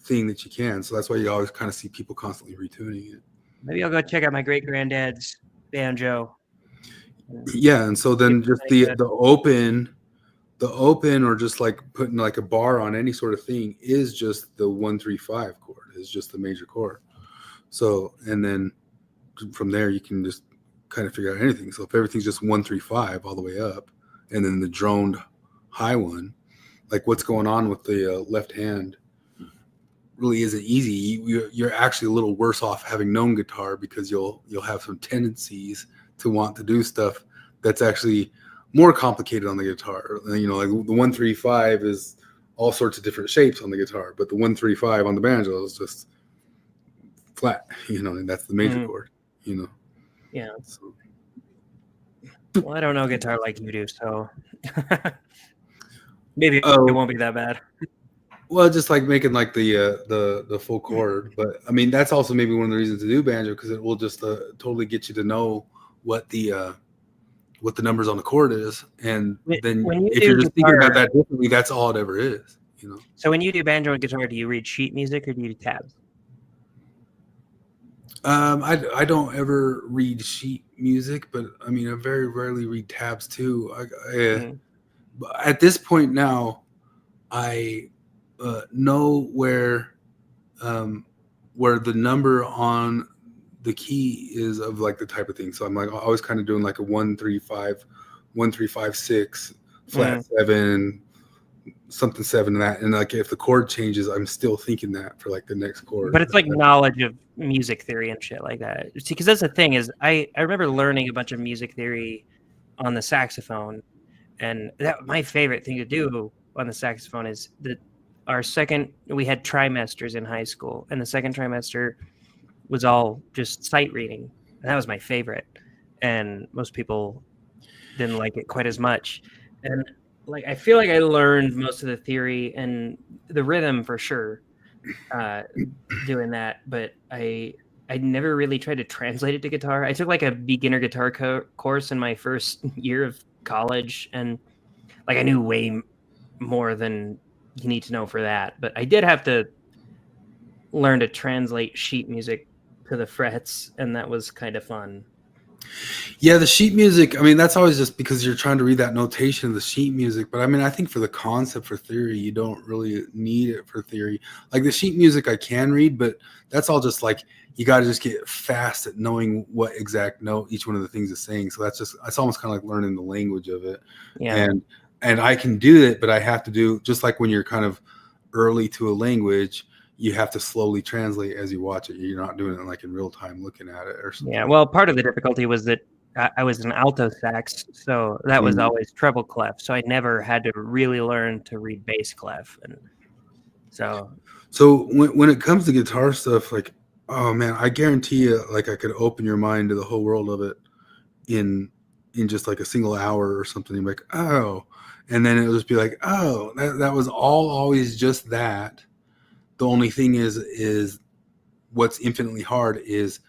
thing that you can. So that's why you always kind of see people constantly retuning it. Maybe I'll go check out my great granddad's banjo. Yeah, and so then just the open or just like putting like a bar on any sort of thing is just the 1-3-5 chord, is just the major chord. So, and then from there you can just kind of figure out anything. So if everything's just 1-3-5 all the way up, and then the droned high one, like what's going on with the left hand really isn't easy. You're actually a little worse off having known guitar, because you'll have some tendencies to want to do stuff that's actually more complicated on the guitar. You know, like the 1-3-5 is all sorts of different shapes on the guitar, but the 1-3-5 on the banjo is just flat, you know, and that's the major chord, you know. Yeah. So. Well, I don't know guitar like you do, so maybe it won't be that bad. Well, just like making like the full chord, but I mean that's also maybe one of the reasons to do banjo, because it will just totally get you to know what the numbers on the chord is, and then if you're just thinking about that differently, that's all it ever is, you know. So when you do banjo and guitar, do you read sheet music or do you do tabs? I don't ever read sheet music, but I mean I very rarely read tabs too. At this point now, I know where the number on the key is of like the type of thing. So I'm like always kind of doing like a 1-3-5, 1-3-5-6, flat 7, something 7 and that, and like if the chord changes, I'm still thinking that for like the next chord. But it's like knowledge of music theory and shit like that. See, because that's the thing is, I remember learning a bunch of music theory on the saxophone, and that my favorite thing to do on the saxophone is that we had trimesters in high school, and the second trimester was all just sight reading, and that was my favorite. And most people didn't like it quite as much, and like I feel like I learned most of the theory and the rhythm for sure doing that, but I never really tried to translate it to guitar. I took like a beginner guitar course in my first year of college, and like I knew way more than you need to know for that, but I did have to learn to translate sheet music to the frets, and that was kind of fun. Yeah, the sheet music, I mean, that's always just because you're trying to read that notation of the sheet music. But I mean, I think for the concept for theory, you don't really need it for theory. Like the sheet music I can read, but that's all just like, you got to just get fast at knowing what exact note each one of the things is saying. So it's almost kind of like learning the language of it. Yeah. And I can do it, but I have to do, just like when you're kind of early to a language, you have to slowly translate as you watch it. You're not doing it like in real time looking at it or something. Yeah, well, part of the difficulty was that I was an alto sax, so that was always treble clef. So I never had to really learn to read bass clef, and so when it comes to guitar stuff, like, oh man, I guarantee you, like I could open your mind to the whole world of it in just like a single hour or something. You're like, oh, and then it'll just be like, oh, that was always just that. The only thing is what's infinitely hard is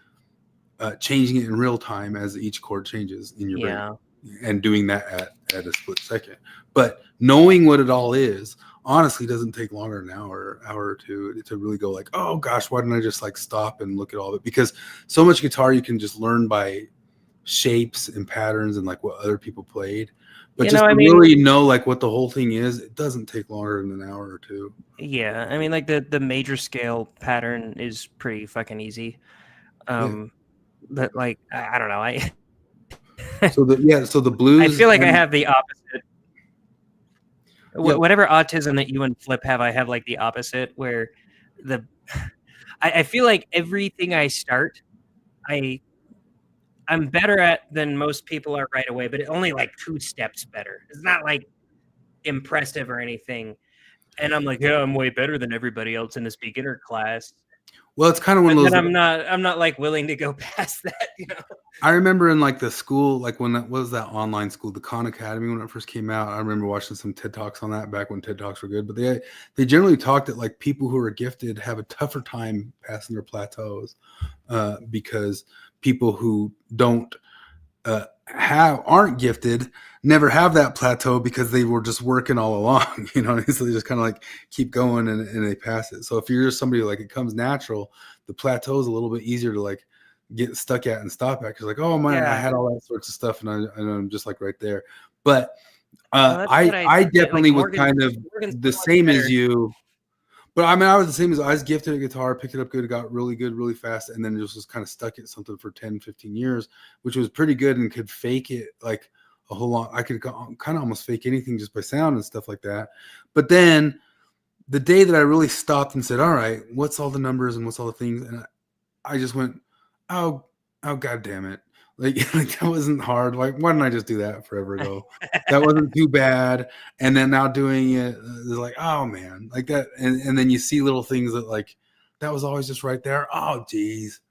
changing it in real time as each chord changes in your brain, and doing that at a split second. But knowing what it all is honestly doesn't take longer than an hour or two to really go like, oh gosh, why didn't I just like stop and look at all of it? Because so much guitar you can just learn by shapes and patterns and like what other people played. But really know like what the whole thing is, it doesn't take longer than an hour or two. Yeah, I mean, like the major scale pattern is pretty fucking easy. But like I don't know, so the blues. I feel like I have the opposite. Whatever autism that you and Flip have, I have like the opposite, where I feel like everything I start, I'm better at than most people are right away, but only like 2 steps better. It's not like impressive or anything. And I'm like, yeah, I'm way better than everybody else in this beginner class. Well, it's kind of one of those. I'm not like willing to go past that, you know. I remember in like the school, like when that was that online school, the Khan Academy, when it first came out. I remember watching some TED Talks on that back when TED Talks were good. But they generally talked that like people who are gifted have a tougher time passing their plateaus because people who don't aren't gifted never have that plateau because they were just working all along, you know. So they just kind of like keep going and they pass it. So if you're just somebody like it comes natural, the plateau is a little bit easier to like get stuck at and stop at, because like, oh man, I had all that sorts of stuff and I'm just like right there. But I definitely was kind of the same as you. But I mean, I was the same as I was gifted a guitar, picked it up good, got really good, really fast, and then just was kind of stuck at something for 10, 15 years, which was pretty good and could fake it like a whole lot. I could kind of almost fake anything just by sound and stuff like that. But then the day that I really stopped and said, all right, what's all the numbers and what's all the things? And I just went, oh, God damn it. Like that wasn't hard. Like, why didn't I just do that forever ago? That wasn't too bad. And then now doing it is like, oh man, like that. And then you see little things that like, that was always just right there. Oh geez.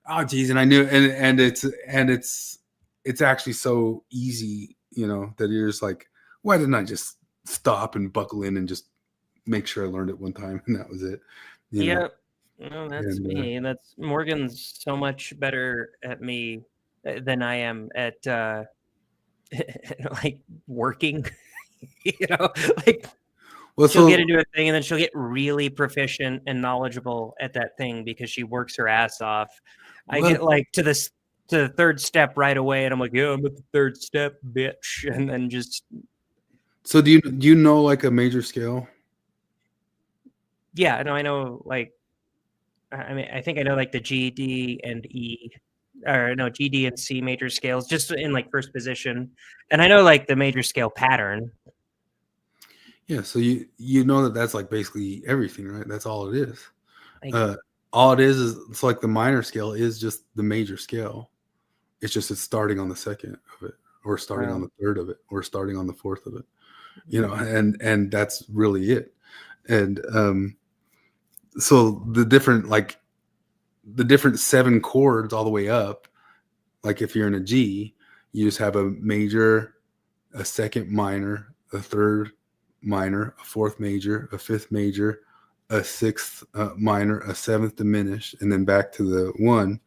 And I knew, and it's actually so easy, you know, that you're just like, why didn't I just stop and buckle in and just make sure I learned it one time? And that was it. You know? No, that's me. That's Morgan's so much better at me than I am at like working. You know, like she'll get into a thing and then she'll get really proficient and knowledgeable at that thing because she works her ass off. I get like to the 3rd step right away, and I'm like, yeah, I'm at the 3rd step, bitch, and then just. So do you know like a major scale? Yeah, no, I know like. I mean, I think I know like the G, D, and E, or no, G, D, and C major scales, just in like first position. And I know like the major scale pattern. Yeah, so you know that's like basically everything, right? That's all it is. Thank you. All it is it's like the minor scale is just the major scale. It's just it's starting on the second of it, or starting on the third of it, or starting on the fourth of it. You know, and that's really it. And so the different 7 chords all the way up, like if you're in a G, you just have a major, a second minor, a third minor, a fourth major, a fifth major, a sixth minor, a seventh diminished, and then back to the 1.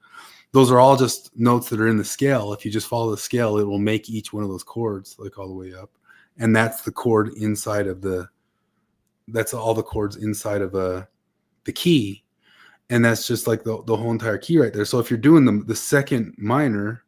Those are all just notes that are in the scale. If you just follow the scale, it will make each one of those chords like all the way up. And that's the chord inside of that's all the chords inside of the key. And that's just like the whole entire key right there. So if you're doing the second minor,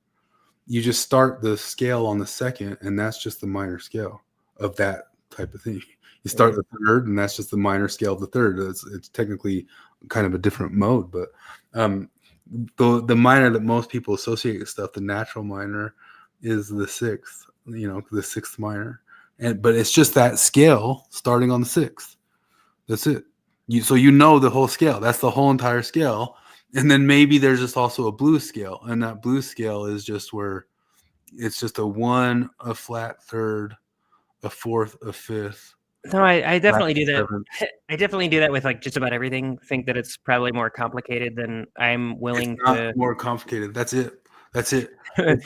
you just start the scale on the second, and that's just the minor scale of that type of thing. You start the third, and that's just the minor scale of the third. It's technically kind of a different mode, but the minor that most people associate with stuff, the natural minor, is the 6th. You know, the 6th minor, but it's just that scale starting on the 6th. That's it. So you know the whole scale. That's the whole entire scale. And then maybe there's just also a blues scale, and that blues scale is just where it's just a 1, a flat third, a fourth, a fifth. No, I definitely do that. Seventh. I definitely do that with like just about everything. Think that it's probably more complicated than I'm willing It's not to. more complicated. That's it. It's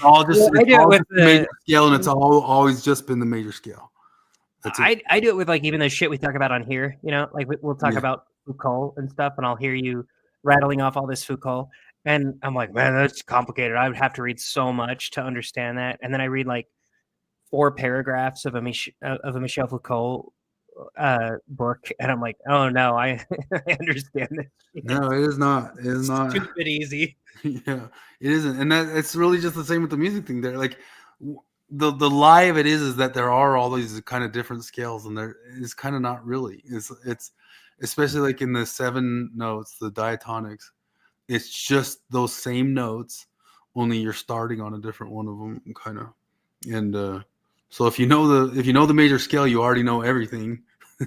all just, Well, I do it with the major scale, and it's always just been the major scale. That's it. I do it with like even the shit we talk about on here. You know, like we'll talk about Foucault and stuff, and I'll hear you rattling off all this Foucault, and I'm like, man, that's complicated. I would have to read so much to understand that, and then I read like 4 paragraphs of a Michel Foucault book, and I'm like, oh no, I understand this shit. No, it is not. It is not stupid easy. Yeah, it isn't, and that it's really just the same with the music thing. There, like the lie of it is that there are all these kind of different scales, and there is kind of not really. It's especially like in the 7 notes, the diatonics. It's just those same notes, only you're starting on a different one of them, kind of. And so if you know the major scale, you already know everything.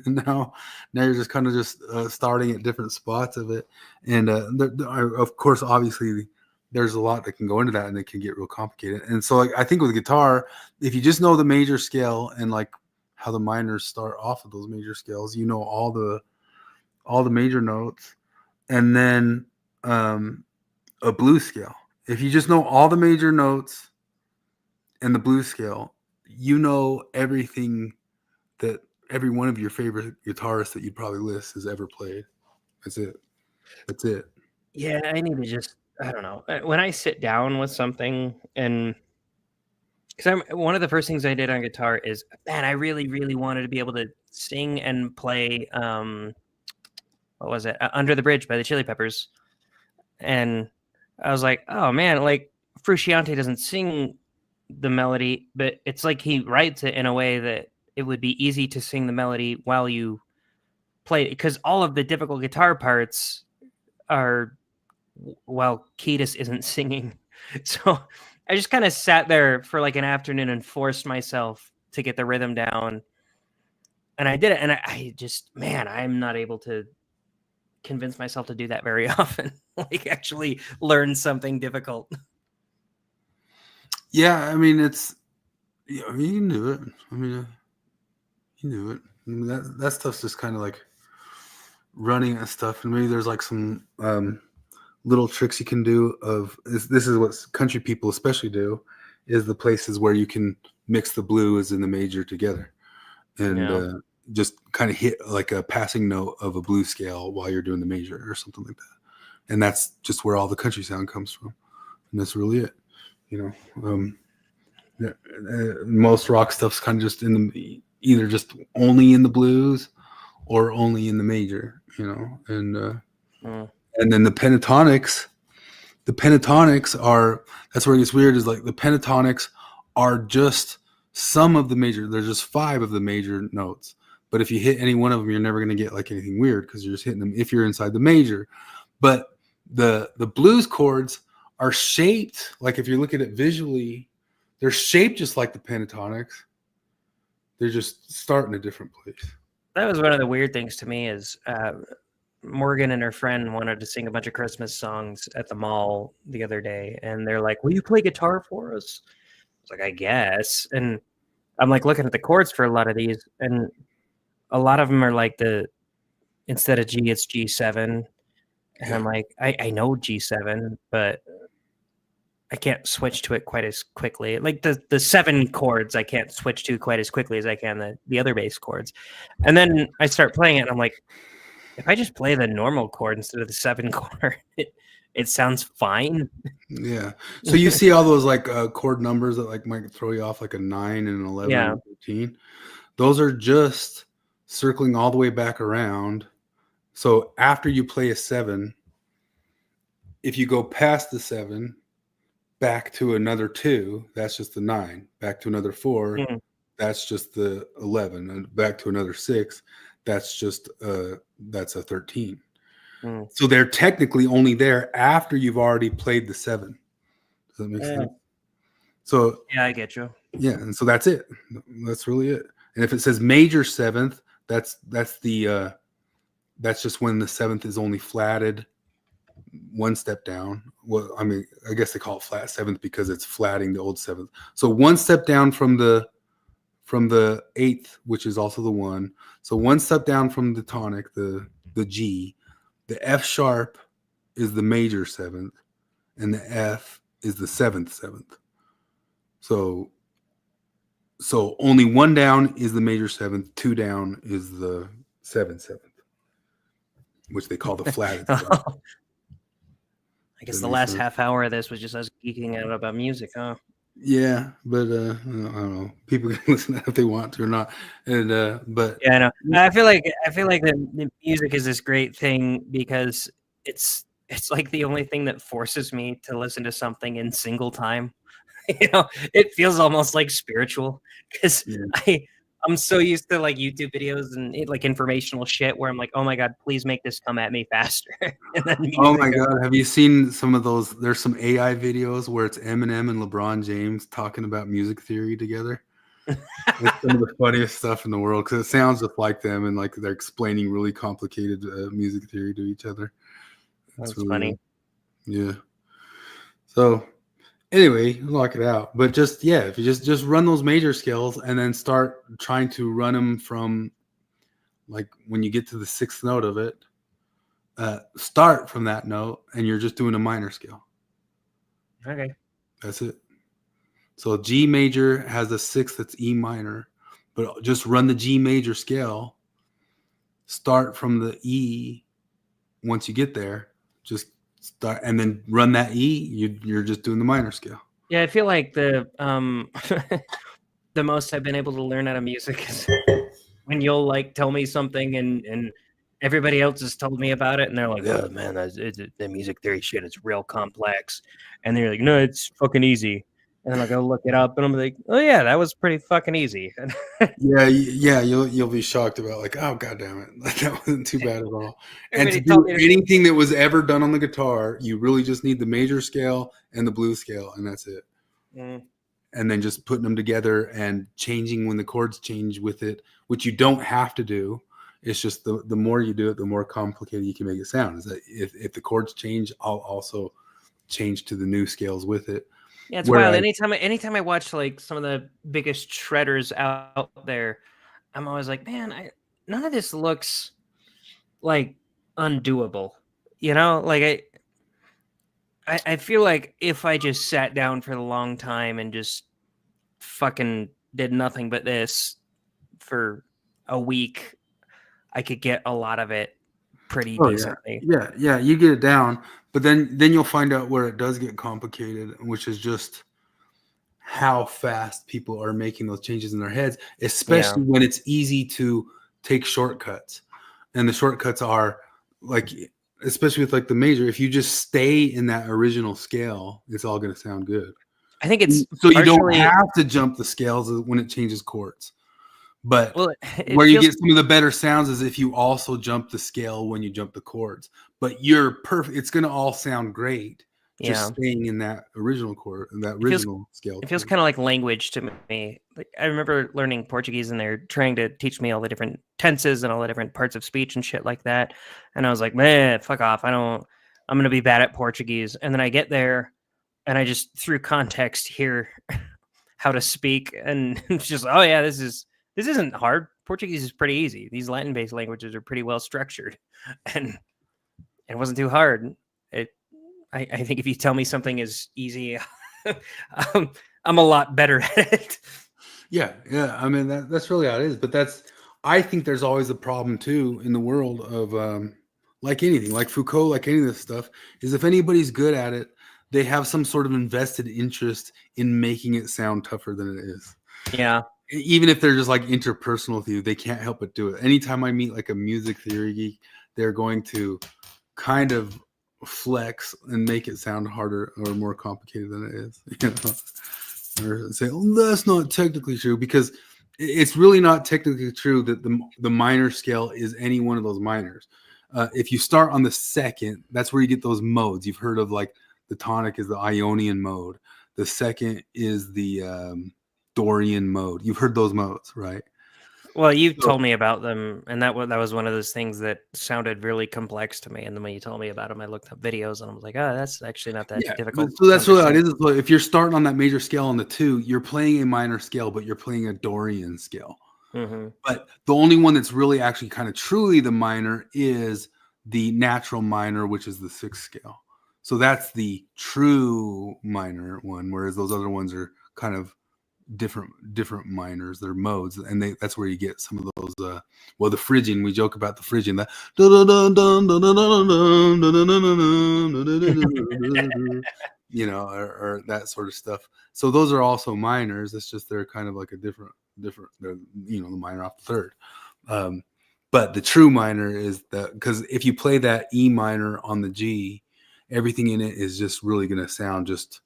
now you're just kind of starting at different spots of it, and of course, obviously, there's a lot that can go into that, and it can get real complicated. And so, like, I think with guitar, if you just know the major scale and like how the minors start off of those major scales, you know all the major notes, and then a blues scale. If you just know all the major notes and the blues scale, you know everything that every one of your favorite guitarists that you'd probably list has ever played. That's it. Yeah, I need to just, I don't know. When I sit down with something, and because one of the first things I did on guitar is, man, I really, really wanted to be able to sing and play, what was it? Under the Bridge by the Chili Peppers. And I was like, oh man, like Frusciante doesn't sing the melody, but it's like he writes it in a way that it would be easy to sing the melody while you play it, because all of the difficult guitar parts are while Kiedis isn't singing. So I just kind of sat there for like an afternoon and forced myself to get the rhythm down, and I did it. And I just, man, I'm not able to convince myself to do that very often. Like actually learn something difficult. Yeah, I mean, you can do it. I mean, you can do it. I mean, that stuff's just kind of like running and stuff, and maybe there's like some little tricks you can do. This is what country people especially do, is the places where you can mix the blues and the major together, and just kind of hit like a passing note of a blues scale while you're doing the major or something like that. And that's just where all the country sound comes from, and that's really it. Most rock stuff's kind of just either just only in the blues or only in the major, and then the pentatonics are, that's where it gets weird, is like the pentatonics are just some of the major. There's just 5 of the major notes, but if you hit any one of them, you're never going to get like anything weird, because you're just hitting them if you're inside the major. But the blues chords are shaped, like if you look at it visually, they're shaped just like the pentatonics. They're just starting a different place. That was one of the weird things to me is Morgan and her friend wanted to sing a bunch of Christmas songs at the mall the other day, and they're like, "Will you play guitar for us?" I was like, "I guess." And I'm like looking at the chords for a lot of these, and a lot of them are like instead of G, it's G7, and I'm like, I know G7, but I can't switch to it quite as quickly. Like the 7 chords, I can't switch to quite as quickly as I can the other bass chords. And then I start playing it, and I'm like, if I just play the normal chord instead of the 7 chord, it sounds fine. Yeah. So you see all those like chord numbers that like might throw you off, like a 9 and an 11 Yeah. and 13. Those are just circling all the way back around. So after you play a 7, if you go past the 7, back to another 2, that's just the 9. Back to another 4, that's just the 11. And back to another 6, that's just that's a 13. So they're technically only there after you've already played the 7. Does that make sense? So yeah, I get you. Yeah, and so that's it. That's really it. And if it says major 7th, that's the that's just when the 7th is only flatted 1 step down. Well, I mean, I guess they call it flat 7th because it's flatting the old 7th. So 1 step down from the 8th, which is also the 1. So 1 step down from the tonic, the G. The F sharp is the major 7th, and the F is the 7th. So only 1 down is the major 7th, 2 down is the 7/7, which they call the flatted 7th. I guess the last half hour of this was just us geeking out about music, huh? Yeah, but I don't know. People can listen to that if they want to or not. And but yeah, I know. I feel like the music is this great thing because it's like the only thing that forces me to listen to something in single time. You know, it feels almost like spiritual because I'm so used to like YouTube videos and like informational shit where I'm like, oh my God, please make this come at me faster. And then oh my God, have you seen some of those? There's some AI videos where it's Eminem and LeBron James talking about music theory together. It's some of the funniest stuff in the world because it sounds just like them and like they're explaining really complicated music theory to each other. That's really funny. Yeah. So anyway, lock it out. But just if you just run those major scales and then start trying to run them from like when you get to the 6th note of it, start from that note and you're just doing a minor scale. Okay. That's it. So G major has a 6th that's E minor, but just run the G major scale. Start from the E. Once you get there, just start and then run that E. You're just doing the minor scale. Yeah, I feel like the the most I've been able to learn out of music is when you'll like tell me something and everybody else has told me about it and they're like, oh man, the music theory shit is real complex, and they're like, no, it's fucking easy. And then I go look it up and I'm like, oh yeah, that was pretty fucking easy. yeah, you'll be shocked about like, oh god damn it, that wasn't too bad at all. And to Everybody do told me anything that was ever done on the guitar, you really just need the major scale and the blues scale, and that's it. And then just putting them together and changing when the chords change with it, which you don't have to do. It's just the more you do it, the more complicated you can make it sound. Is that if the chords change, I'll also change to the new scales with it. Yeah, it's wild. Anytime I watch like some of the biggest shredders out there, I'm always like, man, none of this looks like undoable. You know, like I feel like if I just sat down for a long time and just fucking did nothing but this for a week, I could get a lot of it pretty decently. Yeah, you get it down, but then you'll find out where it does get complicated, which is just how fast people are making those changes in their heads, especially when it's easy to take shortcuts. And the shortcuts are like, especially with like the major, if you just stay in that original scale, it's all going to sound good. I think it's so you don't have to jump the scales when it changes chords. But where you get some of the better sounds is if you also jump the scale when you jump the chords. But you're perfect. It's going to all sound great. just Yeah. staying in that original chord, that It feels, original scale. it feels kind of like language to me. Like, I remember learning Portuguese and they're trying to teach me all the different tenses and all the different parts of speech and shit like that. And I was like, man, fuck off. I'm going to be bad at Portuguese. And then I get there and I just, through context, hear how to speak. And it's just, oh yeah, this isn't hard. Portuguese is pretty easy. These Latin-based languages are pretty well structured. And it wasn't too hard. I think if you tell me something is easy, I'm a lot better at it. Yeah. I mean, that's really how it is. But I think there's always a problem too in the world of like anything, like Foucault, like any of this stuff, is if anybody's good at it, they have some sort of invested interest in making it sound tougher than it is. Yeah. Even if they're just like interpersonal with you, they can't help but do it. Anytime I meet like a music theory geek, they're going to kind of flex and make it sound harder or more complicated than it is, or say, oh, that's not technically true, because it's really not technically true that the minor scale is any one of those minors. If you start on the second, that's where you get those modes. You've heard of, like, the tonic is the Ionian mode. The second is the Dorian mode. You've heard those modes, right? Well, you told me about them, and that was one of those things that sounded really complex to me. And then when you told me about them, I looked up videos, and I was like, "Oh, that's actually not that difficult." So that's really how it is. If you're starting on that major scale on the 2, you're playing a minor scale, but you're playing a Dorian scale. Mm-hmm. But the only one that's really actually kind of truly the minor is the natural minor, which is the 6th scale. So that's the true minor one, whereas those other ones are kind of different minors. They're modes, and that's where you get some of those well, the Phrygian, we joke about the Phrygian, that or that sort of stuff. So those are also minors. It's just they're kind of like a different the minor off the 3rd. But the true minor is because if you play that E minor on the G, everything in it is just really going to sound just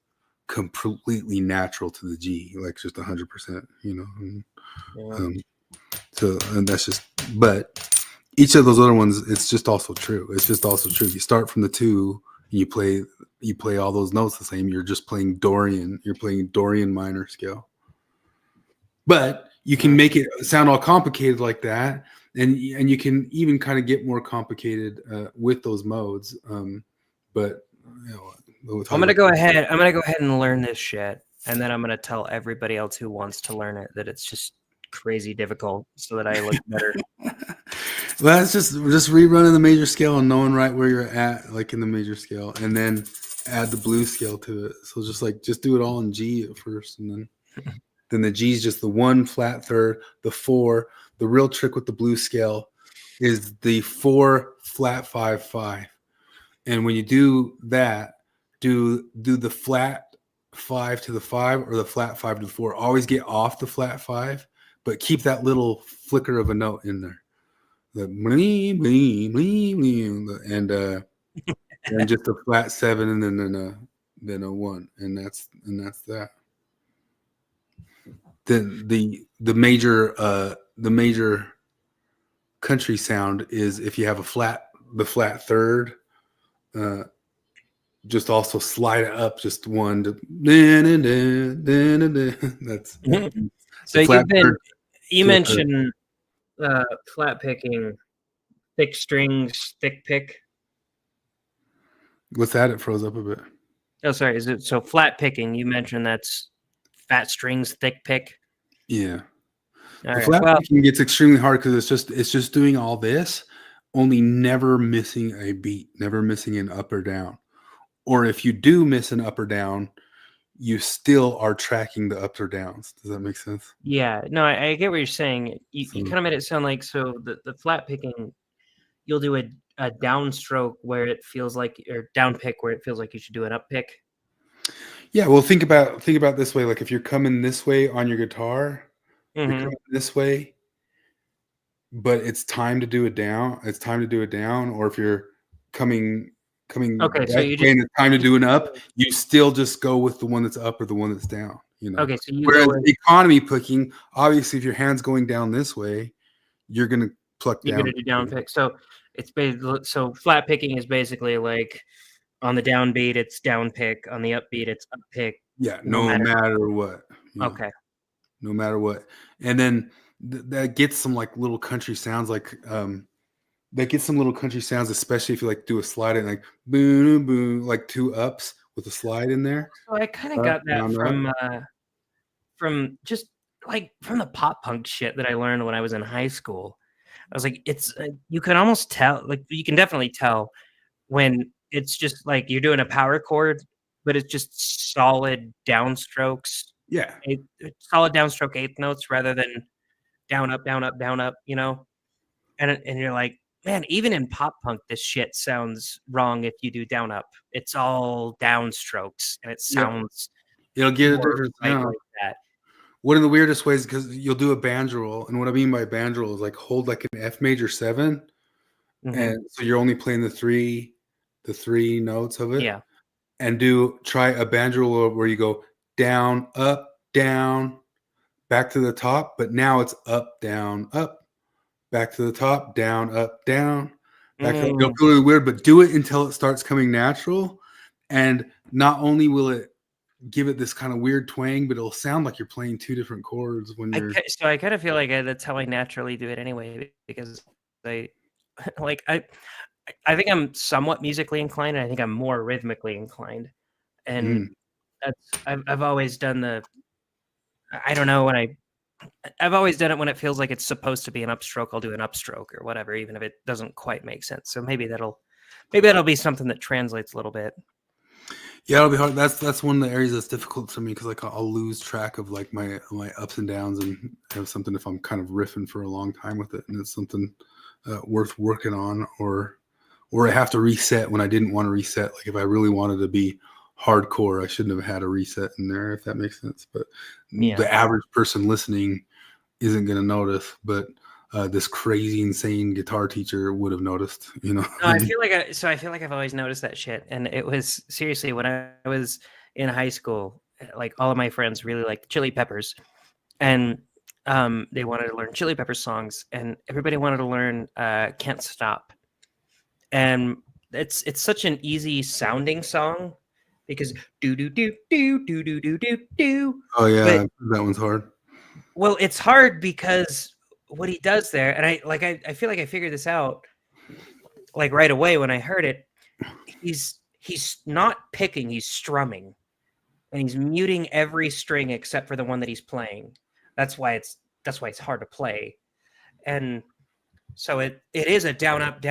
completely natural to the G, like just 100%, so, and that's just, but each of those other ones, it's just also true. You start from the 2, and you play all those notes the same. You're just playing Dorian. You're playing Dorian minor scale, but you can make it sound all complicated like that, and you can even kind of get more complicated with those modes. But I'm gonna go ahead and learn this shit, and then I'm gonna tell everybody else who wants to learn it that it's just crazy difficult, so that I look better. Well, it's just rerunning the major scale and knowing right where you're at, like in the major scale, and then add the blues scale to it. So just do it all in G at first, and then the G is just the 1 flat third, the 4. The real trick with the blues scale is the 4 flat 5 5, and when you do that, do the flat 5 to the 5 or the flat 5 to the 4. Always get off the flat 5, but keep that little flicker of a note in there. The bling, bling, bling, bling, and just a flat 7, and then a 1, and that's that. Then the major country sound is if you have the flat third. Just also slide it up just 1 to that's so you mentioned flat picking, thick strings, thick pick. What's that? It froze up a bit. Oh, sorry. Is it so flat picking? You mentioned that's fat strings, thick pick. Yeah. All flat picking gets extremely hard because it's just doing all this, only never missing a beat, never missing an up or down. Or if you do miss an up or down, you still are tracking the ups or downs. Does that make sense? Yeah. No, I get what you're saying. You kind of made it sound like, so the flat picking, you'll do a downstroke where it feels like, or down pick where it feels like you should do an up pick. Yeah. Well, think about this way. Like if you're coming this way on your guitar, Mm-hmm. you're coming this way, but it's time to do it down. It's time to do it down. Or if you're coming okay, so you and it's time to do an up, you still just go with the one that's up or the one that's down, Okay, so whereas economy picking, obviously if your hand's going down this way, you're gonna pluck down. You're gonna do down pick. So it's basically, so flat picking is basically like On the downbeat, it's down pick. On the upbeat, it's up pick. Yeah, no matter what. you know, Okay. No matter what. And then that gets some like little country sounds, like that gets some little country sounds, especially if you like do a slide and like boom boom, like 2 ups with a slide in there. So I kind of Up, got that down, up. from just like from the pop punk shit that I learned when I was in high school. I was like, it's you can almost tell, like you can definitely tell when it's just like you're doing a power chord, but it's just solid downstrokes. Yeah. Solid downstroke eighth notes rather than down up, down up, down up. You know, and you're like, man, even in pop punk, this shit sounds wrong if you do down up. It's all downstrokes, and it Yep. sounds It'll get a more different right sound. like that. One of the weirdest ways, because you'll do a band roll, and what I mean by band roll is like hold like an F major 7, and so you're only playing the three notes of it. Yeah. And try a band roll where you go down, up, down, back to the top, but now it's up, down, up, back to the top, down, up, down. It'll feel really weird, but do it until it starts coming natural. And not only will it give it this kind of weird twang, but it'll sound like you're playing 2 different chords when you're. So I kind of feel like that's how I naturally do it anyway, because I think I'm somewhat musically inclined, and I think I'm more rhythmically inclined, and I've always done I don't know, I've always done it when it feels like it's supposed to be an upstroke. I'll do an upstroke or whatever, even if it doesn't quite make sense. So maybe that'll be something that translates a little bit. Yeah, it'll be hard. That's one of the areas that's difficult for me, because like I'll lose track of like my ups and downs, and have something if I'm kind of riffing for a long time with it, and it's something worth working on, or I have to reset when I didn't want to reset. Like if I really wanted to be hardcore, I shouldn't have had a reset in there, if that makes sense. But the average person listening isn't going to notice, but this crazy, insane guitar teacher would have noticed, you know. No, I feel like I've always noticed that shit, and it was seriously when I was in high school. Like all of my friends really liked Chili Peppers, and they wanted to learn Chili Peppers songs, and everybody wanted to learn "Can't Stop," and it's such an easy sounding song because do do do do do do do do do. Oh yeah, that one's hard. Well, it's hard because what he does there, and I feel like I figured this out like right away when I heard it. He's not picking, he's strumming, and he's muting every string except for the one that he's playing. That's why it's hard to play. And so it is a down up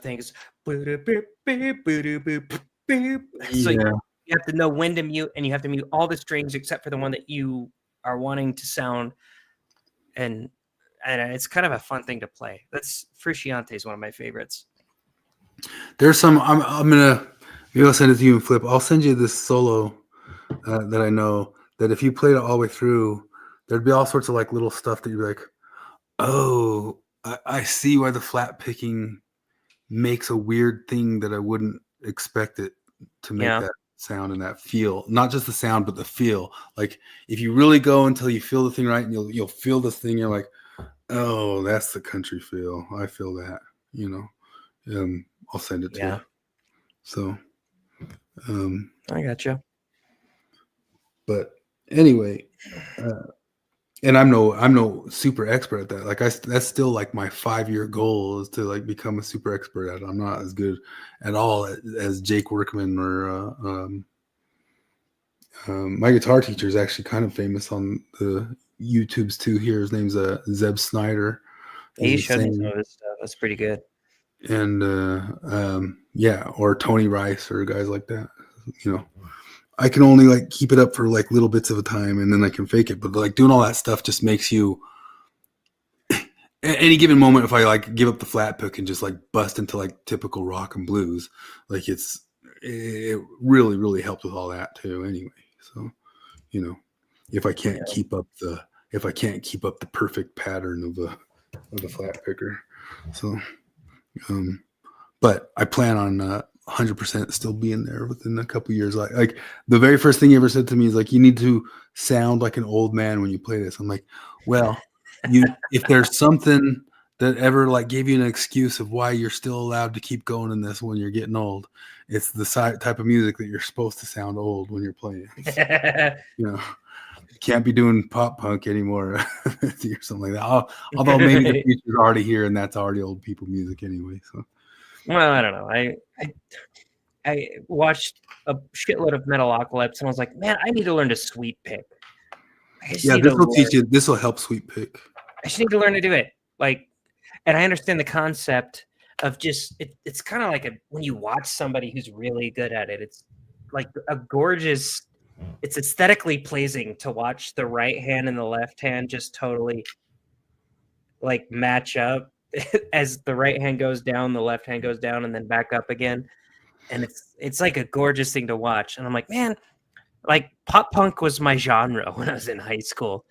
thing. It's so you have to know when to mute, and you have to mute all the strings except for the one that you are wanting to sound. And it's kind of a fun thing to play. That's Frusciante is one of my favorites. There's some. I'm gonna maybe I'll send it to you and Flip. I'll send you this solo that I know that if you played it all the way through, there'd be all sorts of like little stuff that you'd be like, oh, I see why the flat picking makes a weird thing that I wouldn't expect it to make that sound and that feel. Not just the sound, but the feel. Like if you really go until you feel the thing right, and you'll feel this thing, you're like, oh, that's the country feel. I feel that, you know. I'll send it to you. So I gotcha. But anyway, and I'm no super expert at that. Like that's still like my 5-year goal is to like become a super expert at it. I'm not as good at all as Jake Workman or my guitar teacher is actually kind of famous on the YouTubes too. Here, his name's Zeb Snyder. He showed me some of his stuff. That's pretty good. And or Tony Rice or guys like that. You know, I can only like keep it up for like little bits of a time, and then I can fake it. But like doing all that stuff just makes you. At any given moment, if I like give up the flat pick and just like bust into like typical rock and blues, like it really, really helped with all that too. Anyway, so you know, if I can't keep up the perfect pattern of the flat picker, so. But I plan on 100% still being there within a couple years. Like the very first thing he ever said to me is like, you need to sound like an old man when you play this. I'm like, well, if there's something that ever like gave you an excuse of why you're still allowed to keep going in this when you're getting old. It's the type of music that you're supposed to sound old when you're playing. You know, you can't be doing pop punk anymore or something like that. Although maybe the future's already here and that's already old people music anyway. So, well, I don't know. I watched a shitload of Metalocalypse and I was like, man, I need to learn to sweep pick. yeah, this will teach you. This will help sweep pick. I just need to learn to do it. Like, and I understand the concept of just it's kind of like when you watch somebody who's really good at it, it's like a gorgeous, it's aesthetically pleasing to watch the right hand and the left hand just totally like match up as the right hand goes down, the left hand goes down and then back up again. And it's like a gorgeous thing to watch. And I'm like, man, like pop punk was my genre when I was in high school.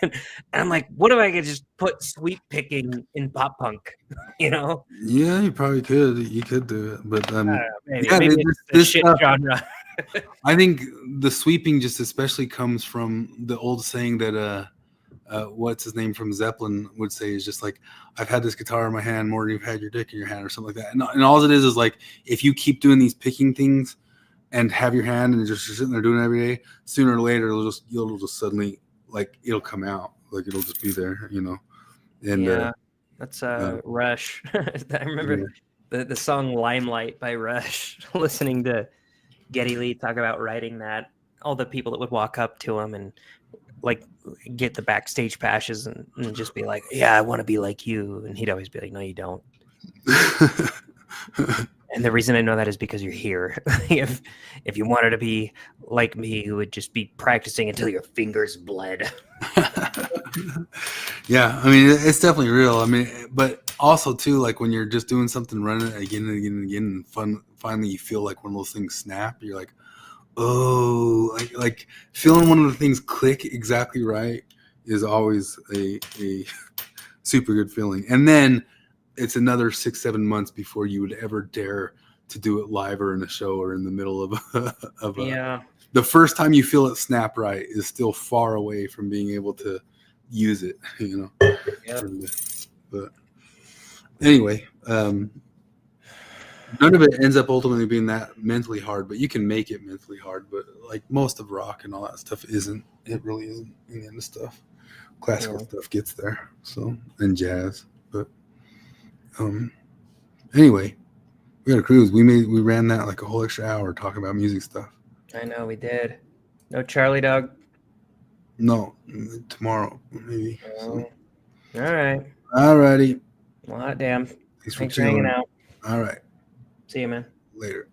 And I'm like, what if I could just put sweep picking in pop punk? You know? Yeah, you probably could. You could do it, but maybe yeah, it's the shit genre. I think the sweeping just especially comes from the old saying that what's his name from Zeppelin would say is just like, I've had this guitar in my hand more than you've had your dick in your hand or something like that. And all it is like, if you keep doing these picking things and have your hand and just sitting there doing it every day, sooner or later you'll just suddenly like it'll come out, like it'll just be there, you know. And yeah, that's Rush. I remember the song Limelight by Rush. Listening to Geddy Lee talk about writing that, all the people that would walk up to him and like get the backstage passes and just be like, yeah, I want to be like you. And he'd always be like, no, you don't. And the reason I know that is because you're here. If you wanted to be like me, you would just be practicing until your fingers bled. Yeah, I mean, it's definitely real. I mean, but also too, like when you're just doing something, running it again and again and again, and finally you feel like one of those things snap. You're like, oh, like feeling one of the things click exactly right is always a super good feeling. And then it's another 6-7 months before you would ever dare to do it live or in a show or in the middle of yeah. The first time you feel it snap right is still far away from being able to use it, you know. Yep. But anyway, none of it ends up ultimately being that mentally hard, but you can make it mentally hard. But like most of rock and all that stuff isn't. It really isn't in the end of stuff. Classical stuff gets there, so, and jazz. But anyway, we got a cruise. We ran that like a whole extra hour talking about music stuff. I know we did. No Charlie Dog. No, tomorrow maybe. So. All right. All righty. Well, hot damn. Thanks for hanging out. All right. See you, man. Later.